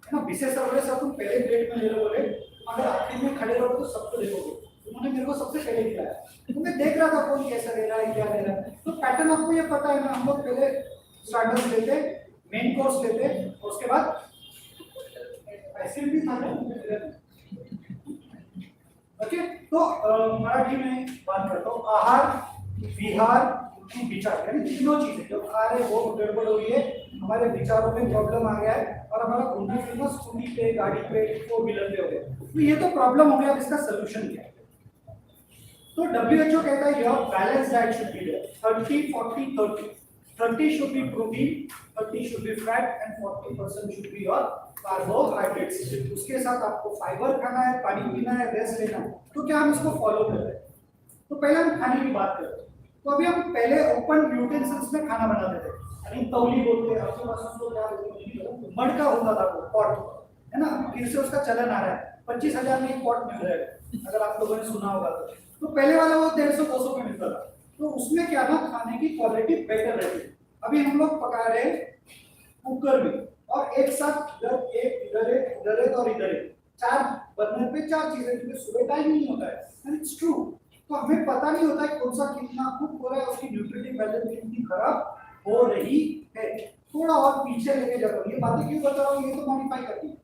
है ना, विशेष सर्वे से अपन पहले प्लेट में ले लो बोले, अगर आखिर में खड़े रहो तो सबको देखोगे, उन्होंने मेरे को सबसे पहले खिलाया, तो मैं देख रहा था कौन कैसा ले रहा है, क्या ले रहा है, तो पैटर्न आपको ये पता है ना, हम लोग पहले स्टार्टर्स लेते, मेन कोर्स लेते, और उसके बाद ऐसे भी था ना। ओके, तो मराठी में बात करता हूँ, आहार, विहार, विचार, यानी तीनों चीजें जो खा रहे वो गड़बड़ हो रही है, हमारे विचारों में प्रॉब्लम आ गया है, और हमारा घूमना फिरना स्कूटी पे, गाड़ी पे, फोर व्हीलर पे हो गया, तो ये तो प्रॉब्लम हो गया। अब इसका सोल्यूशन क्या है? तो WHO कहता है your balance diet should be there, 30 40 30, 30 should be protein, 30 should be fat and 40% should be your carbohydrates। उसके साथ आपको फाइबर खाना है, पानी पीना है, रेस्ट लेना है, तो क्या हम इसको फॉलो कर रहे हैं? तो पहले हम खाने की बात करते हैं, तो अभी हम पहले ओपन यूटेंसिल्स में खाना बनाते थे, यानी तौली बोलते हैं, आपके पास उसको क्या बोलते हैं, मडका होता था वो पॉट, है ना, फिर से उसका चलन आ रहा है, 25,000 में एक पॉट मिल रहा है, अगर आप लोगों ने सुना होगा तो पहले वाला वो 150-200 में मिलता था, तो उसमें क्या ना, खाने की क्वालिटी बेटर रहती है। अभी हम लोग पका रहे हैं कुकर में, और एक साथ इधर एक और इधर एक, 4 बर्नर पे 4 चीजें, क्योंकि सुबह टाइम नहीं होता है, एंड इट्स ट्रू, तो हमें पता नहीं होता है कौन सा कितना कुक हो रहा है, उसकी न्यूट्रिटिव वैल्यू कितनी खराब हो रही है। थोड़ा और पीछे लेके जाता हूँ, ये बातें क्यों बता रहा हूँ, ये तो मॉडिफाई करती है।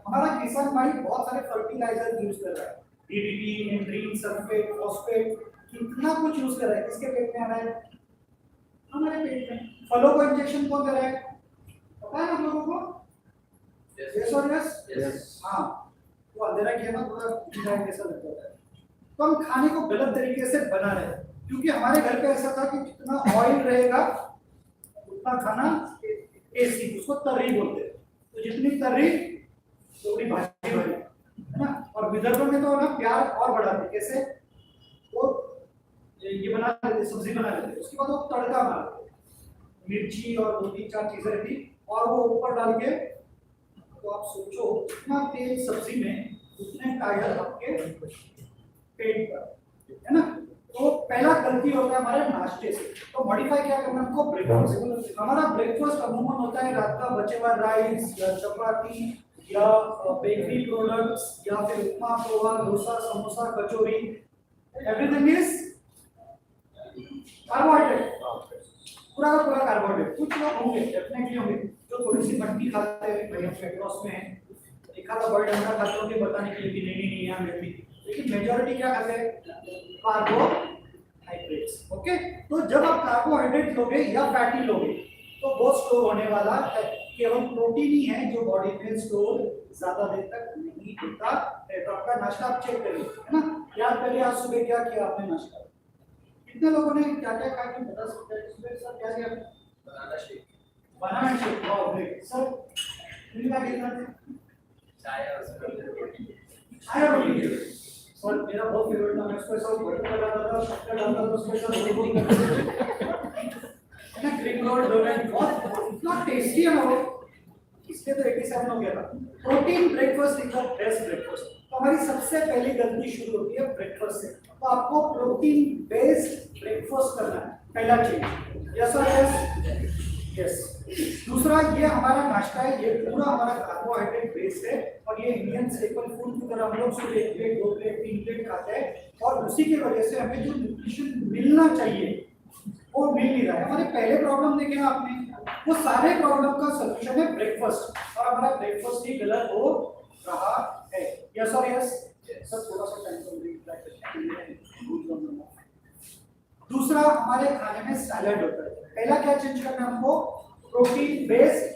हमारा किसान भाई बहुत सारे फर्टिलाइजर यूज कर रहा है, डीडीटी, एंड्रीन, सल्फेट, फॉस्फेट, कितना कुछ यूज कर रहा है, किसके पेट में आ रहा है? हमारे पेट में। फलों को इंजेक्शन कौन दे रहा है, पता है आप लोगों को? यस और यस? हाँ, वो अंधेरा किया ना, थोड़ा दिखाई कैसा लगता है। तो हम खाने को गलत तरीके से बना रहे हैं, क्योंकि हमारे घर पे ऐसा था कि जितना ऑयल रहेगा उतना खाना टेस्टी, उसको तर्री बोलते हैं, तो जितनी तर्री थोड़ी भाजी बनी, है ना। और विदर्भ में तो ना प्यार और बढ़ाते, कैसे? वो ये बना लेते, सब्जी बना लेते, उसके बाद वो तड़का मारते, मिर्ची और 2-3-4 चीजें रहती, और वो ऊपर डाल के, तो आप सोचो इतना तेल सब्जी में, उतने टायर आपके पेट पर, है ना। तो पहला गलती होता है हमारे नाश्ते से, तो मॉडिफाई क्या करना है हमको, ब्रेकफास्ट। हमारा ब्रेकफास्ट अमूमन होता है रात का बचे हुआ राइस या चपाती या बेकरी प्रोडक्ट्स या फिर उपमा, पोहा, डोसा, समोसा, कचौरी, एवरीथिंग इज कार्बोहाइड्रेट, पूरा का पूरा कार्बोहाइड्रेट। कुछ लोग होंगे, डेफिनेटली होंगे, जो थोड़ी सी मट्टी खाते हैं, भाई हम फेट लॉस में हैं, एक आधा बड़ा अंडा खाते होंगे बताने के लिए कि नहीं यहाँ मिलती, लेकिन मेजॉरिटी क्या खाते हैं, कार्बोहाइड्रेट्स। ओके, तो जब आप कार्बोहाइड्रेट लोगे या फैटी लोगे तो वो स्टोर होने वाला है, केवल प्रोटीन ही है जो बॉडी में स्टोर ज्यादा देर तक नहीं होता है। तो आपका नाश्ता आप चेक करिए, है ना, याद करिए आज सुबह क्या किया आपने नाश्ता, कितने लोगों ने क्या क्या खाया, कि बता सकते हैं सुबह? सर क्या किया? Banana shake. बनाना शेक, वाह ग्रेट। सर क्या किया? चाय और रोटी। सर मेरा बहुत फेवरेट था, मैं उसको ऐसा बटर लगाता था, शक्कर डालता था, उसको ऐसा रोटी करता था, ग्रीन रोड डोनेट, बहुत इतना टेस्टी है ना वो, इसके तो 87 हो गया था। Protein breakfast is the best breakfast. तो हमारी सबसे पहली गलती शुरू होती है ब्रेकफास्ट से, तो आपको प्रोटीन बेस्ड ब्रेकफास्ट करना है, पहला चीज। यस और यस? यस। दूसरा, ये हमारा नाश्ता है, ये पूरा हमारा कार्बोहाइड्रेट बेस्ड है, और ये इंडियन स्टेपल फूड की तरह हम लोग सुबह 1 प्लेट 2 प्लेट 3 प्लेट खाते हैं, और उसी की वजह से हमें जो न्यूट्रिशन मिलना चाहिए वो मिल नहीं रहा है। हमारे पहले प्रॉब्लम देखे ना आपने, वो सारे प्रॉब्लम का सोल्यूशन है ब्रेकफास्ट, और हमारा ब्रेकफास्ट ही गलत हो रहा है। यस और यस? सर थोड़ा सा टाइम दूसरा, हमारे खाने में सैलेड होता है। पहला क्या चेंज करना है हमको, प्रोटीन बेस्ड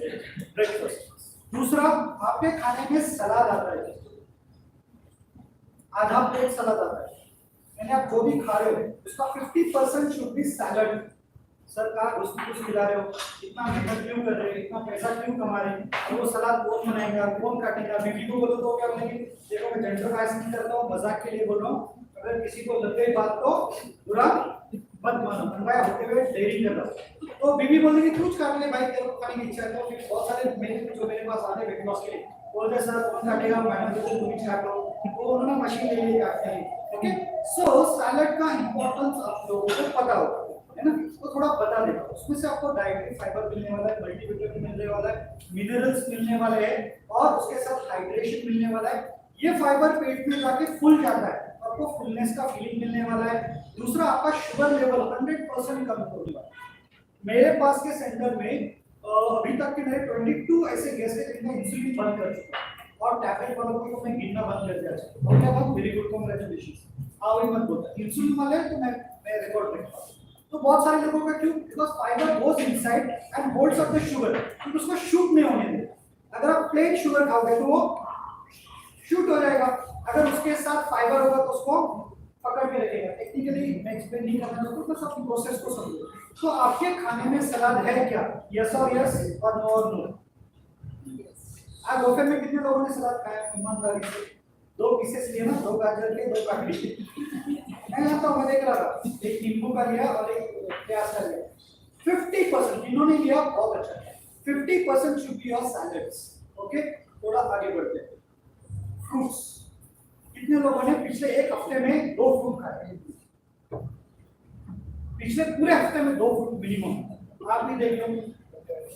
ब्रेकफास्ट। दूसरा, आपके खाने में सलाद आता है, आधा प्लेट सलाद आता है, यानी आप जो भी खा रहे हो उसका 50% शुड बी सैलड। सर कहाँ घुस खिला रहे हो, इतना मेहनत क्यों कर रहे हो, इतना पैसा क्यों कमा रहे हैं, और वो सलाद कौन बनाएगा, कौन काटेगा। बीवी को बोलो तो क्या बोलेंगे, देखो मैं जेंडर बायस नहीं करता हूँ, मजाक के लिए बोल रहा हूँ, अगर किसी को लग गई बात तो बुरा मत मानो, अनवाय होते हुए देरी कर रहा। तो बीवी बोलेगी कुछ काट ले भाई, तेरे को खाने की इच्छा है। तो फिर बहुत सारे मेरे जो मेरे पास आते हैं वेट लॉस के लिए बोलते हैं सर कौन काटेगा, मैंने तो तुम ही काट लो, वो उन्होंने मशीन ले ली काटते हैं। ओके, सो सैलेड का इंपॉर्टेंस आप लोगों को पता होगा, है ना, तो थोड़ा बता देता हूँ। उसमें से आपको डाइटरी फाइबर मिलने वाला है, मल्टीविटामिन मिलने वाला है, मिनरल्स मिलने वाले हैं, और उसके साथ हाइड्रेशन मिलने वाला है। ये फाइबर पेट में जाके फुल जाता है, आपको फुलनेस का फीलिंग मिलने वाला है। दूसरा, आपका शुगर लेवल 100% कम होने वाला है। मेरे पास के सेंटर में अभी तक के मेरे 22 ऐसे गेस्ट हैं जिनका इंसुलिन बंद कर चुका है, और टैबलेट वालों को मैं गिनना बंद कर दिया है। और क्या बात, वेरी गुड, कांग्रेचुलेशंस। हाँ वही मत बोलता, इंसुलिन वाले तो मैं रिकॉर्ड रखता हूँ। तो बहुत सारे लोगों का क्यों, because fibre goes inside and holds up the sugar, तो उसको शूट नहीं होने देता। अगर आप प्लेन शुगर खाओगे तो वो शूट हो जाएगा, अगर उसके साथ फाइबर होगा तो उसको पकड़ के रखेगा। टेक्निकली मैं एक्सप्लेन नहीं करना चाहता, बस आप प्रोसेस को समझो। तो आपके खाने में सलाद है क्या, यस और यस और नो और नो। आज दोपहर में कितने लोगों ने सलाद खाया ईमानदारी से? 2 पीसेस लिए ना, 2 गाजर के 2 काकड़ी। मैं यहाँ तो मैं देख रहा था, एक नींबू का लिया और एक प्याज का लिया। 50% इन्होंने लिया, बहुत अच्छा है। 50% should be your salads. Okay, थोड़ा आगे बढ़ते हैं। फ्रूट्स, कितने लोगों ने पिछले एक हफ्ते में 2 फ्रूट खाए? पिछले पूरे हफ्ते में 2 फ्रूट मिनिमम। आप भी देख लो,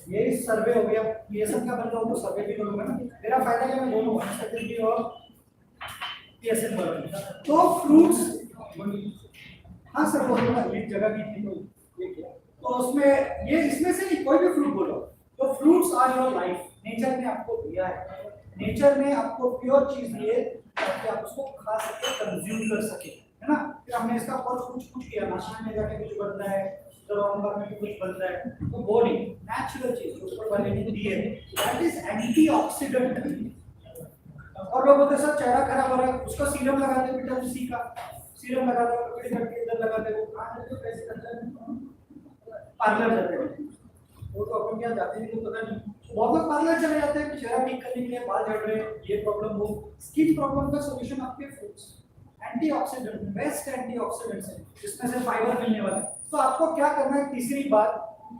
ये सर्वे हो गया, पीएसएन का बन रहा हूँ तो सर्वे भी करूंगा ना, मेरा फायदा क्या, मैं दोनों वनस्पति और पीएसएन बना। तो फ्रूट्स, हाँ सर वो एक जगह की थी तो ये किया, तो उसमें ये इसमें से नहीं, कोई भी फ्रूट बोलो। तो fruits are your life, nature ने आपको दिया है, नेचर ने आपको प्योर चीज दी है ताकि आप उसको खा सके, कंज्यूम कर सके, है ना। फिर हमने इसका कुछ किया, नाश्ते में जाके कुछ बनता है, दरबार में भी कुछ बनता है, तो बॉडी नेचुरल चीज ऊपर वाले ने दी है, दैट इज एंटीऑक्सीडेंट। और लोग बोलते सर चेहरा खराब हो रहा है, उसका सीरम लगाते हैं, विटामिन सी का सीरम लगाते हैं, कपड़े करके इधर लगाते हैं, वो कहां जाते हैं, पैसे करते हैं, पार्लर जाते हैं। वो तो अपन क्या जाते हैं तो पता नहीं, बहुत लोग पार्लर चले जाते हैं चेहरा ठीक करने के लिए, बाल झड़ रहे हैं, ये प्रॉब्लम हो, स्किन प्रॉब्लम का सॉल्यूशन आपके फ्रूट्स, एंटीऑक्सीडेंट, बेस्ट एंटीऑक्सीडेंट्स हैं, जिसमें से फाइबर मिलने वाला है। तो आपको क्या करना है, तीसरी बात,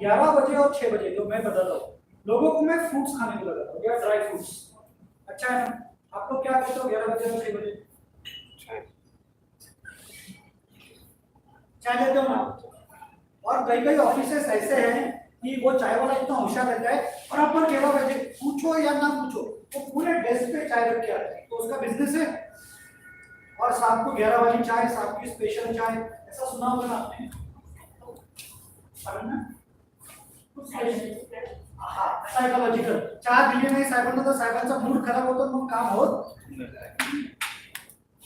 11 बजे और 6 बजे जो मैं बताता हूँ लोगों को, मैं फ्रूट्स खाने को लगाता हूँ या ड्राई फ्रूट्स। अच्छा है ना, आप लोग क्या करते हो 11 बजे और 6 बजे? चाय लेते हो ना। और कई ऑफिसेस ऐसे हैं कि वो चाय वाला इतना होशियार रहता है, और आप 11 बजे पूछो या ना पूछो वो पूरे डेस्क पे चाय रख के आते हैं, तो उसका बिजनेस है। और शाम को 11 वाली चाय, शाम की स्पेशल चाय, ऐसा सुना होगा ना आपने? सायकोलॉजिकल चाय दिली नाही साहेबांना तर साहेबांचा मूड खराब होतो, मग काम होत है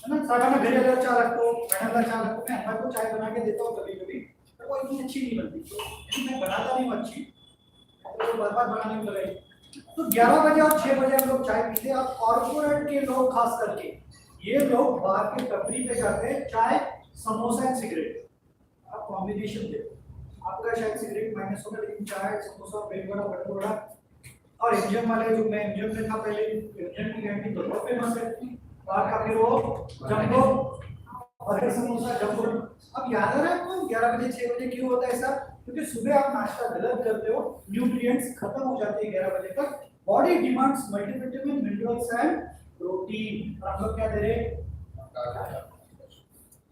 ना। साहेबांना घरी आल्यावर चहा लागतो, मॅडमला चहा लागतो, मैं अम्मा को चाय बना के देता हूँ कभी कभी, तो वो इतनी अच्छी नहीं बनती, तो मैं बनाता नहीं हूँ अच्छी, तो बार बार बनाने में लगे। तो 11 बजे और 6 बजे हम लोग चाय पीते हैं। और कॉर्पोरेट के लोग खास करके, ये लोग बाहर के टपरी पे जाते हैं, चाय समोसा एंड सिगरेट, आप कॉम्बिनेशन देखो, आपका शायद सिगरेट माइनस होगा लेकिन चाय समोसा ब्रेड वड़ा बटर वड़ा। और इंडियन वाले जो मैं इंडियन में था पहले, इंडियन की कैंटीन तो बहुत फेमस है, बाहर का फिर वो जंबो और एक समोसा जंबो। अब याद आ रहा है आपको 11 बजे 6 बजे क्यों होता है ऐसा? क्योंकि सुबह आप नाश्ता गलत करते हो, न्यूट्रिएंट्स खत्म हो जाते हैं 11 बजे तक, body demands multivitamin minerals and protein, आप लोग क्या दे रहे हैं?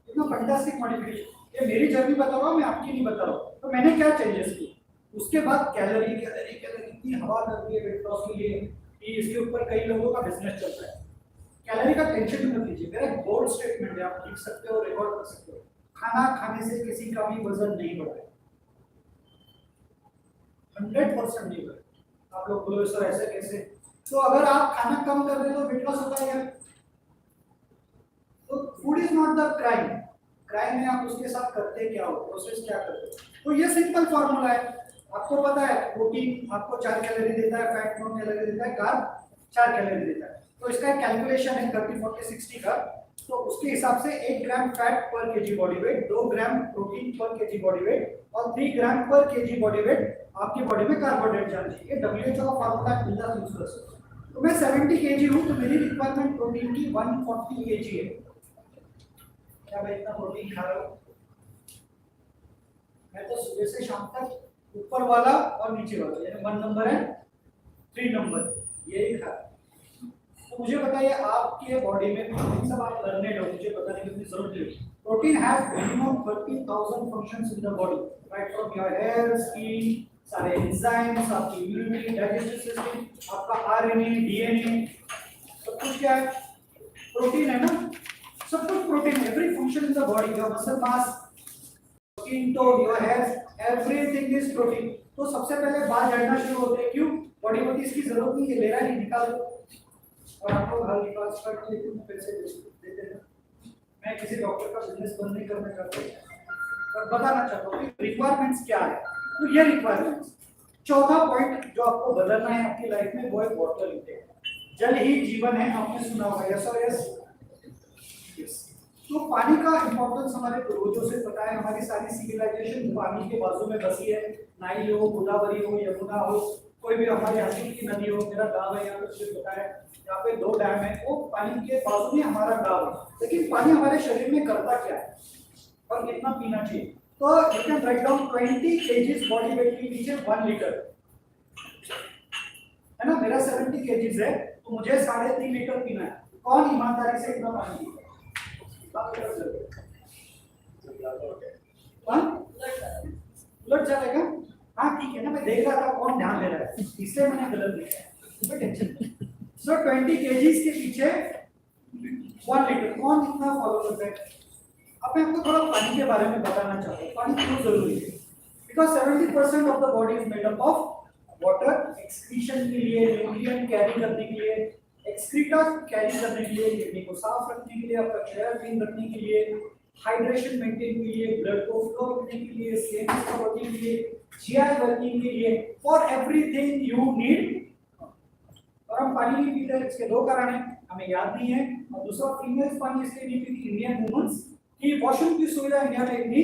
इतना फैंटास्टिक मॉडिफिकेशन। ये मेरी जर्नी बता रहा हूँ, मैं आपकी नहीं बता रहा हूँ। तो मैंने क्या चेंजेस किए, उसके बाद कैलोरी इतनी हवा कर दी है वेट लॉस के लिए कि इसके ऊपर कई लोगों का बिजनेस चलता है। कैलोरी का टेंशन मत लीजिए, मेरा एक बोल्ड स्टेटमेंट है, आप लिख सकते हो, रिकॉर्ड कर सकते हो, खाना खाने से किसी का भी वजन नहीं बढ़ेगा, 100% नहीं बढ़ेगा। आप लोग बोलो सर ऐसे कैसे? तो अगर आप खाना कम कर रहे हो तो वेट लॉस होता है। तो food is not the crime, crime में आप उसके साथ करते क्या हो, प्रोसेस क्या करते हो। तो ये सिंपल फॉर्मूला है, आपको पता है प्रोटीन आपको 4 कैलोरी देता है, फैट 9 कैलोरी देता है, कार्ब 4 कैलोरी देता है। तो इसका एक कैलकुलेशन है 30 40 60 का। तो उसके हिसाब से 1 ग्राम फैट पर KG body weight, 2 gram protein पर केजी बॉडी वेट और 3 ग्राम पर केजी बॉडी वेट आपकी बॉडी में कार्बोहाइड्रेट जाना चाहिए। WHO का फार्मूला मिलता यूज कर सकते हो। तो मैं 70 केजी हूं तो मेरी रिक्वायरमेंट प्रोटीन की 140 केजी है। क्या मैं इतना प्रोटीन खा रहा हूं? मैं तो सुबह से शाम तक ऊपर वाला और नीचे वाला यानी 1 नंबर है 3 नंबर यही खा। तो मुझे बताइए आपके बॉडी में सब आप लर्नेड हो, मुझे बताने की जरूरत नहीं। Protein has minimum 30,000 functions in the body, right from your hair, skin, सारे एंजाइम्स, आपकी इम्यूनिटी, डाइजेस्टिव सिस्टम, आपका आरएनए, डीएनए, सब कुछ क्या है? प्रोटीन है ना। सब कुछ protein, every function in the body, your muscle mass, skin tone, your hair, everything is protein. तो सबसे पहले बाल झड़ना शुरू होते हैं, क्यों? बॉडी को इसकी जरूरत नहीं है, ले रहा है, निकाल दो। और आप लोग हर ट्रांसफर के लिए पैसे देते हैं। मैं किसी डॉक्टर का बिजनेस बंद नहीं करना चाहता, पर बताना चाहता हूँ कि रिक्वायरमेंट्स क्या है। तो ये रिक्वायरमेंट्स 14 पॉइंट जो आपको बदलना है आपकी लाइफ में वो है वाटर इंटेक। जल ही जीवन है, आपने सुना होगा, यस और यस। तो पानी का इंपॉर्टेंस हमारे पूर्वजों से पता है। हमारी सारी सिविलाइजेशन पानी के बाजू में बसी है, नाइल हो, गोदावरी हो, यमुना हो, कोई भी हमारे हसीन की नदी हो। मेरा गांव है यहाँ पे, मुझे पता है यहाँ पे 2 डैम है, वो पानी के बाजू में हमारा गांव है। लेकिन पानी हमारे शरीर में करता क्या है और कितना पीना चाहिए? तो you can write down 20 kg body weight के नीचे 1 लीटर है ना। मेरा 70 kg है तो मुझे 3.5 लीटर पीना है। कौन ईमानदारी से इतना पानी पीता है? उलट जाएगा। हाँ ठीक है ना, मैं देख रहा था कौन ध्यान दे रहा है, इसलिए मैंने गलत लिखा है। सो 20 kg के पीछे 1 लीटर, कौन इतना फॉलो करता है? अब मैं आपको थोड़ा पानी के बारे में बताना चाहता हूँ, पानी क्यों जरूरी है। Because 70% of the body is made up of water. Excretion के लिए, न्यूट्रिएंट कैरी करने के लिए, एक्सक्रीटा कैरी करने के लिए, किडनी को साफ रखने के लिए, आपका चेहरा क्लीन रखने के लिए, हाइड्रेशन मेंटेन के लिए, ब्लड को फ्लो करने के लिए, सेल्स को वर्किंग के लिए, जीआई वर्किंग के लिए, फॉर एवरीथिंग यू नीड। और हम पानी नहीं पीते, इसके 2 कारण हैं, हमें याद नहीं है, और दूसरा फीमेल्स पानी इसलिए नहीं पीती इंडियन वुमेन्स की वॉशरूम की सुविधा इंडिया में इतनी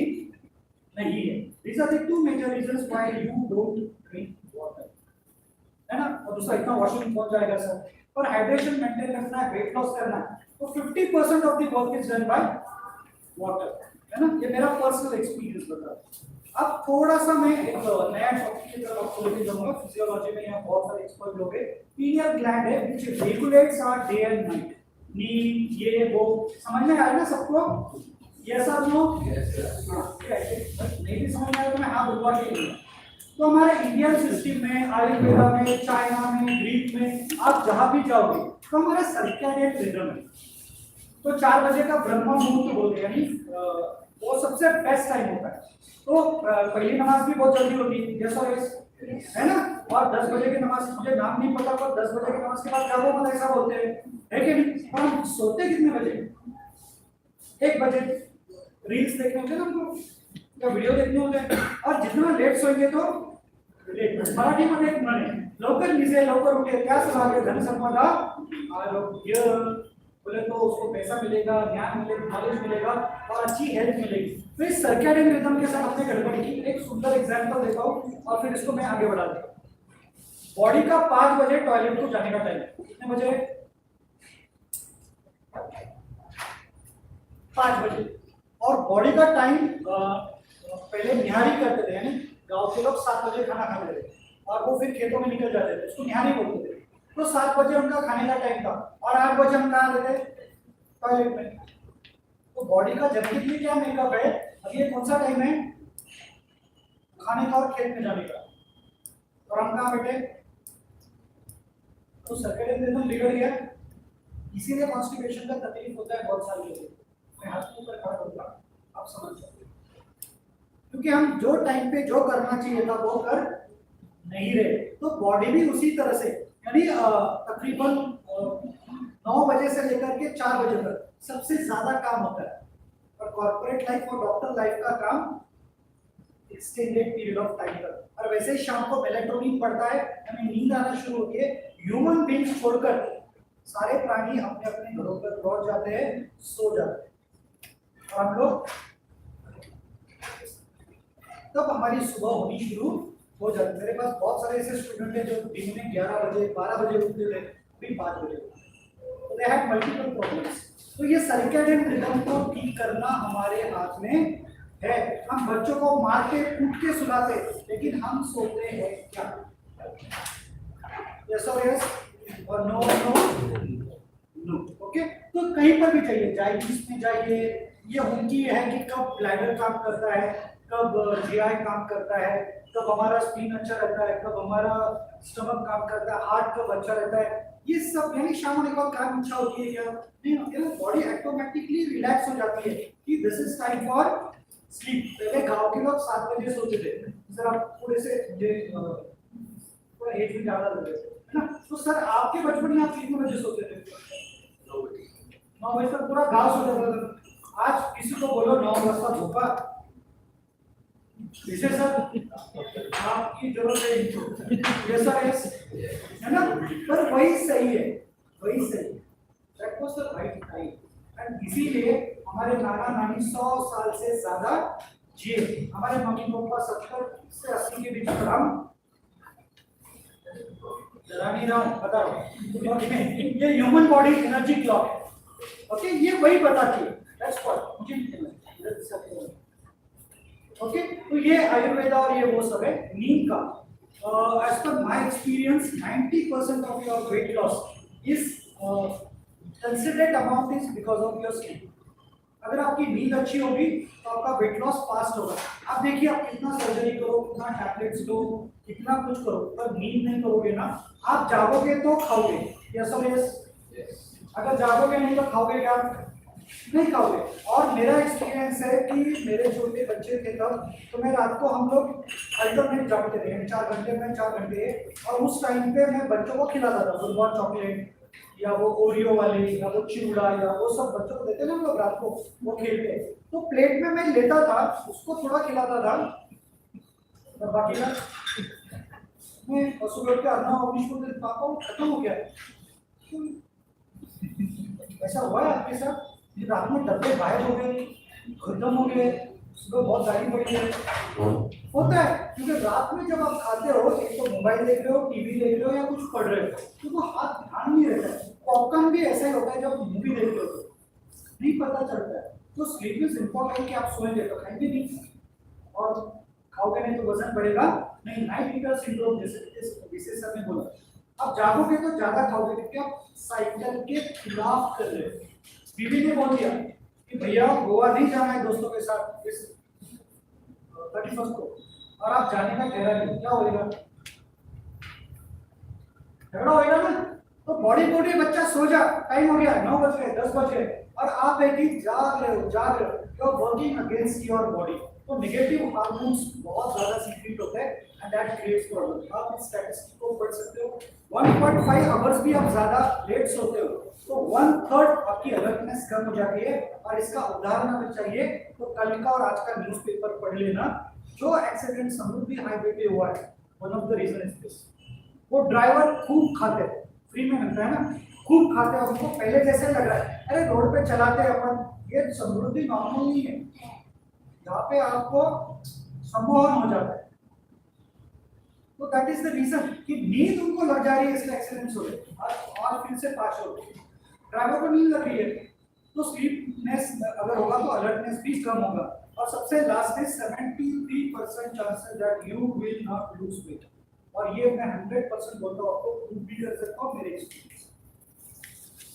नहीं है। These are the 2 major reasons why you don't drink water, है ना। और दूसरा इतना वॉशरूम पहुंच जाएगा सर, और हाइड्रेशन मेंटेन रखना है, वेट लॉस करना है, तो 50% of the work is done by water, है ना। ये मेरा पर्सनल एक्सपीरियंस बता रहा हूं। अब थोड़ा सा मैं एक नया टॉपिक की तरफ आपको लेके जाऊंगा। फिजियोलॉजी में यहाँ बहुत सारे एक्सपर्ट लोग हैं। पीनियल ग्लैंड है which regulates our day and night. नींद, ये वो समझ में आ रहा है ना सबको? यस और नो? नहीं भी समझ में आया तो मैं हाँ बुलवा के लूंगा। तो हमारे इंडियन सिस्टम में, आयुर्वेदा में, चाइना में, ग्रीक में, आप जहां भी जाओगे तो हमारा सर्कैडियन रिदम है। तो 4 बजे का ब्रह्म मुहूर्त बोलते हैं, यानी वो सबसे बेस्ट टाइम होता है। तो पहली नमाज भी बहुत जल्दी होती है, यस और यस, है ना। और 10 बजे की नमाज, मुझे नाम नहीं पता, पर 10 बजे की नमाज के बाद क्या वो मतलब ऐसा बोलते हैं, है कि नहीं। और हम सोते कितने बजे? 1 बजे। रील्स देखने होते हैं ना हमको, या वीडियो देखने होते हैं, और जितना लेट सोएंगे तो लेट। मराठी मध्ये एक म्हण आहे, लवकर निजे लवकर उठे त्याच लागे धन संपदा आरोग्य। बोले तो उसको पैसा मिलेगा, ज्ञान मिलेगा, नॉलेज मिलेगा और अच्छी हेल्थ मिलेगी। तो इस सर्कैडियन रिदम के साथ हमने गड़बड़ी की। एक सुंदर एग्जांपल देता हूँ और फिर इसको मैं आगे बढ़ा दूंगा। बॉडी का 5 बजे टॉयलेट को जाने का टाइम, कितने बजे? 5 बजे। और बॉडी का टाइम पहले निहारी करते थे, यानी गांव के लोग 7 बजे खाना खाते थे और वो फिर खेतों में निकल जाते थे, इसको निहारी बोलते थे। तो 7 बजे उनका खाने का टाइम था और 8 बजे हम कहाँ थे? टॉयलेट में। तो बॉडी का जनरली के लिए क्या मेकअप है? अब ये कौन सा टाइम है? खाने का और खेत में जाने का। और हम कहाँ बैठे? तो सर्कैडियन रिदम बिगड़ गया, इसीलिए कॉन्स्टिपेशन का तकलीफ होता है बहुत सारे लोगों को। मैं हाथ के ऊपर खड़ा होगा, आप समझ सकते हो, क्योंकि हम जो टाइम पे जो करना चाहिए था वो कर नहीं रहे। तो बॉडी भी उसी तरह से, यानी तकरीबन 9 बजे से लेकर के 4 बजे तक सबसे ज्यादा काम होता है। और कॉर्पोरेट लाइफ और डॉक्टर लाइफ का काम एक्सटेंडेड पीरियड ऑफ टाइम तक। और वैसे ही शाम को मेलेटोनिन पड़ता है, हमें नींद आना शुरू होती है। ह्यूमन बीइंग्स छोड़कर सारे प्राणी अपने अपने घरों पर लौट जाते हैं, सो जाते हैं, और हम लोग तब हमारी सुबह होनी शुरू हो जाती है। मेरे पास बहुत सारे ऐसे स्टूडेंट हैं जो दिन में 11 बजे 12 बजे उठते थे, फिर 5 बजे, तो दे हैव मल्टीपल प्रॉब्लम्स। तो ये सर्कैडियन रिदम को ठीक करना हमारे हाथ में है। हम बच्चों को मार के कूट के सुलाते, लेकिन हम सोते हैं क्या? यस और यस और नो नो नो। ओके, तो कहीं पर भी जाइए, डायबिटीज में जाइए, ये उनकी है कि कब ब्लैडर काम करता है, कब जीआई काम करता है, कब हमारा स्प्लीन अच्छा रहता है, कब हमारा स्टमक काम करता है, हार्ट कब अच्छा रहता है, ये सब यानी शाम होने के बाद काम अच्छा होती है क्या? नहीं होती है। बॉडी ऑटोमेटिकली रिलैक्स हो जाती है कि this is time for sleep. पहले गांव के लोग 7 बजे सोते थे, सर आप थोड़े से थोड़ा एज में ज्यादा लग रहे थे, है ना? तो सर आपके बचपन में आप कितने बजे सोते थे? 9 बजे तक पूरा गांव सो जाता था। आज किसी को बोलो 9 बजे धोखा, इसे सर आपकी जरूरत है, ये सर है ना? पर वही सही है, वही सही, that was the right time. And इसीलिए हमारे नाना नानी 100 साल से ज्यादा जिए, हमारे मम्मी पापा 70 से 80 के बीच में। हम रानी राम बताओ, ओके, ये ह्यूमन बॉडी एनर्जी क्लॉक है, ओके, ये वही बताती है, दैट्स व्हाट मुझे ओके। तो ये आयुर्वेदा और ये वो सब है। नींद का as per my experience 90% of your weight loss is considered amount is because of your sleep. अगर आपकी नींद अच्छी होगी तो आपका वेट लॉस फास्ट होगा। आप देखिए, आप कितना सर्जरी करो, कितना टैबलेट्स लो, कितना कुछ करो, पर नींद नहीं करोगे ना, आप जागोगे तो खाओगे, यस और यस। अगर जागोगे नहीं तो खाओगे क्या? नहीं खाओगे। और मेरा एक्सपीरियंस है कि मेरे छोटे बच्चे थे तब, तो मैं रात को हम लोग अल्टरनेट जागते रहे, 4 घंटे में 4 घंटे, और उस टाइम पे मैं बच्चों को खिलाता था फुटबॉल चॉकलेट या वो ओरियो वाले या वो चिवड़ा या वो सब बच्चों को देते ना लोग रात को, वो खेलते, तो प्लेट में मैं लेता था, उसको थोड़ा खिलाता था, और बाकी ना मैं सुबह के अन्ना ऑफिस को पापा खत्म हो गया। ऐसा हुआ है आपके साथ? रात में डब्बे गायब हो गए, खत्म हो गए, सुबह बहुत गाड़ी पड़ी है, होता है। क्योंकि रात में जब आप खाते हो, एक तो मोबाइल देख रहे हो, टीवी देख रहे हो या कुछ पढ़ रहे हो, तो वो हाथ ध्यान नहीं रहता है। पॉपकॉर्न भी ऐसा ही होता है, जब मूवी देख रहे हो नहीं पता चलता है। तो स्लीप इज इम्पोर्टेंट कि आप सोएंगे तो खाएंगे नहीं, और खाओगे नहीं तो वजन बढ़ेगा नहीं। नाइट ईटर सिंड्रोम जैसे सर ने बोला, आप जागोगे तो ज्यादा खाओगे, क्योंकि आप साइकिल के खिलाफ कर रहे हो। बीवी ने बोल दिया कि भैया गोवा नहीं जाना है दोस्तों के साथ इस 31 को, और आप जाने का कह रहे हो, क्या होगा? झगड़ा होगा ना। तो बॉडी बॉडी बच्चा सो जा, टाइम हो गया, 9 बज गए, 10 बज गए, और आप बेटी जाग रहे हो, you are working against your body. तो नेगेटिव हार्मोन्स बहुत ज्यादा सीक्रेट होते हैं, एंड दैट क्रिएट्स प्रॉब्लम। आप इस स्टैटिस्टिक को पढ़ सकते हो। 1.5 आवर्स भी आप ज्यादा लेट सोते हो तो 1/3 आपकी अलर्टनेस कम हो जाती है। और इसका उदाहरण अगर चाहिए तो कल का और आज का न्यूज़पेपर पढ़ लेना। जो एक्सीडेंट समृद्धि हाईवे पे हुआ है, one of the reason is this. वो ड्राइवर खूब खाते हैं, फ्री में मिलता है ना, खूब खाते हैं, उनको पहले जैसे लग रहा है अरे रोड पे चलाते हैं अपन, ये समृद्धि नॉर्मल नहीं है, यहाँ पे आपको सम्मोहन हो जाता है। तो दैट इज द रीजन कि नींद उनको लग जा रही है, इसलिए एक्सीडेंट्स हो रहे हैं और फिर से पास हो रहे हैं। ड्राइवर को नींद लग रही है तो स्लीपनेस अगर होगा तो अलर्टनेस भी कम होगा। और सबसे लास्ट में 73% chances that you will not lose weight, और ये मैं 100% बोलता हूँ, आपको प्रूव भी कर सकता हूँ मेरे एक्सपीरियंस।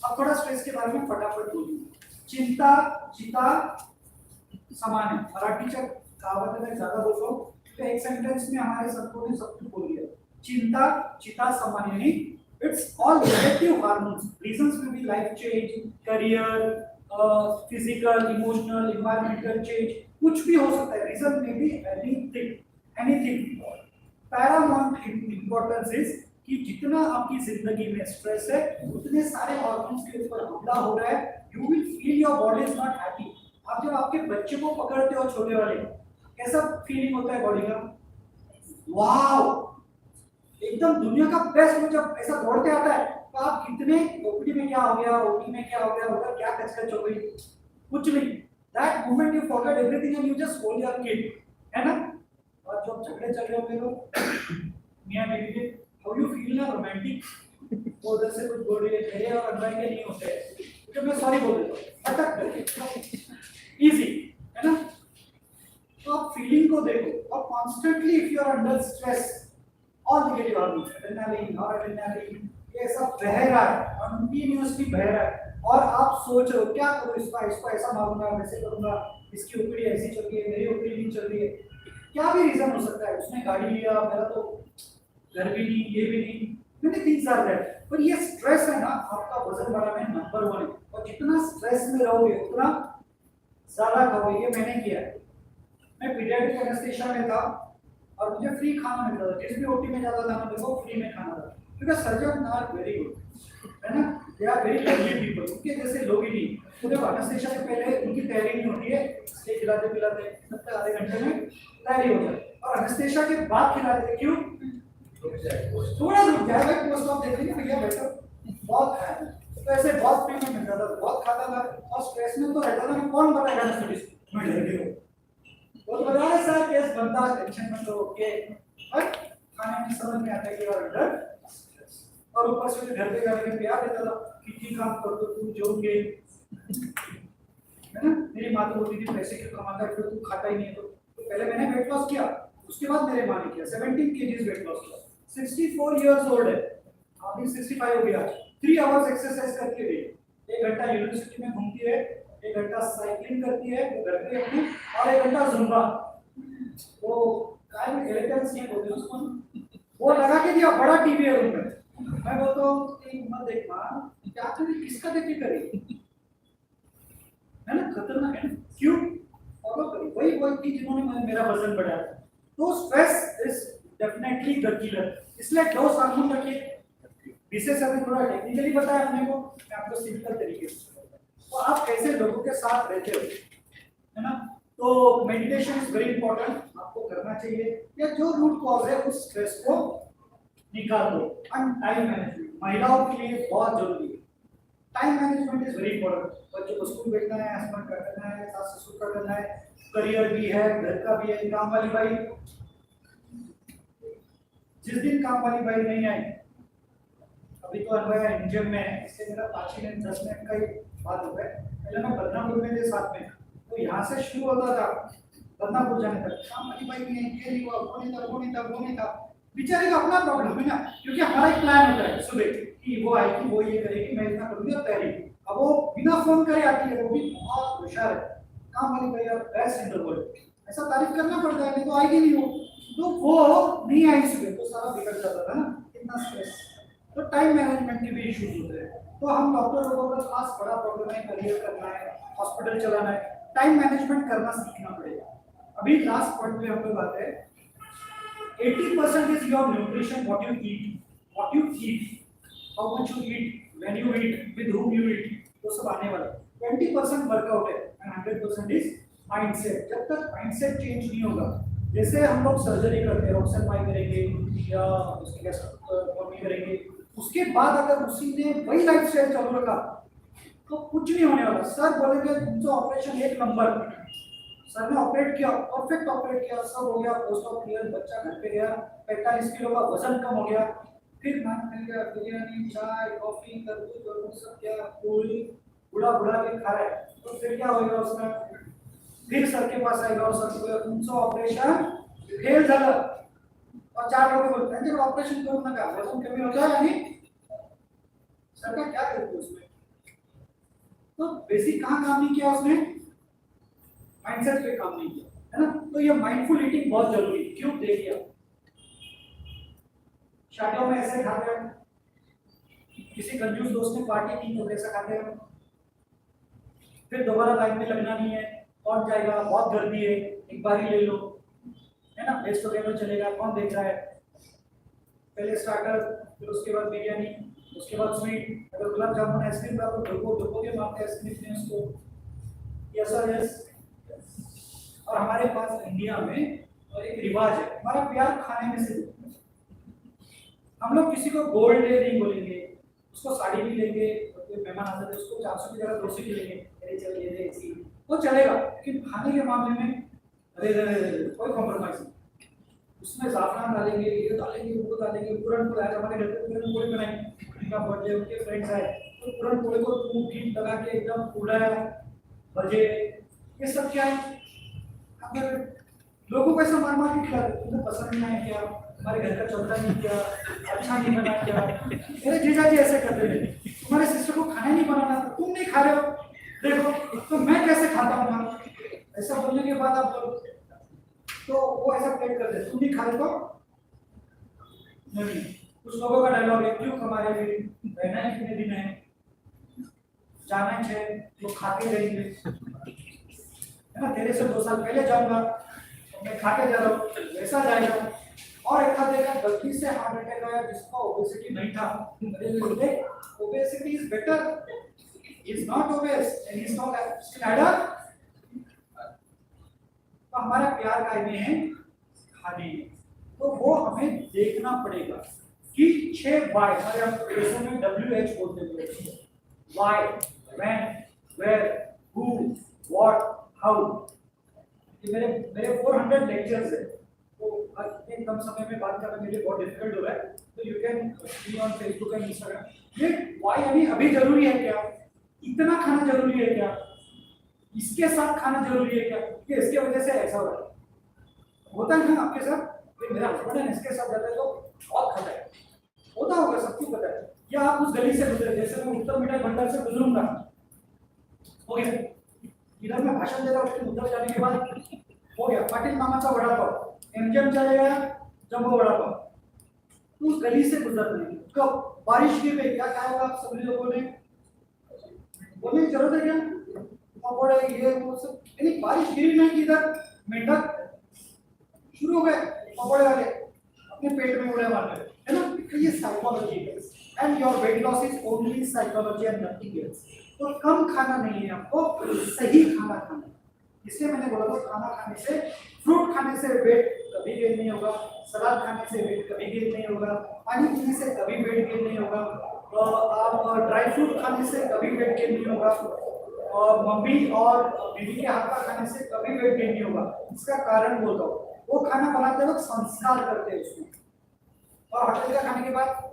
अब थोड़ा स्ट्रेस के बारे में फटाफट बोलूंगा। चिंता चिता समान है, मराठी से कहावत में ज्यादा बोल रहा हूँ तो एक सेंटेंस में हमारे सबको ने सब कुछ बोल दिया। चिंता चिता समान यानी it's all negative hormones. Reasons will be life change, career, physical, emotional, environmental change. कुछ भी हो सकता है. Reason may be anything. Paramount importance is कि जितना आपकी जिंदगी में स्ट्रेस है, उतने सारे हार्मोन्स के ऊपर हमला हो रहा है. You will feel your body is not happy. आप जब आपके बच्चे को पकड़ते हो छोटे वाले, कैसा फीलिंग होता है बॉडी का? वाव, एकदम दुनिया का बेस्ट। जब ऐसा दौड़ के आता है तो आप कितने ओपीडी में क्या हो गया, ओटी में क्या हो गया, उधर क्या कचकच हो गई, कुछ नहीं। That moment you forget everything and you just hold your kid, है ना। और जब झगड़े चल रहे होंगे तो मियां बीवी के, हाउ यू फील ना रोमांटिक, वो उधर से कुछ बोल रही है, मेरे और अनबाई के नहीं होते हैं, तो मैं सॉरी बोल देता हूँ अटक करके, इजी, है ना। तो आप फीलिंग को देखो, और constantly if you are under stress, all negative hormones adrenaline, noradrenaline, ये सब बह रहा है, कंटीन्यूअसली बह रहा है, और आप सोच रहे हो क्या करूं, इसको ऐसा मारूंगा, वैसे करूंगा, इसकी ओपीडी ऐसी चल रही है, मेरी ओपीडी नहीं चल रही है, क्या भी रीजन हो सकता है, उसने गाड़ी लिया, मेरा तो घर भी नहीं, ये भी नहीं, मैंने 3 साल रहे। पर ये स्ट्रेस है ना, आपका वजन बढ़ाने में नंबर 1 है, और जितना स्ट्रेस में रहोगे उतना ज्यादा खाओगे। ये मैंने किया है, मैं पीडियाट्रिक एनेस्थीसिया में था और मुझे फ्री खाना मिलता था, जिस भी ओटी में जाता था मेरे को फ्री में खाना था, क्योंकि सर्जन आर वेरी गुड, है ना, they are very lovely people, उनके जैसे लोग ही नहीं। तो जब एनेस्थीसिया से पहले उनकी तैयारी नहीं होती है, इसलिए खिलाते पिलाते तब तक आधे घंटे में तैयारी हो जाए, और एनेस्थीसिया के बाद खिलाते, क्यों, थोड़ा रुक जाए भाई, पोस्ट ऑफ देखेंगे भैया बेटा बहुत खाया, तो ऐसे बहुत फ्री में मिलता था, बहुत खाता था, और स्ट्रेस में तो रहता था, मैं कौन बताएगा एनेस्थीसिया, मैं डर गया, वो बता रहे सर केस बनता, टेंशन में तो ओके, और खाने में समझ में आता है कि और अंडर, और ऊपर से घर पे जाके प्यार देता था कि ठीक काम कर दो, तू जोगे, है ना। मेरी माँ तो बोलती थी पैसे क्यों कमाता है, फिर तू खाता ही नहीं है, तो पहले मैंने वेट लॉस किया, उसके बाद मेरे माँ ने किया 17 kg वेट लॉस किया, 64 years old है, अभी 65 हो गया, 3 hours एक्सरसाइज करके गई, 1 घंटा यूनिवर्सिटी में घूमती है, 1 घंटा साइकिलिंग करती है वो घर पे अपनी, और 1 घंटा जुम्बा, वो काय में एलिगेंस नहीं बोलते उसको, वो लगा के दिया, बड़ा टीवी है रूम में, मैं बोलता हूँ कि मत देख माँ, क्या करें, किसका देख के करेगी, है ना, खतरनाक है ना, क्यों, फॉलो करिए, वही थी जिन्होंने मेरा वजन बढ़ाया। तो stress is definitely the killer, इसलिए डोज हार्मोन रखिए, विशेष अभी थोड़ा टेक्निकली बताया हमने को, मैं आपको सिंपल तरीके से, तो आप कैसे लोगों के साथ रहते हो, है ना। तो मेडिटेशन इज वेरी इंपॉर्टेंट, आपको करना चाहिए, या जो रूट कॉज है उस स्ट्रेस को निकाल दो। एंड टाइम मैनेजमेंट महिलाओं के लिए बहुत जरूरी है, time management is very important, बच्चों को स्कूल भेजना है, हस्बैंड का करना है, सास ससुर का करना है, करियर भी है, घर का भी है, काम वाली भाई, जिस दिन काम वाली भाई नहीं आई, अभी तो अनवय इंजन में है, इससे मेरा 5 मिनट 10 मिनट का ही बात हो गया, पहले मैं बदनापुर में थे साथ में, तो यहाँ से शुरू होता था बदनापुर जाने तक, काम वाली भाई नहीं है, ये नहीं हुआ, वो नहीं था, बेचारे का अपना प्रॉब्लम है ना, क्योंकि हमारा एक प्लान होता है सुबह कि वो आएगी, वो ये करेगी, मैं इतना करूंगी और तैयारी, अब वो बिना फोन करे आती है, वो भी बहुत होशियार है, काम वाली भाई और बेस्ट इन द वर्ल्ड, ऐसा तारीफ करना पड़ता है, नहीं तो आएगी नहीं वो, तो वो नहीं आई सुबह, तो सारा बिगड़ जाता था ना, इतना स्ट्रेस। तो टाइम मैनेजमेंट के भी इश्यूज होते हैं, तो हम डॉक्टर लोगों का खास बड़ा प्रॉब्लम है, करियर करना है, हॉस्पिटल चलाना है, टाइम मैनेजमेंट करना सीखना पड़ेगा। अभी लास्ट पॉइंट पे हम लोग आते हैं, 80% is your nutrition, what you eat, how much you eat, when you eat, with whom you eat, वो सब आने वाला। 20% वर्कआउट है and 100% is mindset। जब तक mindset चेंज नहीं होगा, जैसे हम लोग सर्जरी करते हैं, ऑक्सीजन पाई करेंगे या उसकी गैस्ट्रोटॉमी करेंगे, उसके बाद अगर उसी ने वही लाइफस्टाइल चालू रखा तो कुछ नहीं होने वाला। सर बोलेंगे तुमसे ऑपरेशन 1 नंबर, सर ने ऑपरेट किया, परफेक्ट ऑपरेट किया, सब हो गया, पोस्ट ऑफ क्लियर, बच्चा घर पे गया, 45 किलो का वजन कम हो गया, फिर नान मिल गया, बिरयानी, चाय, कॉफी, तरबूज सब क्या पूरी बुढ़ा के खा रहा है, तो फिर क्या होगा उसका, फिर सर के पास आएगा और सर को तुमसे ऑपरेशन फेल झालं, और 4 लोग बोलते हैं जब ऑपरेशन करू नका, वजन कमी होता है नहीं, सर का क्या करते उसमें, तो बेसिक कहाँ काम नहीं किया उसने, माइंडसेट पे काम नहीं किया, है ना। तो ये माइंडफुल ईटिंग बहुत जरूरी है। क्यों, देखिए शादियों में ऐसे खाते हैं, किसी कंजूस दोस्त ने पार्टी की तो कैसा खाते हैं, फिर दोबारा लाइन में लगना नहीं है, कौन जाएगा, बहुत गर्दी है, एक बार ही ले लो, है ना, बेस्ट वगैरह चलेगा, कौन देख रहा है, पहले स्टार्टर, फिर उसके बाद बिरयानी, उसके बाद स्वीट, अगर गुलाब जामुन आइसक्रीम का तो धोखो के मारते आइसक्रीम ने उसको, यस और यस। और हमारे पास इंडिया में एक रिवाज है, हमारा प्यार खाने में से, हम लोग किसी को गोल्ड डे नहीं बोलेंगे, उसको साड़ी भी लेंगे, कोई मेहमान आता है उसको 400 की जगह 200 की लेंगे, अरे चल ये दे ऐसी, वो चलेगा। लेकिन खाने के मामले में अरे कोई कॉम्प्रोमाइज नहीं। उसमें ज़ाफ़रान डालेंगे, ये डालेंगे, वो डालेंगे, पूरन पोली आज हमारे घर पे पूरन पोली बनाएंगे, उनका बर्थडे, उनके फ्रेंड्स आए तो पूरन पोली को दूध घी लगा के एकदम पूरा भजे, ये सब क्या है? अगर लोगों को ऐसा मार मार के खिला दो, तुम्हें पसंद नहीं आया क्या, हमारे घर का चलता नहीं क्या, अच्छा नहीं बना क्या, मेरे जीजा जी ऐसे करते हैं, तुम्हारे सिस्टर को खाना नहीं बनाना, तुम नहीं खा रहे हो, देखो तो मैं कैसे खाता हूँ, ऐसा बोलने के बाद आप तो वो ऐसा प्लेट कर दे, तुम नहीं खा रहे तो नहीं। कुछ लोगों का डायलॉग है, क्यों हमारे रहना है कितने दिन है, जाना है तो खाते रहेंगे, है ना, तेरे से 2 साल पहले जाऊंगा तो मैं खा के जा रहा हूँ, वैसा जाएगा। और एक आध देखा गलती से हार्ट अटैक आया जिसका ओबेसिटी नहीं था, अरे obesity is better, is not obese and is not standard. तो हमारा प्यार का में है खाने में, तो वो हमें देखना पड़ेगा कि 6 वाई, हमारे हम जैसे में WH बोलते हैं, why, when, where, who, what, how. ये मेरे 400 लेक्चर्स है, तो इतने कम समय में बात करना मेरे लिए बहुत डिफिकल्ट हो रहा है, तो you can see on Facebook and Instagram. ये वाई यानी अभी जरूरी है क्या, इतना खाना जरूरी है क्या, इसके साथ खाना जरूरी है क्या, कि इसके वजह से ऐसा हो रहा है। होता है ना आपके साथ, कि मेरा हस्बैंड है इसके साथ जाता है तो बहुत खाता है, होता होगा, सबको पता है। या आप उस गली से गुजरे, जैसे मैं उत्तर मिठाई भंडार से गुजरूंगा, हो गया, इधर मैं भाषण दे रहा हूँ, उधर जाने के बाद हो गया पाटिल मामा का वड़ा पाव, एमजीएम चले गया जम्बो वड़ा पाव, तो उस गली से गुजरना है। तो बारिश की पे क्या खाएगा आप सभी लोगों ने, बोलने की जरूरत है क्या, पकौड़े ये वो सब, यानी बारिश गिरी नहीं कि इधर मेंढक शुरू हो गए पकौड़े वाले अपने पेट में उड़े मार रहे, है ना, तो ये साइकोलॉजी है। And your weight loss is only psychology and nothing else. तो कम खाना नहीं है, आपको सही खाना खाना है। इसलिए मैंने बोला था खाना खाने से, फ्रूट खाने से वेट कभी गेन नहीं होगा, सलाद खाने से वेट कभी गेन नहीं होगा, पानी पीने से कभी वेट गेन नहीं होगा, आप ड्राई फ्रूट खाने से कभी वेट गेन नहीं होगा, और मम्मी और बीवी के हाथ का खाने से कभी वेट गेन नहीं होगा। इसका कारण बोलता हूँ, वो खाना बनाते वक्त संस्कार करते हैं उसमें, और होटल का खाने के बाद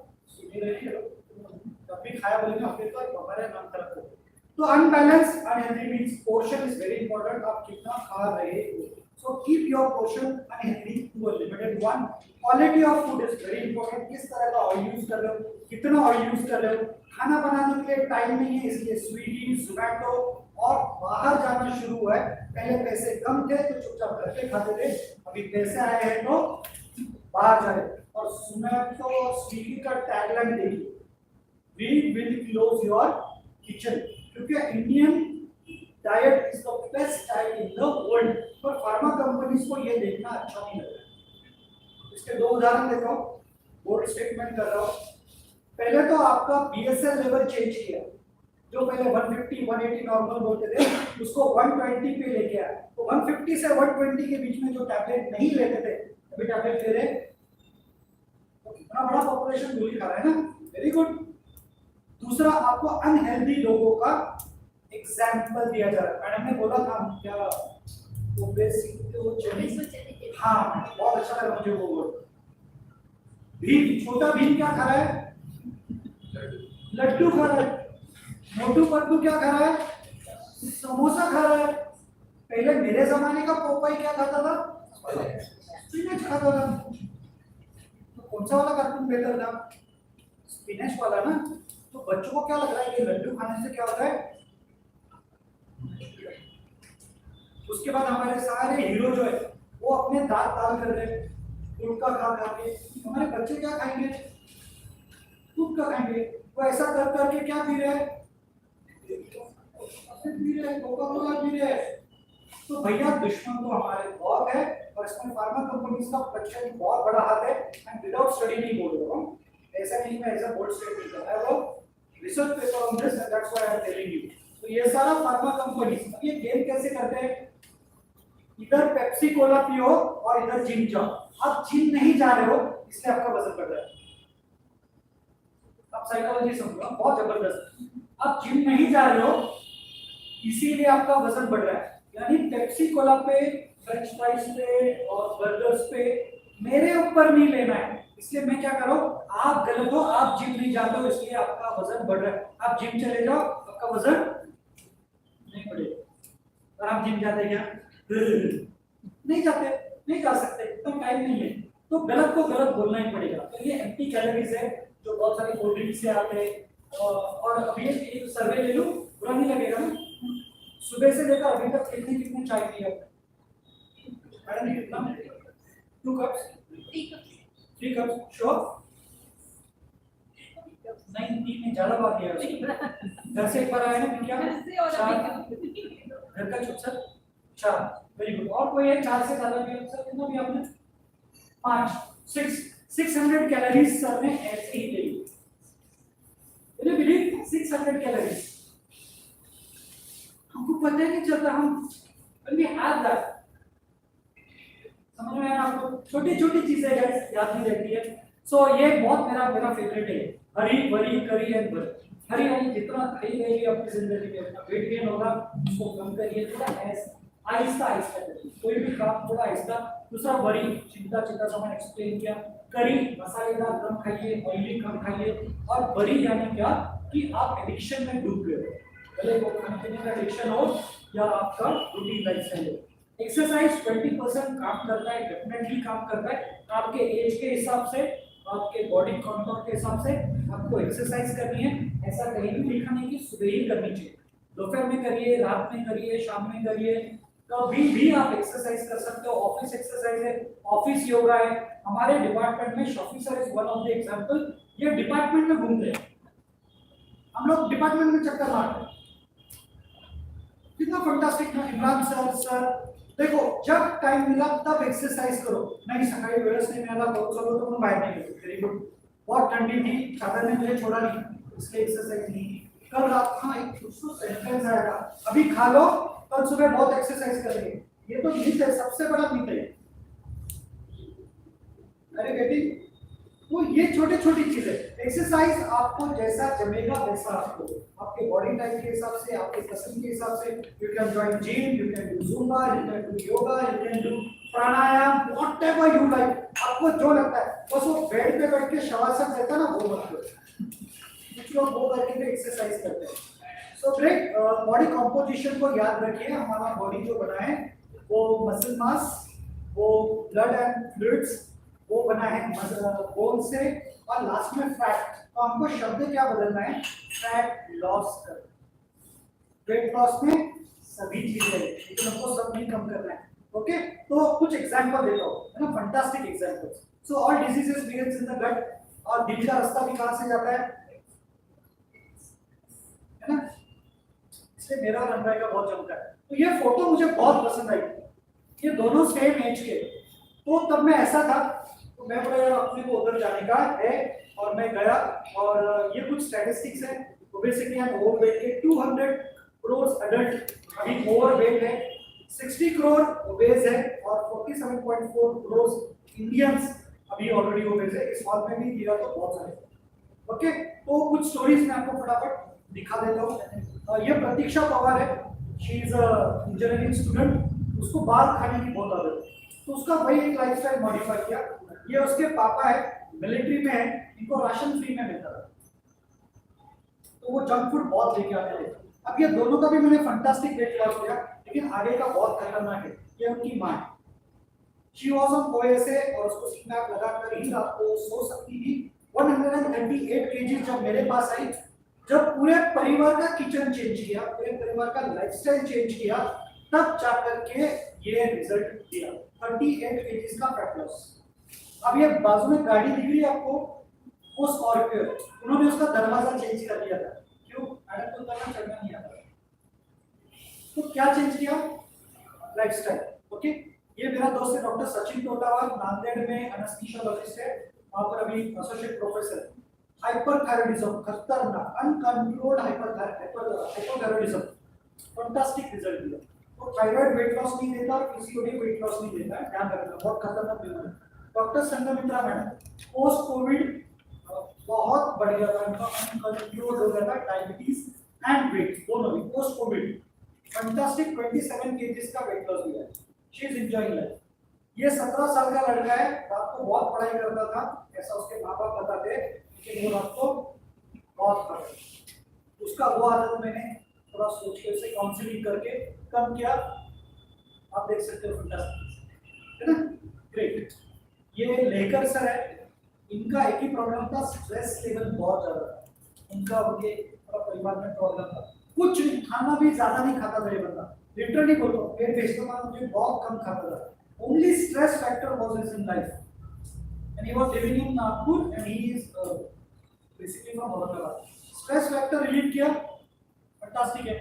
कभी खाया बोलेंगे होटल का हमारे नाम तरफ हो। तो unbalance unhealthy means portion is very important, आप कितना खा रहे हो। So keep your portion unhealthy to a limited one. Quality of food is very important, किस तरह का ऑयल यूज कर रहे हो, कितना ऑयल यूज कर रहे हो, खाना बनाने के लिए टाइम नहीं है इसलिए स्विगी जोमैटो और बाहर जाना शुरू हुआ है। पहले पैसे कम थे तो चुपचाप घर पे खाते थे, अभी पैसे आए हैं तो बाहर जा रहे। और जोमैटो और स्विगी का टैगलाइन देखिए, we will close your kitchen, क्योंकि Indian diet is the best diet in the world. पर फार्मा कंपनीज को ये देखना अच्छा नहीं लग रहा। इसके 2 उदाहरण देता हूँ, बोर्ड स्टेटमेंट कर रहा हूँ। पहले तो आपका BSL लेवल चेंज किया, जो पहले 150 180 नॉर्मल बोलते थे उसको 120 पे लेके आया। तो 150 से 120 के बीच में जो टैबलेट नहीं लेते थे अभी टैबलेट ले रहे, तो कितना बड़ा पॉपुलेशन गोली खा रहा है ना, वेरी गुड। दूसरा, आपको अनहेल्दी लोगों का एग्जाम्पल दिया जा रहा है। मैडम ने बोला था क्या ओबेसिटी, हाँ बहुत अच्छा लगा मुझे वो वर्ड। भीम, छोटा भीम क्या खा रहा है, लड्डू खा रहा है। मोटू पतलू क्या खा रहा है, समोसा खा रहा है। पहले मेरे जमाने का पोपाई क्या खाता था, स्पिनच खाता था। तो कौन सा वाला कार्टून बेहतर था, स्पिनच वाला ना। तो बच्चों को क्या लग रहा है कि लड्डू खाने से क्या होता है। उसके बाद हमारे सारे हीरो जो है वो अपने दांत लाल कर रहे हैं गुटखा खा खा के। हमारे बच्चे क्या खाएंगे, गुटखा खाएंगे। वो ऐसा कर करके क्या पी रहे हैं, पी रहे, कोका कोला पी रहे। तो भैया दुश्मन तो हमारे बहुत है, और इसमें फार्मा कंपनीज का प्रचंड बहुत बड़ा हाथ है। एंड विदाउट स्टडी नहीं बोल रहा हूँ, ऐसा नहीं मैं ऐसा बोल्ड स्टेटमेंट कर रहा हूँ, research paper on this and that's why I am telling you. तो ये सारा फार्मा कंपनीज ये गेम कैसे करते हैं, इधर पेप्सी कोला पियो और इधर जिम जाओ। आप जिम नहीं जा रहे हो इसलिए आपका वजन बढ़ रहा है। आप साइकोलॉजी समझो, बहुत जबरदस्त। आप जिम नहीं जा रहे हो इसीलिए आपका वजन बढ़ रहा है, यानी पेप्सी कोला पे, फ्रेंच फ्राइज पे और बर्गर्स पे मेरे ऊपर नहीं लेना है, इसलिए मैं क्या करूं, आप गलत हो, आप जिम नहीं जाते हो इसलिए आपका वजन बढ़ रहा है। आप जिम चले जाओ आपका वजन नहीं बढ़ेगा। और आप जिम जाते क्या? नहीं जाते, नहीं जा सकते, तो टाइम नहीं है, तो गलत को गलत बोलना ही पड़ेगा। तो ये एम्प्टी कैलोरीज है जो बहुत सारी कोल्ड ड्रिंक से आते हैं। और अभी एक सर्वे ले लो, बुरा नहीं लगेगा ना, सुबह से लेकर अभी तक कितने कितने चाय पिए मैडम? कितना? 2 कप्स, 3 कप्स श्योर? नहीं 3 में ज्यादा बात है, घर से एक बार आया ना, क्या घर का चुप सर 4, वेरी गुड। और कोई है 4 से ज्यादा भी? सर कितना भी आपने? 5, 600 कैलोरीज सर ने ऐसे ही ले ली। बिलीव 600 कैलोरीज हमको पता ही नहीं चलता, हम we have that। समझ में आया आपको? छोटी छोटी चीजें गाइस याद नहीं रहती है। सो ये बहुत मेरा फेवरेट है, हरी वरी करी एंड बरी। हरी वाली जितना खाई रहेगी अपनी जिंदगी में, अपना वेट गेन होगा, उसको कम करिए, थोड़ा आहिस्ता आहिस्ता करिए, कोई भी काम थोड़ा आहिस्ता। दूसरा वरी, चिंता जो मैंने एक्सप्लेन किया। करी, मसालेदार कम खाइए, ऑयली कम खाइए। और बरी यानी क्या कि आप एडिक्शन में डूब गए हो, भले वो खाने पीने का एडिक्शन हो या आपका रूटीन लाइफस्टाइल हो। एक्सरसाइज 20% काम करता है, डेफिनेटली काम करता है। आपके एज के हिसाब से, आपके बॉडी कंट्रोल के हिसाब से आपको एक्सरसाइज करनी है। ऐसा कहीं भी लिखा नहीं कि सुबह ही करनी चाहिए, दोपहर में करिए, रात में करिए, शाम में करिए, कभी भी आप एक्सरसाइज कर सकते हो। ऑफिस एक्सरसाइज है, ऑफिस योगा है। हमारे डिपार्टमेंट में officer is one of the example. ये डिपार्टमेंट में घूमते हैं, हम लोग डिपार्टमेंट में चक्कर मारते हैं, कितना फंटास्टिक ना। इमरान सर देखो, जब टाइम मिला तब एक्सरसाइज करो। नहीं सकाळी वेळच नहीं मिळाला चलो तो मैं बाहर नहीं गया, वेरी गुड। बहुत ठंडी थी, चादर ने मुझे छोड़ा नहीं, इसलिए एक्सरसाइज नहीं की। कल रात हाँ एक सेंटेंस आएगा, अभी खा लो कल सुबह बहुत एक्सरसाइज करेंगे। ये तो मिथ है, सबसे बड़ा मिथ है। अरे बेटी, तो ये छोटी छोटी चीजें, एक्सरसाइज आपको जैसा जमेगा वैसा आपको, आपके बॉडी टाइप के हिसाब से, आपके पसंद के हिसाब से। You can join gym, you can do Zumba, you can do yoga, you can do pranayama, whatever you like, आपको जो लगता है। बस वो बेड पे बैठ के शवासन रहता है ना, वो मत करो। कुछ लोग वो करके भी एक्सरसाइज करते हैं। सो ग्रेट, बॉडी कंपोजिशन को याद रखिए। हमारा बॉडी जो बना है वो मसल मास, वो ब्लड एंड फ्लूइड्स, वो बना है बोन से, और लास्ट में फैट। तो हमको शब्द क्या बदलना है? फैट लॉस कर। वेट लॉस में सभी चीजें, लेकिन हमको सब नहीं कम करना है। ओके, तो कुछ एग्जांपल देता हूँ, है ना, fantastic examples. So all diseases begins in the gut, और दिल का रास्ता भी कहाँ से जाता है ना? इसलिए मेरा और अनराय का बहुत जमता है। तो ये फोटो मुझे बहुत पसंद आई, ये दोनों सेम एज के। तो तब मैं ऐसा था, तो मैं बोला यार अपने को उधर जाने का है, और मैं गया। और ये कुछ स्टैटिस्टिक्स है, ओबेसिटी एंड ओवरवेट के। 200 करोड़ अडल्ट अभी ओवरवेट है, 60 करोड़ ओबेस है, और 47.4 करोड़ इंडियंस अभी ऑलरेडी ओबेस है। इस हॉल में भी दिया तो बहुत सारे। ओके, तो कुछ स्टोरीज मैं आपको फटाफट दिखा देता हूँ। ये प्रतीक्षा पवार है, शी इज इंजीनियरिंग स्टूडेंट। उसको बाल खाने की बहुत आदत है, तो उसका वही एक लाइफस्टाइल मॉडिफाई किया। ये उसके पापा है, मिलिट्री में है, इनको राशन फ्री में मिलता था, तो वो जंक फूड बहुत लेके आते थे। अब ये दोनों का भी मैंने फंटास्टिक वेट लॉस किया, लेकिन आगे का बहुत खतरनाक है। ये उनकी माँ है, शी वाज ऑन ओएसए, और उसको स्नैप लगाकर ही रात को सो सकती थी। 138 kg जब मेरे पास आई, जब पूरे परिवार का किचन चेंज किया, पूरे परिवार का लाइफस्टाइल चेंज किया, तब जाकर के ये रिजल्ट दिया 38 kg का फैट लॉस। अब ये बाजू में गाड़ी दिख रही है आपको, वो स्कॉर्पियो, उन्होंने उसका दरवाजा चेंज कर दिया था। क्यों? मैडम को उतरना चढ़ना नहीं आता, तो क्या चेंज किया? लाइफस्टाइल। ओके, ये मेरा दोस्त है डॉक्टर सचिन टोटावाल, नांदेड़ में एनेस्थीसियोलॉजिस्ट है, वहां पर अभी एसोसिएट प्रोफेसर। हाइपरथायरॉइडिज्म, खतरनाक अनकंट्रोल्ड हाइपरथायरॉइडिज्म, फैंटास्टिक रिजल्ट दिया। तो थायराइड वेट लॉस नहीं देता, पीसीओडी वेट लॉस नहीं देता, ध्यान रखना, बहुत खतरनाक बीमारी। Doctor Sanghamitra madam, post Covid बहुत बढ़ गया था, इनका अनकंट्रोल हो गया था, डायबिटीज एंड वेट दोनों भी पोस्ट कोविड। फैंटास्टिक 27 केजीज का वेट लॉस हुआ है। She is enjoying life. ये 17 साल का लड़का है, रात को बहुत पढ़ाई करता था, ऐसा उसके माँ बाप बताते, लेकिन वो रात को बहुत पढ़ा। उसका वो आदत मैंने थोड़ा सोच के उसे काउंसलिंग करके कम किया। आप देख सकते हो फैंटास्टिक, है ना? ग्रेट। ये लेकर सर है, इनका एक ही प्रॉब्लम था, स्ट्रेस लेवल बहुत ज्यादा था उनका, उनके परिवार में प्रॉब्लम था। कुछ नहीं, खाना भी ज्यादा नहीं खाता था ये बंदा, लिटरली बोलता हूँ, पेट बेचता था, मुझे बहुत कम खाता था। Only stress factor was his in life, and he was living in Nagpur, and he is basically from Aurangabad. Stress factor relieve किया, fantastic है।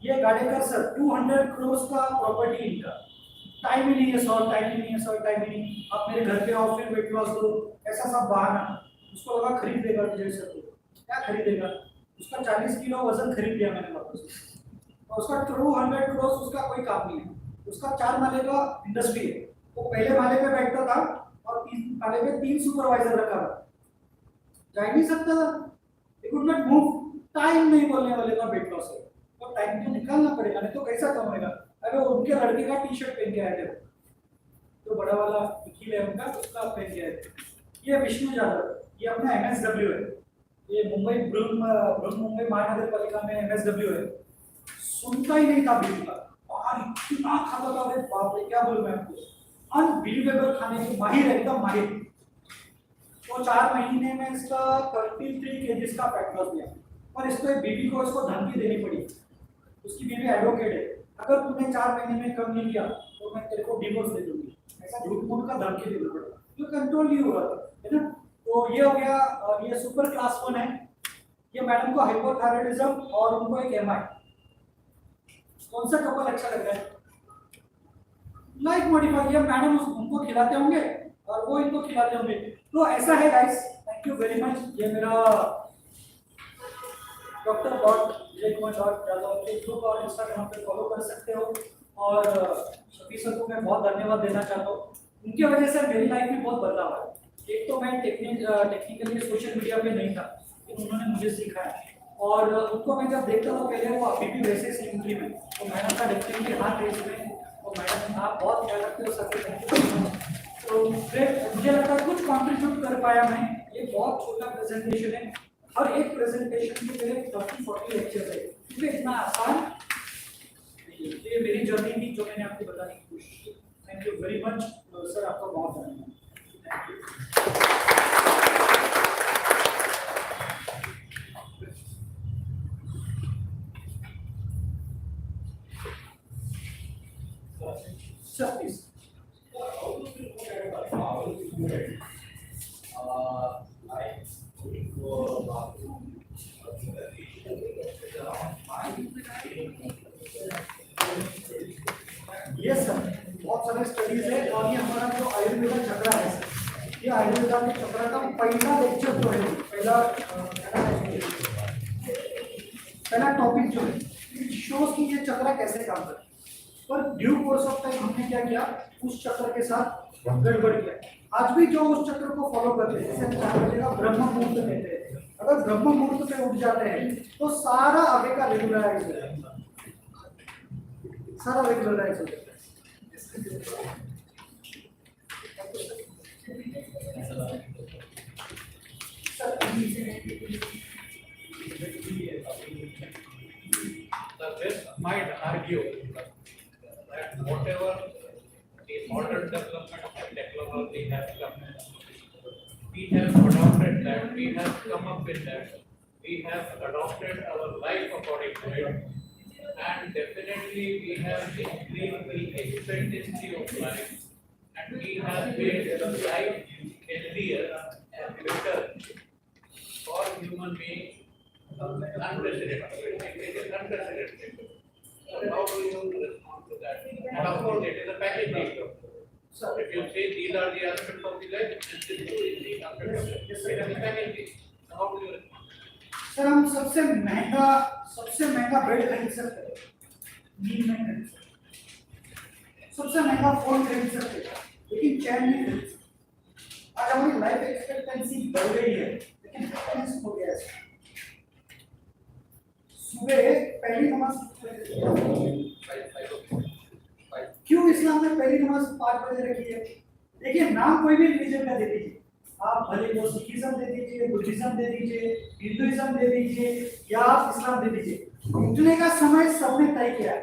ये गाड़ेकर सर 200 crores का प्रॉपर्टी इनका, टाइम ही नहीं है सर, टाइम ही नहीं है सर, टाइम ही नहीं, आप मेरे घर पे आओ फिर वेट लॉस दो, ऐसा सब बहाना। उसको लगा खरीदेगा मुझे सर, क्या खरीदेगा? उसका 40 किलो वजन खरीद लिया मैंने वापस, और उसका 200 crores उसका कोई काम नहीं है। उसका 4 माले का इंडस्ट्री है, वो पहले माले पे बैठता था और 3 माले पे 3 सुपरवाइजर रखा था, जा नहीं सकता था, he could not move। Time नहीं बोलने वाले का वेट लॉस है, तो टाइम तो निकालना पड़ेगा, नहीं तो कैसा कमाएगा? अगर उनके लड़के का टी शर्ट पहन के आए थे, तो बड़ा वाला निखिल है उनका, उसका पहन के आए थे। ये विष्णु यादव, ये अपना MSW है, ये मुंबई मुंबई महानगर पालिका में MSW है। सुनता ही नहीं था बीवी का, और इतना खाता था, अरे बाप रे क्या बोलूं मैं आपको, अनबिलीवेबल खाने के माहिर है, एकदम माहिर। तो 4 महीने में इसका 33 केजीज का फैट लॉस हुआ, और इसको बीवी को इसको धमकी देनी पड़ी। उसकी बीवी एडवोकेट है, अगर तुमने 4 महीने में कम नहीं किया तो मैं तेरे को डिवोर्स दे दूंगी, ऐसा झूठ मूठ का धमकी देनी पड़ा, तो कंट्रोल नहीं हुआ था, है ना? तो ये हो गया, ये सुपर क्लास 1 है। ये मैडम को हाइपोथायराइडिज्म और उनको एक MI। कौन सा कपल अच्छा लग रहा है? लाइफ मॉडिफाई, ये मैडम उनको खिलाते होंगे और वो इनको खिलाते होंगे, तो ऐसा है guys. Thank you very much. ये मेरा डॉक्टर विजय कुमार यादव फेसबुक और इंस्टाग्राम पे फॉलो कर सकते हो, और सभी सर को मैं बहुत धन्यवाद देना चाहता हूँ, उनकी वजह से मेरी लाइफ में बहुत बदलाव है। एक तो मैं टेक्निकली सोशल मीडिया पे नहीं था, लेकिन उन्होंने मुझे सिखाया, और उनको मैं जब देखता था पहले वो अभी भी वैसे स्लिम थी में, तो मैंने कहा डेफिनेटली हाँ रेस में, और मैडम आप बहुत ख्याल रखते हो सर, तो ग्रेट। मुझे लगता है कुछ कंट्रीब्यूट कर पाया मैं। ये बहुत छोटा प्रेजेंटेशन है, हर एक प्रेजेंटेशन में मेरे 30-40 लेक्चर है, क्योंकि इतना आसान नहीं है। ये मेरी जर्नी थी जो मैंने आपको बताने की कोशिश की। Thank you very much sir, आपका बहुत धन्यवाद। Sir, please. Yes, sir. बहुत सारे स्टडीज है, और ये हमारा जो आयुर्वेदा चक्र है, ये आयुर्वेदा के चक्र का पहला लेक्चर जो है, पहला टॉपिक जो है, शोज की ये चक्र कैसे काम करता है। पर ड्यू कोर्स ऑफ टाइम हमने क्या किया, उस चक्र के साथ गड़बड़ किया। आज भी जो उस चक्र को फॉलो करते हैं, जैसे 4 बजे का ब्रह्म मुहूर्त कहते हैं, अगर ब्रह्म मुहूर्त पे उठ जाते हैं तो सारा आगे का रेगुलराइज हो जाता है, सारा रेगुलराइज हो जाता है।
The West might argue that whatever the modern development and technology has come, we have adopted that, we have come up with that, we have adopted our life according to it, and definitely we have increased the expectancy of life, and we have made the life healthier and better for human beings. Unprecedented. It is unprecedented. So how do you respond to that? And of course, it is a package deal. So if you say these are the aspects of the life, and this is the aspect of it is a package deal. So how do you respond?
Sir, हम सबसे महंगा bed खरीद सकते हैं, नींद नहीं खरीद सकते। सबसे महंगा फोन खरीद सकते हैं, लेकिन चैन नहीं खरीद सकते। आज हमारी लाइफ एक्सपेक्टेंसी बढ़ गई है, हो गया। सुबह पहली नमाज क्यों इस्लाम में पहली नमाज 5 बजे रखी है? देखिए, नाम कोई भी रिलीजन का दे दीजिए, आप भले वो सिखिज्म दे दीजिए, बुद्धिज्म दे दीजिए, हिंदुइज्म दे दीजिए या आप इस्लाम दे दीजिए, उठने का समय सबने तय किया है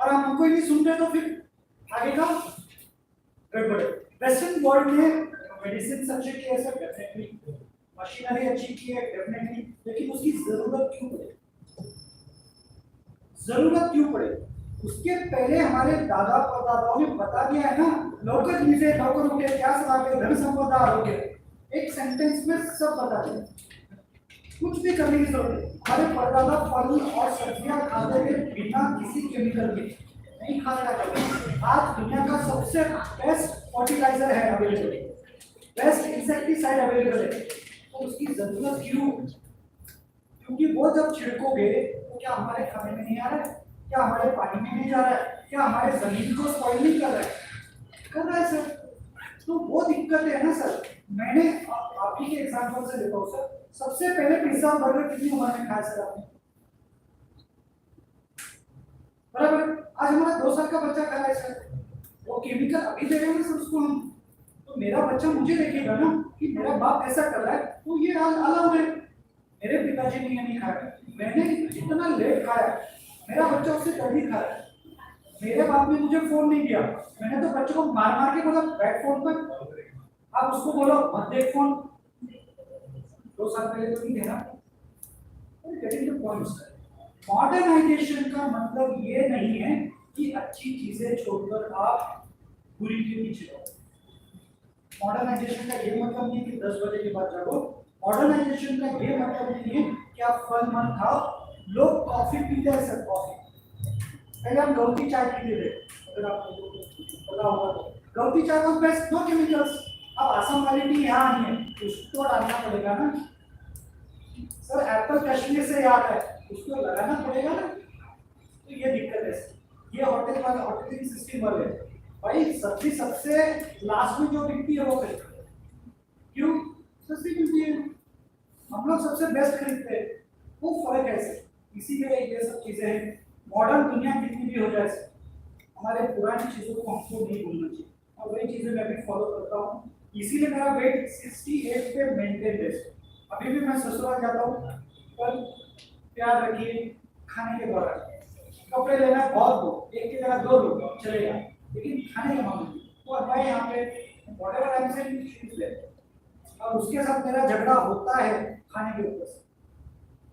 और हम हमको ही नहीं सुन रहे तो फिर आगे का गड़बड़ है। वेस्टर्न वर्ल्ड में मेडिसिन अच्छे की है सर, डेफिनेटली मशीनरी अच्छी की है डेफिनेटली, लेकिन उसकी जरूरत क्यों पड़े? जरूरत क्यों पड़े? उसके पहले हमारे दादा परदादाओं ने बता दिया है ना, नौकर जिसे नौकर उठे क्या सलाह धन संपदा आरोग्य, एक सेंटेंस में सब बता दिया, कुछ भी करने की जरूरत नहीं। हमारे परदादा फल और सब्जियां खाते थे बिना किसी केमिकल के, नहीं खाया करते। आज दुनिया का सबसे बेस्ट फर्टिलाइजर है अवेलेबल, बेस्ट इंसेक्टिसाइड अवेलेबल है, तो उसकी जरूरत क्यों? क्योंकि वो जब छिड़कोगे तो क्या हमारे खाने में नहीं आ रहा है, क्या हमारे पानी में नहीं जा रहा है, क्या हमारे जमीन को स्पॉइल नहीं कर रहा है? कर रहा है सर। तो वो दिक्कत है ना सर। मैंने आप ही के एग्जांपल से लेता हूँ सर, सबसे पहले पिज्जा बर्गर कितनी उम्र में खाया सर आपने? बराबर, आज हमारा 2 साल का बच्चा खा रहा है सर, वो केमिकल अभी दे रहे हैं सर उसको हम, तो मेरा बच्चा मुझे देखेगा ना कि मेरा बाप ऐसा कर रहा है, तो ये अलाउड है। मेरे पिताजी ने नहीं खाया, मैंने इतना लेट खाया, मेरा बच्चा उससे जल्दी खाया। मेरे बाप ने मुझे फोन नहीं दिया, मैंने तो बच्चों को मार मार के बोला बैठ फोन पर, आप उसको बोलो मत देख फोन। 2 साल पहले तो नहीं देना। Getting the point sir, modernization का मतलब ये नहीं है कि अच्छी चीजें छोड़कर आप बुरी के पीछे जाओ। मॉडर्नाइजेशन का ये मतलब नहीं कि 10 बजे के बाद जागो, मॉडर्नाइजेशन का ये मतलब नहीं है कि आप फल मत खाओ। लोग कॉफी पीते हैं सर, कॉफी पहले हम गौती चाय पीते थे, अगर आपको पता होगा तो गौती चाय का बेस्ट, नो केमिकल्स। अब असम वाली टी यहाँ नहीं है, उसको डालना पड़ेगा ना सर। एप्पल कश्मीर से याद है, उसको लगाना पड़ेगा ना, तो ये दिक्कत है। ये होटल वाले ऑपरेटिंग सिस्टम वाले भाई, सब्जी सबसे लास्ट में जो बिकती है वो खरीदते हैं, क्यों? सस्ती मिलती है, हम लोग सबसे बेस्ट खरीदते हैं, वो फर्क है सर। इसीलिए ये सब चीजें हैं। मॉडर्न दुनिया कितनी भी हो जाए, हमारे पुरानी चीजों को हमको नहीं भूलना चाहिए, और वही चीजें मैं भी फॉलो करता हूँ। इसीलिए मेरा वेट 68 पे मेंटेन है। अभी भी मैं ससुराल जाता हूँ, पर प्यार रखिए खाने के दौरान। कपड़े लेना है बहुत दो, एक की जगह 2 लो चलेगा, लेकिन खाने का मामले तो हमारे यहाँ पे वॉटेवर आई एम सेइंग ले, और उसके साथ मेरा झगड़ा होता है खाने के ऊपर से।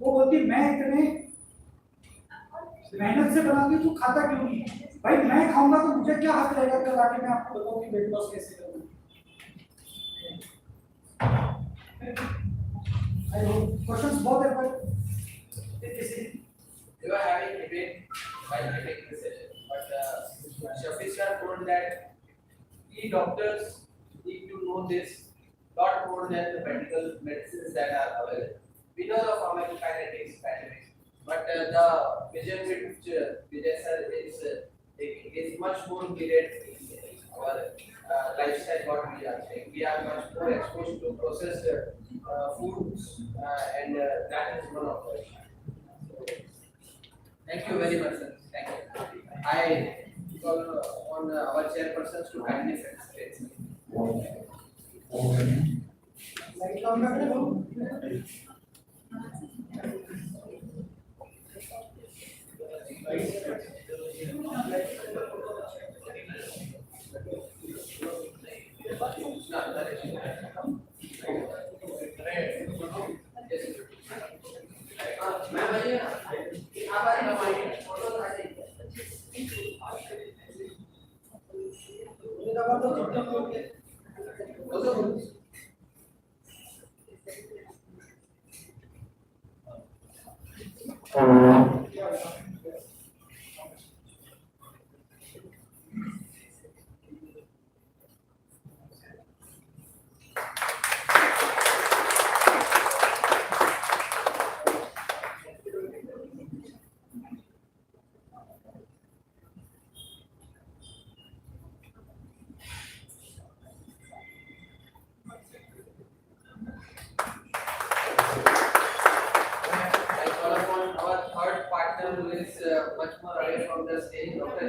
वो बोलती मैं इतने मेहनत से बनाती तू खाता क्यों नहीं? भाई मैं खाऊंगा तो मुझे क्या हक रहेगा कल आके मैं आपको बताऊं कि वेट लॉस कैसे करना है। क्वेश्चंस बहुत है, पर
they were having debate while getting the session, but Shafiq sir told that we doctors need to know this lot more than the medical medicines that are available. We know the pharmacokinetics, dynamics, but the vision which Vijay sir is taking is much more needed in our lifestyle. What we are saying, we are much more exposed to processed foods, and that is one of the. Thank you very much, sir. Thank you. I call on our chairpersons to kindly facilitate.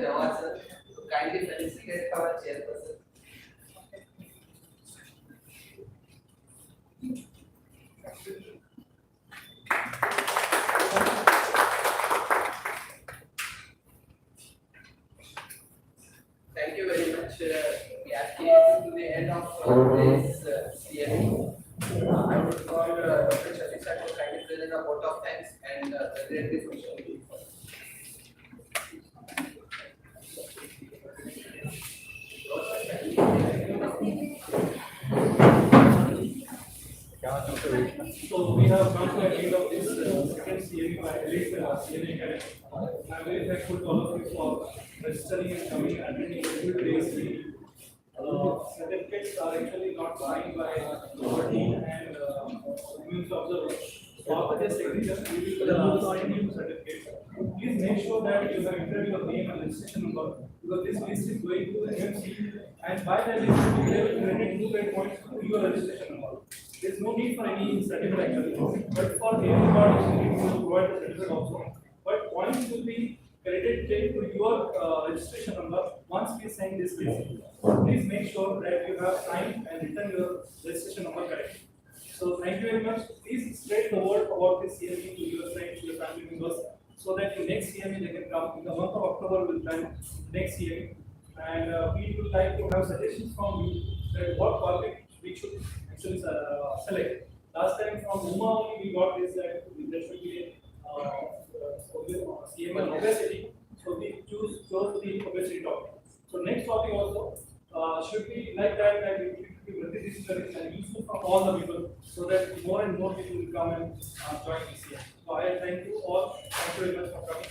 Jawad sir to kindly felicitate our chairperson. Thank you very much. We have came to the end of this CME. I would call Dr. Shatisha to kindly present a vote of thanks and present this mission.
So we have come to the end of this second CME by elite CME Credit. I'm very thankful to all of you for registering and coming and attending today's meeting. Certificates are actually not signed by our team and community observers. So after this signature, we will sign new certificates. Please make sure that you have entered your name and registration number because this list is going to the MMC and by that list you will be able to credit 2 credit points to your registration number. There is no need for any certificate actually, but for any record you need to provide the certificate also. But points will be credited to your registration number once we send this list. So please make sure that you have signed and written your registration number correctly. So thank you very much. Please spread the word about this CME to your friends, your family members, so that in next CME they can come. In the month of October we'll plan next CME, and we would like to have suggestions from you that what topic we should actually select. Last time from Uma only we got this that there should be CME on obesity, so we chose the obesity topic. So next topic also should be like that it should be multidisciplinary and useful for all the people, so that more and more people will come and join this year. So I thank you all. Thank you very much for coming.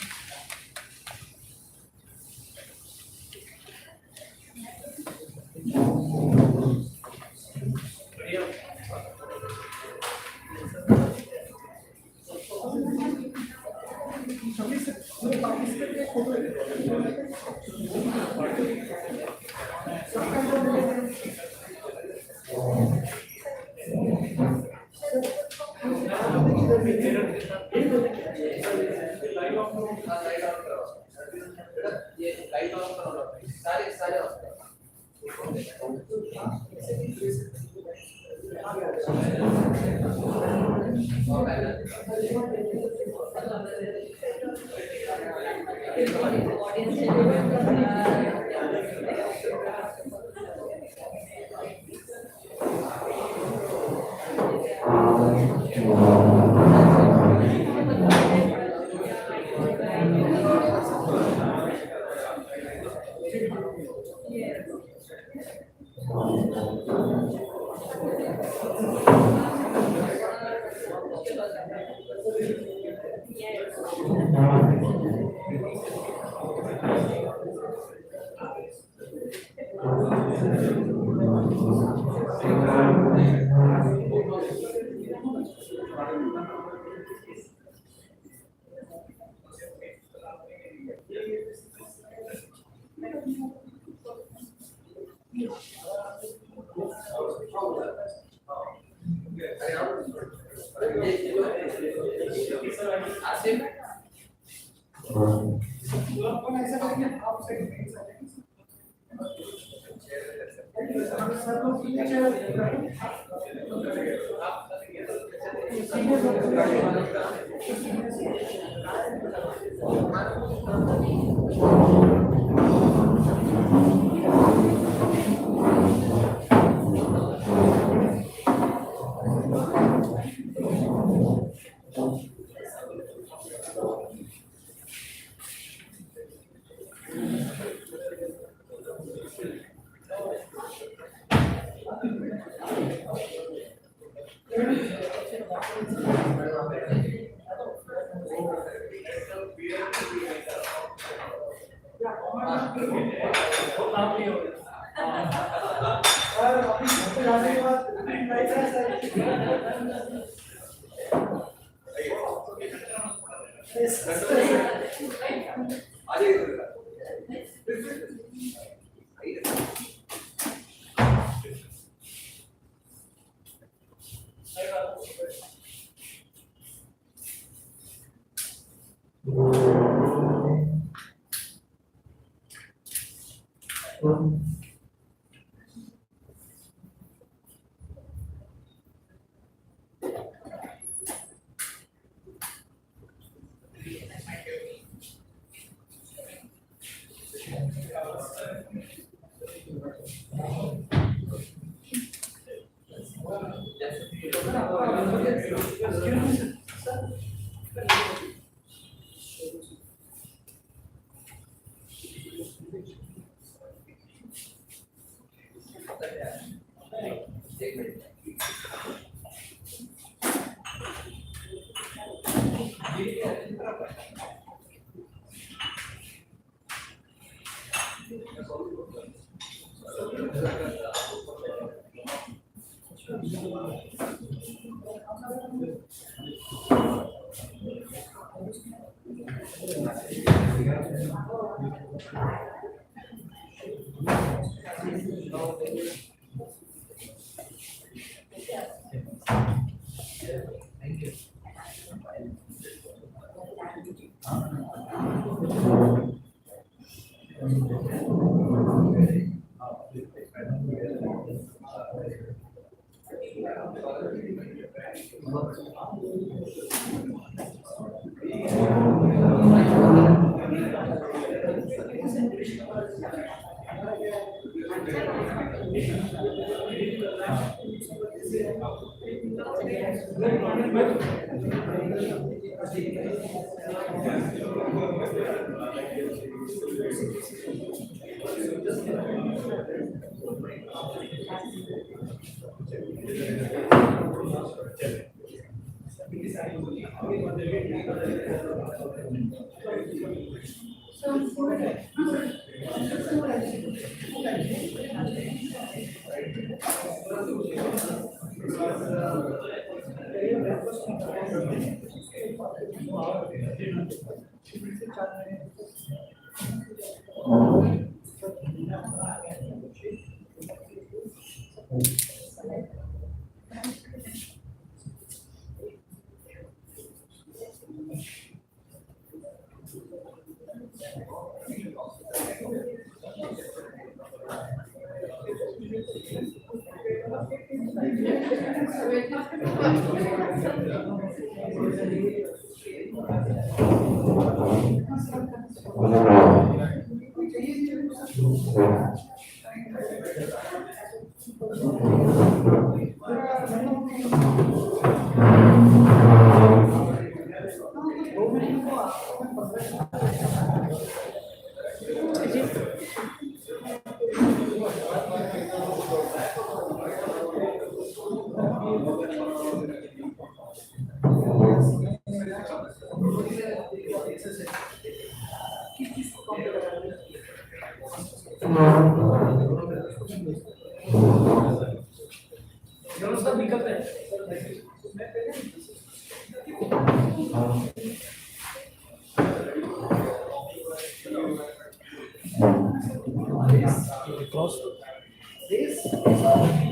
Because this is